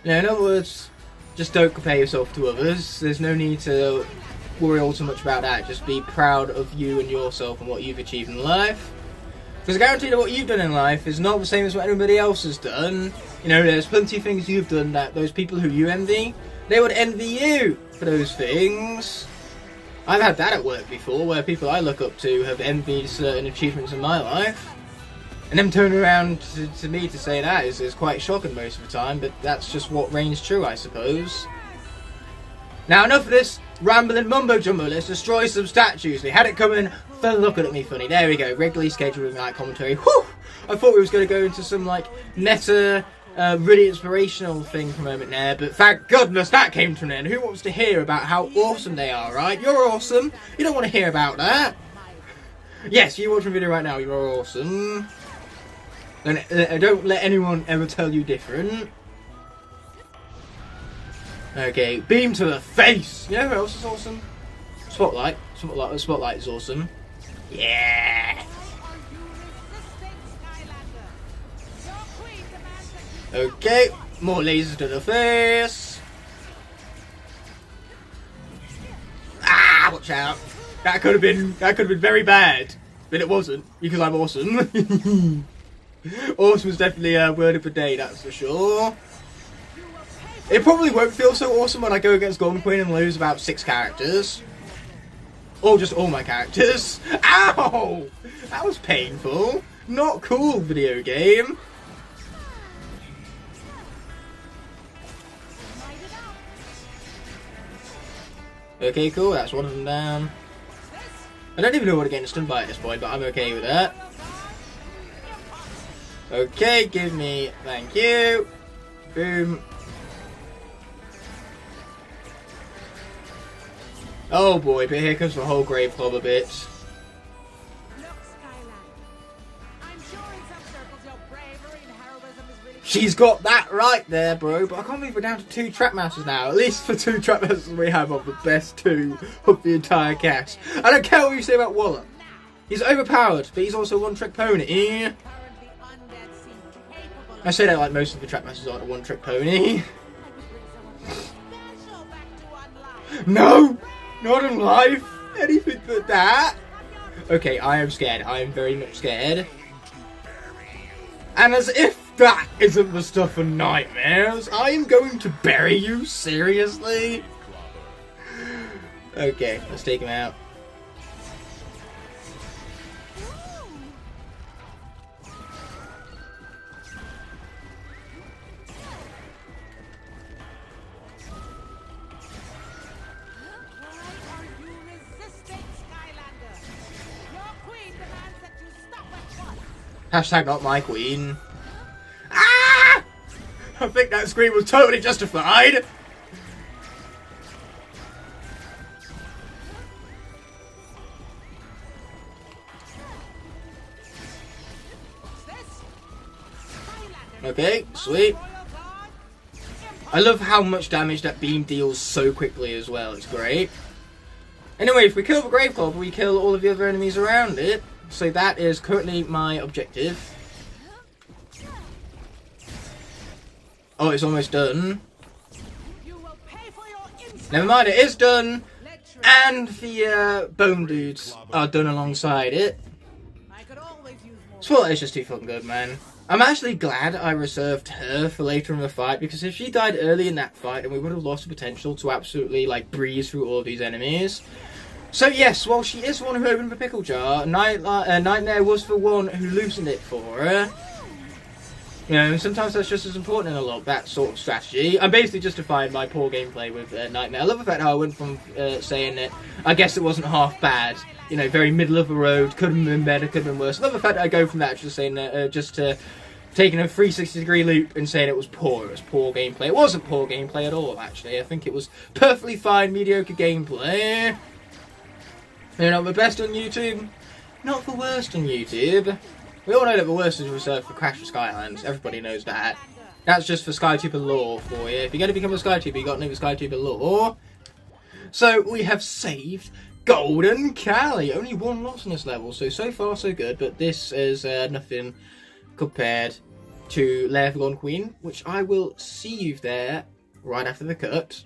You know, in other words, just don't compare yourself to others. There's no need to worry all too much about that. Just be proud of you and yourself and what you've achieved in life. Because I guarantee that what you've done in life is not the same as what anybody else has done. You know, there's plenty of things you've done that those people who you envy, they would envy you for those things. I've had that at work before, where people I look up to have envied certain achievements in my life. And them turning around to me to say that is quite shocking most of the time, but that's just what reigns true, I suppose. Now, enough of this rambling mumbo-jumbo. Let's destroy some statues. They had it coming, fell looking at me funny. There we go, regularly scheduled night commentary. Whew! I thought we was going to go into some, like, meta, really inspirational thing for a moment there, but thank goodness that came to an end. Who wants to hear about how awesome they are, right? You're awesome. You don't want to hear about that. Yes, you're watching a video right now, you're awesome. And don't let anyone ever tell you different. Okay, beam to the face! You know who else is awesome? Spotlight. Spotlight is awesome. Yeah! Okay, more lasers to the face. Ah, watch out. That could have been very bad. But it wasn't, because I'm awesome. Awesome is definitely a word of the day, that's for sure. It probably won't feel so awesome when I go against Golden Queen and lose about 6 characters. Or just all my characters. Ow! That was painful. Not cool, video game. Okay, cool, that's one of them down. I don't even know what to get stunned by at this point, but I'm okay with that. Okay, give me, thank you. Boom. Oh boy, but here comes the whole grave clobber bit. Look, Skylander. I'm sure in some circles your bravery and heroism is really... She's got that right there, bro, but I can't believe we're down to 2 Trapmasters now. At least for 2 Trapmasters we have of the best 2 of the entire cast. I don't care what you say about Waller. He's overpowered, but he's also a one-trick pony. currently undead seem capable I say that like most of the Trapmasters aren't a one-trick pony. special back to unlock. No! Not in life! Anything but that! Okay, I am scared. I am very much scared. And as if that isn't the stuff of nightmares, I am going to bury you? Seriously? Okay, let's take him out. Why are you resisting, Skylander? Your queen demands that you stop at once. Hashtag not my queen. Ah! I think that scream was totally justified. What's this? Skylander. Okay, sweet. Royal Guard. I love how much damage that beam deals so quickly as well. It's great. Anyway, if we kill the Grave Club, we kill all of the other enemies around it. So that is currently my objective. Oh, it's almost done. You will pay for your insult. Never mind, it is done. Let's try. And the bone dudes are done alongside it. I could always use more. Spotlight is just too fucking good, man. I'm actually glad I reserved her for later in the fight, because if she died early in that fight, then we would have lost the potential to absolutely, like, breeze through all of these enemies. So yes, while she is the one who opened the pickle jar, Nightmare was the one who loosened it for her. You know, sometimes that's just as important in a lot, that sort of strategy. I'm basically justifying my poor gameplay with Nightmare. I love the fact how I went from saying that I guess it wasn't half bad, you know, very middle of the road, could have been better, could have been worse. I love the fact that I go from that to saying that, just to taking a 360-degree loop and saying it was poor gameplay. It wasn't poor gameplay at all, actually. I think it was perfectly fine, mediocre gameplay. They're not the best on YouTube, not the worst on YouTube. We all know that the worst is reserved for Crash of Skylands. Everybody knows that. That's just for SkyTuber lore for you. If you're going to become a SkyTuber, you got to know the SkyTuber lore. So we have saved Golden Callie. Only one loss in this level, so far so good. But this is nothing compared to Lair of the Golden Queen, which I will see you there right after the cut.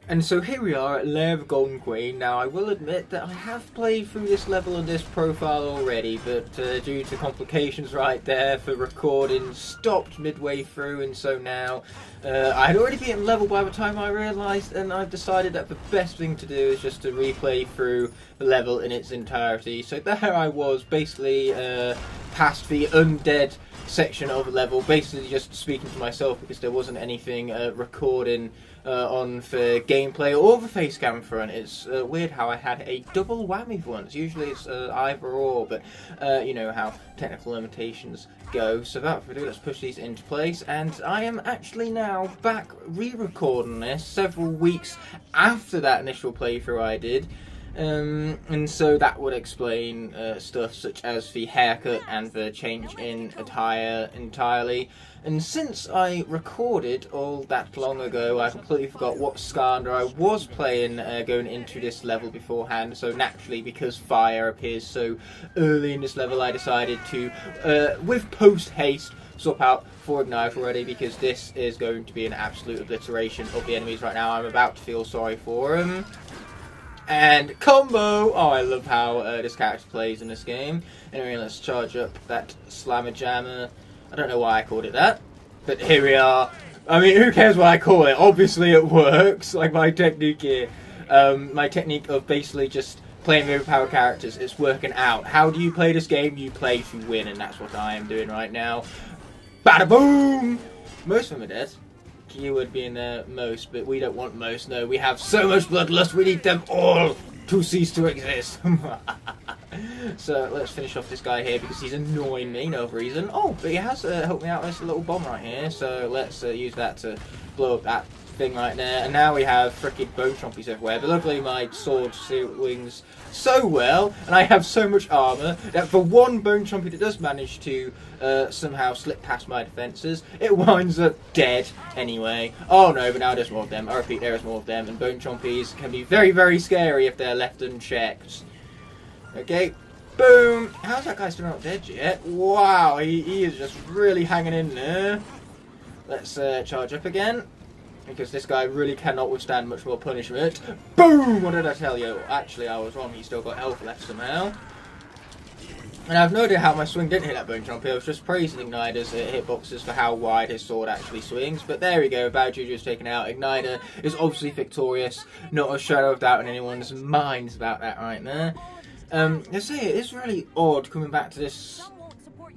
And so here we are at Lair of the Golden Queen. Now I will admit that I have played through this level on this profile already, but due to complications right there for recording, stopped midway through, and so now I had already beaten level by the time I realised, and I've decided that the best thing to do is just to replay through the level in its entirety. So there I was, basically past the undead section of the level, basically just speaking to myself because there wasn't anything recording on for gameplay or the face cam front. It's weird how I had a double whammy for once. Usually it's either or, but you know how technical limitations go. So without further ado, let's push these into place, and I am actually now back re-recording this several weeks after that initial playthrough I did. And so that would explain stuff such as the haircut and the change in attire entirely. And since I recorded all that long ago, I completely forgot what Skylander I was playing going into this level beforehand. So naturally, because fire appears so early in this level, I decided to, with post-haste, swap out for Ignite already, because this is going to be an absolute obliteration of the enemies right now. I'm about to feel sorry for them. And combo! Oh, I love how this character plays in this game. Anyway, let's charge up that Slammer Jammer. I don't know why I called it that, but here we are. I mean, who cares what I call it? Obviously it works, like my technique here. My technique of basically just playing overpowered characters, it's working out. How do you play this game? You play to win, and that's what I am doing right now. Bada boom! Most of them are dead. Keyword being most, but we don't want most, no. We have so much bloodlust, we need them all to cease to exist. So let's finish off this guy here because he's annoying me, no reason. Oh, but he has helped me out with this little bomb right here, so let's use that to blow up that thing right there. And now we have frickin' bone chompies everywhere, but luckily my sword swings so well, and I have so much armour that for one bone chompy that does manage to somehow slip past my defences, it winds up dead anyway. Oh no, but now there's more of them. I repeat, there is more of them, and bone chompies can be very, very scary if they're left unchecked. Okay, boom! How's that guy still not dead yet? Wow, he is just really hanging in there. Let's charge up again, because this guy really cannot withstand much more punishment. Boom! What did I tell you? Actually, I was wrong. He's still got health left somehow. And I have no idea how my swing didn't hit that bone chompy. I was just praising Igniter's hitboxes for how wide his sword actually swings. But there we go. Bad Juju is taken out. Igniter is obviously victorious. Not a shadow of doubt in anyone's minds about that right there. I say it is really odd coming back to this.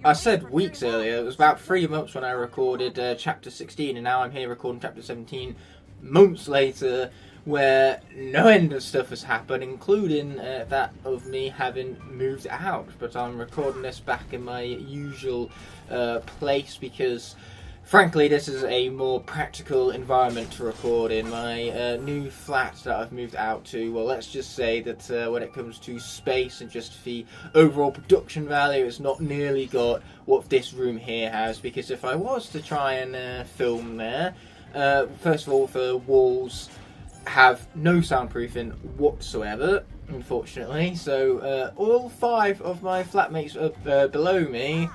I said weeks earlier, it was about 3 months when I recorded chapter 16, and now I'm here recording chapter 17 months later, where no end of stuff has happened, including that of me having moved out. But I'm recording this back in my usual place because, frankly, this is a more practical environment to record in. My new flat that I've moved out to, well, let's just say that when it comes to space and just the overall production value, it's not nearly got what this room here has, because if I was to try and film there, first of all, the walls have no soundproofing whatsoever, unfortunately, so all 5 of my flatmates are below me,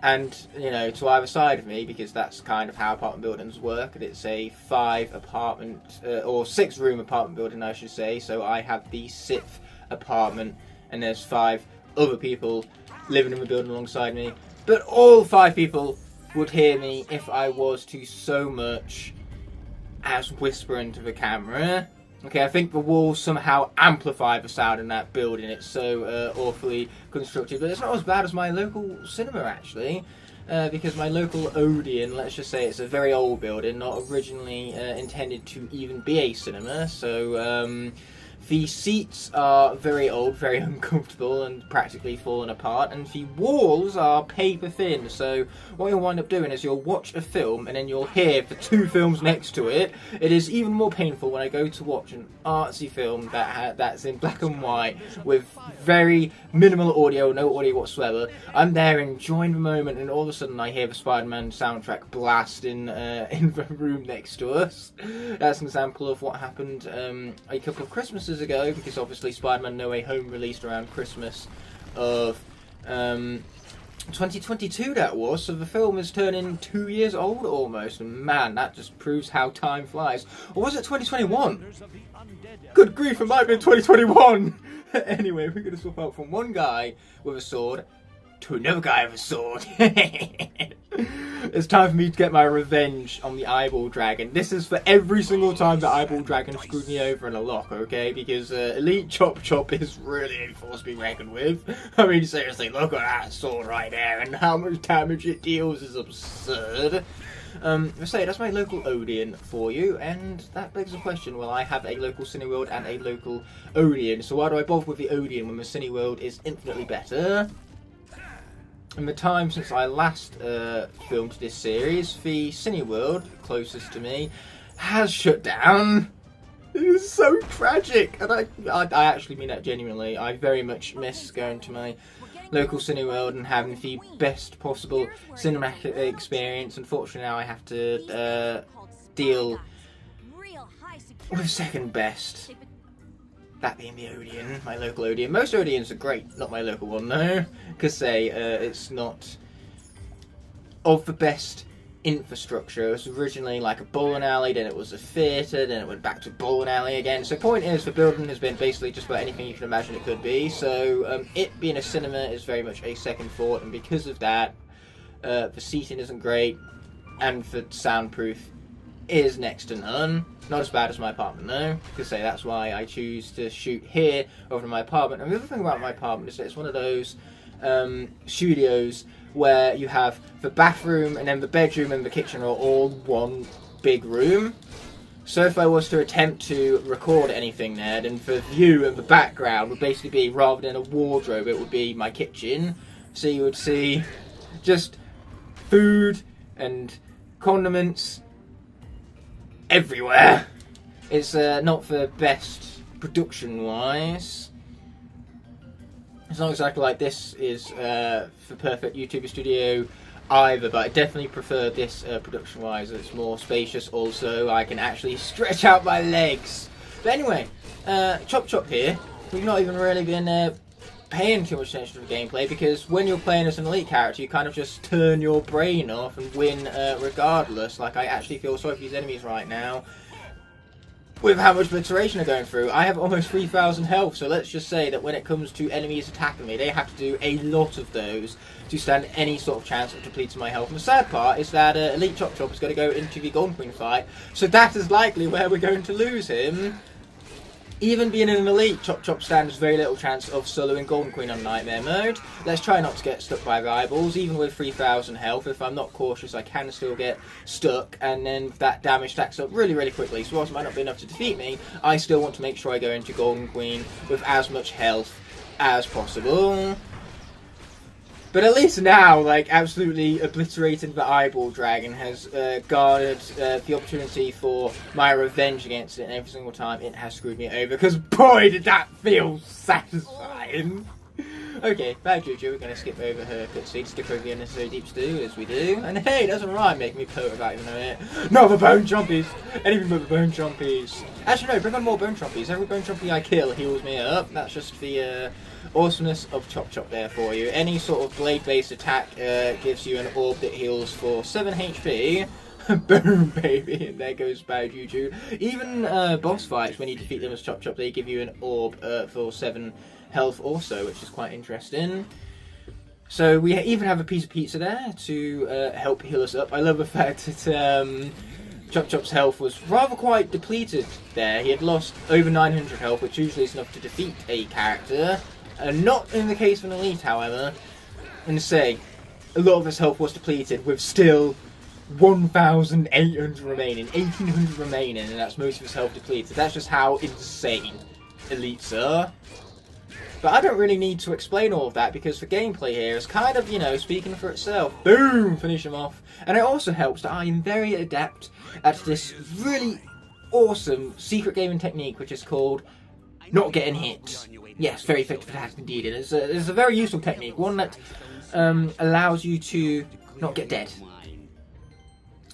and, you know, to either side of me, because that's kind of how apartment buildings work, and it's a 5 apartment, or 6 room apartment building, I should say, so I have the 6th apartment, and there's 5 other people living in the building alongside me, but all 5 people would hear me if I was to so much as whisper into the camera. Okay, I think the walls somehow amplify the sound in that building. It's so awfully constructed, but it's not as bad as my local cinema actually. Because my local Odeon, let's just say it's a very old building, not originally intended to even be a cinema, so the seats are very old, very uncomfortable and practically falling apart, and the walls are paper thin, so what you'll wind up doing is you'll watch a film and then you'll hear the two films next to it. It is even more painful when I go to watch an artsy film that's in black and white with very minimal audio, no audio whatsoever. I'm there enjoying the moment and all of a sudden I hear the Spider-Man soundtrack blast in the room next to us. That's an example of what happened a couple of Christmases ago, because obviously Spider-Man No Way Home released around Christmas of 2022 that was, so the film is turning 2 years old almost, and man, that just proves how time flies. Or was it 2021? Good grief, it might have been 2021! Anyway, we're going to swap out from one guy with a sword to another guy with a sword. It's time for me to get my revenge on the Eyeball Dragon. This is for every single time the Eyeball Dragon screwed me over in a lock, okay? Because Elite Chop Chop is really a force to be reckoned with. I mean, seriously, look at that sword right there, and how much damage it deals is absurd. So that's my local Odeon for you, and that begs the question, will I have a local Cineworld and a local Odeon? So why do I bother with the Odeon when the Cineworld is infinitely better? In the time since I last filmed this series, the Cineworld, closest to me, has shut down. It is so tragic, and I actually mean that genuinely. I very much miss going to my local Cineworld and having the best possible cinematic experience. Unfortunately now I have to deal with second best. That being the Odeon, my local Odeon. Most Odeons are great, not my local one though. Because it's not of the best infrastructure. It was originally like a bowling alley, then it was a theatre, then it went back to bowling alley again. So point is, the building has been basically just about anything you can imagine it could be. So it being a cinema is very much a second thought, and because of that, the seating isn't great, and the soundproof is next to none. Not as bad as my apartment though, because that's why I choose to shoot here over my apartment. And the other thing about my apartment is that it's one of those studios where you have the bathroom and then the bedroom and the kitchen are all one big room. So if I was to attempt to record anything there, then the view and the background would basically be, rather than a wardrobe, it would be my kitchen. So you would see just food and condiments everywhere. It's not the best production-wise. It's not exactly like this is the perfect YouTuber studio either, but I definitely prefer this production-wise. It's more spacious also. I can actually stretch out my legs. But anyway, Chop Chop here. We've not even really been paying too much attention to the gameplay, because when you're playing as an elite character, you kind of just turn your brain off and win regardless. Like, I actually feel sorry for these enemies right now with how much obliteration they're going through. I have almost 3,000 health, so let's just say that when it comes to enemies attacking me, they have to do a lot of those to stand any sort of chance of depleting my health. And the sad part is that Elite Chop Chop is going to go into the Golden Queen fight, so that is likely where we're going to lose him. Even being in an Elite, Chop Chop stands very little chance of soloing Golden Queen on Nightmare mode. Let's try not to get stuck by the eyeballs. Even with 3,000 health, if I'm not cautious, I can still get stuck, and then that damage stacks up really, really quickly. So whilst it might not be enough to defeat me, I still want to make sure I go into Golden Queen with as much health as possible. But at least now, like, absolutely obliterating the Eyeball Dragon has garnered the opportunity for my revenge against it, and every single time it has screwed me over, because boy did that feel satisfying! Okay, bad juju, we're going to skip over her cutscene, skip over the unnecessary deep stew, as we do, and hey, it doesn't rhyme, make me poet without even knowing it. No, the bone chompies! Anything but the bone chompies. Actually no, bring on more bone chompies. Every bone chompy I kill heals me up. That's just the awesomeness of Chop Chop there for you. Any sort of blade-based attack gives you an orb that heals for 7 HP. Boom, baby, and there goes Bad Juju. Even boss fights, when you defeat them as Chop Chop, they give you an orb for 7 health also, which is quite interesting. So we even have a piece of pizza there to help heal us up. I love the fact that Chop Chop's health was rather quite depleted there. He had lost over 900 health, which usually is enough to defeat a character. Not in the case of an elite, however. And say, a lot of his health was depleted with still 1,800 remaining, 1,800 remaining, and that's most of his health depleted. That's just how insane elites are. But I don't really need to explain all of that because the gameplay here is kind of, you know, speaking for itself. Boom! Finish him off. And it also helps that I am very adept at this really awesome secret gaming technique which is called not getting hit. Yes, very effective attack indeed. And it's a very useful technique, one that allows you to not get dead.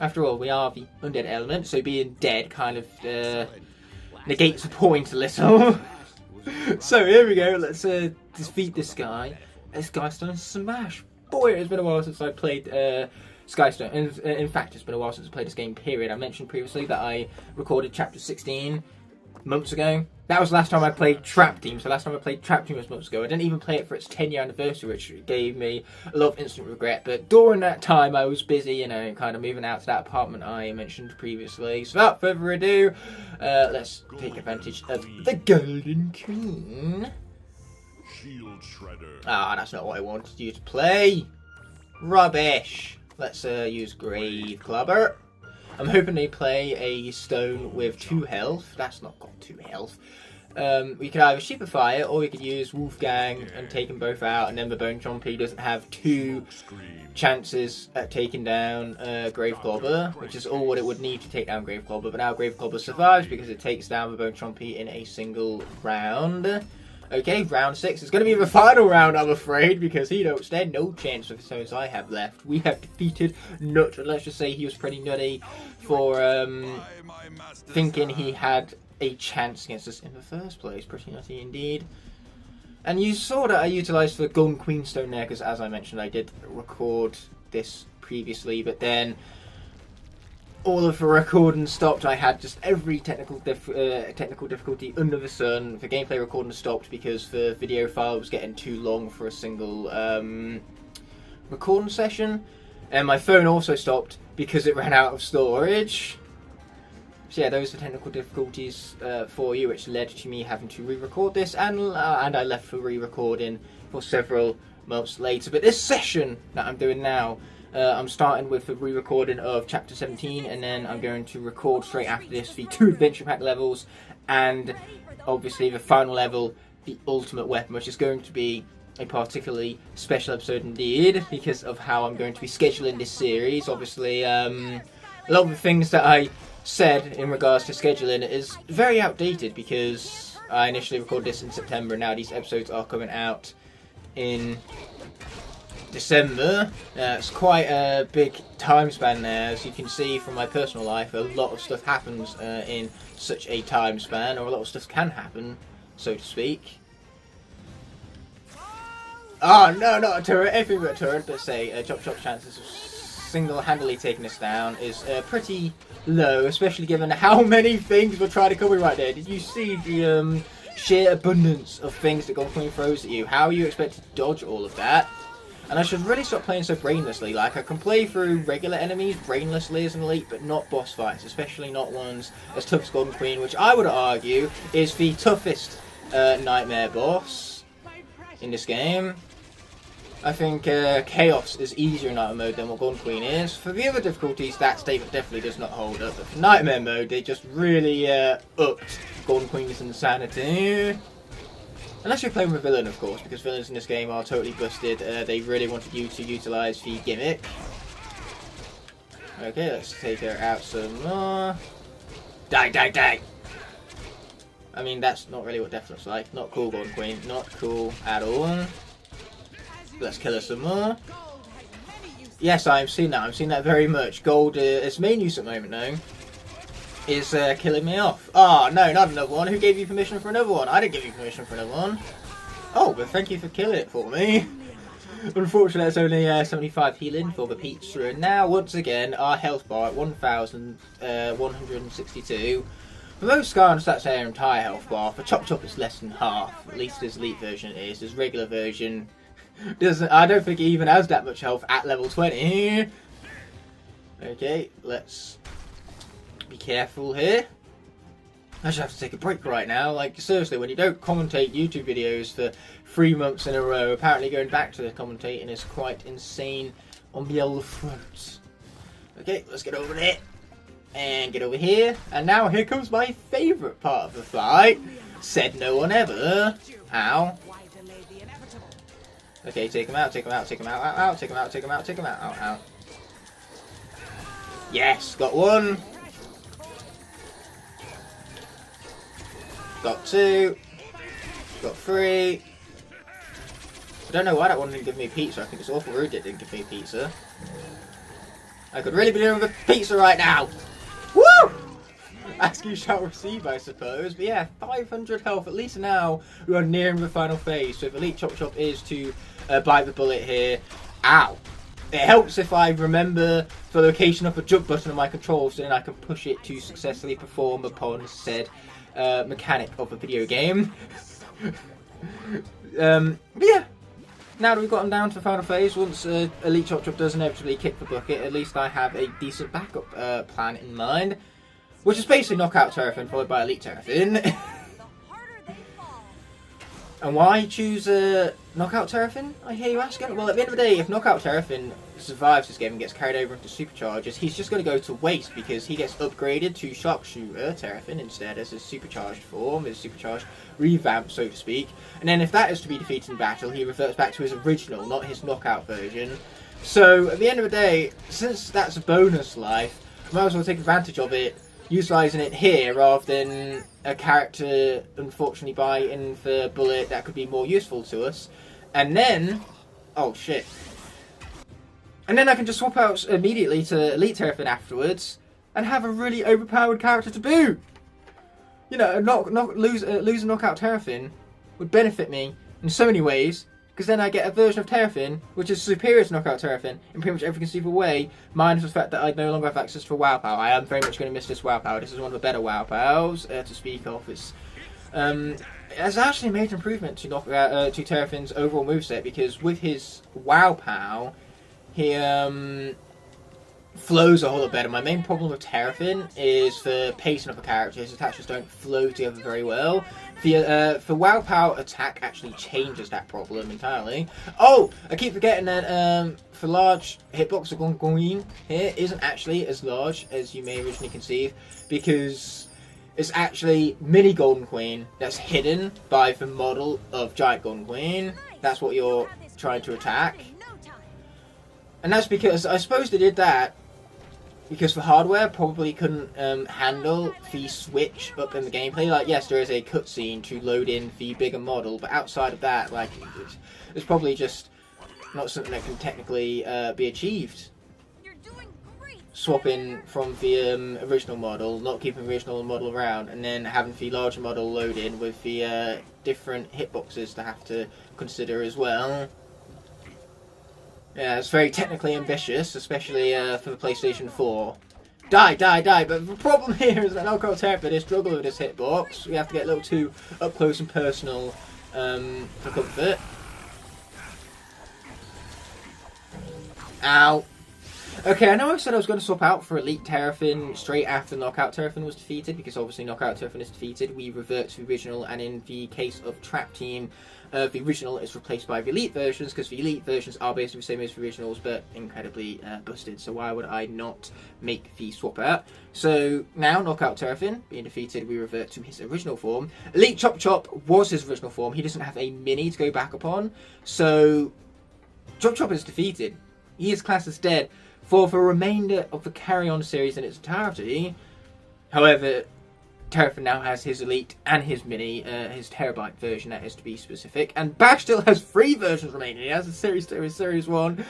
After all, we are the undead element, so being dead kind of negates the point a little. So here we go, let's defeat this guy. Skystone Smash. Boy, it's been a while since I played Skystone. In fact, it's been a while since I played this game, period. I mentioned previously that I recorded Chapter 16 months ago. That was the last time I played Trap Team, so last time I played Trap Team was months ago. I didn't even play it for its 10-year anniversary, which gave me a lot of instant regret. But during that time, I was busy, you know, kind of moving out to that apartment I mentioned previously. So without further ado, let's take advantage of the Golden Queen. Shield Shredder. Ah, that's not what I wanted you to play. Rubbish. Let's use Grave Clubber. I'm hoping they play a stone with 2 health. That's not got 2 health. We could either Sheepify it, or we could use Wolfgang and take them both out, and then the Bone Chompy doesn't have 2 chances at taking down Grave Clobber, which is all what it would need to take down Grave Clobber. But now Grave Clobber survives because it takes down the Bone Chompy in a single round. Okay, round 6. It's going to be the final round, I'm afraid, because he don't stand no chance with the stones I have left. We have defeated Nut. Let's just say he was pretty nutty for thinking he had a chance against us in the first place. Pretty nutty indeed. And you saw that I utilised the Golden Queen Stone there, because as I mentioned, I did record this previously, but then all of the recording stopped. I had just every technical difficulty under the sun. The gameplay recording stopped because the video file was getting too long for a single recording session. And my phone also stopped because it ran out of storage. So yeah, those are technical difficulties for you, which led to me having to re-record this, and I left for re-recording for several months later. But this session that I'm doing now, I'm starting with the re-recording of Chapter 17, and then I'm going to record straight after this the 2 Adventure Pack levels, and obviously the final level, the Ultimate Weapon, which is going to be a particularly special episode indeed, because of how I'm going to be scheduling this series. Obviously, a lot of the things that I said in regards to scheduling is very outdated, because I initially recorded this in September, and now these episodes are coming out in December. It's quite a big time span there. As you can see from my personal life, a lot of stuff happens in such a time span, or a lot of stuff can happen, so to speak. Oh no, not a turret, anything but a turret, but say Chop Chop's chances of single-handedly taking this down is pretty low, especially given how many things were trying to cover right there. Did you see the sheer abundance of things that Golden Queen throws at you? How are you expected to dodge all of that? And I should really stop playing so brainlessly. Like, I can play through regular enemies brainlessly as an elite, but not boss fights, especially not ones as tough as Golden Queen, which I would argue is the toughest nightmare boss in this game. I think Chaos is easier in Nightmare mode than what Golden Queen is. For the other difficulties, that statement definitely does not hold up. But for Nightmare mode, they just really upped Golden Queen's insanity. Unless you're playing with a villain, of course, because villains in this game are totally busted. They really wanted you to utilise the gimmick. Okay, let's take her out some more. Die, die, die! I mean, that's not really what death looks like. Not cool, Golden Queen. Not cool at all. Let's kill her some more. Yes, I've seen that. I've seen that very much. Gold, its main use at the moment, though, is killing me off. Oh, no, not another one. Who gave you permission for another one? I didn't give you permission for another one. Oh, but thank you for killing it for me. Unfortunately, it's only 75 healing for the pizza. And now, once again, our health bar at 1,162. For most Skylanders, that's their entire health bar. For Chop Chop, it's less than half. At least his elite version is. His regular version doesn't. I don't think he even has that much health at level 20. Okay, let's be careful here. I should have to take a break right now. Like, seriously, when you don't commentate YouTube videos for 3 months in a row, apparently going back to the commentating is quite insane on the old front. Okay, let's get over there. And get over here. And now here comes my favourite part of the fight. Said no one ever. Ow. Okay, take him out, take him out, take him out, out, take him out, take him out, take him out, out, out. Yes, got one. Got two. Got three. I don't know why that one didn't give me pizza. I think it's awful rude it didn't give me pizza. I could really be doing with a pizza right now. Woo! Ask you shall receive, I suppose. But yeah, 500 health. At least now we are nearing the final phase. So if Elite Chop Chop is to bite the bullet here, ow. It helps if I remember the location of the jump button on my controls, so then I can push it to successfully perform upon said mechanic of a video game. But yeah, now that we've gotten down to the final phase, once Elite Chop Chop does inevitably kick the bucket, at least I have a decent backup plan in mind, which is basically Knockout Terrafin followed by Elite Terrafin. And why choose Knockout Terrafin, I hear you asking? Well, at the end of the day, if Knockout Terrafin survives this game and gets carried over into Superchargers, he's just going to go to waste because he gets upgraded to Sharpshooter Terrafin instead as his supercharged form, his supercharged revamp, so to speak. And then if that is to be defeated in battle, he reverts back to his original, not his knockout version. So, at the end of the day, since that's a bonus life, I might as well take advantage of it, utilising it here rather than a character unfortunately biting for bullet that could be more useful to us. And then, oh shit. And then I can just swap out immediately to Elite Terrafin afterwards and have a really overpowered character to boot. You know, lose a Knockout Terrafin would benefit me in so many ways, because then I get a version of Terrafin which is superior to Knockout Terrafin in pretty much every conceivable way, minus the fact that I no longer have access to a WoW Power. I am very much going to miss this WoW Power. This is one of the better WoW Powers to speak of. It's actually a major improvement to Terrafin's overall moveset, because with his WoW Power, he flows a whole lot better. My main problem with Terrafin is the pacing of the character. His attacks just don't flow together very well. The WoW Power attack actually changes that problem entirely. Oh, I keep forgetting that for large hitbox, the Golden Queen here isn't actually as large as you may originally conceive, because it's actually Mini Golden Queen that's hidden by the model of Giant Golden Queen. That's what you're trying to attack. And that's because, I suppose they did that because the hardware probably couldn't handle the switch up in the gameplay. Like, yes, there is a cutscene to load in the bigger model, but outside of that, like, it's probably just not something that can technically be achieved. Swapping from the original model, not keeping the original model around, and then having the larger model load in with the different hitboxes to have to consider as well. Yeah, it's very technically ambitious, especially for the PlayStation 4. Die, die, die! But the problem here is that Knockout Terrafin is struggling with this hitbox. We have to get a little too up close and personal for comfort. Ow. Okay, I know I said I was going to swap out for Elite Terrafin straight after Knockout Terrafin was defeated, because obviously Knockout Terrafin is defeated, we revert to the original, and in the case of Trap Team, the original is replaced by the Elite versions, because the Elite versions are basically the same as the originals, but incredibly busted, so why would I not make the swap out? So now, Knockout Terrafin being defeated, we revert to his original form. Elite Chop Chop was his original form. He doesn't have a mini to go back upon, so Chop Chop is defeated. He is classed as dead for the remainder of the CarryOn series in its entirety. However, Terrafin now has his Elite and his Mini, his Terabyte version, that is to be specific. And Bash still has 3 versions remaining. He has a Series 2, Series 1,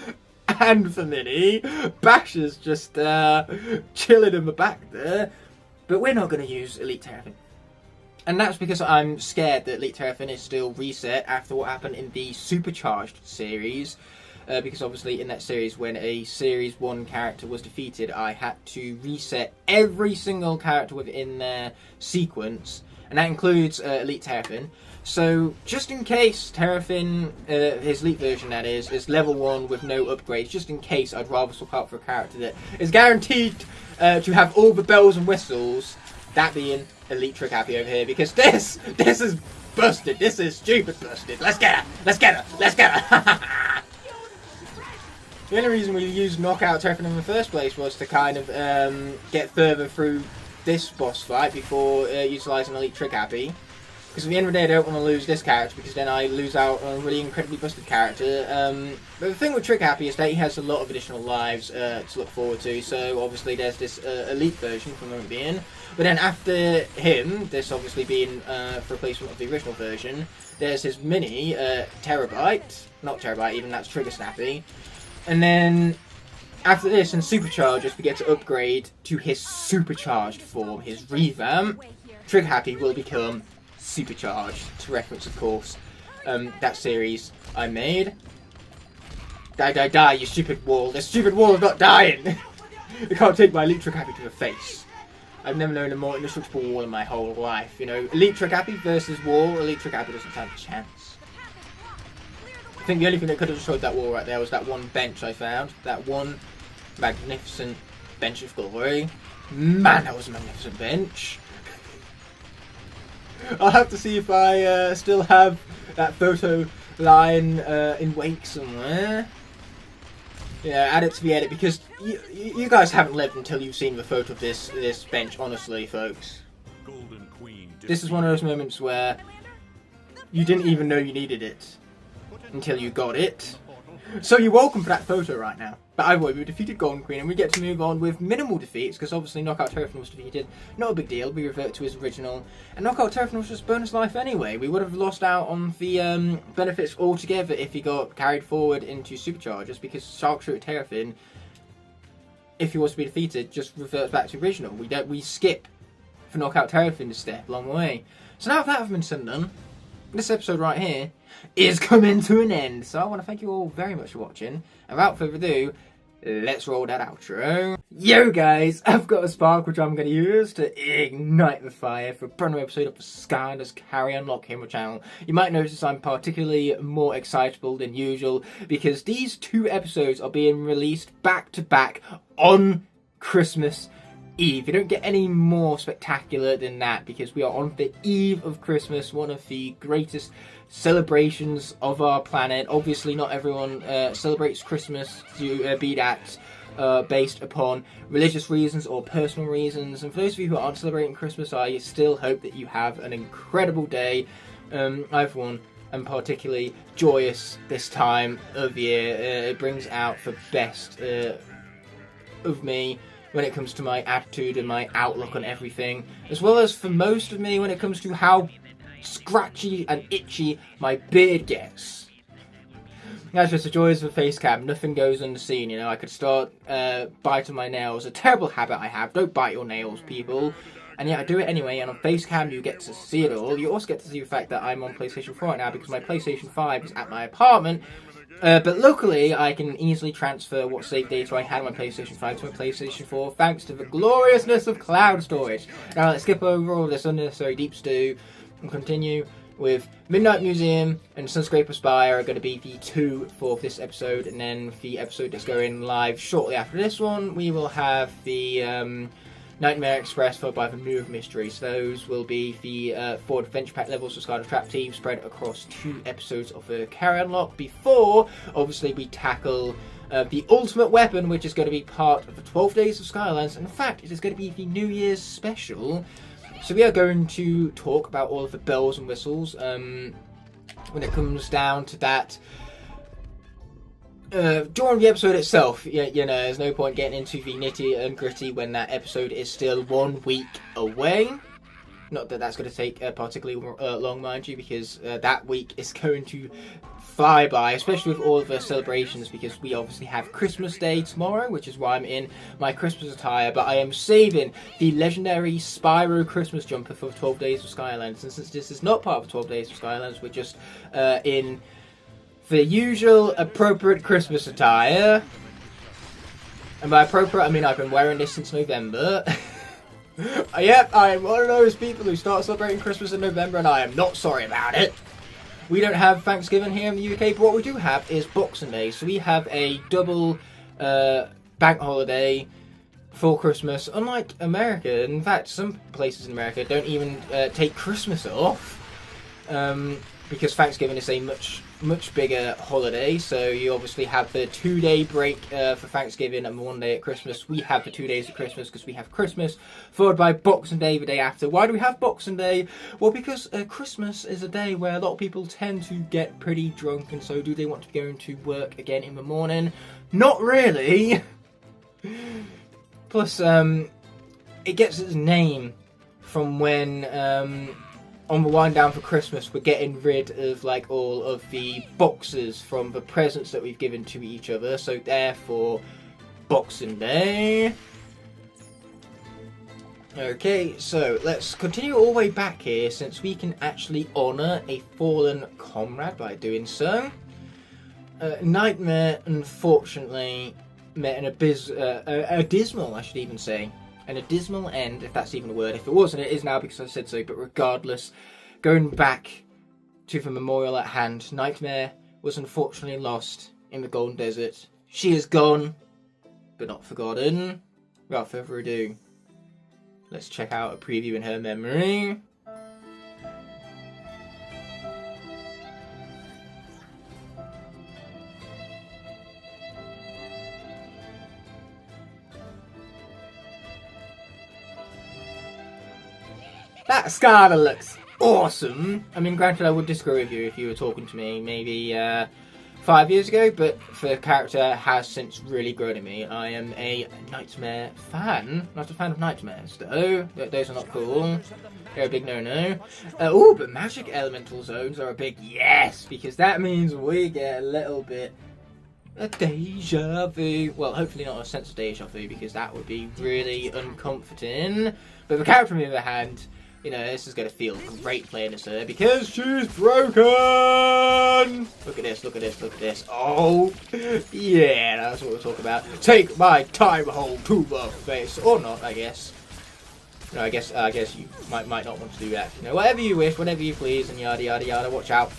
and the Mini. Bash is just chilling in the back there. But we're not going to use Elite Terrafin. And that's because I'm scared that Elite Terrafin is still reset after what happened in the Supercharged series. Because obviously in that series, when a Series 1 character was defeated, I had to reset every single character within their sequence and that includes Elite Terrafin. So, just in case Terrafin, his Elite version that is level 1 with no upgrades, just in case I'd rather swap out for a character that is guaranteed to have all the bells and whistles, that being Elite Trick Happy over here, because this is busted, this is stupid busted. Let's get her, let's get her, let's get her! The only reason we used Knockout Terrafin in the first place was to kind of get further through this boss fight before utilising Elite Trick Happy. Because at the end of the day, I don't want to lose this character, because then I lose out on a really incredibly busted character. But the thing with Trick Happy is that he has a lot of additional lives to look forward to. So obviously there's this Elite version from the moment being. But then after him, this obviously being for replacement of the original version, there's his mini Terabyte. Not Terabyte, even that's Trigger Snappy. And then after this, in Superchargers, we get to upgrade to his supercharged form, his revamp. Trick Happy will become Supercharged, to reference, of course, that series I made. Die, die, die, you stupid wall. The stupid wall is not dying! You can't take my Elite Trick Happy to the face. I've never known a more indestructible wall in my whole life. You know, Elite Trick Happy versus wall, Elite Trick Happy doesn't stand a chance. I think the only thing that could have destroyed that wall right there was that one bench I found. That one magnificent bench of glory. Man, that was a magnificent bench. I'll have to see if I still have that photo line in Wake somewhere. Yeah, add it to the edit, because you guys haven't lived until you've seen the photo of this bench, honestly, folks. This is one of those moments where you didn't even know you needed it until you got it. So you're welcome for that photo right now. But either way, we defeated Golden Queen, and we get to move on with minimal defeats, because obviously Knockout Terrafin was defeated. Not a big deal, we revert to his original. And Knockout Terrafin was just bonus life anyway. We would have lost out on the benefits altogether if he got carried forward into Superchargers, because Sharpshooter Terrafin, if he was to be defeated, just reverts back to original. We skip for Knockout Terrafin to step along the way. So now that has been said and done, this episode right here is coming to an end. So I want to thank you all very much for watching. And without further ado, let's roll that outro. Yo guys, I've got a spark which I'm going to use to ignite the fire for a brand new episode of the Skylanders CarryOn Locke here on my channel. You might notice I'm particularly more excitable than usual, because these two episodes are being released back to back on Christmas Eve. You don't get any more spectacular than that, because we are on the eve of Christmas, one of the greatest celebrations of our planet. Obviously not everyone celebrates Christmas to be that based upon religious reasons or personal reasons, and for those of you who aren't celebrating Christmas, I still hope that you have an incredible day. I for one am particularly joyous this time of year. It brings out the best of me when it comes to my attitude and my outlook on everything, as well as for most of me when it comes to how scratchy and itchy my beard gets. That's just the joys of a face cam. Nothing goes unseen, you know. I could start biting my nails, a terrible habit I have. Don't bite your nails, people. And yeah, I do it anyway, and on face cam you get to see it all. You also get to see the fact that I'm on PlayStation 4 right now, because my PlayStation 5 is at my apartment. But luckily, I can easily transfer what save data I had on my PlayStation 5 to my PlayStation 4, thanks to the gloriousness of cloud storage. Now let's skip over all this unnecessary deep stew and continue with Midnight Museum and Sunscraper Spire are going to be the two for this episode, and then the episode that's going live shortly after this one, we will have the Nightmare Express followed by the Move Mystery. So those will be the 4 Adventure Pack levels for Skylanders Trap Team spread across 2 episodes of the CarryOn Locke before, obviously, we tackle the ultimate weapon, which is going to be part of the 12 Days of Skylands. In fact, it is going to be the New Year's special. So we are going to talk about all of the bells and whistles when it comes down to that. During the episode itself, you know, there's no point getting into the nitty and gritty when that episode is still 1 week away. Not that that's going to take particularly long, mind you, because that week is going to fly by, especially with all of the celebrations, because we obviously have Christmas Day tomorrow, which is why I'm in my Christmas attire, but I am saving the legendary Spyro Christmas jumper for 12 Days of Skylands, and since this is not part of 12 Days of Skylands, we're just in the usual appropriate Christmas attire. And by appropriate, I mean I've been wearing this since November. Yep, I am one of those people who start celebrating Christmas in November, and I am not sorry about it. We don't have Thanksgiving here in the UK, but what we do have is Boxing Day. So we have a double bank holiday for Christmas, unlike America. In fact, some places in America don't even take Christmas off, because Thanksgiving is a much bigger holiday. So you obviously have the 2-day break for Thanksgiving and 1 day at Christmas. We have the 2 days at Christmas because we have Christmas followed by Boxing Day the day after. Why do we have Boxing Day? Well, because Christmas is a day where a lot of people tend to get pretty drunk, and so do they want to be going to work again in the morning? Not really. Plus, it gets its name from when on the wind down for Christmas, we're getting rid of like all of the boxes from the presents that we've given to each other. So therefore, Boxing Day. Okay, so let's continue all the way back here, since we can actually honour a fallen comrade by doing so. Nightmare, unfortunately, met an dismal, I should even say. An abysmal end, if that's even a word. If it wasn't, it is now because I said so. But regardless, going back to the memorial at hand, Nightmare was unfortunately lost in the Golden Desert. She is gone, but not forgotten. Without further ado, let's check out a preview in her memory. That Skylander looks awesome. I mean, granted, I would disagree with you if you were talking to me maybe 5 years ago, but the character has since really grown in me. I am a Nightmare fan. Not a fan of Nightmares, though. Those are not cool. They're a big no-no. Oh, but magic elemental zones are a big yes, because that means we get a little bit of deja vu. Well, hopefully not a sense of deja vu, because that would be really uncomforting. But the character on the other hand, you know, this is going to feel great playing as her, because she's broken! Look at this, look at this, look at this. Oh, yeah, that's what we're talking about. Take my time hole to the face. Or not, I guess. No, I guess you might not want to do that. You know, whatever you wish, whenever you please, and yada yada yada. Watch out.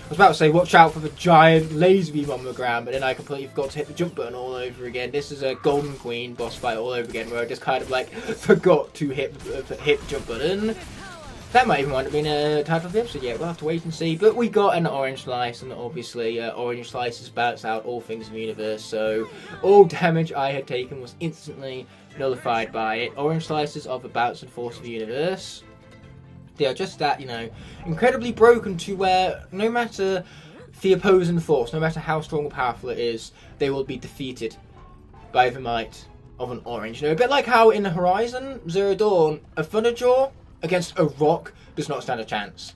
I was about to say, watch out for the giant laser beam on the ground, but then I completely forgot to hit the jump button all over again. This is a Golden Queen boss fight all over again, where I just kind of like forgot to hit the jump button. That might even have been a title of the episode yet. We'll have to wait and see. But we got an orange slice, and obviously orange slices bounce out all things in the universe. So all damage I had taken was instantly nullified by it. Orange slices are the bounce and force of the universe. They are just that, you know, incredibly broken to where no matter the opposing force, no matter how strong or powerful it is, they will be defeated by the might of an orange. You know, a bit like how in Horizon Zero Dawn, a Thunderjaw against a rock does not stand a chance.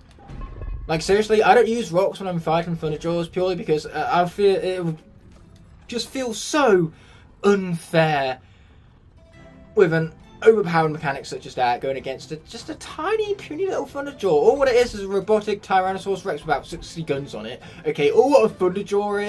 Like, seriously, I don't use rocks when I'm fighting Thunderjaws purely because I feel it would just feel so unfair with an overpowered mechanic such as that going against just a tiny, puny little Thunderjaw. All what it is a robotic Tyrannosaurus Rex with about 60 guns on it. Okay, all what a Thunderjaw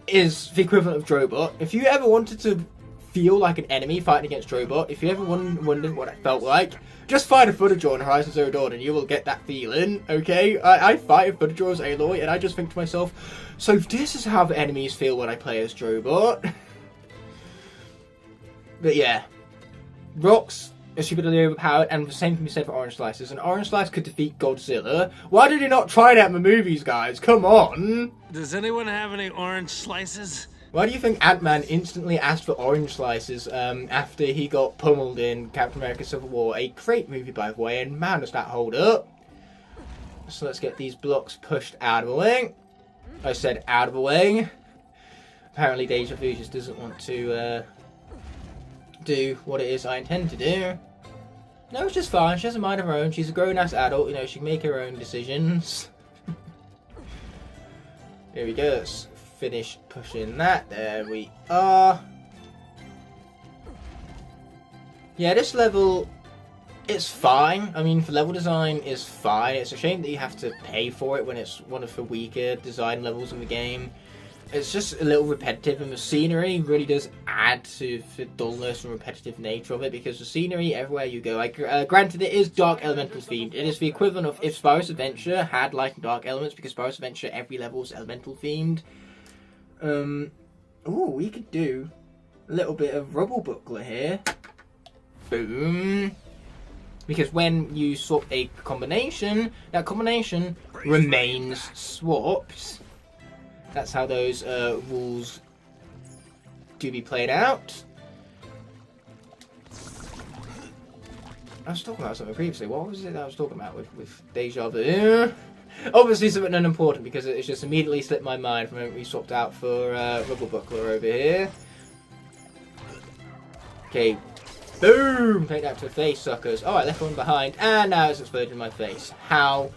is the equivalent of Drobot. If you ever wanted to feel like an enemy fighting against Drobot, if you ever wondered what it felt like, just fight a Thunderjaw in Horizon Zero Dawn and you will get that feeling, okay? I fight a Thunderjaw as Aloy and I just think to myself, so this is how the enemies feel when I play as Drobot. But yeah, rocks are stupidly overpowered, and the same can be said for orange slices. An orange slice could defeat Godzilla. Why did he not try that in the movies, guys? Come on! Does anyone have any orange slices? Why do you think Ant-Man instantly asked for orange slices after he got pummeled in Captain America Civil War? A great movie, by the way, and man, does that hold up. So let's get these blocks pushed out of the way. I said out of the way. Apparently Deja Vu just doesn't want to do what it is I intend to do. No, it's just fine. She has a mind of her own. She's a grown-ass adult. You know, she can make her own decisions. There we go. Let's finish pushing that. There we are. Yeah, this level, it's fine. I mean, the level design is fine. It's a shame that you have to pay for it when it's one of the weaker design levels in the game. it's just a little repetitive, and the scenery really does add to the dullness and repetitive nature of it, because the scenery everywhere you go, like, granted it is dark elemental themed. It is the equivalent of if Spyro's Adventure had light and dark elements, because Spyro's Adventure every level is elemental themed. We could do a little bit of rubble buckler here. Boom. Because when you swap a combination, that combination remains swapped. That's how those rules do be played out. I was talking about something previously. What was it that I was talking about with Deja Vu? Obviously something unimportant, because it's just immediately slipped my mind from when we swapped out for Rubble Buckler over here. Okay. Boom! Take that to the face, suckers. Oh, I left one behind, and now it's exploded in my face. How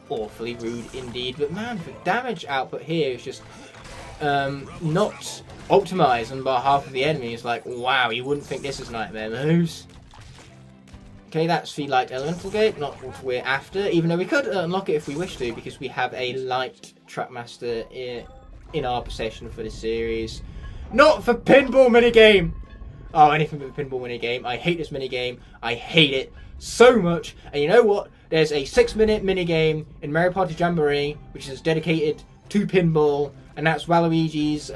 awfully rude indeed. But man, the damage output here is just not optimized on behalf of the enemy. It's like, wow, you wouldn't think this is nightmare moves. Okay, that's the light elemental gate, not what we're after, even though we could unlock it if we wish to, because we have a light Trackmaster in our possession for this series. Not for pinball minigame! Oh, anything but the pinball minigame. I hate this minigame. I hate it so much. And you know what? There's a 6-minute minigame in Mario Party Jamboree, which is dedicated to pinball, and that's Waluigi's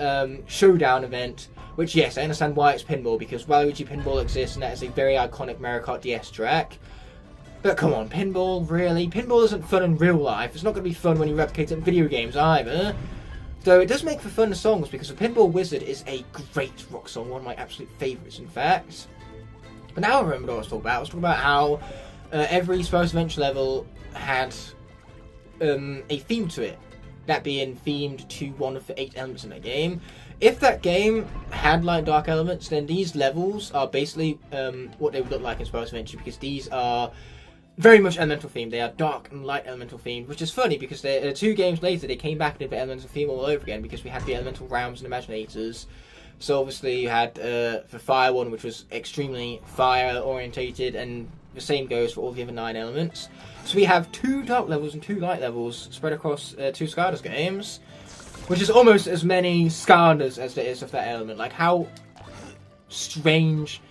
Showdown event. Which, yes, I understand why it's pinball, because Waluigi Pinball exists, and that is a very iconic Mario Kart DS track. But come on, pinball, really? Pinball isn't fun in real life. It's not going to be fun when you replicate it in video games either. Though it does make for fun songs, because the Pinball Wizard is a great rock song, one of my absolute favourites, in fact. But now I remember what I was talking about. I was talking about how every Spyro's Adventure level had a theme to it. That being themed to one of the 8 elements in that game. If that game had light and dark elements, then these levels are basically what they would look like in Spyro's Adventure, because these are very much elemental themed. They are dark and light elemental themed, which is funny because 2 games later they came back and did the elemental theme all over again, because we had the elemental realms and imaginators. So obviously you had the fire one, which was extremely fire orientated, and the same goes for all the other 9 elements. So we have 2 dark levels and 2 light levels spread across 2 Skylanders games, which is almost as many Skylanders as there is of that element. Like, how strange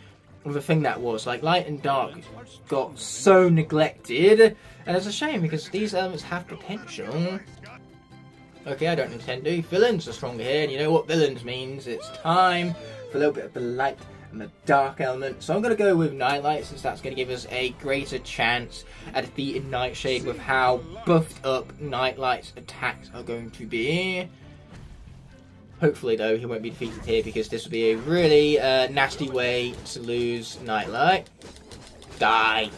of a thing that was. Like, light and dark got so neglected, and it's a shame because these elements have potential. Okay, I don't intend to. Villains are stronger here, and you know what villains means. It's time for a little bit of the light and the dark element. So I'm going to go with Nightlight, since that's going to give us a greater chance at defeating Nightshade with how buffed up Nightlight's attacks are going to be. Hopefully, though, he won't be defeated here, because this would be a really nasty way to lose Nightlight. Die,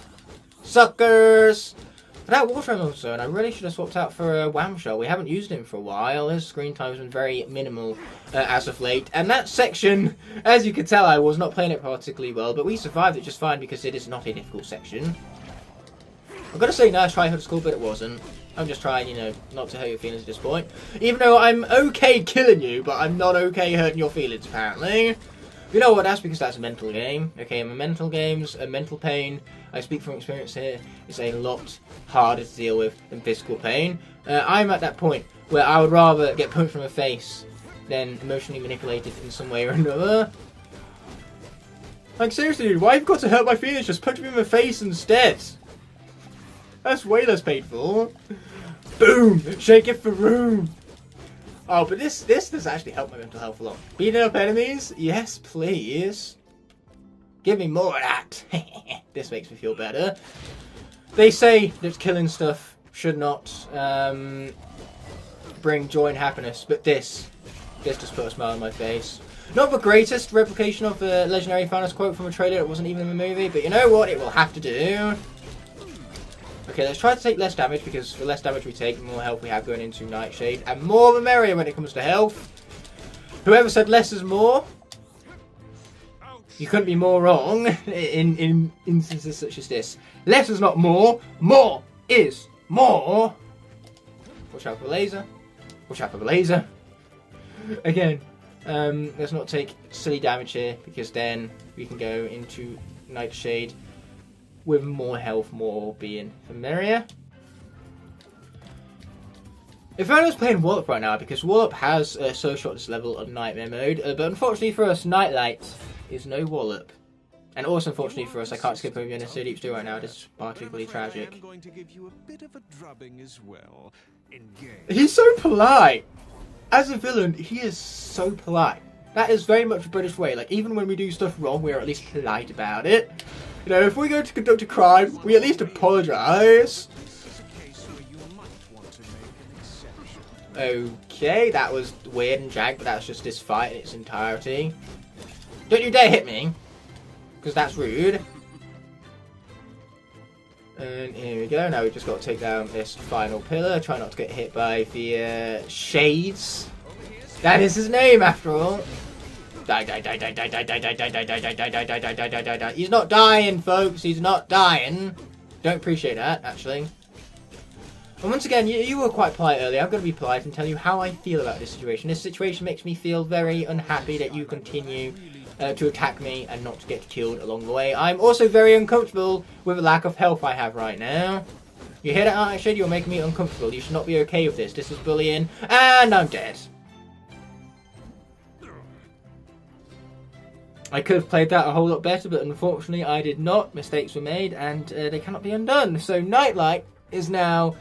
suckers! For that Water Element Zone, I really should have swapped out for a Wham Shell. We haven't used him for a while. His screen time has been very minimal as of late. And that section, as you can tell, I was not playing it particularly well, but we survived it just fine because it is not a difficult section. I've got to say, nice try, Hood School, but it wasn't. I'm just trying, you know, not to hurt your feelings at this point. Even though I'm okay killing you, but I'm not okay hurting your feelings, apparently. You know what, that's because that's a mental game. Okay, in mental games, a mental pain, I speak from experience here, is a lot harder to deal with than physical pain. I'm at that point where I would rather get punched from the face than emotionally manipulated in some way or another. Like, seriously, dude, why have you got to hurt my feelings? Just punch me in the face instead. That's way less painful. Boom! Shake it for room! Oh, but this does actually help my mental health a lot. Beating up enemies? Yes, please. Give me more of that. This makes me feel better. They say that killing stuff should not bring joy and happiness, but this just put a smile on my face. Not the greatest replication of the legendary Thanos quote from a trailer that wasn't even in the movie, but you know what? It will have to do. Okay, let's try to take less damage, because the less damage we take, the more health we have going into Nightshade. And more the merrier when it comes to health. Whoever said less is more, you couldn't be more wrong in instances such as this. Less is not more. More is more. Watch out for the laser. Watch out for the laser. Again, let's not take silly damage here, because then we can go into Nightshade with more health, more being familiar. If I was playing Wallop right now, because Wallop has so shot this level of Nightmare mode, but unfortunately for us, Nightlight is no Wallop. And also, unfortunately for us, I can't skip over unnecessary deep steal right now. This is particularly tragic. I'm going to give you a bit of a drubbing as well. Engage. He's so polite. As a villain, he is so polite. That is very much a British way. Like, even when we do stuff wrong, we're at least polite about it. You know, if we go to conduct a crime, we at least apologise. Okay, that was weird and jank, but that's just this fight in its entirety. Don't you dare hit me, because that's rude. And here we go, now we've just got to take down this final pillar. Try not to get hit by the Shades. That is his name, after all. Die, die, die, die, die, die, die, die, die, die, die, die, die, die, die, die, die, die, die, die. He's not dying, folks. He's not dying. Don't appreciate that, actually. And once again, you were quite polite earlier. I'm going to be polite and tell you how I feel about this situation. This situation makes me feel very unhappy that you continue to attack me and not to get killed along the way. I'm also very uncomfortable with the lack of health I have right now. You hear that, Arctic? You're making me uncomfortable. You should not be okay with this. This is bullying. And I'm dead. I could have played that a whole lot better, but unfortunately I did not. Mistakes were made, and they cannot be undone. So Nightlight is now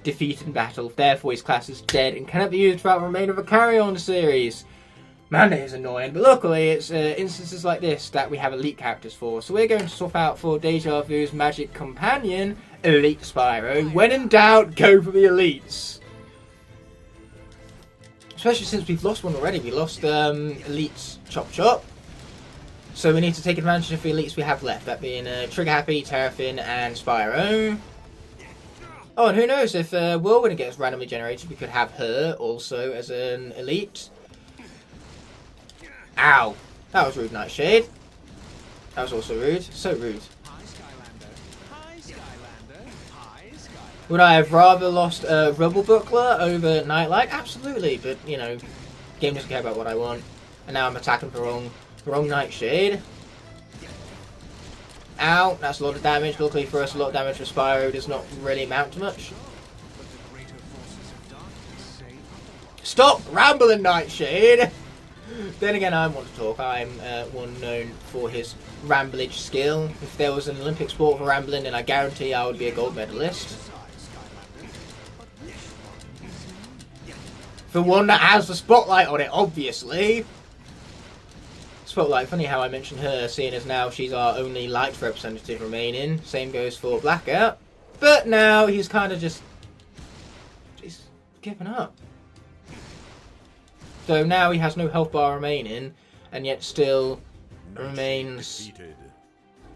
defeated in battle, therefore his class is dead and cannot be used throughout the remainder of the CarryOn series. Man, that is annoying, but luckily it's instances like this that we have elite characters for. So we're going to swap out for Deja Vu's magic companion, Elite Spyro. When in doubt, go for the elites. Especially since we've lost one already. We lost Elite Chop Chop. So we need to take advantage of the elites we have left, that being Trigger Happy, Terrafin, and Spyro. Oh, and who knows, if Whirlwind gets randomly generated, we could have her also as an elite. Ow! That was rude, Nightshade. That was also rude. So rude. Hi, Skylander. Hi, Skylander. Hi, Skylander. Would I have rather lost Rubble Buckler over Nightlight? Absolutely, but, you know, game doesn't care about what I want. And now I'm attacking the wrong Nightshade. Ow, that's a lot of damage. Luckily for us, a lot of damage for Spyro does not really amount to much. Stop rambling, Nightshade! Then again, I want to talk. I'm one known for his ramblage skill. If there was an Olympic sport for rambling, then I guarantee I would be a gold medalist. For one that has the spotlight on it, obviously. Spotlight, funny how I mentioned her, seeing as now she's our only light representative remaining. Same goes for Blackout. But now he's kind of just... he's given up. So now he has no health bar remaining, and yet still remains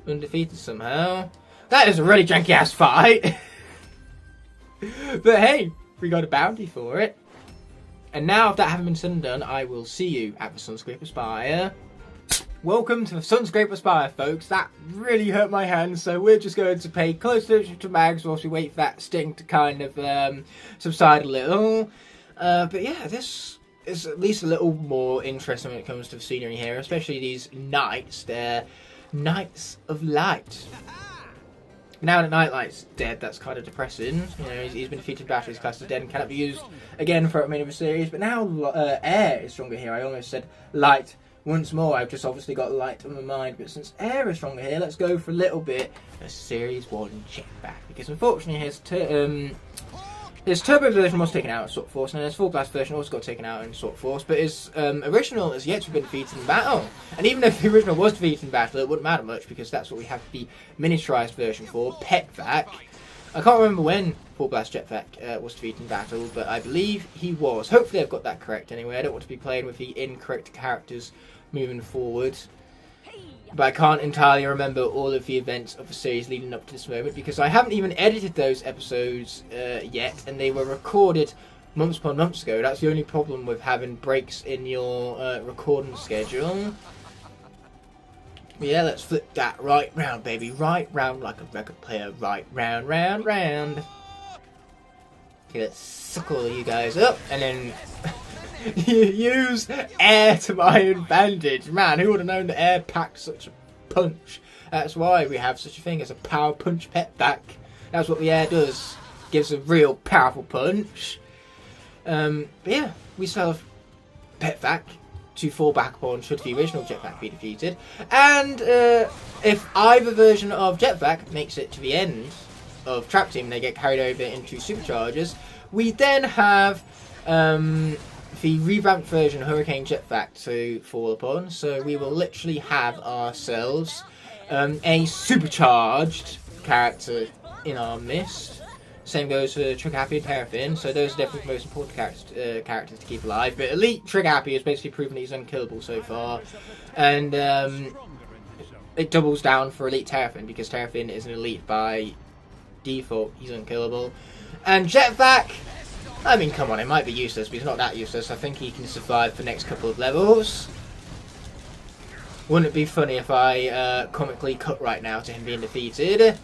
undefeated somehow. That is a really janky ass fight. But hey, we got a bounty for it. And now, if that hasn't been said and done, I will see you at the Sunscraper Spire. Welcome to the Sunscraper Spire, folks. That really hurt my hand, so we're just going to pay close attention to Mags whilst we wait for that sting to kind of subside a little. But yeah, this is at least a little more interesting when it comes to the scenery here, especially these knights. They're Knights of Light. Now that Nightlight's dead, that's kind of depressing. You know, he's been defeated in battle, his class is dead and cannot be used again for the remainder of the series. But now Air is stronger here. I almost said Light once more. I've just obviously got Light on my mind. But since Air is stronger here, let's go for a little bit of Series 1 jetpack. Because unfortunately his turbo version was taken out in Sword Force, and his full blast version also got taken out in Sword Force, but his original has yet to have been defeated in battle. And even if the original was defeated in battle, it wouldn't matter much, because that's what we have the miniaturized version for, Petvac. I can't remember when Full Blast Jetpack was defeated in battle, but I believe he was. Hopefully I've got that correct anyway. I don't want to be playing with the incorrect characters moving forward. But I can't entirely remember all of the events of the series leading up to this moment, because I haven't even edited those episodes yet, and they were recorded months upon months ago. That's the only problem with having breaks in your recording schedule. Yeah, let's flip that right round, baby. Right round like a record player. Right round, round, round. Okay, let's suckle you guys up, and then... use Air to my advantage. Man, who would have known that Air packed such a punch? That's why we have such a thing as a power punch Petvac. That's what the Air does. Gives a real powerful punch. But yeah, we still have Petvac to fall back upon should the original Jetvac be defeated. And if either version of Jetvac makes it to the end of Trap Team and they get carried over into Superchargers, we then have the revamped version of Hurricane Jetvac to fall upon. So we will literally have ourselves a supercharged character in our midst. Same goes for Trigger Happy and Paraffin, so those are definitely the most important characters to keep alive. But Elite Trigger Happy has basically proven he's unkillable so far, and it doubles down for Elite Terrafin, because Terrafin is an elite by default, he's unkillable. And Jetvac, I mean, come on, it might be useless, but he's not that useless. I think he can survive for the next couple of levels. Wouldn't it be funny if I comically cut right now to him being defeated?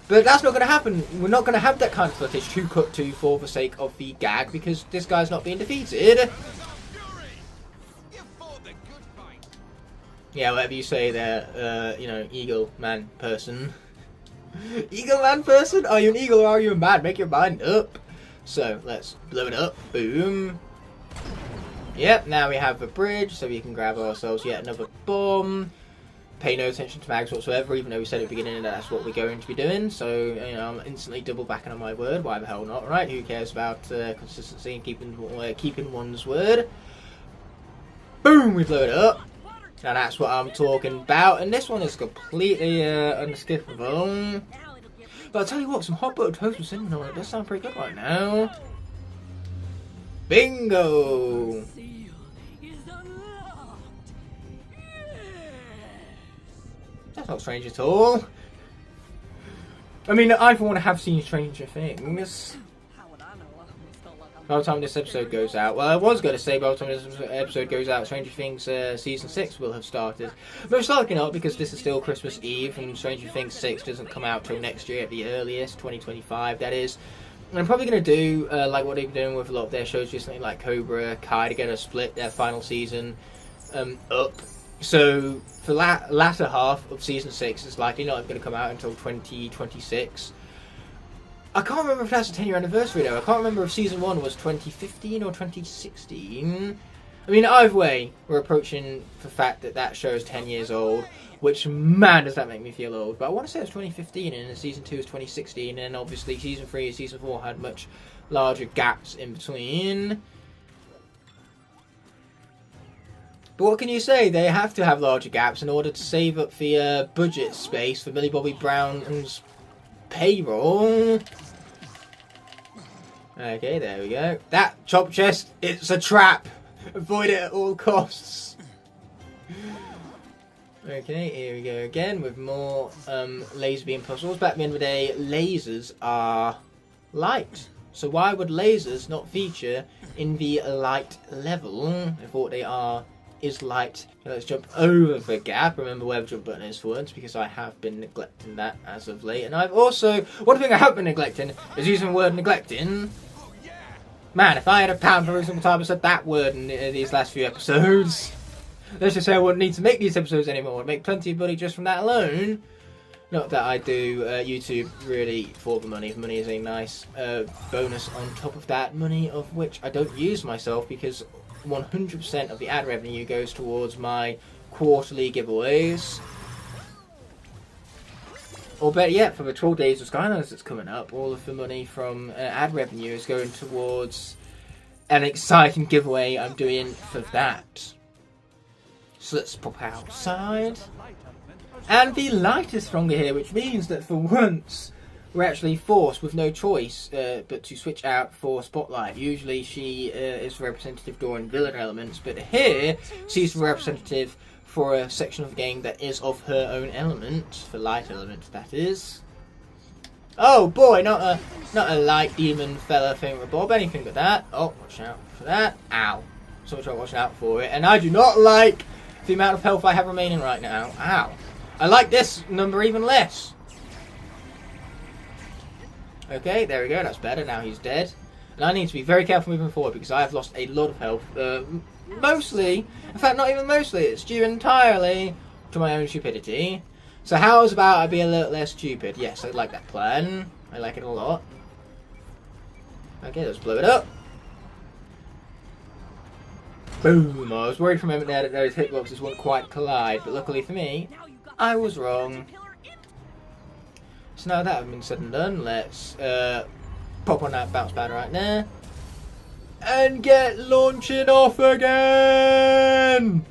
But that's not going to happen. We're not going to have that kind of footage to cut to for the sake of the gag, because this guy's not being defeated. Yeah, whatever you say there, you know, eagle man person. Eagle man person? Are you an eagle or are you a man? Make your mind up. So, let's blow it up. Boom. Yep, now we have a bridge, so we can grab ourselves yet another bomb. Pay no attention to mags whatsoever, even though we said at the beginning that that's what we're going to be doing. So, you know, I'm instantly double backing on my word. Why the hell not, right? Who cares about consistency and keeping one's word? Boom! We blew it up. Now that's what I'm talking about. And this one is completely unskippable. But I'll tell you what, some hot buttered toast with cinnamon on it does sound pretty good right now. Bingo! That's not strange at all. I mean, I for one have seen Stranger Things. By the time this episode goes out, well, I was going to say by the time this episode goes out, Stranger Things Season 6 will have started. But it's likely not, because this is still Christmas Eve, and Stranger Things 6 doesn't come out till next year at the earliest, 2025, that is. And I'm probably going to do, like what they've been doing with a lot of their shows recently, like Cobra Kai, to get a split their final season up. So, the latter half of Season 6 is likely not going to come out until 2026. I can't remember if that's a 10-year anniversary, though. I can't remember if Season 1 was 2015 or 2016. I mean, either way, we're approaching the fact that that show is 10 years old, which, man, does that make me feel old. But I want to say it was 2015, and Season 2 is 2016, and obviously Season 3 and Season 4 had much larger gaps in between. But what can you say? They have to have larger gaps in order to save up the budget space for Millie Bobby Brown's payroll. Okay, there we go. That chop chest, it's a trap. Avoid it at all costs. Okay, here we go again with more laser beam puzzles. But at the end of the day, lasers are light. So why would lasers not feature in the light level? I thought they is light. So let's jump over the gap. Remember where the jump button is for once, because I have been neglecting that as of late. And I've also, one thing I have been neglecting is using the word neglecting. Man, if I had a pound for every single time I said that word in these last few episodes, let's just say I wouldn't need to make these episodes anymore. I'd make plenty of money just from that alone. Not that I do YouTube really for the money. The money is a nice bonus on top of that. Money of which I don't use myself, because 100% of the ad revenue goes towards my quarterly giveaways. Or better yet, for the 12 days of Skylanders that's coming up, all of the money from ad revenue is going towards an exciting giveaway I'm doing for that. So let's pop outside. And the light is stronger here, which means that for once we're actually forced, with no choice, but to switch out for Spotlight. Usually she is the representative during villain elements, but here she's the representative for a section of the game that is of her own element, the light element, that is. Oh boy, not a light demon fella thing with Bob, anything but that. Oh, watch out for that. Ow. So much watching out for it, and I do not like the amount of health I have remaining right now. Ow. I like this number even less. Okay, there we go, that's better, now he's dead. And I need to be very careful moving forward, because I have lost a lot of health. Mostly, in fact not even mostly, it's due entirely to my own stupidity. So how's about I be a little less stupid? Yes, I like that plan. I like it a lot. Okay, let's blow it up. Boom! I was worried for a moment there that those hitboxes wouldn't quite collide, but luckily for me, I was wrong. So now that having been said and done, let's pop on that bounce pad right there. And get launching off again!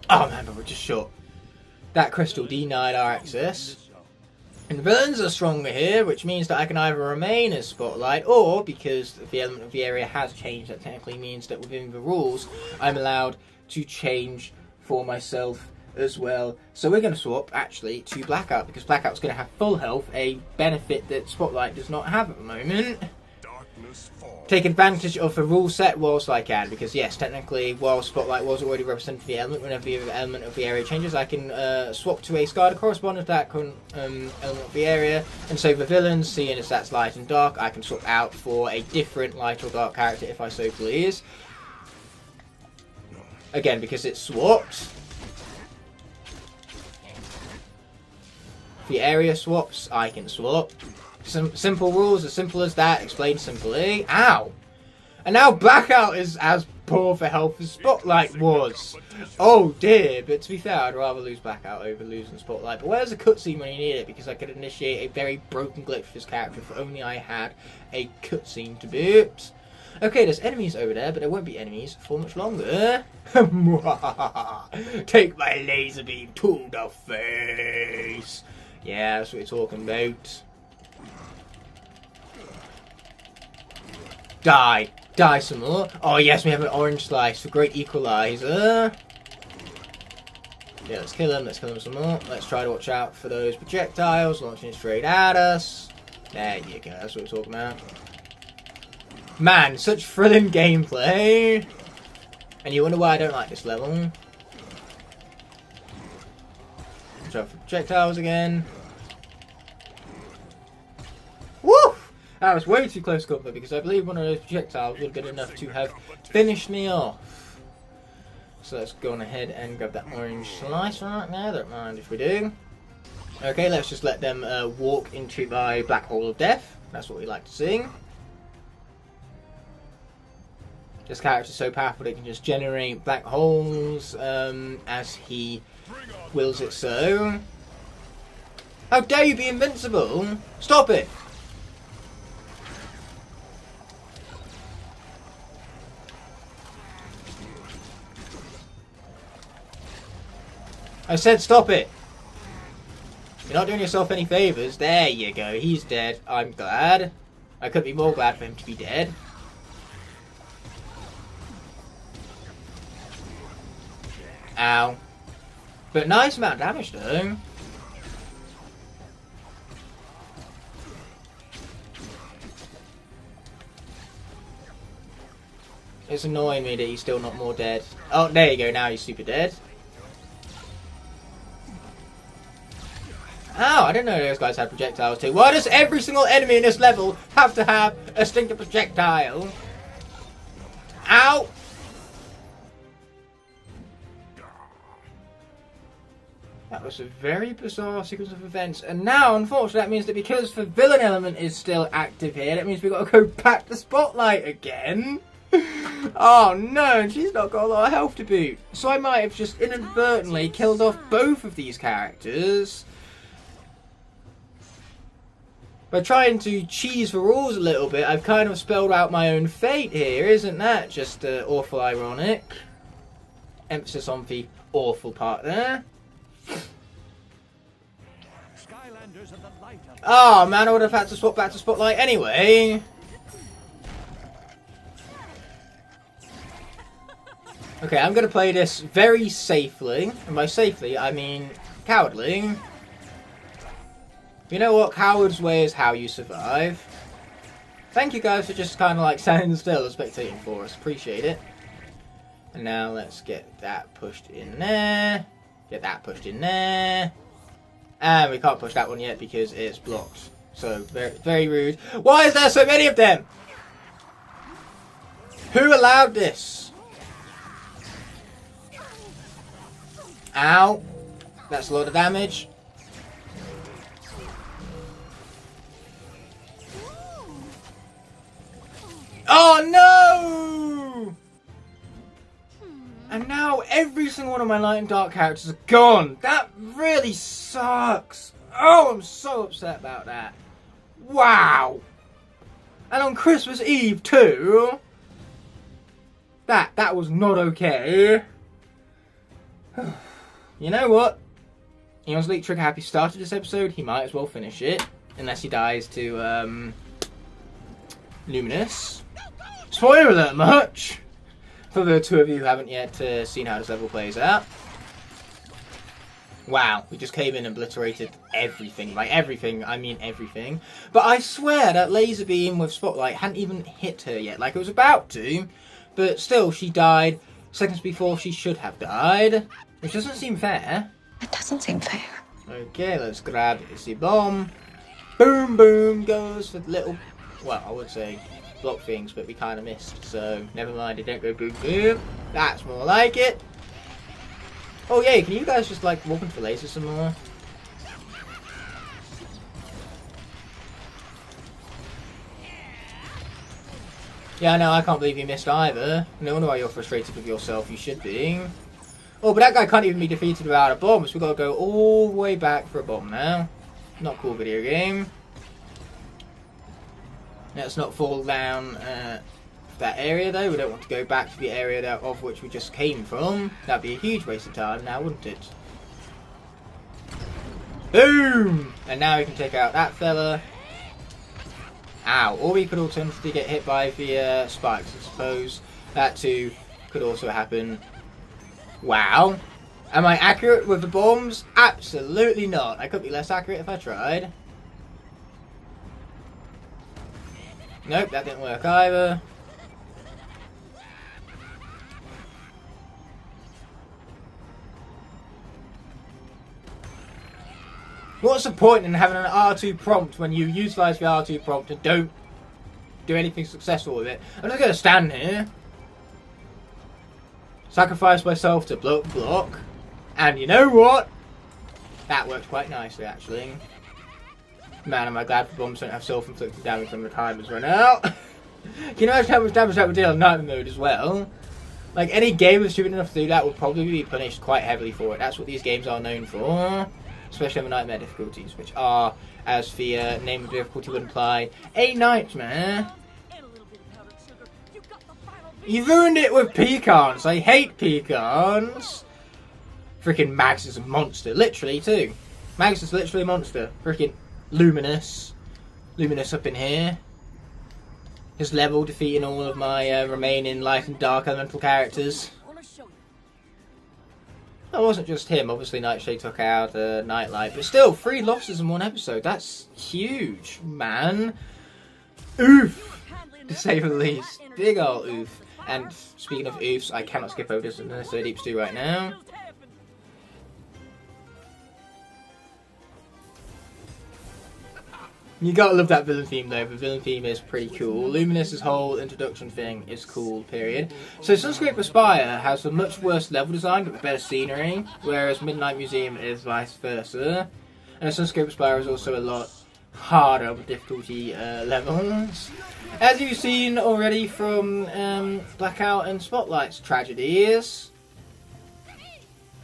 Oh man, but we're just short. That crystal denied our access. And the villains are stronger here, which means that I can either remain as Spotlight, or, because the element of the area has changed, that technically means that within the rules, I'm allowed to change for myself as well. So we're going to swap, actually, to Blackout, because Blackout's going to have full health, a benefit that Spotlight does not have at the moment. Take advantage of the rule set whilst I can, because yes, technically, while Spotlight was already representing the element, whenever the element of the area changes, I can swap to a Skylander corresponding to that current element of the area, and so the villains, seeing as that's light and dark, I can swap out for a different light or dark character if I so please. Again, because it's swapped. The area swaps, I can swap. Simple rules, as simple as that, explained simply. Ow! And now Blackout is as poor for health as Spotlight was. Oh dear, but to be fair, I'd rather lose Blackout over losing Spotlight. But where's the cutscene when you need it? Because I could initiate a very broken glitch for this character if only I had a cutscene to boot. Okay, there's enemies over there, but there won't be enemies for much longer. Take my laser beam to the face. Yeah, that's what we're talking about. Die. Die some more. Oh yes, we have an orange slice for great equalizer. Yeah, let's kill him. Let's kill him some more. Let's try to watch out for those projectiles launching straight at us. There you go. That's what we're talking about. Man, such thrilling gameplay. And you wonder why I don't like this level. Watch out for projectiles again. Woo! That was way too close cover because I believe one of those projectiles would have been enough to have finished me off. So let's go on ahead and grab that orange slice right now. Don't mind if we do. Okay, let's just let them walk into my black hole of death. That's what we like to see. This character's so powerful that it can just generate black holes as he wills it so. How dare you be invincible? Stop it! I said stop it! You're not doing yourself any favours. There you go, he's dead. I'm glad. I couldn't be more glad for him to be dead. Ow. But nice amount of damage though. It's annoying me that he's still not more dead. Oh, there you go, now he's super dead. Oh, I didn't know those guys had projectiles too. Why does every single enemy in this level have to have a stinker projectile? Ow! That was a very bizarre sequence of events. And now, unfortunately, that means that because the villain element is still active here, that means we've got to go back to Spotlight again. Oh no, she's not got a lot of health to boot. So I might have just inadvertently killed off both of these characters. By trying to cheese the rules a little bit, I've kind of spelled out my own fate here. Isn't that just awful ironic? Emphasis on the awful part there. Oh man, I would have had to swap back to Spotlight anyway. Okay, I'm going to play this very safely. And by safely, I mean cowardly. You know what? Coward's way is how you survive. Thank you guys for just kind of like standing still and spectating for us. Appreciate it. And now let's get that pushed in there. Get that pushed in there. And we can't push that one yet because it's blocked. So, very, very rude. Why is there so many of them? Who allowed this? Ow. That's a lot of damage. Oh no! single one of my light and dark characters are gone. That really sucks. Oh, I'm so upset about that. Wow. And on Christmas Eve too. That was not okay. You know what? Eon's Leak Trigger Happy started this episode. He might as well finish it. Unless he dies to Luminous. Spoiler alert much! For the two of you who haven't yet seen how this level plays out. Wow, we just came in and obliterated everything. By everything, I mean everything. But I swear that laser beam with Spotlight hadn't even hit her yet. Like, it was about to. But still, she died seconds before she should have died. Which doesn't seem fair. It doesn't seem fair. Okay, let's grab the bomb. Boom, boom goes the little... Well, I would say block things, but we kind of missed. So, never mind, it don't go boom, boom. That's more like it. Oh, yeah, can you guys just, like, walk into the lasers some more? Yeah, no, I can't believe you missed either. No wonder why you're frustrated with yourself. You should be. Oh, but that guy can't even be defeated without a bomb, so we've got to go all the way back for a bomb now. Not cool video game. Let's not fall down that area, though. We don't want to go back to the area of which we just came from. That'd be a huge waste of time now, wouldn't it? Boom! And now we can take out that fella. Ow. Or we could alternatively get hit by the spikes, I suppose. That too could also happen. Wow. Am I accurate with the bombs? Absolutely not. I could be less accurate if I tried. Nope, that didn't work either. What's the point in having an R2 prompt when you utilise the R2 prompt and don't do anything successful with it? I'm just going to stand here, sacrifice myself to block, and you know what? That worked quite nicely, actually. Man, am I glad the bombs don't have self-inflicted damage when the timer's run out. Can you imagine how much damage that would deal in nightmare mode as well? Like, any game that's stupid enough to do that would probably be punished quite heavily for it. That's what these games are known for. Especially on the nightmare difficulties, which are, as the name of the difficulty would imply, a nightmare. You ruined it with pecans. I hate pecans. Freaking Mags is a monster, literally too. Mags is literally a monster. Freaking Luminous. Luminous up in here. His level defeating all of my remaining light and dark elemental characters. That wasn't just him. Obviously, Nightshade took out Nightlight, but still, 3 losses in one episode. That's huge, man. Oof, to say the least. Big ol' oof. And speaking of oofs, I cannot skip over this in the third deep stew right now. You gotta love that villain theme though. The villain theme is pretty cool. Luminous's whole introduction thing is cool, period. So Sunscape Aspire has a much worse level design but with better scenery, whereas Midnight Museum is vice versa. And Sunscape Aspire is also a lot harder with difficulty levels. As you've seen already from Blackout and Spotlight's tragedies.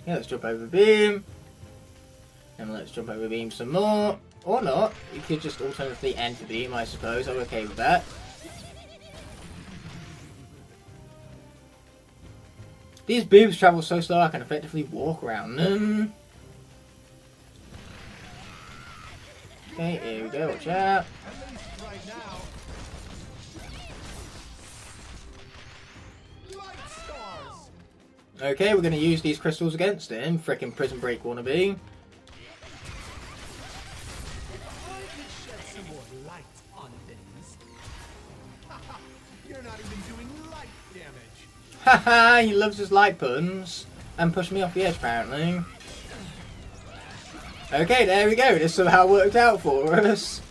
Yeah, let's jump over the beam. And let's jump over the beam some more. Or not. You could just alternatively end the beam, I suppose. I'm okay with that. These beams travel so slow I can effectively walk around them. Okay, here we go. Watch out. Okay, we're going to use these crystals against him. Frickin' Prison Break wannabe. Haha, he loves his light puns. And pushed me off the edge, apparently. Okay, there we go. This somehow worked out for us.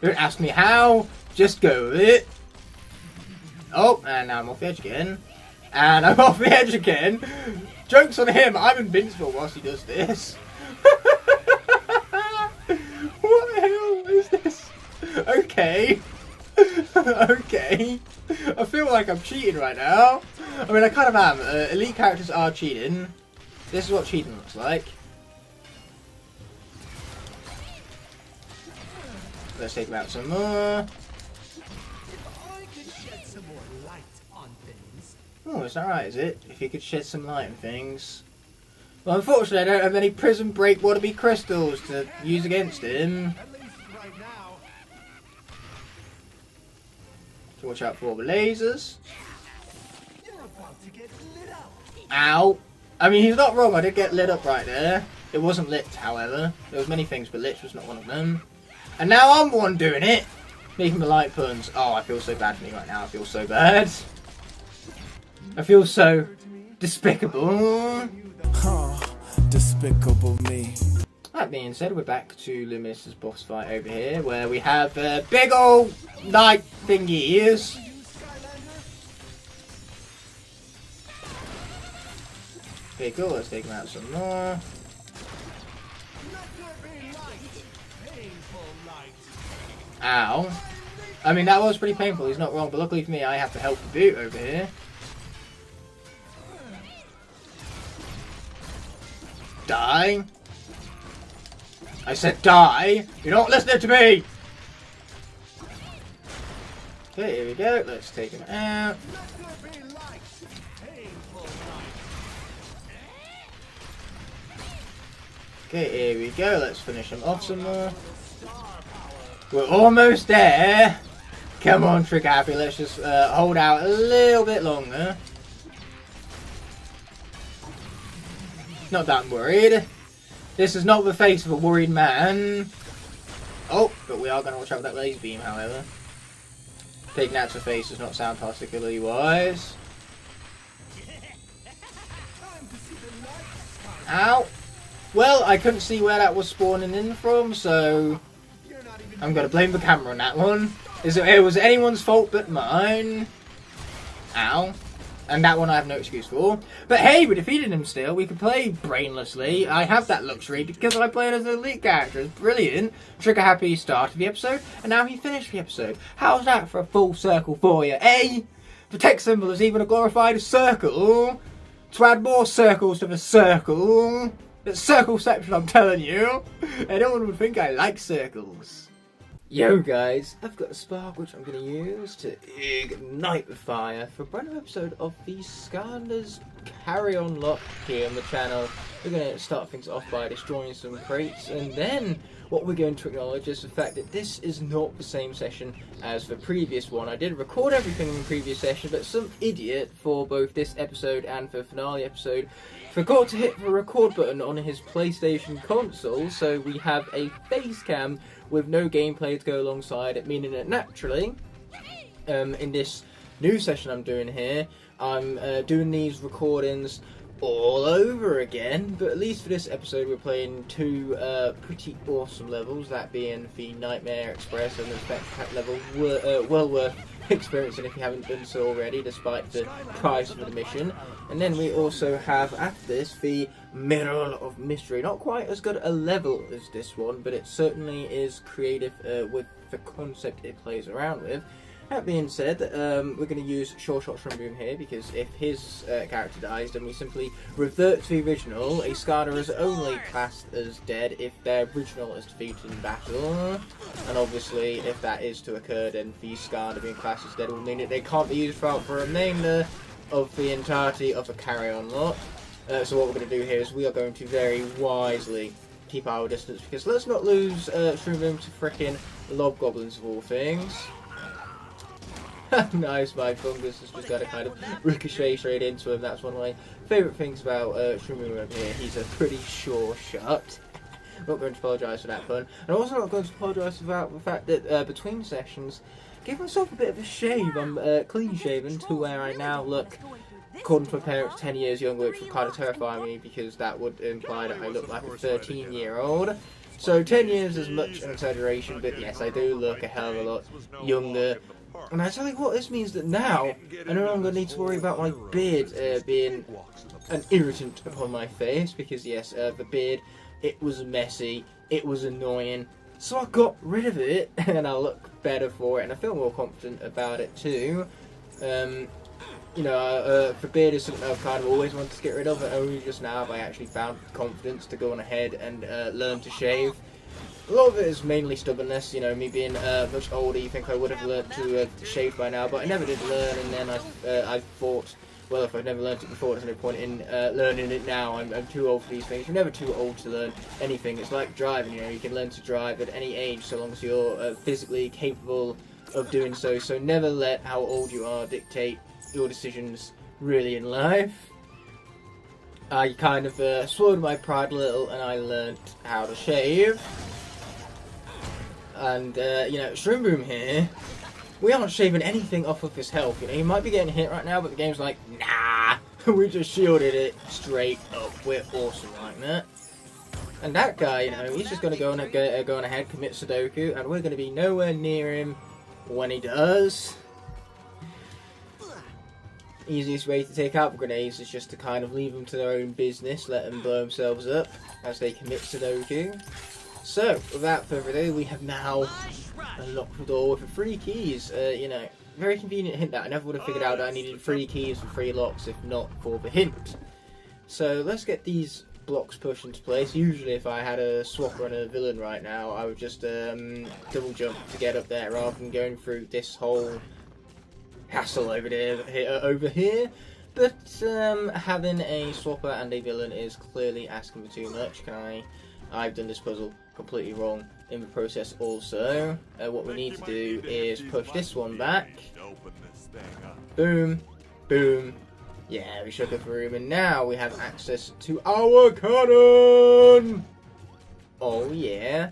Don't ask me how. Just go with it. Oh, and now I'm off the edge again. And I'm off the edge again. Joke's on him. I'm invincible whilst he does this. What the hell is this? Okay. Okay. I feel like I'm cheating right now. I mean, I kind of am. Elite characters are cheating. This is what cheating looks like. Let's take him out some more. Oh, is that right, is it? If you could shed some light on things. Well, unfortunately, I don't have any Prism Break wannabe crystals to use against him. So watch out for all the lasers. Ow! I mean, he's not wrong, I did get lit up right there. It wasn't lit, however. There was many things, but lit was not one of them. And now I'm the one doing it! Making the light puns. Oh, I feel so bad for me right now, I feel so bad. I feel so despicable. Despicable me. That being said, we're back to Luminous's boss fight over here, where we have big old light thingies. Okay, cool. Let's take him out some more. Ow. I mean, that was pretty painful. He's not wrong, but luckily for me, I have to help the boot over here. Die. I said die. You're not listening to me. Okay, here we go. Let's take him out. Okay, here we go. Let's finish him off some more. We're almost there. Come on, Trick Happy. Let's just hold out a little bit longer. Not that I'm worried. This is not the face of a worried man. Oh, but we are going to watch out for that laser beam, however. Taking that to the face does not sound particularly wise. Ow. Well, I couldn't see where that was spawning in from, so I'm going to blame the camera on that one. It was anyone's fault but mine. Ow. And that one I have no excuse for. But hey, we defeated him still. We could play brainlessly. I have that luxury because I played as an elite character. It's brilliant. Trigger Happy started the episode, and now he finished the episode. How's that for a full circle for you, eh? The text symbol is even a glorified circle. To add more circles to the circle. It's circleception, I'm telling you. Anyone would think I like circles. Yo guys, I've got a spark which I'm going to use to ignite the fire for a brand new episode of the Skylanders CarryOn Locke here on the channel. We're going to start things off by destroying some crates, and then what we're going to acknowledge is the fact that this is not the same session as the previous one. I did record everything in the previous session, but some idiot for both this episode and for the finale episode forgot to hit the record button on his PlayStation console, so we have a face cam with no gameplay to go alongside it, meaning that naturally, in this new session I'm doing here, I'm doing these recordings all over again, but at least for this episode we're playing two pretty awesome levels, that being the Nightmare Express and the Spectre Pack level, well worth experiencing if you haven't done so already, despite the price of the mission. And then we also have, after this, the Mineral of Mystery. Not quite as good a level as this one, but it certainly is creative with the concept it plays around with. That being said, we're going to use Sure Shot Shroom Boom here, because if his character dies, then we simply revert to the original. A Skylander is only classed as dead if their original is defeated in battle. And obviously, if that is to occur, then the Skylander being classed as dead will mean that they can't be used throughout the remainder of the entirety of the CarryOn Locke. So what we're going to do here is we are going to very wisely keep our distance, because let's not lose Shroom Boom to frickin' Lob Goblins of all things. Nice, my fungus has just got to kind of ricochet straight into him. That's one of my favourite things about Shroom Boom over here. He's a pretty sure shot. I'm not going to apologise for that pun. And I'm also not going to apologise about the fact that between sessions, give myself a bit of a shave. I'm clean shaven to where I now look, according to my parents, 10 years younger, which would kind of terrify me because that would imply that I look like a 13-year-old. So 10 years is much an exaggeration, but yes, I do look a hell of a lot younger. And I tell you what, this means that now I no longer need to worry about my beard being an irritant upon my face, because yes, the beard, it was messy, it was annoying, so I got rid of it, and I look better for it, and I feel more confident about it too. you know, for beard is something I've kind of always wanted to get rid of, and only just now have I actually found confidence to go on ahead and learn to shave. A lot of it is mainly stubbornness, you know, me being much older. You think I would have learned to shave by now, but I never did learn, and then I thought, well, if I've never learned it before, there's no point in learning it now. I'm too old for these things. You're never too old to learn anything. It's like driving, you know, you can learn to drive at any age so long as you're physically capable of doing so. So never let how old you are dictate your decisions really in life. I kind of swallowed my pride a little, and I learnt how to shave. And, you know, Shroom Boom here, we aren't shaving anything off of his health. You know, he might be getting hit right now, but the game's like, nah, we just shielded it straight up. We're awesome like that. And that guy, you know, he's just going to go on ahead, commit Sudoku, and we're going to be nowhere near him when he does. Easiest way to take out grenades is just to kind of leave them to their own business, let them blow themselves up as they commit Sudoku. So, without further ado, we have now unlocked the door with the 3 keys. You know, very convenient hint that I never would have figured out that I needed 3 keys for 3 locks if not for the hint. So, let's get these blocks pushed into place. Usually, if I had a swapper and a villain right now, I would just double jump to get up there rather than going through this whole hassle over here. But having a swapper and a villain is clearly asking for too much. I've done this puzzle completely wrong in the process also. What we need to do is push this one back. Boom, boom. Yeah, we shook up the room, and now we have access to our cannon! Oh yeah.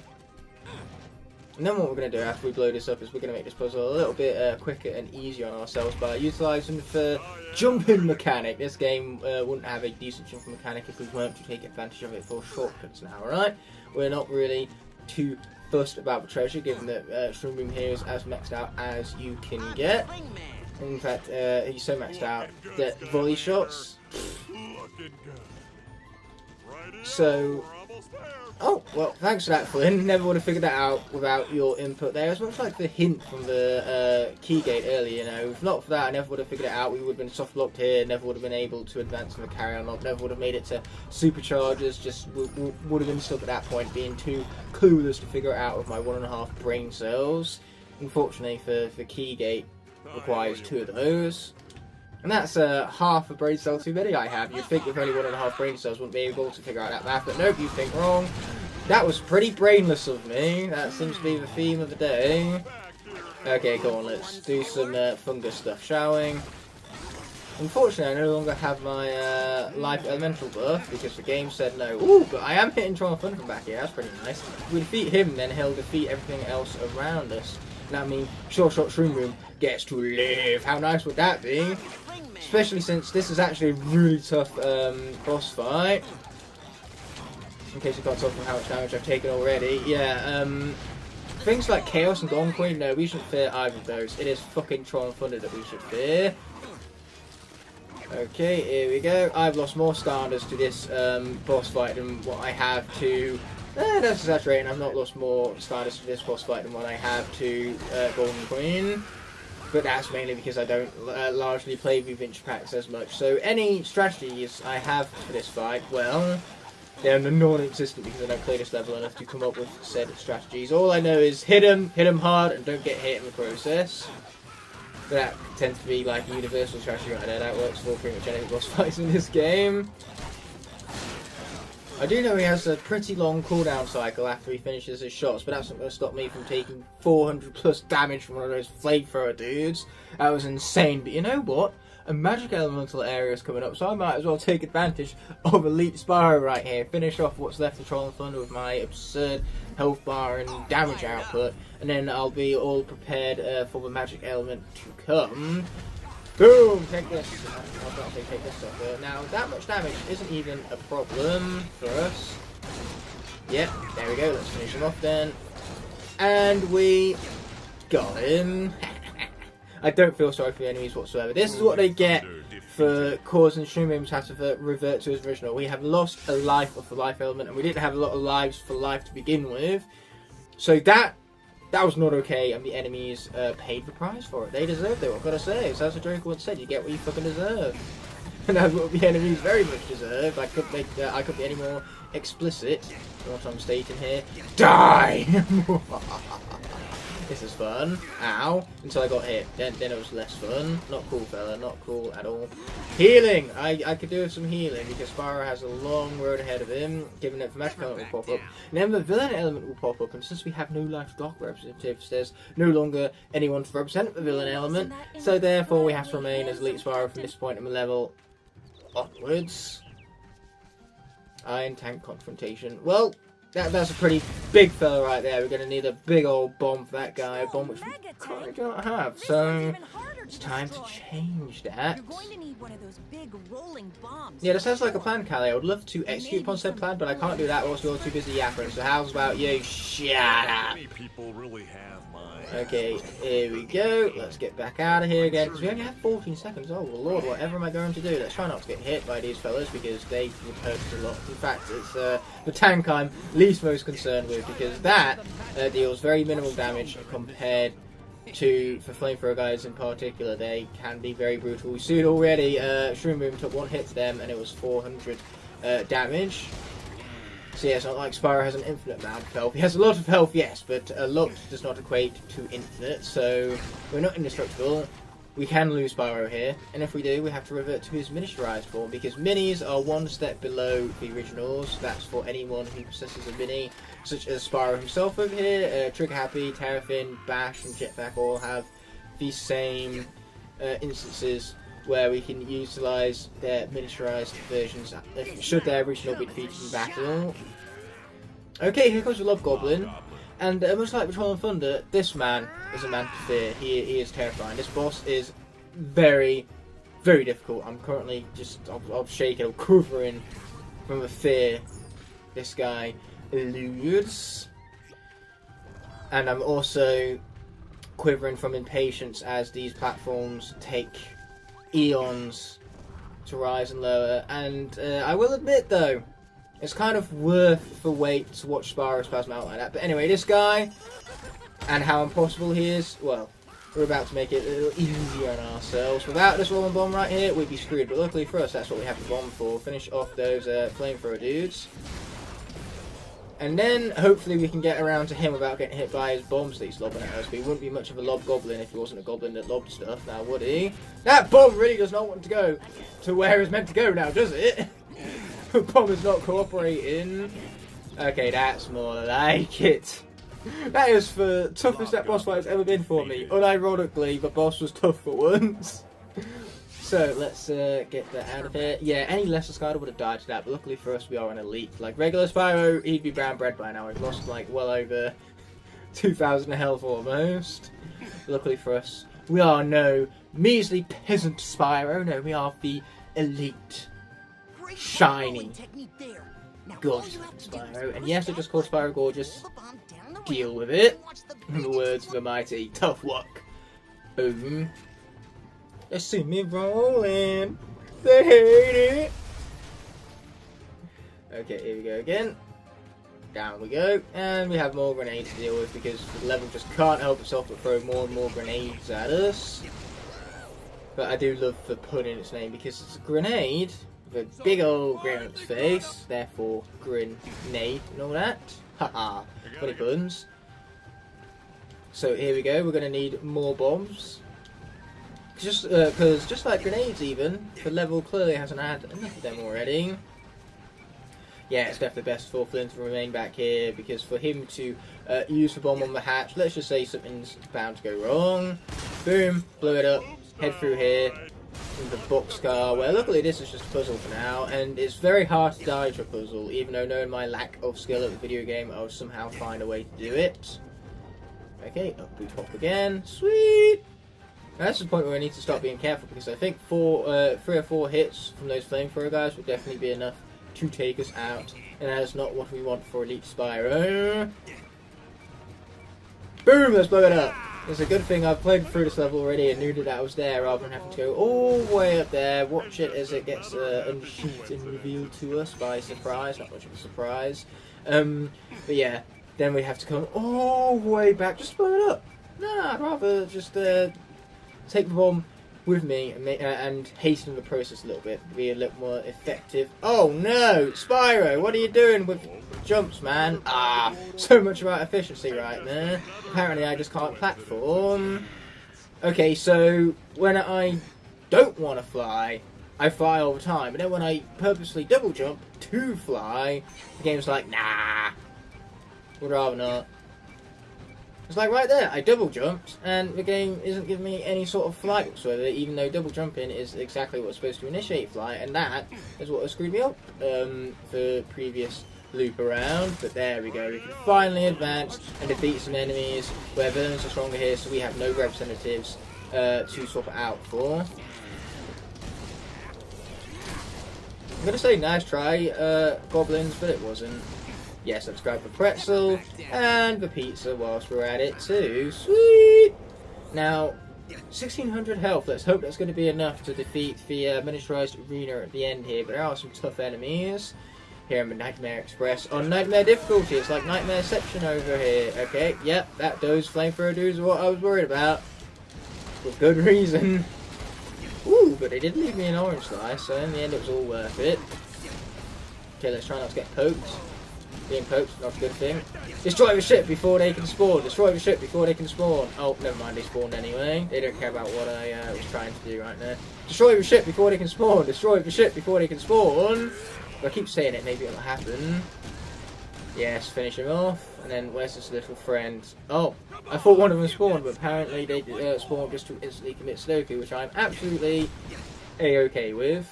And then what we're going to do after we blow this up is we're going to make this puzzle a little bit quicker and easier on ourselves by utilising the jumping mechanic. This game wouldn't have a decent jumping mechanic if we weren't to take advantage of it for shortcuts now, alright? We're not really too fussed about the treasure, given that Shroom Boom here is as maxed out as you can get. In fact, he's so maxed out that volley shots. So, oh, well, thanks for that, Flynn. Never would have figured that out without your input there. It's much like the hint from the key gate earlier, you know. If not for that, I never would have figured it out. We would have been soft locked here, never would have been able to advance in the CarryOn Locke, never would have made it to superchargers, just would have been stuck at that point, being too clueless to figure it out with my 1.5 brain cells. Unfortunately, for the key gate, requires 2 of those. And that's half a brain cell too many I have. You'd think with only 1.5 brain cells wouldn't be able to figure out that math, but nope, you think wrong. That was pretty brainless of me. That seems to be the theme of the day. Okay, go on, let's do some fungus stuff, shall we? Unfortunately, I no longer have my life elemental buff because the game said no. Ooh, but I am hitting Tron Fun from back here, that's pretty nice. If we defeat him, then he'll defeat everything else around us. That means Short Shroom Boom gets to live. How nice would that be? Especially since this is actually a really tough boss fight. In case you can't tell from how much damage I've taken already. Yeah, things like Chaos and Golden Queen, no, we shouldn't fear either of those. It is fucking Tron Thunder that we should fear. Okay, here we go. I've lost more Skylanders to this boss fight than what I have to... that's exaggerating. I've not lost more Skylanders to this boss fight than what I have to Golden Queen. But that's mainly because I don't largely play the Vintage packs as much. So any strategies I have for this fight, well, they're non-existent because I don't play this level enough to come up with said strategies. All I know is hit him hard, and don't get hit in the process. That tends to be like a universal strategy right there. That works for pretty much any boss fights in this game. I do know he has a pretty long cooldown cycle after he finishes his shots, but that's not going to stop me from taking 400 plus damage from one of those flamethrower dudes. That was insane, but you know what? A magic elemental area is coming up, so I might as well take advantage of Elite Spyro right here. Finish off what's left of Troll and Thunder with my absurd health bar and damage output, and then I'll be all prepared for the magic element to come. Boom! Take this. I'll not say take this stuff. Now, that much damage isn't even a problem for us. Yep, there we go. Let's finish him off then. And we got him. I don't feel sorry for the enemies whatsoever. This is what they get for causing Shroom Boom to have to revert to his original. We have lost a life of the life element, and we didn't have a lot of lives for life to begin with. So that That was not okay, and the enemies paid the price for it. They deserved it, I've got to say. So as the Joker once said, you get what you fucking deserve. And that's what the enemies very much deserve. I couldn't be any more explicit than what I'm stating here. Die! This is fun. Ow. Until I got hit. Then it was less fun. Not cool, fella. Not cool at all. Healing! I could do with some healing because Spyro has a long road ahead of him, given that the magic element will pop up. And then the villain element will pop up, and since we have no life dock representatives, there's no longer anyone to represent the villain element, so therefore we have to remain as Elite Spyro from this point in the level onwards. Iron Tank Confrontation. Well, that's a pretty big fella right there. We're going to need a big old bomb for that guy, a bomb which we currently don't have. So it's time to change that. You're going to need one of those big rolling bombs. Yeah, that sounds like a plan, Callie. I would love to execute upon said plan, but I can't do that whilst you're too busy yapping. So how's about you? Shut up! People really have mine. Okay, here we go. Let's get back out of here again, because we only have 14 seconds. Oh, lord, whatever am I going to do? Let's try not to get hit by these fellas, because they would hurt us a lot. In fact, it's the tank I'm least most concerned with, because that deals very minimal damage compared to the flamethrower guys in particular. They can be very brutal. We see it already. Shroom Boom took one hit to them, and it was 400 damage. So yeah, it's not like Spyro has an infinite amount of health. He has a lot of health, yes, but a lot does not equate to infinite, so we're not indestructible. We can lose Spyro here, and if we do, we have to revert to his miniaturized form, because minis are one step below the originals. That's for anyone who possesses a mini, such as Spyro himself over here. Trigger Happy, Terrafin, Bash, and Jetpack all have the same instances where we can utilise their miniaturized versions should their original be defeated in battle. Okay, here comes the Love Goblin, and much like the Troll and Thunder, this man is a man to fear. He is terrifying. This boss is very, very difficult. I'm currently I'm shaking, I'm quivering from the fear this guy eludes, and I'm also quivering from impatience as these platforms take eons to rise and lower, and I will admit though, it's kind of worth the wait to watch Spyro spasm out like that. But anyway, this guy, and how impossible he is, well, we're about to make it a little easier on ourselves. Without this rolling bomb right here, we'd be screwed, but luckily for us, that's what we have the bomb for. Finish off those flamethrower dudes. And then, hopefully, we can get around to him without getting hit by his bombs that he's lobbing at us. But he wouldn't be much of a lob goblin if he wasn't a goblin that lobbed stuff, now would he? That bomb really does not want to go to where it's meant to go now, does it? The bomb is not cooperating. Okay, that's more like it. That is the toughest that boss fight has ever been for me. Unironically, the boss was tough for once. So, let's get that out of here. Yeah, any lesser Skylander would have died to that, but luckily for us, we are an elite. Like, regular Spyro, he'd be brown bread by now. We've lost, like, well over 2,000 health almost. Luckily for us, we are no measly peasant Spyro. No, we are the elite, shiny, gorgeous Spyro. And yes, it just called Spyro gorgeous. Deal with it. In the words of the mighty, tough luck. Boom. They see me rolling. They hate it. Okay, here we go again. Down we go. And we have more grenades to deal with because the level just can't help itself but throw more and more grenades at us. But I do love the pun in its name because it's a grenade with a big old grin on its face. Therefore, grenade and all that. Haha. Funny puns. So here we go. We're going to need more bombs. Because just like grenades even, the level clearly hasn't had enough of them already. Yeah, it's definitely best for Flynn to remain back here, because for him to use the bomb on the hatch, let's just say something's bound to go wrong. Boom, blew it up, head through here, in the boxcar, where luckily this is just a puzzle for now, and it's very hard to dodge a puzzle, even though knowing my lack of skill at the video game, I'll somehow find a way to do it. Okay, up we pop again, sweet! That's the point where I need to start being careful, because I think 3 or 4 hits from those flamethrower guys would definitely be enough to take us out, and that is not what we want for Elite Spyro. Boom! Let's blow it up! It's a good thing I've played through this level already and knew that I was there rather than having to go all the way up there. Watch it as it gets unsheathed and revealed to us by surprise. Not much of a surprise. But yeah, then we have to come all the way back just to blow it up. Nah, I'd rather just take the bomb with me and hasten the process a little bit, be a little more effective. Oh no, Spyro, what are you doing with jumps, man? Ah, so much about efficiency right there. Apparently I just can't platform. Okay, so when I don't want to fly, I fly all the time, but then when I purposely double jump to fly, the game's like, nah, would rather not. It's like right there, I double jumped, and the game isn't giving me any sort of flight whatsoever, even though double jumping is exactly what's supposed to initiate flight, and that is what has screwed me up for previous loop around. But there we go, we can finally advance and defeat some enemies where villains are stronger here, so we have no representatives to swap it out for. I'm going to say nice try, Goblins, but it wasn't. Yes, let's grab the pretzel and the pizza whilst we're at it too. Sweet! Now, 1600 health. Let's hope that's going to be enough to defeat the miniaturized arena at the end here. But there are some tough enemies here in the Nightmare Express on Nightmare difficulty. It's like Nightmareception over here. Okay, yep, those flamethrower dudes are what I was worried about. With good reason. Ooh, but they did leave me an orange slice, so in the end it was all worth it. Okay, let's try not to get poked. Being poked, not a good thing. Destroy the ship before they can spawn. Destroy the ship before they can spawn. Oh, never mind, they spawned anyway. They don't care about what I was trying to do right there. Destroy the ship before they can spawn. Destroy the ship before they can spawn. If I keep saying it, maybe it'll happen. Yes, finish him off. And then where's this little friend? Oh, I thought one of them spawned, but apparently they spawned just to instantly commit Sudoku, which I'm absolutely A-okay with.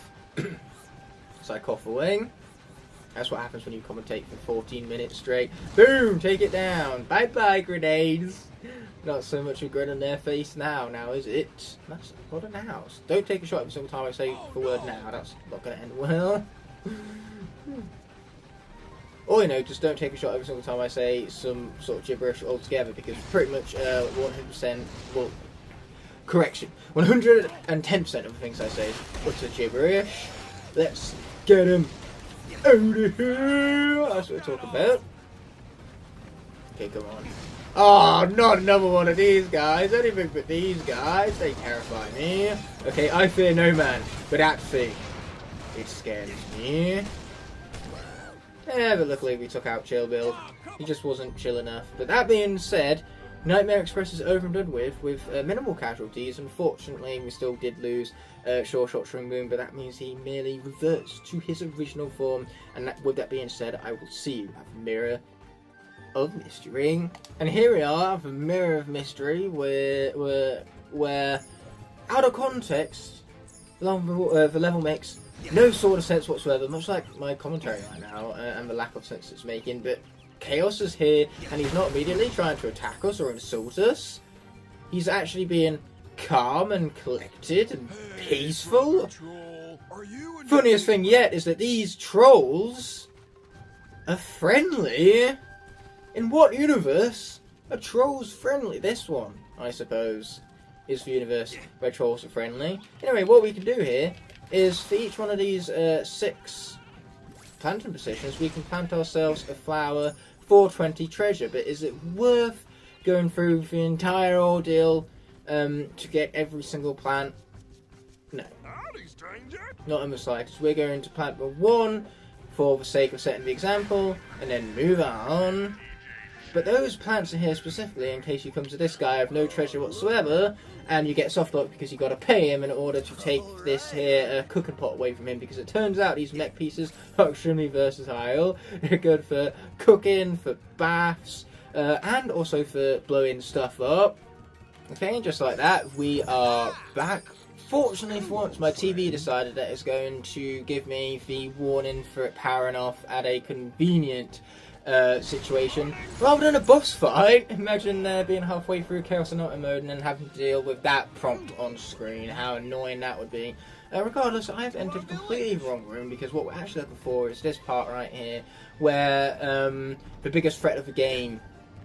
So I cough away. That's what happens when you commentate for 14 minutes straight. Boom! Take it down. Bye-bye, grenades. Not so much a grin on their face now, is it? That's not a now. Don't take a shot every single time I say the word now. That's not going to end well. Or, just don't take a shot every single time I say some sort of gibberish altogether, because pretty much 100%, well, correction, 110% of the things I say is utter gibberish. Let's get him out of here. That's what we're talking about. Okay, come on. Oh, not another one of these guys. Anything but these guys. They terrify me. Okay, I fear no man, but that thing, it scares me. Yeah, but luckily we took out Chill Bill. He just wasn't chill enough. But that being said, Nightmare Express is over and done with minimal casualties. Unfortunately, we still did lose Sure Shot Shring Boom, but that means he merely reverts to his original form. And with that being said, I will see you at the Mirror of Mystery. And here we are at the Mirror of Mystery, where out of context, the level makes no sort of sense whatsoever, much like my commentary right now, and the lack of sense it's making, but Chaos is here, and he's not immediately trying to attack us or insult us. He's actually being calm and collected and peaceful. Funniest thing yet is that these trolls are friendly. In what universe are trolls friendly? This one, I suppose, is the universe where trolls are friendly. Anyway, what we can do here is for each one of these 6 planting positions, we can plant ourselves a flower for 20 treasure. But is it worth going through the entire ordeal to get every single plant? No. Not in the slightest. We're going to plant the 1 for the sake of setting the example, and then move on. But those plants are here specifically in case you come to this guy have no treasure whatsoever, and you get soft lock because you got to pay him in order to take this here cooking pot away from him, because it turns out these mech pieces are extremely versatile. They're good for cooking, for baths, and also for blowing stuff up. Okay, just like that, we are back. Fortunately for once, my TV decided that it's going to give me the warning for it powering off at a convenient situation rather than a boss fight. Imagine being halfway through Chaos and Auto mode and then having to deal with that prompt on screen. How annoying that would be. Regardless, I've entered completely the wrong room, because what we're actually looking for is this part right here, where the biggest threat of the game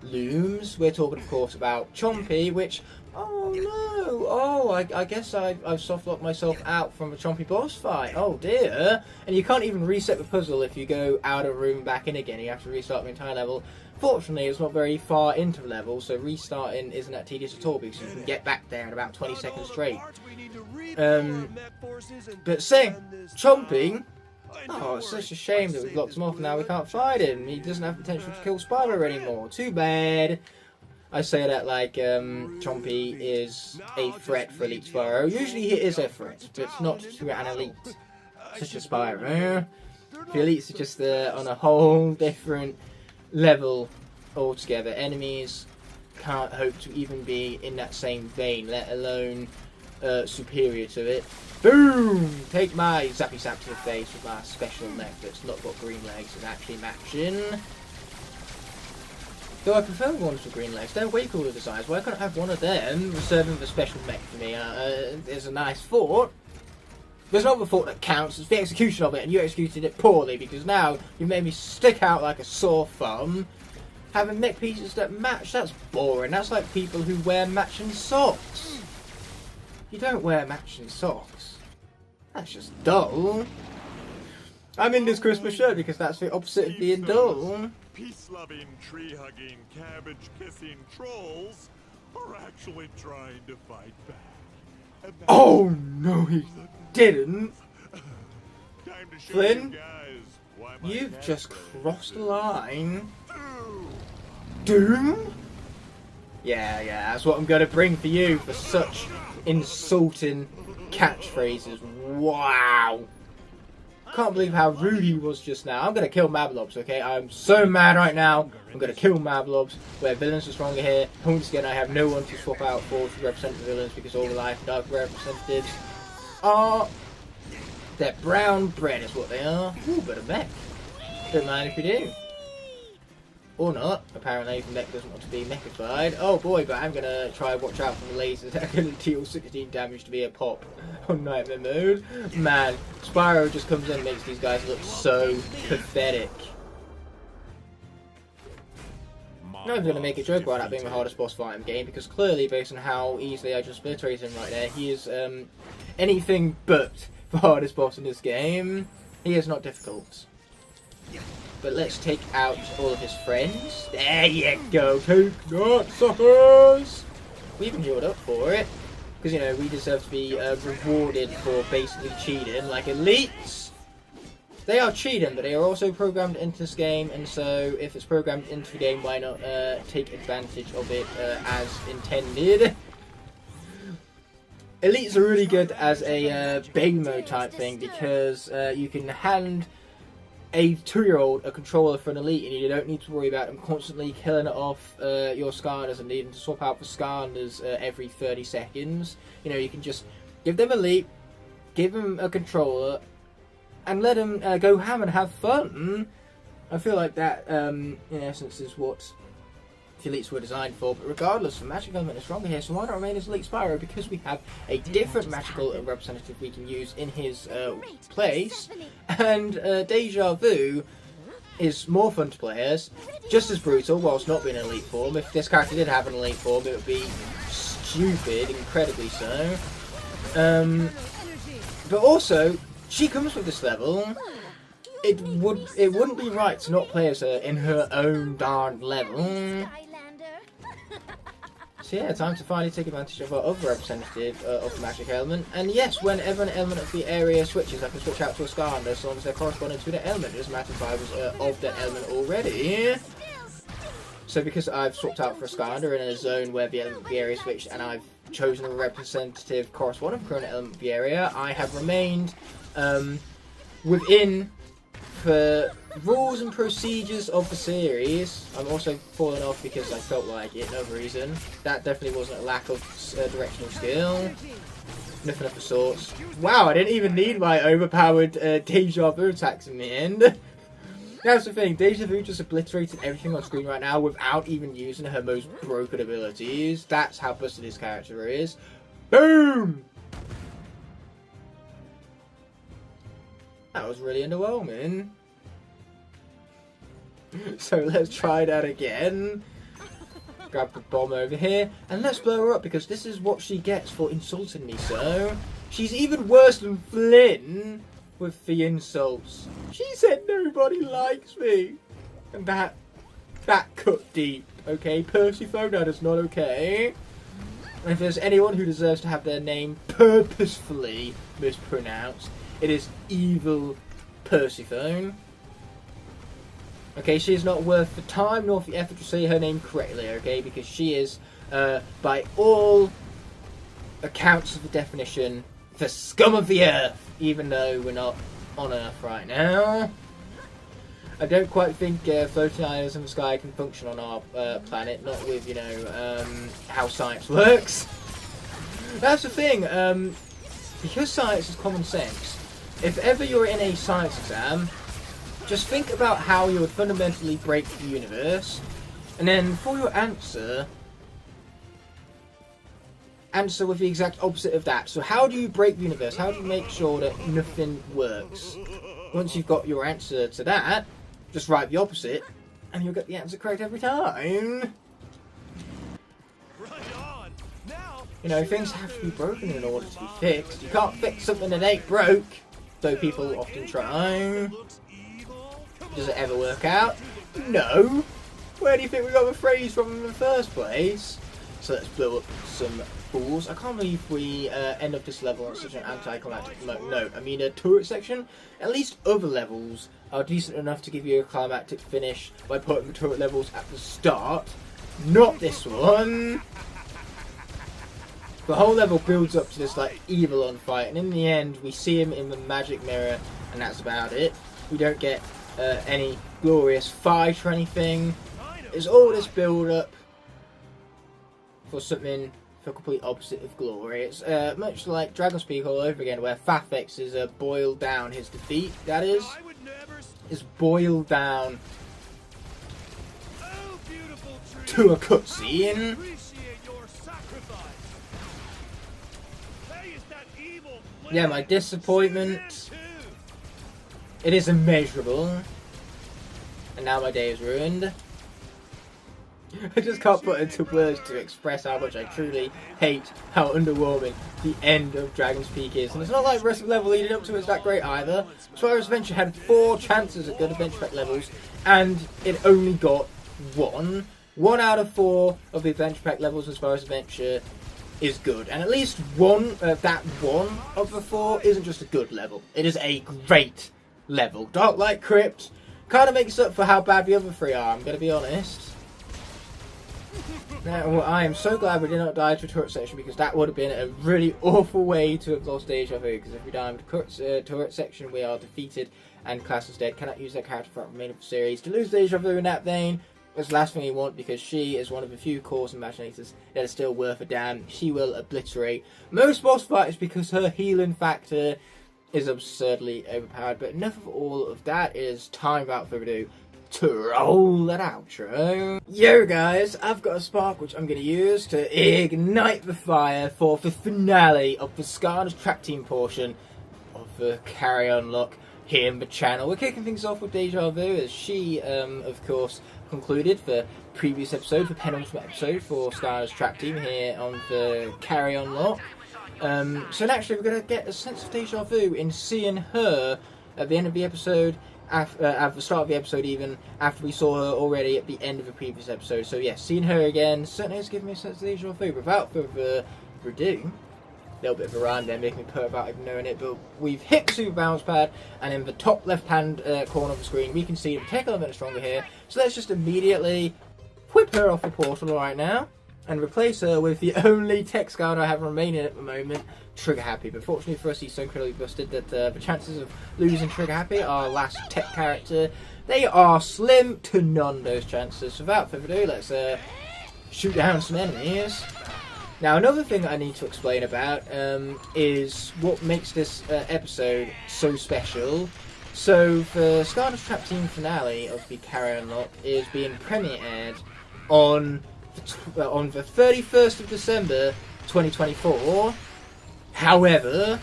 looms. We're talking, of course, about Chompy, which, oh no, oh, I guess I've softlocked myself out from a Chompy boss fight. Oh dear. And you can't even reset the puzzle if you go out of room and back in again. You have to restart the entire level. Fortunately, it's not very far into the level, so restarting isn't that tedious at all because you can get back there in about 20 seconds straight. But saying Chompy, oh, it's such a shame that we've locked him off and now we can't fight him. He doesn't have potential to kill Spyro anymore. Too bad. I say that like Chompy is a threat for Elite Spyro. Usually he is a threat, but not to an Elite such as Spyro. The Elites are just on a whole different level altogether. Enemies can't hope to even be in that same vein, let alone superior to it. Boom! Take my zappy zap to the face with my special mech that's not got green legs and actually matching. Though I prefer the ones with green legs, they're way cooler designs. Why can't I have one of them reserving the special mech for me? There's a nice thought. There's not the thought that counts, it's the execution of it, and you executed it poorly because now you've made me stick out like a sore thumb. Having mech pieces that match, that's boring. That's like people who wear matching socks. You don't wear matching socks. That's just dull. I'm in this Christmas shirt because that's the opposite of being dull. Peace-loving, tree-hugging, cabbage-kissing trolls are actually trying to fight back. Oh no, he didn't. Time to show Flynn, you guys why my you've cat just goes. crossed the line. Doom? Yeah, that's what I'm gonna bring for you for such insulting catchphrases. Wow. Can't believe how rude he was just now. I'm gonna kill Mablobs, okay? I'm so mad right now. I'm gonna kill Mablobs. Where villains are stronger here. Once again, I have no one to swap out for to represent the villains because all the life and dark representatives are... they're brown bread is what they are. Ooh, but a mech. Don't mind if you do. Or not. Apparently the mech doesn't want to be mechified. Oh boy, but I'm gonna try and watch out for the lasers that are gonna deal 16 damage to be a pop on Nightmare mode. Man, Spyro just comes in and makes these guys look so pathetic. I'm not even going to make a joke about that being the hardest boss fight in the game, because clearly, based on how easily I just obliterated him right there, he is anything but the hardest boss in this game. He is not difficult. But let's take out all of his friends. There you go, take that, suckers! We even healed up for it. Because, you know, we deserve to be rewarded for basically cheating, like elites. They are cheating, but they are also programmed into this game, and so if it's programmed into the game, why not take advantage of it as intended? Elites are really good as a baby mode type thing, because you can hand a 2-year-old a controller for an elite, and you don't need to worry about them constantly killing it off your Skylanders and needing to swap out for Skylanders every 30 seconds. You know, you can just give them elite, give them a controller, and let them go ham and have fun. I feel like that, in essence, is what the elites were designed for. But regardless, the magic element is stronger here, so why not remain as Elite Spyro? Because we have a different magical representative we can use in his place. And Deja Vu is more fun to play as, just as brutal, whilst not being an elite form. If this character did have an elite form, it would be stupid, incredibly so. But also, she comes with this level. It wouldn't be right to not play as her in her own darn level. So yeah, time to finally take advantage of our other representative of the magic element. And yes, whenever an element of the area switches, I can switch out to a Skylander as long as they're corresponding to the element. It doesn't matter if I was of that element already. So because I've swapped out for a Skylander in a zone where the element of the area switched, and I've chosen a representative corresponding to the current element of the area, I have remained within the rules and procedures of the series. I'm also falling off because I felt like it, no reason. That definitely wasn't a lack of directional skill. Nothing of the sorts. Wow, I didn't even need my overpowered Deja Vu attacks in the end. That's the thing, Deja Vu just obliterated everything on screen right now without even using her most broken abilities. That's how busted this character is. Boom! That was really underwhelming. So let's try that again. grab the bomb over here, and let's blow her up, because this is what she gets for insulting me so. She's even worse than Flynn with the insults. She said nobody likes me. And that cut deep, okay? Persephone, that is not okay. And if there's anyone who deserves to have their name purposefully mispronounced, it is evil Persephone. Okay, she is not worth the time nor the effort to say her name correctly, okay? Because she is, by all accounts of the definition, the scum of the earth, even though we're not on Earth right now. I don't quite think floating islands in the sky can function on our planet, not with, you know, how science works. That's the thing, because science is common sense, if ever you're in a science exam, just think about how you would fundamentally break the universe, and then for your answer with the exact opposite of that. So how do you break the universe? How do you make sure that nothing works? Once you've got your answer to that, just write the opposite, and you'll get the answer correct every time. You know, things have to be broken in order to be fixed. You can't fix something that ain't broke, though people often try. Does it ever work out? No. Where do you think we got the phrase from in the first place? So let's blow up some balls. I can't believe we end up this level on such an anticlimactic note. I mean, a turret section, at least other levels are decent enough to give you a climactic finish by putting the turret levels at the start. Not this one. The whole level builds up to this like evil on fight, and in the end we see him in the magic mirror, and that's about it. We don't get any glorious fight or anything. It's all this build up for something the complete opposite of glory. It's much like Dragon's Peak all over again, where Fafex is boiled down his defeat. That is boiled down to a cutscene. Yeah, my disappointment, it is immeasurable, and now my day is ruined. I just can't put into words to express how much I truly hate how underwhelming the end of Dragon's Peak is. And it's not like the rest of the level leading up to it is that great either. Spyro's Adventure had 4 chances at good Adventure Pack levels, and it only got 1. 1 out of 4 of the Adventure Pack levels in Spyro's Adventure is good. And at least that one of the 4 isn't just a good level. It is a great level. Dark Light Crypt kind of makes up for how bad the other 3 are, I'm going to be honest. Now, well, I am so glad we did not die to a turret section, because that would have been a really awful way to have lost Deja Vu, because if we die to turret section, we are defeated and class as dead. Cannot use that character for the remainder of the series. To lose Deja Vu in that vein is the last thing you want, because she is one of the few cores and Imaginators that is still worth a damn. She will obliterate most boss fights because her healing factor is absurdly overpowered. But enough of all of that. It is time, without further ado, to roll that outro. Yo guys, I've got a spark which I'm going to use to ignite the fire for the finale of the Skylanders Trap Team portion of the CarryOn Locke here in the channel. We're kicking things off with Deja Vu, as she, of course, concluded the previous episode, the penultimate episode for Skylanders Trap Team here on the CarryOn Locke. So naturally we're going to get a sense of Deja Vu in seeing her at the end of the episode, at the start of the episode even, after we saw her already at the end of the previous episode. So yeah, seeing her again certainly has given me a sense of Deja Vu. Without further ado, a little bit of a rhyme there, making me put without even knowing it, but we've hit the super bounce pad, and in the top left hand corner of the screen we can see the tech element stronger here. So let's just immediately whip her off the portal right now and replace her with the only tech Skylander I have remaining at the moment, Trigger Happy. But fortunately for us, he's so incredibly busted that the chances of losing Trigger Happy, our last tech character, they are slim to none, those chances. So without further ado, let's shoot down some enemies. Now, another thing I need to explain about is what makes this episode so special. So the Skylanders Trap Team finale of the CarryOn Locke is being premiered on the 31st of December 2024. However,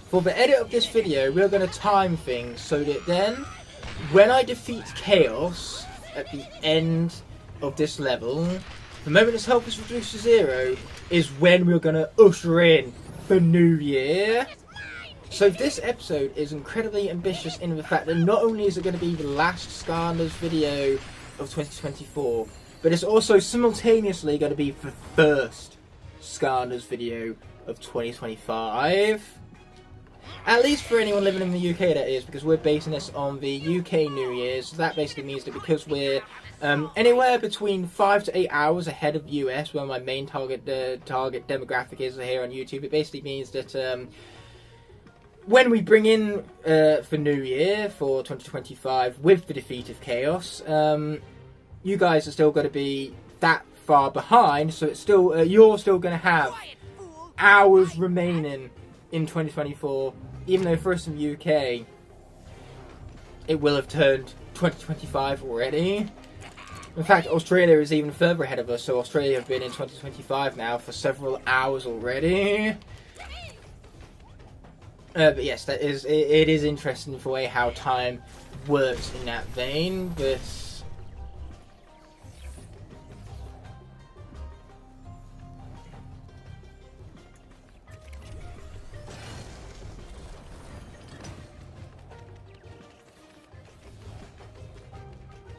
for the edit of this video, we're going to time things so that then, when I defeat Chaos at the end of this level, the moment this health is reduced to 0 is when we're going to usher in the new year. So this episode is incredibly ambitious in the fact that not only is it going to be the last Skylanders video of 2024, but it's also simultaneously going to be the first Skylanders video of 2025. At least for anyone living in the UK, that is, because we're basing this on the UK New Year's. So that basically means that because we're anywhere between 5 to 8 hours ahead of US, where my main target demographic is here on YouTube, it basically means that when we bring in for New Year for 2025 with the defeat of Chaos, you guys are still going to be that far behind. So it's still you're still going to have hours remaining in 2024, even though for us in the UK it will have turned 2025 already. In fact, Australia is even further ahead of us, so Australia have been in 2025 now for several hours already. But yes, it is interesting the way how time works in that vein, but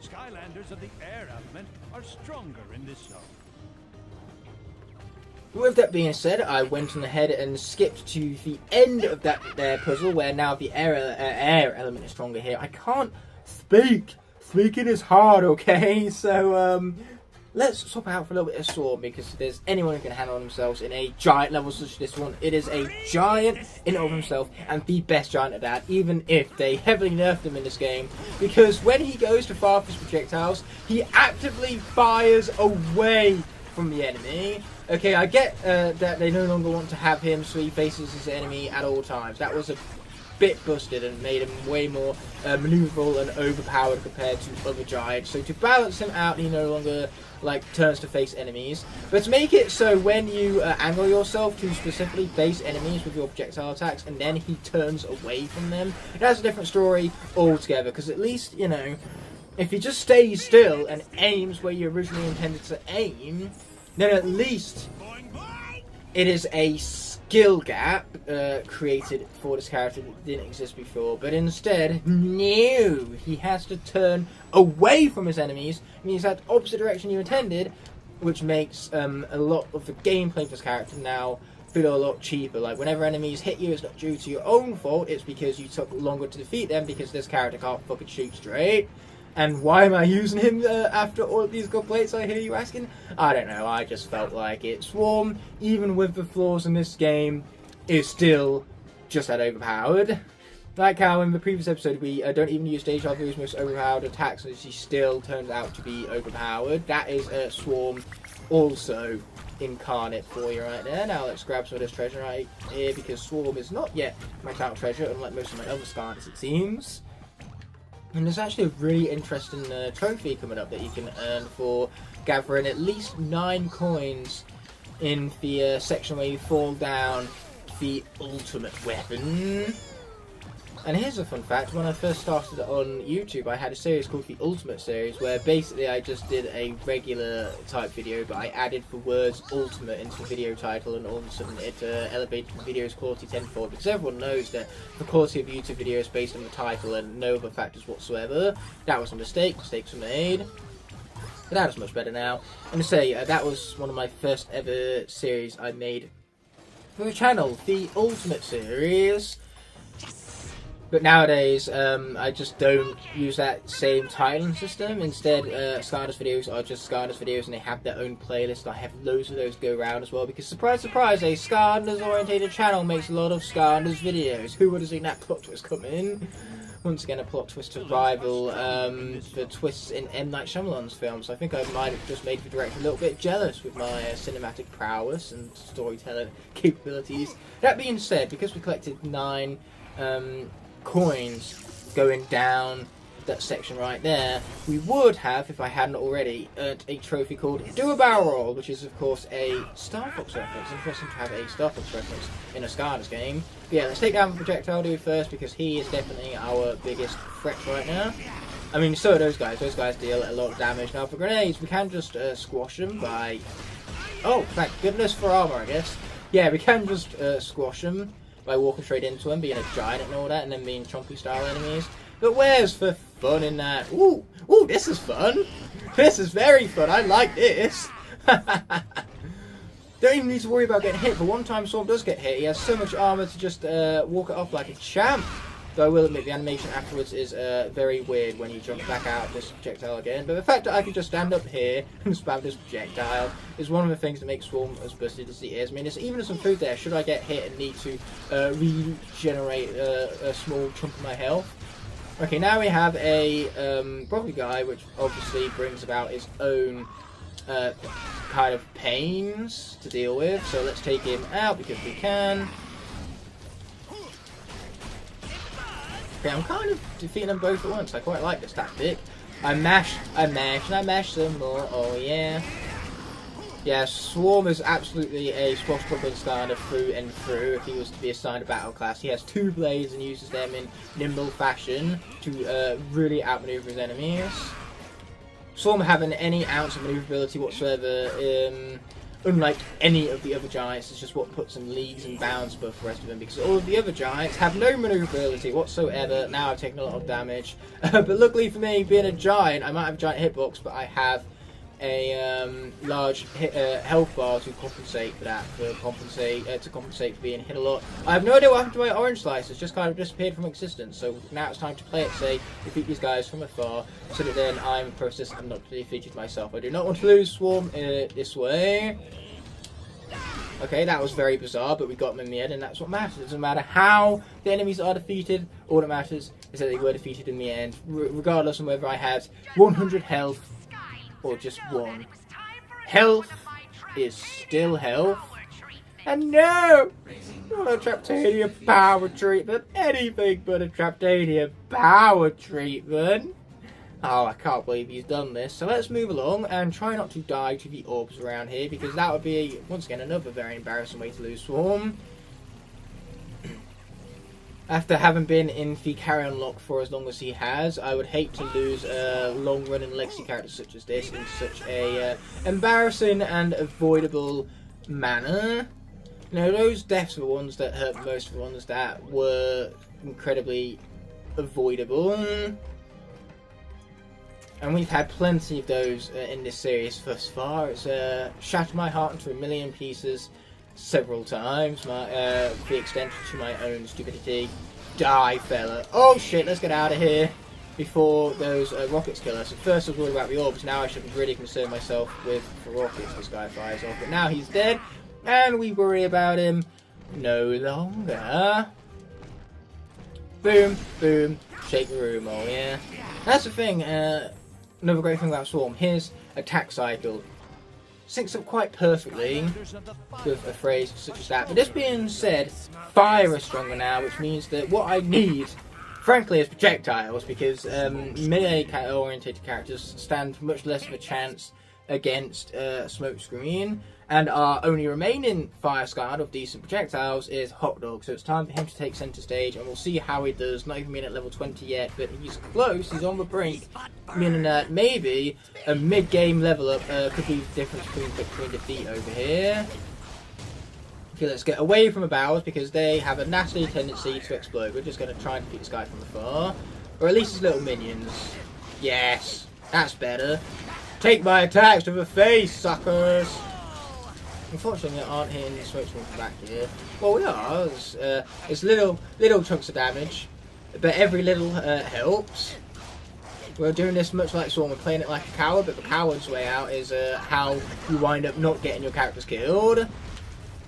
Skylanders of the air element are stronger in this zone. with that being said, I went on ahead and skipped to the end of that puzzle, where now the air element is stronger here. I can't speak. Speaking is hard, okay? So, let's swap out for a little bit of Swarm, because if there's anyone who can handle themselves in a giant level such as this one, it is a giant in and of himself, and the best giant at that, even if they heavily nerfed him in this game, because when he goes to fire his projectiles, he actively fires away from the enemy. Okay, I get that they no longer want to have him so he faces his enemy at all times. That was a bit busted and made him way more maneuverable and overpowered compared to other giants. So to balance him out, he no longer turns to face enemies. But to make it so when you angle yourself to specifically face enemies with your projectile attacks, and then he turns away from them, that's a different story altogether. Because at least, you know, if he just stays still and aims where you originally intended to aim, then at least it is a skill gap created for this character that didn't exist before. But instead, no, he has to turn away from his enemies, means that opposite direction you intended, which makes a lot of the gameplay for this character now feel a lot cheaper. Like, whenever enemies hit you, it's not due to your own fault, it's because you took longer to defeat them, because this character can't fucking shoot straight. And why am I using him after all of these complaints, I hear you asking? I don't know, I just felt like it. Swarm, even with the flaws in this game, is still just that overpowered. Like how in the previous episode we don't even use Deja Vu's most overpowered attacks, and she still turns out to be overpowered. That is Swarm also incarnate for you right there. Now let's grab some of this treasure right here, because Swarm is not yet my town treasure, unlike most of my other Skylanders it seems. And there's actually a really interesting trophy coming up that you can earn for gathering at least 9 coins in the section where you fall down the ultimate weapon. And here's a fun fact: when I first started on YouTube, I had a series called the Ultimate Series, where basically I just did a regular type video, but I added the words ultimate into the video title, and all of a sudden it elevated the video's quality tenfold, because everyone knows that the quality of YouTube video is based on the title and no other factors whatsoever. That was a mistake, mistakes were made. But that is much better now. And to say, that was one of my first ever series I made for the channel, the Ultimate Series. But nowadays, I just don't use that same titling system. Instead, Skylanders videos are just Skylanders videos, and they have their own playlist. I have loads of those go around as well, because surprise, surprise, a Skylanders-orientated channel makes a lot of Skylanders videos. Who would have seen that plot twist come in? Once again, a plot twist to rival the twists in M. Night Shyamalan's films. I think I might have just made the director a little bit jealous with my cinematic prowess and storytelling capabilities. That being said, because we collected 9 coins going down that section right there, we would have, if I hadn't already, earned a trophy called Do a Barrel Roll, which is of course a Star Fox reference. Interesting to have a Star Fox reference in a Skylanders game. But yeah, let's take down the projectile dude first, because he is definitely our biggest threat right now. I mean, so are those guys. Those guys deal a lot of damage. Now, for grenades, we can just squash them by... Oh, thank goodness for armor, I guess. Yeah, we can just squash them by walking straight into them, being a giant and all that, and then being chompy-style enemies. But where's the fun in that? Ooh, this is fun. This is very fun. I like this. Don't even need to worry about getting hit. For one time Storm does get hit, he has so much armor to just walk it off like a champ. Though I will admit the animation afterwards is very weird when you jump back out of this projectile again. But the fact that I can just stand up here and spam this projectile is one of the things that makes Swarm as busted as he is. I mean, there's even some food there should I get hit and need to regenerate a small chunk of my health. Okay, now we have a broccoli guy, which obviously brings about his own kind of pains to deal with. So let's take him out because we can. Okay, I'm kind of defeating them both at once. I quite like this tactic. I mash, and I mash some more. Oh yeah. Yeah, Swarm is absolutely a swashbuckling Skylander through and through if he was to be assigned a battle class. He has 2 blades and uses them in nimble fashion to really outmaneuver his enemies. Swarm having any ounce of maneuverability whatsoever, unlike any of the other giants, is just what puts them leagues and bounds above the rest of them, because all of the other giants have no maneuverability whatsoever. Now I've taken a lot of damage, but luckily for me, being a giant, I might have a giant hitbox, but I have a large health bar to compensate for that, to compensate for being hit a lot. I have no idea what happened to my orange slice. It's just kind of disappeared from existence. So now it's time to play it safe, defeat these guys from afar, so that then I'm in the process I'm not defeated myself. I do not want to lose Swarm this way. Okay, that was very bizarre, but we got them in the end, and that's what matters. It doesn't matter how the enemies are defeated. All that matters is that they were defeated in the end, regardless of whether I had 100 health or just 1. Health is still health. And no! Not a Traptania power treatment. Anything but a Traptania power treatment. Oh, I can't believe he's done this. So let's move along and try not to die to the orbs around here, because that would be, once again, another very embarrassing way to lose Swarm. After having been in the CarryOn Locke for as long as he has, I would hate to lose a long-running legacy character such as this in such a embarrassing and avoidable manner. You know, those deaths are the ones that hurt most, the ones that were incredibly avoidable. And we've had plenty of those in this series thus far. It's shattered my heart into a million pieces several times, the extension to my own stupidity. Die, fella. Oh shit, let's get out of here before those rockets kill us. At first I was worried about the orbs, now I should really concern myself with the rockets this guy fires off. But now he's dead, and we worry about him no longer. Boom, boom, shake the room, oh yeah. That's the thing, another great thing about Swarm, his attack cycle syncs up quite perfectly with a phrase such as that. But this being said, fire is stronger now, which means that what I need, frankly, is projectiles, because melee-oriented characters stand much less of a chance against Smokescreen, and our only remaining fire Skylander of decent projectiles is Hot Dog. So it's time for him to take centre stage, and we'll see how he does. Not even being at level 20 yet, but he's close, he's on the brink, meaning that maybe a mid-game level up could be the difference between victory and defeat over here. Okay, let's get away from the barrels, because they have a nasty tendency to explode. We're just going to try and defeat this guy from afar, or at least his little minions. Yes, that's better. Take my attacks to the face, suckers! Unfortunately, aren't hitting the smoke from back here. Well, we are. It's little chunks of damage, but every little helps. We're doing this much like Swarm. We're playing it like a coward, but the coward's way out is how you wind up not getting your characters killed.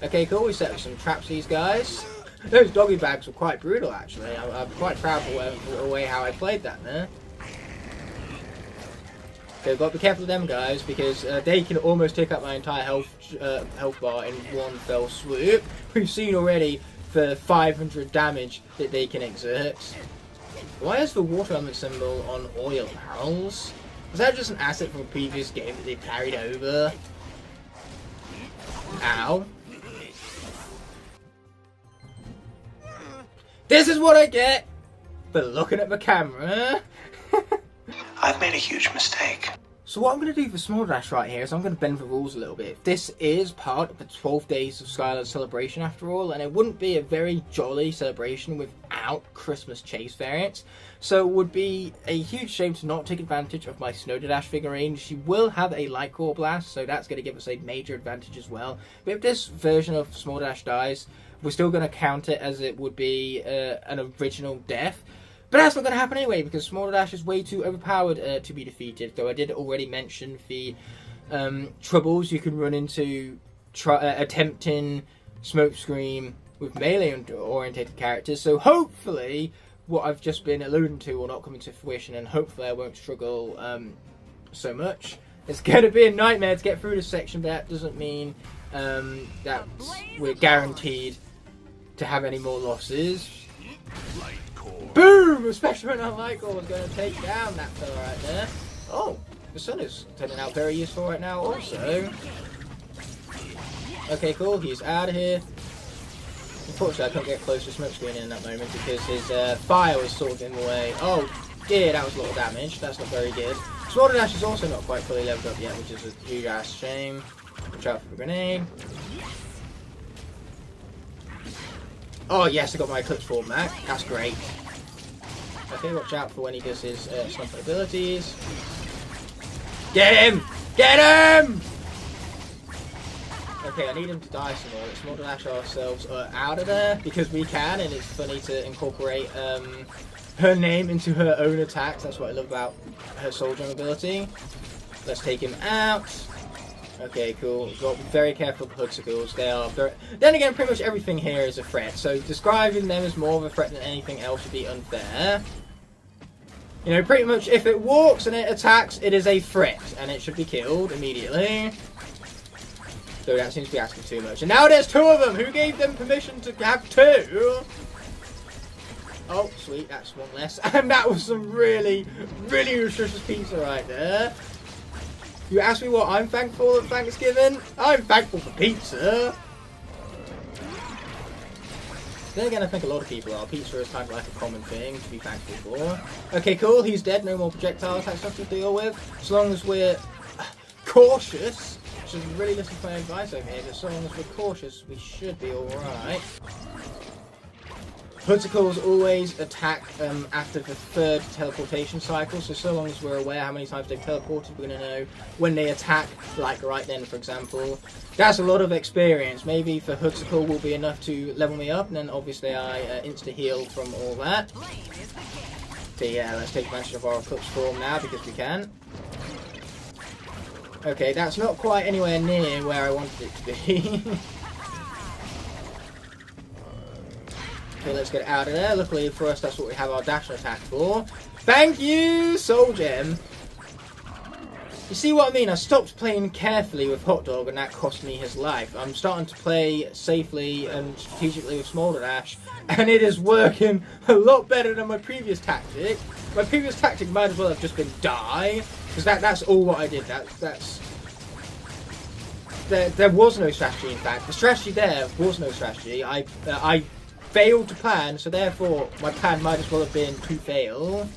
Okay, cool. We set up some traps for these guys. Those doggy bags were quite brutal, actually. I'm quite proud of the way how I played that there. Okay, got to be careful of them guys, because they can almost take up my entire health bar in one fell swoop. We've seen already the 500 damage that they can exert. Why is the water element symbol on oil barrels? Was that just an asset from a previous game that they carried over? Ow. This is what I get for looking at the camera. I've made a huge mistake. So what I'm going to do for Small Dash right here is I'm going to bend the rules a little bit. This is part of the 12 days of Skylanders celebration after all, and it wouldn't be a very jolly celebration without Christmas chase variants. So it would be a huge shame to not take advantage of my Snow Dash figurine. She will have a Light Core Blast, so that's going to give us a major advantage as well. But if this version of Small Dash dies, we're still going to count it as it would be an original death. But that's not going to happen anyway, because Small Dash is way too overpowered to be defeated. Though I did already mention the troubles you can run into attempting Smokescreen with melee-oriented characters. So hopefully what I've just been alluding to will not come into fruition, and hopefully I won't struggle so much. It's going to be a nightmare to get through this section, but that doesn't mean that we're guaranteed to have any more losses. Boom! Especially when that Light Core was going to take down that fella right there. Oh, the sun is turning out very useful right now also. Okay, cool. He's out of here. Unfortunately, I couldn't get close to Smokescreen in that moment because his fire was sort of in the way. Oh, dear, that was a lot of damage. That's not very good. Small Dash is also not quite fully leveled up yet, which is a huge ass shame. Watch out for the grenade. Oh, yes, I got my Eclipse Form back. That's great. Okay, watch out for when he does his slump abilities. Get him! Get him! Okay, I need him to die some more. Let's Small Dash ourselves out of there because we can, and it's funny to incorporate her name into her own attacks. That's what I love about her soldiering ability. Let's take him out. Okay, cool. Got to be very careful with Hoodsicles. They are very... Then again, pretty much everything here is a threat, so describing them as more of a threat than anything else would be unfair. You know, pretty much if it walks and it attacks, it is a threat, and it should be killed immediately. So that seems to be asking too much. And now there's two of them! Who gave them permission to have two? Oh, sweet, that's one less. And that was some really, really nutritious pizza right there. You ask me what I'm thankful at Thanksgiving? I'm thankful for pizza. Then again, I think a lot of people are. Pizza is kind of like a common thing to be thankful for. Okay, cool. He's dead. No more projectiles. That's stuff to deal with. As long as we're cautious. Which is really listen to my advice over here. As long as we're cautious, we should be alright. Hoodsicles always attack after the third teleportation cycle, so long as we're aware how many times they've teleported, we're going to know when they attack, like right then, for example. That's a lot of experience. Maybe for Hoodsicle will be enough to level me up, and then obviously I insta-heal from all that. So yeah, let's take advantage of our Eclipse Form now, because we can. Okay, that's not quite anywhere near where I wanted it to be. Okay, let's get out of there. Luckily for us, that's what we have our dash attack for. Thank you, Soul Gem. You see what I mean? I stopped playing carefully with Hot Dog, and that cost me his life. I'm starting to play safely and strategically with Small Dash, and it is working a lot better than my previous tactic. My previous tactic might as well have just been die, because that's all what I did. There was no strategy, in fact. The strategy there was no strategy. I failed to plan, so therefore my plan might as well have been to fail.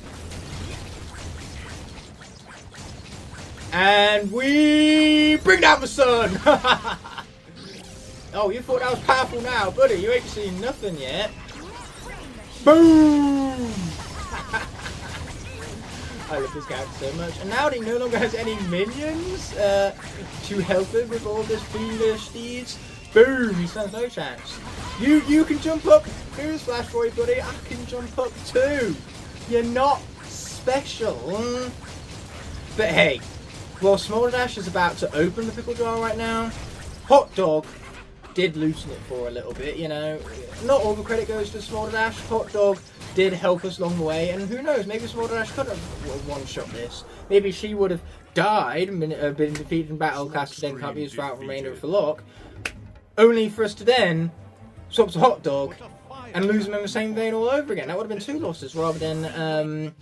And we bring down the sun! Oh, you thought that was powerful now, buddy? You ain't seen nothing yet. Boom! I love this character so much. And now he no longer has any minions to help him with all this foolish deeds. Boom! He stands no chance. You can jump up. Newsflash for you, buddy. I can jump up too. You're not special. But hey, while Small Dash is about to open the pickle jar right now, Hot Dog did loosen it for a little bit, you know. Not all the credit goes to Small Dash. Hot Dog did help us along the way, and who knows, maybe Small Dash could have one-shot this. Maybe she would have died and been defeated in battle, cast then can't be used throughout the remainder of the lock, only for us to then swap to Hot Dog and lose them in the same vein all over again. That would have been two losses rather than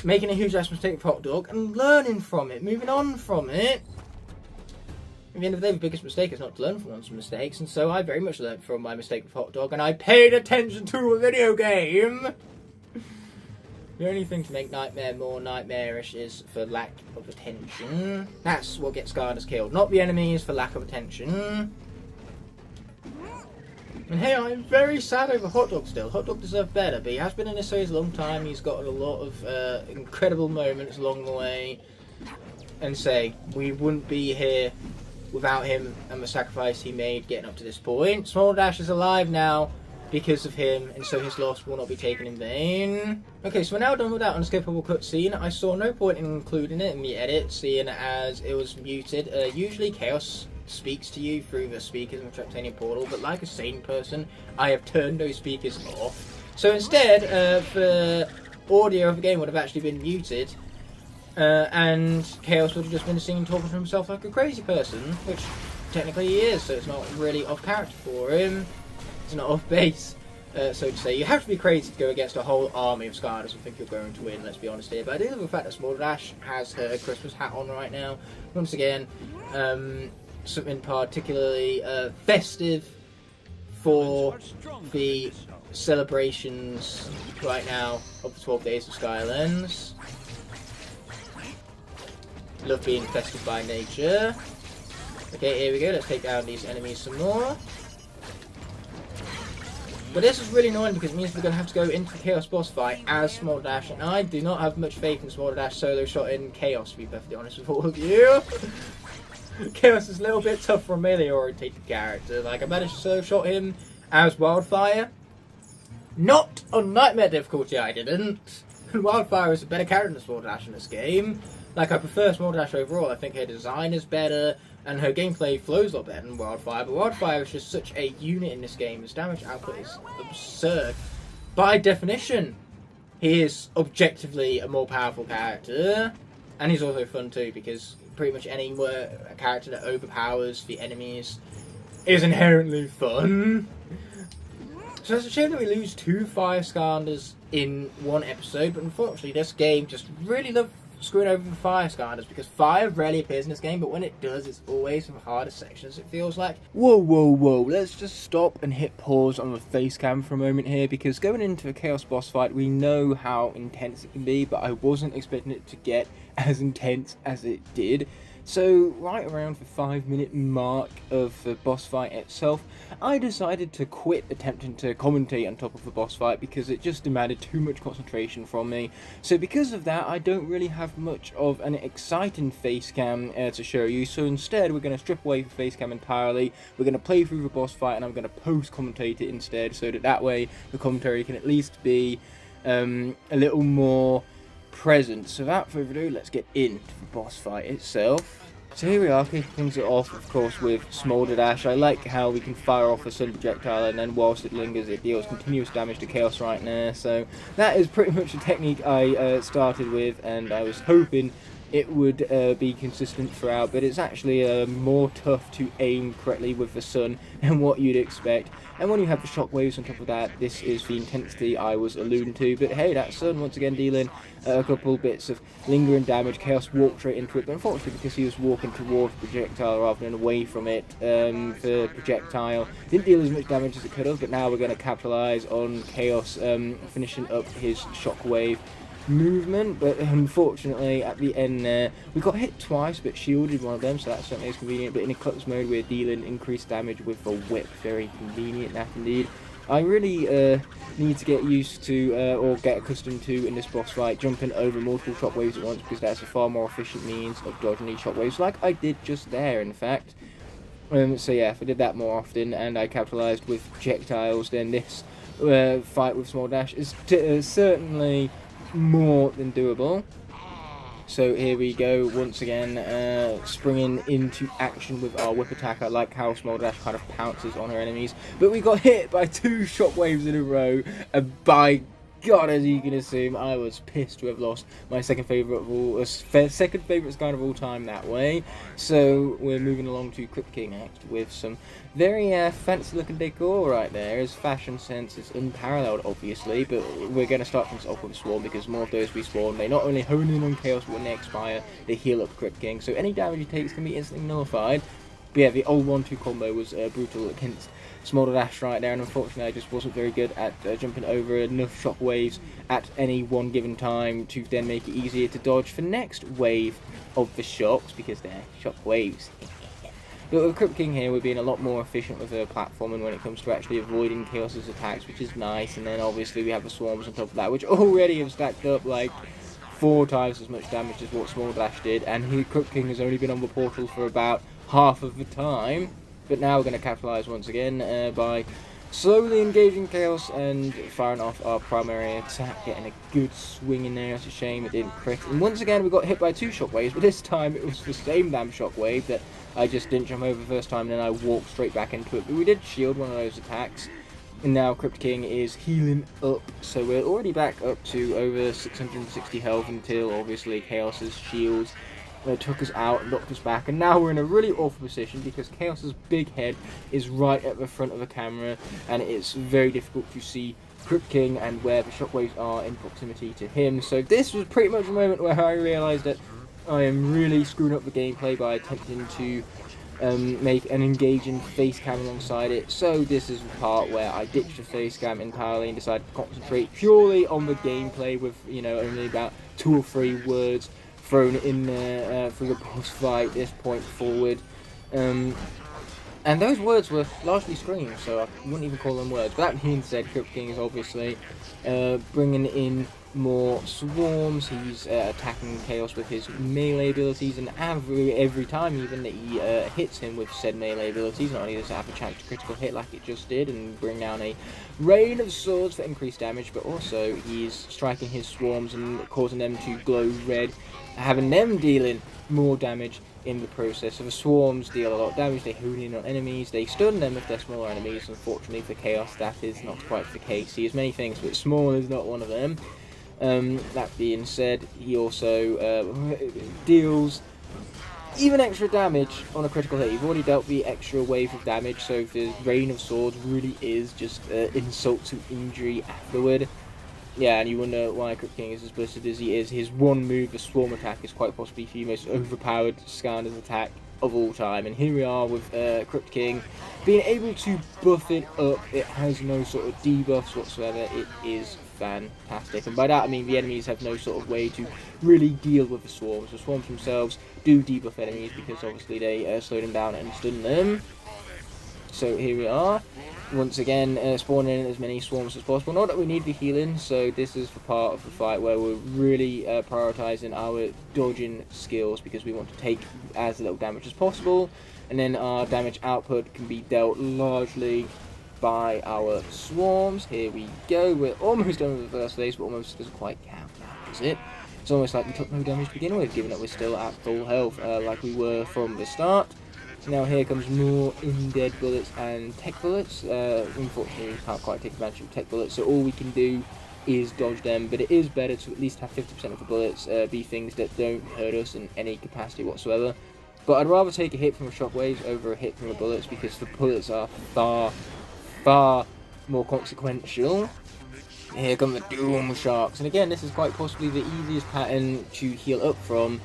making a huge ass mistake with Hot Dog and learning from it, moving on from it. At the end of the day, the biggest mistake is not to learn from one's mistakes, and so I very much learned from my mistake with Hot Dog, and I paid attention to a video game. The only thing to make Nightmare more nightmarish is for lack of attention. That's what gets Skylanders killed, not the enemies for lack of attention. And hey, I'm very sad over Hot Dog still. Hot Dog deserved better, but he has been in this series a long time. He's got a lot of incredible moments along the way. And say, we wouldn't be here without him and the sacrifice he made getting up to this point. Small Dash is alive now because of him, and so his loss will not be taken in vain. Okay, so we're now done with that unskippable cutscene. I saw no point in including it in the edit, seeing as it was muted. Usually Chaos speaks to you through the speakers in the Traptanian portal, but like a sane person, I have turned those speakers off. So instead, the audio of the game would have actually been muted, and Chaos would have just been singing, talking to himself like a crazy person, which technically he is, so it's not really off character for him. It's not off base, so to say. You have to be crazy to go against a whole army of Skylanders and think you're going to win, let's be honest here. But I do love the fact that Small Dash has her Christmas hat on right now. Once again, something particularly festive for the celebrations right now of the 12 days of Skylands. Love being festive by nature. Okay, here we go. Let's take down these enemies some more. But this is really annoying because it means we're going to have to go into the Chaos boss fight as Small Dash, and I do not have much faith in Small Dash solo shot in Chaos, to be perfectly honest with all of you. Chaos is a little bit tough for a melee orientated character. Like, I managed to solo shot him as Wildfire. Not on Nightmare difficulty, I didn't. Wildfire is a better character than Small Dash in this game. Like, I prefer Small Dash overall. I think her design is better, and her gameplay flows a lot better than Wildfire. But Wildfire is just such a unit in this game. His damage output is absurd. By definition, he is objectively a more powerful character. And he's also fun too, because pretty much any character that overpowers the enemies is inherently fun. So it's a shame that we lose 2 Fire Skylanders in one episode, but unfortunately this game just really loves screwing over the Fire Skylanders, because fire rarely appears in this game, but when it does, it's always the hardest sections, it feels like. Whoa, let's just stop and hit pause on the face cam for a moment here, because going into a Chaos boss fight, we know how intense it can be, but I wasn't expecting it to get as intense as it did. So right around the 5-minute mark of the boss fight itself, I decided to quit attempting to commentate on top of the boss fight because it just demanded too much concentration from me. So because of that, I don't really have much of an exciting face cam to show you. So instead, we're going to strip away the face cam entirely. We're going to play through the boss fight, and I'm going to post commentate it instead, so that way the commentary can at least be a little more present. So without further ado, let's get into the boss fight itself. So here we are, kicking things off, of course, with Small Dash. I like how we can fire off a sun projectile, and then whilst it lingers, it deals continuous damage to Chaos right now. So that is pretty much the technique I started with, and I was hoping it would be consistent throughout, but it's actually more tough to aim correctly with the sun than what you'd expect. And when you have the shockwaves on top of that, this is the intensity I was alluding to. But hey, that sun once again dealing a couple bits of lingering damage. Chaos walked straight into it, but unfortunately because he was walking towards the projectile rather than away from it, the projectile didn't deal as much damage as it could have. But now we're going to capitalise on Chaos finishing up his shockwave movement, but unfortunately at the end there we got hit twice but shielded one of them, so that certainly is convenient. But in Eclipse mode we're dealing increased damage with the whip, very convenient that indeed. I really need to get used to or get accustomed to in this boss fight jumping over multiple shockwaves at once, because that's a far more efficient means of dodging these shockwaves, like I did just there in fact. So yeah, if I did that more often and I capitalised with projectiles, then this fight with Small Dash is certainly more than doable. So here we go once again, springing into action with our whip attack. I like how Small Dash kind of pounces on her enemies, but we got hit by 2 shockwaves in a row, and by God, as you can assume, I was pissed to have lost my second favourite Skylander of all time that way. So we're moving along to Crypt King next with some very fancy looking decor right there. His fashion sense is unparalleled, obviously, but we're going to start things off with a Swarm, because more of those we spawn, they not only hone in on Chaos, but when they expire, they heal up Crypt King. So any damage he takes can be instantly nullified. But yeah, the old 1-2 combo was brutal against Smolder Dash right there, and unfortunately I just wasn't very good at jumping over enough shockwaves at any one given time to then make it easier to dodge the next wave of the shocks, because they're shockwaves. But with Crypt King here, we're being a lot more efficient with the platforming when it comes to actually avoiding Chaos's attacks, which is nice. And then obviously we have the swarms on top of that, which already have stacked up like 4 times as much damage as what Small Dash did. And here Crypt King has only been on the portal for about half of the time. But now we're going to capitalise once again by slowly engaging Chaos and firing off our primary attack, getting a good swing in there. It's a shame it didn't crit. And once again we got hit by 2 shockwaves, but this time it was the same damn shockwave that I just didn't jump over the first time, and then I walked straight back into it. But we did shield one of those attacks, and now Crypt King is healing up, so we're already back up to over 660 health until obviously Chaos's shields took us out and knocked us back, and now we're in a really awful position because Chaos's big head is right at the front of the camera, and it's very difficult to see Crypt King and where the shockwaves are in proximity to him. So this was pretty much the moment where I realised that I am really screwing up the gameplay by attempting to make an engaging face cam alongside it. So this is the part where I ditched the face cam entirely and decided to concentrate purely on the gameplay with, you know, only about 2 or 3 words thrown in there for the boss fight this point forward. And those words were largely screams, so I wouldn't even call them words. But that being said, Crypt King is obviously bringing in more swarms. He's attacking Chaos with his melee abilities, and every time even that he hits him with said melee abilities, not only does it have a chance to critical hit like it just did and bring down a rain of swords for increased damage, but also he's striking his swarms and causing them to glow red, having them dealing more damage in the process. So the swarms deal a lot of damage, they hone in on enemies, they stun them if they're smaller enemies. Unfortunately for Chaos that is not quite the case. He has many things, but small is not one of them. That being said, he also deals even extra damage on a critical hit. You've already dealt the extra wave of damage, so the Rain of Swords really is just insult to injury afterward. Yeah, and you wonder why Crypt King is as blistered as he is. His one move, the Swarm attack, is quite possibly the most overpowered Skylanders attack of all time. And here we are with Crypt King being able to buff it up. It has no sort of debuffs whatsoever. It is fantastic, and by that I mean the enemies have no sort of way to really deal with the swarms. The swarms themselves do debuff enemies because obviously they slow them down and stun them. So here we are, once again spawning in as many swarms as possible. Not that we need the healing, so this is the part of the fight where we're really prioritising our dodging skills, because we want to take as little damage as possible, and then our damage output can be dealt largely by our swarms. Here we go, we're almost done with the first phase, but almost doesn't quite count now, does it? It's almost like we took no damage to begin with, given that we're still at full health like we were from the start. Now here comes more in-dead bullets and tech bullets. Unfortunately we can't quite take advantage of tech bullets, so all we can do is dodge them, but it is better to at least have 50% of the bullets be things that don't hurt us in any capacity whatsoever. But I'd rather take a hit from the shockwaves over a hit from the bullets, because the bullets are far more consequential. Here come the Doom Sharks, and again this is quite possibly the easiest pattern to heal up from,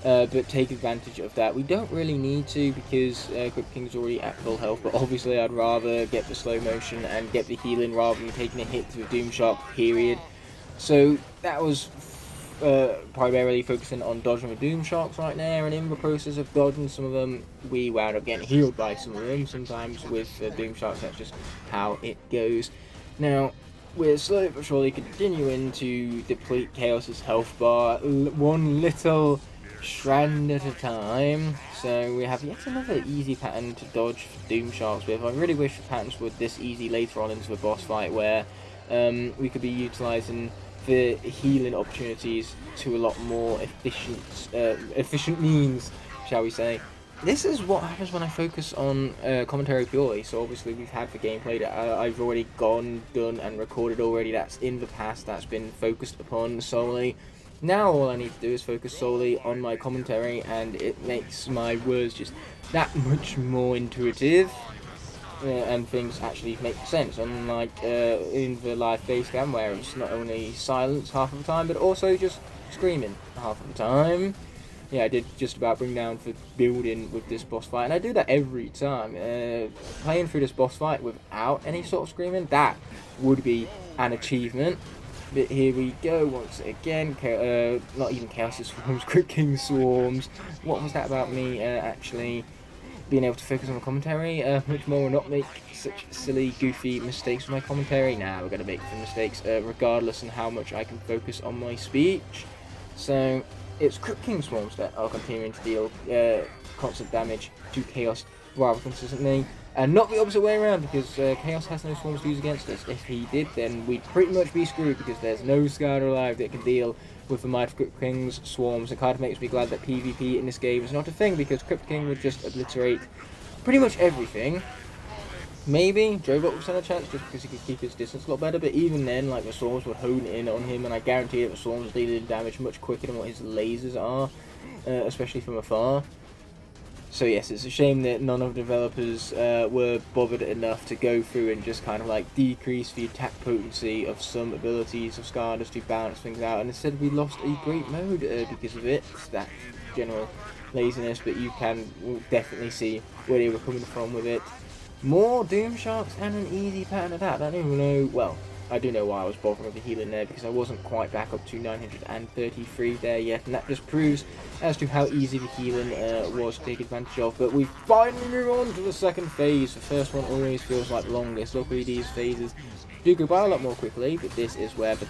but take advantage of that. We don't really need to, because Crypt King's already at full health, but obviously I'd rather get the slow motion and get the healing rather than taking a hit to the Doom Shark, period. So that was primarily focusing on dodging the Doom Sharks right there, and in the process of dodging some of them, we wound up getting healed by some of them. Sometimes with Doom Sharks, that's just how it goes. Now, we're slowly but surely continuing to deplete Chaos's health bar, one little strand at a time. So we have yet another easy pattern to dodge Doom Sharks with. I really wish the patterns were this easy later on into the boss fight, where we could be utilising the healing opportunities to a lot more efficient means, shall we say. This is what happens when I focus on commentary purely. So obviously we've had the gameplay that I've already done and recorded already. That's in the past, that's been focused upon solely. Now all I need to do is focus solely on my commentary, and it makes my words just that much more intuitive. And things actually make sense, unlike in the live face cam, where it's not only silence half of the time, but also just screaming half of the time. yeah, I did just about bring down for building with this boss fight, and I do that every time. Playing through this boss fight without any sort of screaming, that would be an achievement. But here we go once again. Not even Chaos Swarms, Crypt King Swarms. What was that about me actually being able to focus on the commentary much more and not make such silly, goofy mistakes with my commentary? Nah, we're going to make some mistakes regardless on how much I can focus on my speech. So it's Crypt King Swarms that are continuing to deal constant damage to Chaos rather consistently. And not the opposite way around, because Chaos has no swarms to use against us. If he did, then we'd pretty much be screwed, because there's no Skylander alive that can deal with the might of Crypt King's swarms. It kind of makes me glad that PvP in this game is not a thing, because Crypt King would just obliterate pretty much everything. Maybe Jobot would stand a chance just because he could keep his distance a lot better, but even then, like, the swarms would hone in on him, and I guarantee that the swarms deal damage much quicker than what his lasers are, especially from afar. So yes, it's a shame that none of the developers were bothered enough to go through and just kind of like decrease the attack potency of some abilities of Skylanders to balance things out, and instead we lost a great mode because of it. That general laziness, but you can definitely see where they were coming from with it. More Doom Sharks and an easy pattern of that. I don't even know, well, I do know why I was bothering with the healing there, because I wasn't quite back up to 933 there yet, and that just proves as to how easy the healing was to take advantage of. But we finally move on to the second phase. The first one always feels like the longest. Luckily these phases do go by a lot more quickly, but this is where the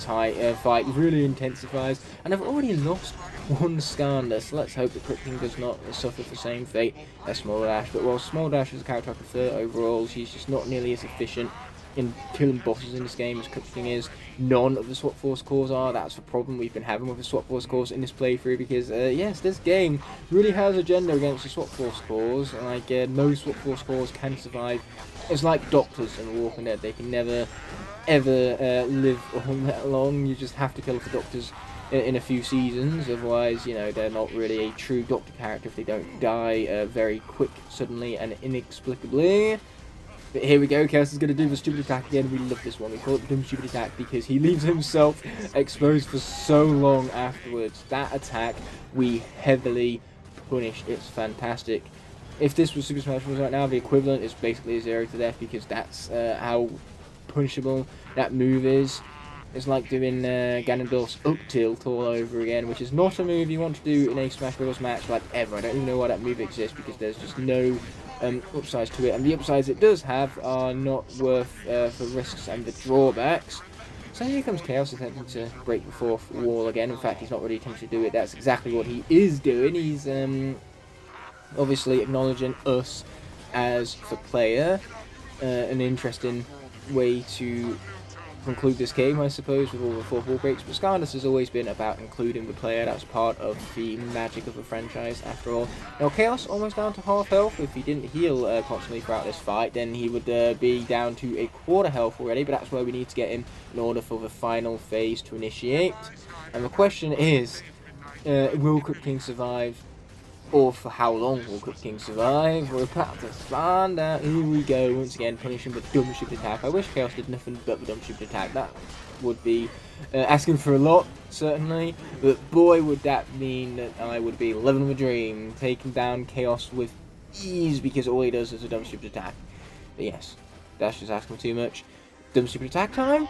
fight really intensifies, and I've already lost one Skylander, so let's hope that Crypt King does not suffer the same fate as Small Dash. But while Small Dash is a character I prefer overall, she's just not nearly as efficient in killing bosses in this game as Crypt King is. None of the Swap Force cores are. That's the problem we've been having with the Swap Force cores in this playthrough, because yes, this game really has agenda against the Swap Force cores. Like, no Swap Force cores can survive. It's like doctors in The Walking Dead. They can never ever live on that long. You just have to kill for doctors in a few seasons, otherwise, you know, they're not really a true doctor character if they don't die very quick, suddenly and inexplicably. But here we go, Chaos is going to do the stupid attack again. We love this one. We call it the dumb stupid attack because he leaves himself exposed for so long afterwards. That attack, we heavily punished. It's fantastic. If this was Super Smash Bros. Right now, the equivalent is basically a 0 to death, because that's how punishable that move is. It's like doing Ganondorf's up tilt all over again, which is not a move you want to do in a Smash Bros. Match, like, ever. I don't even know why that move exists, because there's just no upsides to it, and the upsides it does have are not worth the risks and the drawbacks. So here comes Chaos attempting to break the fourth wall again. In fact, he's not really attempting to do it. That's exactly what he is doing. He's obviously acknowledging us as the player. An interesting way to conclude this game, I suppose, with all the fourth wall breaks. But Skylanders has always been about including the player. That's part of the magic of the franchise, after all. Now, Chaos almost down to half health. If he didn't heal constantly throughout this fight, then he would be down to a quarter health already. But that's where we need to get him in order for the final phase to initiate. And the question is, will Crypt King survive? Or for how long will Crypt King survive? We're about to find out. Here we go, once again, punishing the dumb stupid attack. I wish Chaos did nothing but the dumb stupid attack. That would be asking for a lot, certainly. But boy, would that mean that I would be living the dream, taking down Chaos with ease, because all he does is a dumb stupid attack. But yes, that's just asking too much. Dumb stupid attack time?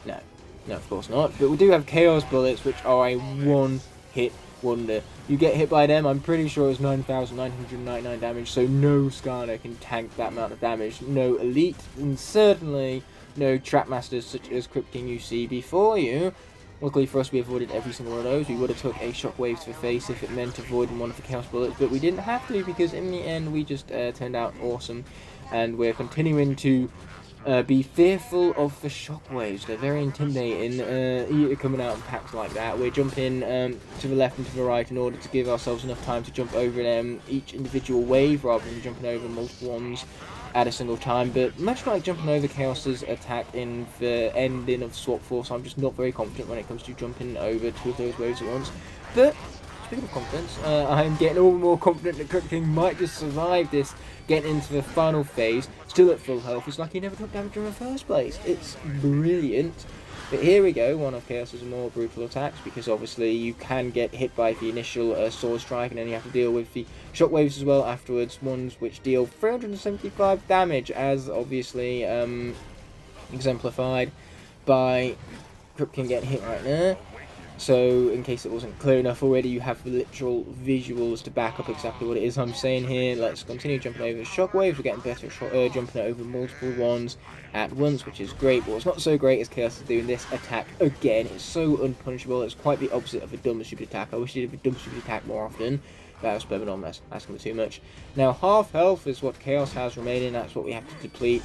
No. No, of course not. But we do have Chaos bullets, which are a one-hit wonder. You get hit by them, I'm pretty sure it's 9,999 damage, so no Skylander can tank that amount of damage. No Elite, and certainly no Trapmasters such as Crypt King you see before you. Luckily for us, we avoided every single one of those. We would have took a shockwave to the face if it meant avoiding one of the Chaos bullets, but we didn't have to, because in the end we just turned out awesome, and we're continuing to be fearful of the shockwaves. They're very intimidating, coming out in packs like that. We're jumping to the left and to the right in order to give ourselves enough time to jump over them each individual wave, rather than jumping over multiple ones at a single time. But much like jumping over Chaos's attack in the ending of Swap Force, I'm just not very confident when it comes to jumping over two of those waves at once. But speaking of confidence, I'm getting all the more confident that Crypt King might just survive this, getting into the final phase, still at full health. It's like he never took damage in the first place. It's brilliant. But here we go, one of Chaos's more brutal attacks, because obviously you can get hit by the initial sword strike, and then you have to deal with the shockwaves as well afterwards, ones which deal 375 damage, as obviously exemplified by Crypt King getting hit right there. So, in case it wasn't clear enough already, you have the literal visuals to back up exactly what it is I'm saying here. Let's continue jumping over shockwaves. We're getting better at jumping over multiple ones at once, which is great. But what's not so great is Chaos is doing this attack again. It's so unpunishable. It's quite the opposite of a dumb stupid attack. I wish he did a dumb stupid attack more often. That was spelling on, that's asking for too much. Now, half health is what Chaos has remaining. That's what we have to deplete.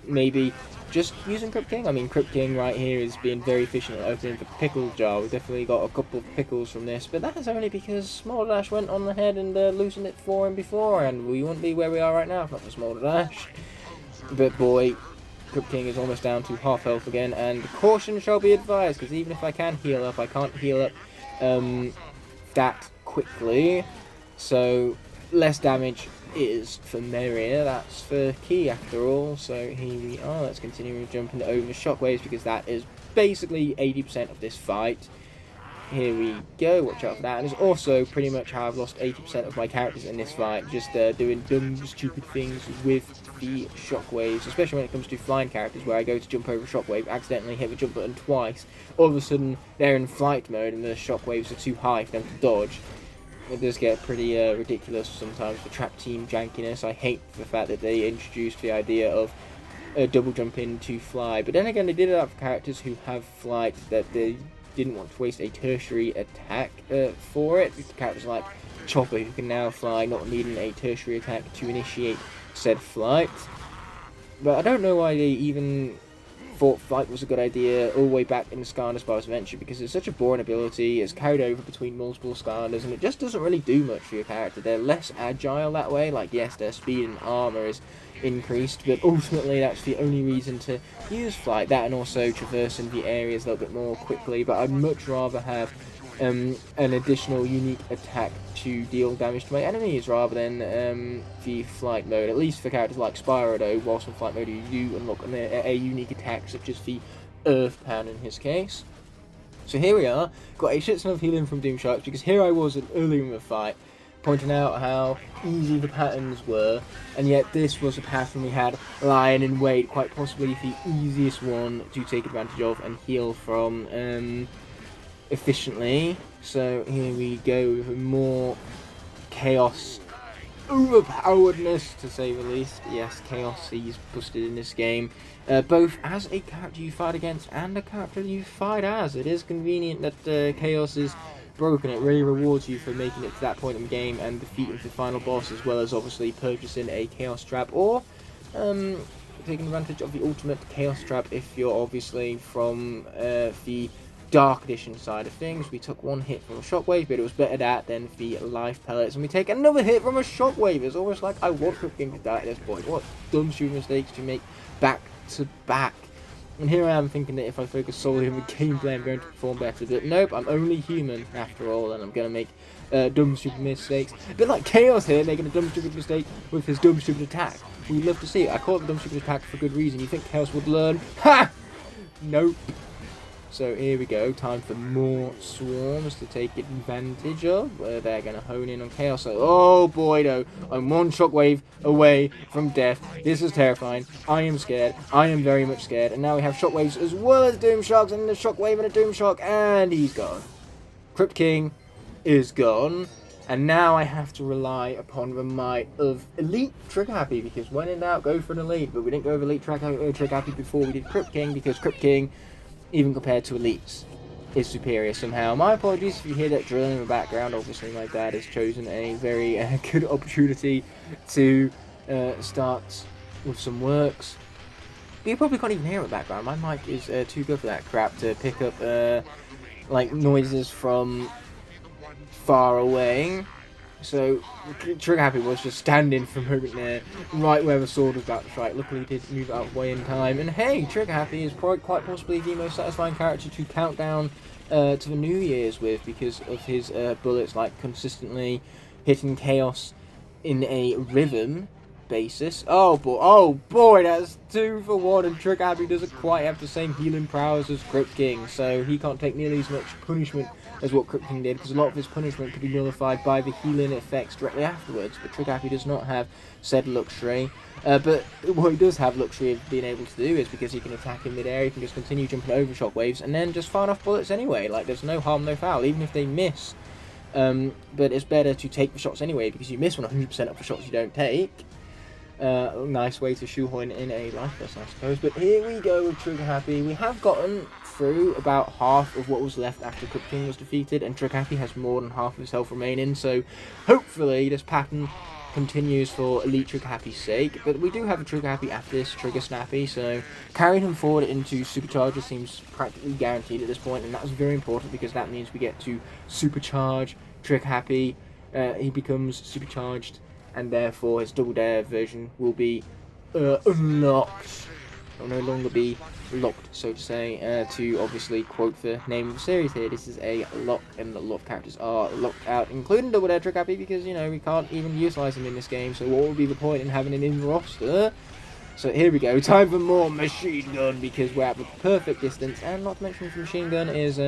Maybe just using Crypt King. I mean, Crypt King right here is being very efficient at opening the pickle jar. We've definitely got a couple of pickles from this, but that's only because Smolder Dash went on the head and loosened it for him before, and we wouldn't be where we are right now if not for Smolder Dash. But boy, Crypt King is almost down to half health again, and caution shall be advised, because even if I can heal up, I can't heal up that quickly, so less damage is for merrier. That's for key after all. So here we are. Let's continue jumping over shockwaves, because that is basically 80% of this fight. Here we go. Watch out for that. And it's also pretty much how I've lost 80% of my characters in this fight, just doing dumb, stupid things with the shockwaves, especially when it comes to flying characters, where I go to jump over a shockwave, accidentally hit the jump button twice. All of a sudden, they're in flight mode, and the shockwaves are too high for them to dodge. It does get pretty ridiculous sometimes for trap team jankiness. I hate the fact that they introduced the idea of double jumping to fly, but then again they did it out for characters who have flight that they didn't want to waste a tertiary attack for it. Characters like Chopper, who can now fly, not needing a tertiary attack to initiate said flight. But I don't know why they even thought flight was a good idea all the way back in Skylanders Spar's Adventure, because it's such a boring ability. It's carried over between multiple Skylanders, and it just doesn't really do much for your character. They're less agile that way. Like, yes, their speed and armor is increased, but ultimately that's the only reason to use flight. That, and also traversing the areas a little bit more quickly. But I'd much rather have an additional unique attack to deal damage to my enemies rather than the flight mode. At least for characters like Spyro, though, whilst in flight mode you do unlock a unique attack, such as the Earth Pan in his case. So here we are, got a shit ton of healing from Doom Sharks, because here I was earlier in the fight pointing out how easy the patterns were, and yet this was a pattern we had lying in wait, quite possibly the easiest one to take advantage of and heal from efficiently. So here we go with more Chaos overpoweredness, to say the least. Yes, Chaos is busted in this game, both as a character you fight against and a character you fight as. It is convenient that Chaos is broken. It really rewards you for making it to that point in the game and defeating the final boss, as well as obviously purchasing a Chaos Trap, or taking advantage of the ultimate Chaos Trap if you're obviously from the Dark Edition side of things. We took one hit from a shockwave, but it was better that than the life pellets, and we take another hit from a shockwave. It's almost like I want Crypt King to die at this point. What dumb stupid mistakes to make back to back. And here I am thinking that if I focus solely on the gameplay I'm going to perform better, but nope, I'm only human after all, and I'm going to make dumb stupid mistakes. A bit like Chaos here, making a dumb stupid mistake with his dumb stupid attack. We'd love to see it. I call it a dumb stupid attack for good reason. You think Chaos would learn? Ha! Nope. So here we go, time for more swarms to take advantage of, where they're going to hone in on Chaos. So, oh boy, though, I'm one shockwave away from death. This is terrifying. I am scared. I am very much scared. And now we have shockwaves as well as Doom Sharks, and a shockwave and a Doom Shark, and he's gone. Crypt King is gone. And now I have to rely upon the might of Elite Trick Happy, because when in doubt, go for an Elite. But we didn't go with Elite Trick Happy before we did Crypt King, because Crypt King, even compared to Elites, is superior somehow. My apologies if you hear that drilling in the background. Obviously my dad has chosen a very good opportunity to start with some works. But you probably can't even hear it in the background. My mic is too good for that crap to pick up like noises from far away. So Trigger Happy was just standing for a moment there, right where the sword was about to strike. Luckily he did move out of the way in time. And hey, Trigger Happy is quite possibly the most satisfying character to count down to the New Year's with, because of his bullets like consistently hitting Chaos in a rhythm. basis. Oh boy, that's 2 for 1, and Trick Happy doesn't quite have the same healing prowess as Crypt King, so he can't take nearly as much punishment as what Crypt King did, because a lot of his punishment could be nullified by the healing effects directly afterwards, but Trick Happy does not have said luxury. But what he does have luxury of being able to do is because he can attack in mid-air, he can just continue jumping over shockwaves and then just fire off bullets anyway. Like, there's no harm, no foul, even if they miss. But it's better to take the shots anyway, because you miss 100% of the shots you don't take. Nice way to shoehorn in a life lesson, I suppose. But here we go with Trick Happy. We have gotten through about half of what was left after Crypt King was defeated, and Trick Happy has more than half of his health remaining, so hopefully this pattern continues for Elite Trick Happy's sake. But we do have a Trick Happy after this, Trigger Snappy, so carrying him forward into Supercharger seems practically guaranteed at this point, and that's very important because that means we get to Supercharge Trick Happy. He becomes Supercharged, and therefore his Double Dare version will be unlocked. It will no longer be locked, so to say, to obviously quote the name of the series here. This is a lock, and a lot of characters are locked out, including Double Dare Trick Happy, because, you know, we can't even utilise him in this game, so what would be the point in having him in the roster? So here we go, time for more machine gun, because we're at the perfect distance, and not to mention the machine gun is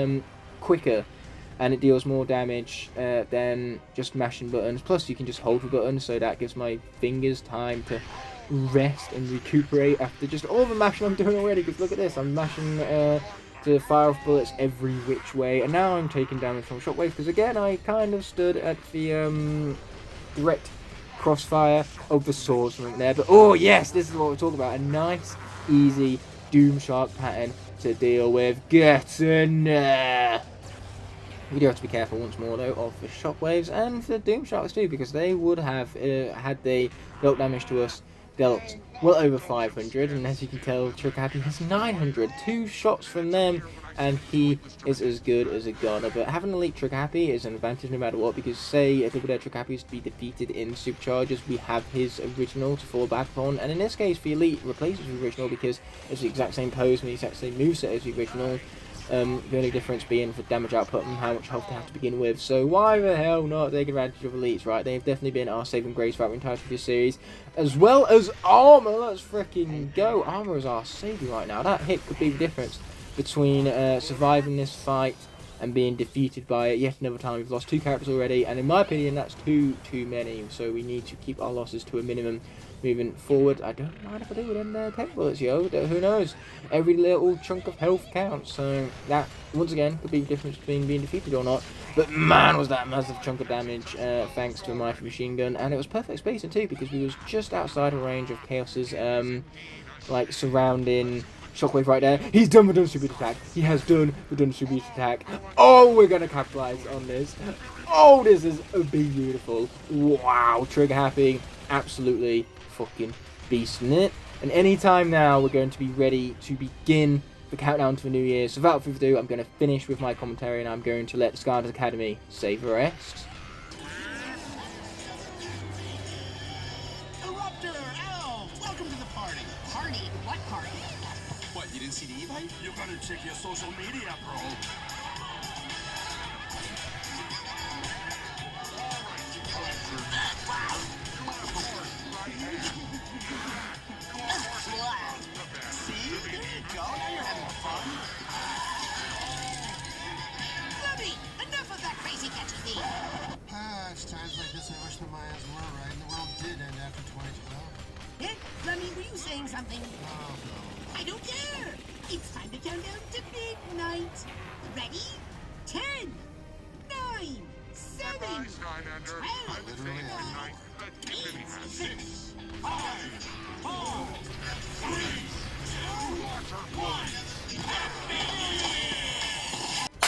quicker, and it deals more damage than just mashing buttons. Plus you can just hold the button, so that gives my fingers time to rest and recuperate after just all the mashing I'm doing already. Because look at this, I'm mashing to fire off bullets every which way, and now I'm taking damage from shockwaves, because again I kind of stood at the direct crossfire of the swordsman there. But oh yes, this is what we're talking about, a nice easy Doom Shark pattern to deal with. Get in there. We do have to be careful once more though of the shockwaves and the Doom Sharks too, because they would have, had they dealt damage to us, dealt well over 500, and as you can tell, Trick Happy has 900. 2 shots from them, and he is as good as a gunner. But having Elite Trick Happy is an advantage no matter what, because say a Double Dare Trick Happy is to be defeated in Superchargers, we have his original to fall back upon, and in this case the Elite replaces the original because it's the exact same pose and the exact same moveset as the original. The only difference being for damage output and how much health they have to begin with. So why the hell not take advantage of Elites, right? They've definitely been our saving grace throughout the entirety of this series. As well as armor, let's freaking go. Armor is our saviour right now. That hit could be the difference between surviving this fight and being defeated by it yet another time. We've lost 2 characters already, and in my opinion that's too many. So we need to keep our losses to a minimum moving forward. I don't mind if I do with them tank bullets, yo. Who knows? Every little chunk of health counts. So that, once again, could be the difference between being defeated or not. But man, was that massive chunk of damage thanks to a mighty machine gun. And it was perfect spacing too, because we was just outside of range of Chaos's like surrounding shockwave right there. He's done the super attack. He has done the super attack. Oh, we're gonna capitalize on this. Oh, this is beautiful. Wow, Trigger Happy, absolutely fucking beasting it. And anytime now, we're going to be ready to begin the countdown to the new year. So without further ado, I'm going to finish with my commentary, and I'm going to let Skylanders Academy save the rest. Eruptor, Ow! Welcome to the party. Party? What party? What, you didn't see the e-bike? You better check your social media, bro. See? There you go. Now you're having fun. Libby! Enough of that crazy catchy thing! It's times like this I wish the Mayas were right and the world did end after 2012. Eh? Lemmy, were you saying something? Oh, no. I don't care! It's time to count down to midnight! Ready? 10, 9, 7, 12, Literally 8, 6, 5, 4, 3, 2, 1.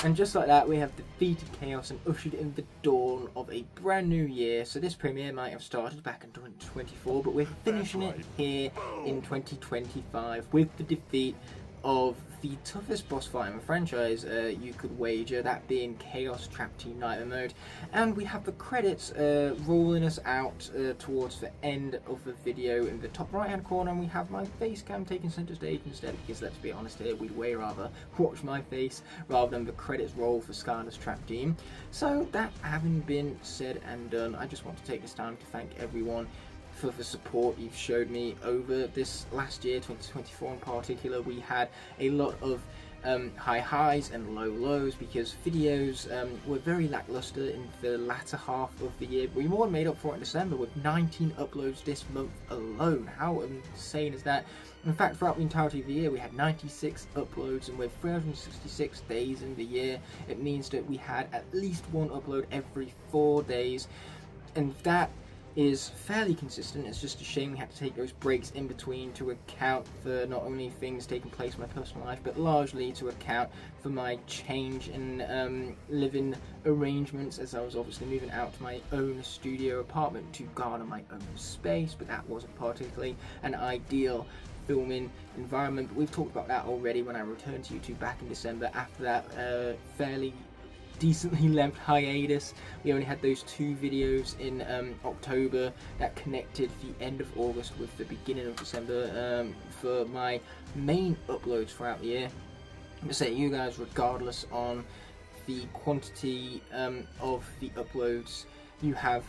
And just like that, we have defeated Chaos and ushered in the dawn of a brand new year. So this premiere might have started back in 2024, but we're finishing it here in 2025 with the defeat of the toughest boss fight in the franchise, you could wager, that being Chaos Trap Team Nightmare Mode. And we have the credits rolling us out towards the end of the video in the top right hand corner, and we have my face cam taking center stage instead, because let's be honest here, we'd way rather watch my face rather than the credits roll for Skylanders Trap Team. So that having been said and done, I just want to take this time to thank everyone for the support you've showed me over this last year, 2024 in particular. We had a lot of high highs and low lows because videos were very lackluster in the latter half of the year. We more than made up for it in December with 19 uploads this month alone. How insane is that? In fact, throughout the entirety of the year we had 96 uploads, and with 366 days in the year it means that we had at least one upload every 4 days, and that is fairly consistent. It's just a shame we had to take those breaks in between to account for not only things taking place in my personal life, but largely to account for my change in living arrangements, as I was obviously moving out to my own studio apartment to garner my own space. But that wasn't particularly an ideal filming environment. But we've talked about that already when I returned to YouTube back in December after that fairly decently length hiatus. We only had those 2 videos in October that connected the end of August with the beginning of December for my main uploads throughout the year. I'm gonna say, you guys, regardless on the quantity of the uploads, you have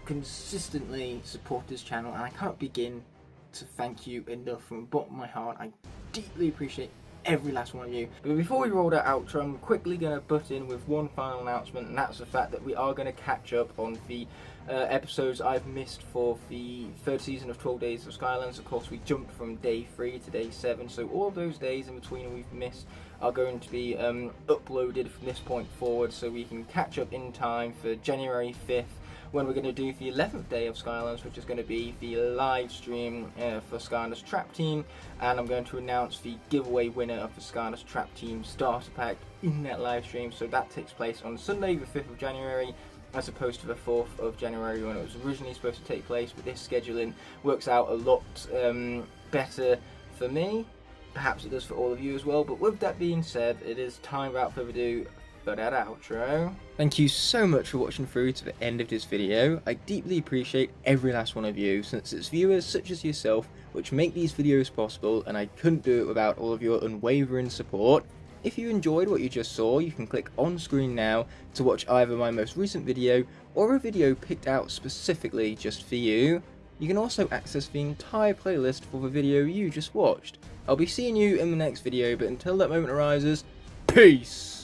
consistently supported this channel, and I can't begin to thank you enough from the bottom of my heart. I deeply appreciate every last one of you. But before we roll that outro, I'm quickly going to butt in with one final announcement, and that's the fact that we are going to catch up on the episodes I've missed for the 3rd season of 12 Days of Skylanders. Of course, we jumped from day 3 to day 7, so all of those days in between we've missed are going to be uploaded from this point forward, so we can catch up in time for January 5th, when we're going to do the 11th day of Skylanders, which is going to be the live stream for Skylanders Trap Team, and I'm going to announce the giveaway winner of the Skylanders Trap Team starter pack in that live stream. So that takes place on Sunday the 5th of January, as opposed to the 4th of January when it was originally supposed to take place. But this scheduling works out a lot better for me. Perhaps it does for all of you as well. But with that being said, it is time, without further ado, for that outro. Thank you so much for watching through to the end of this video. I deeply appreciate every last one of you, since it's viewers such as yourself which make these videos possible, and I couldn't do it without all of your unwavering support. If you enjoyed what you just saw, you can click on screen now to watch either my most recent video or a video picked out specifically just for you. You can also access the entire playlist for the video you just watched. I'll be seeing you in the next video, but until that moment arises, peace!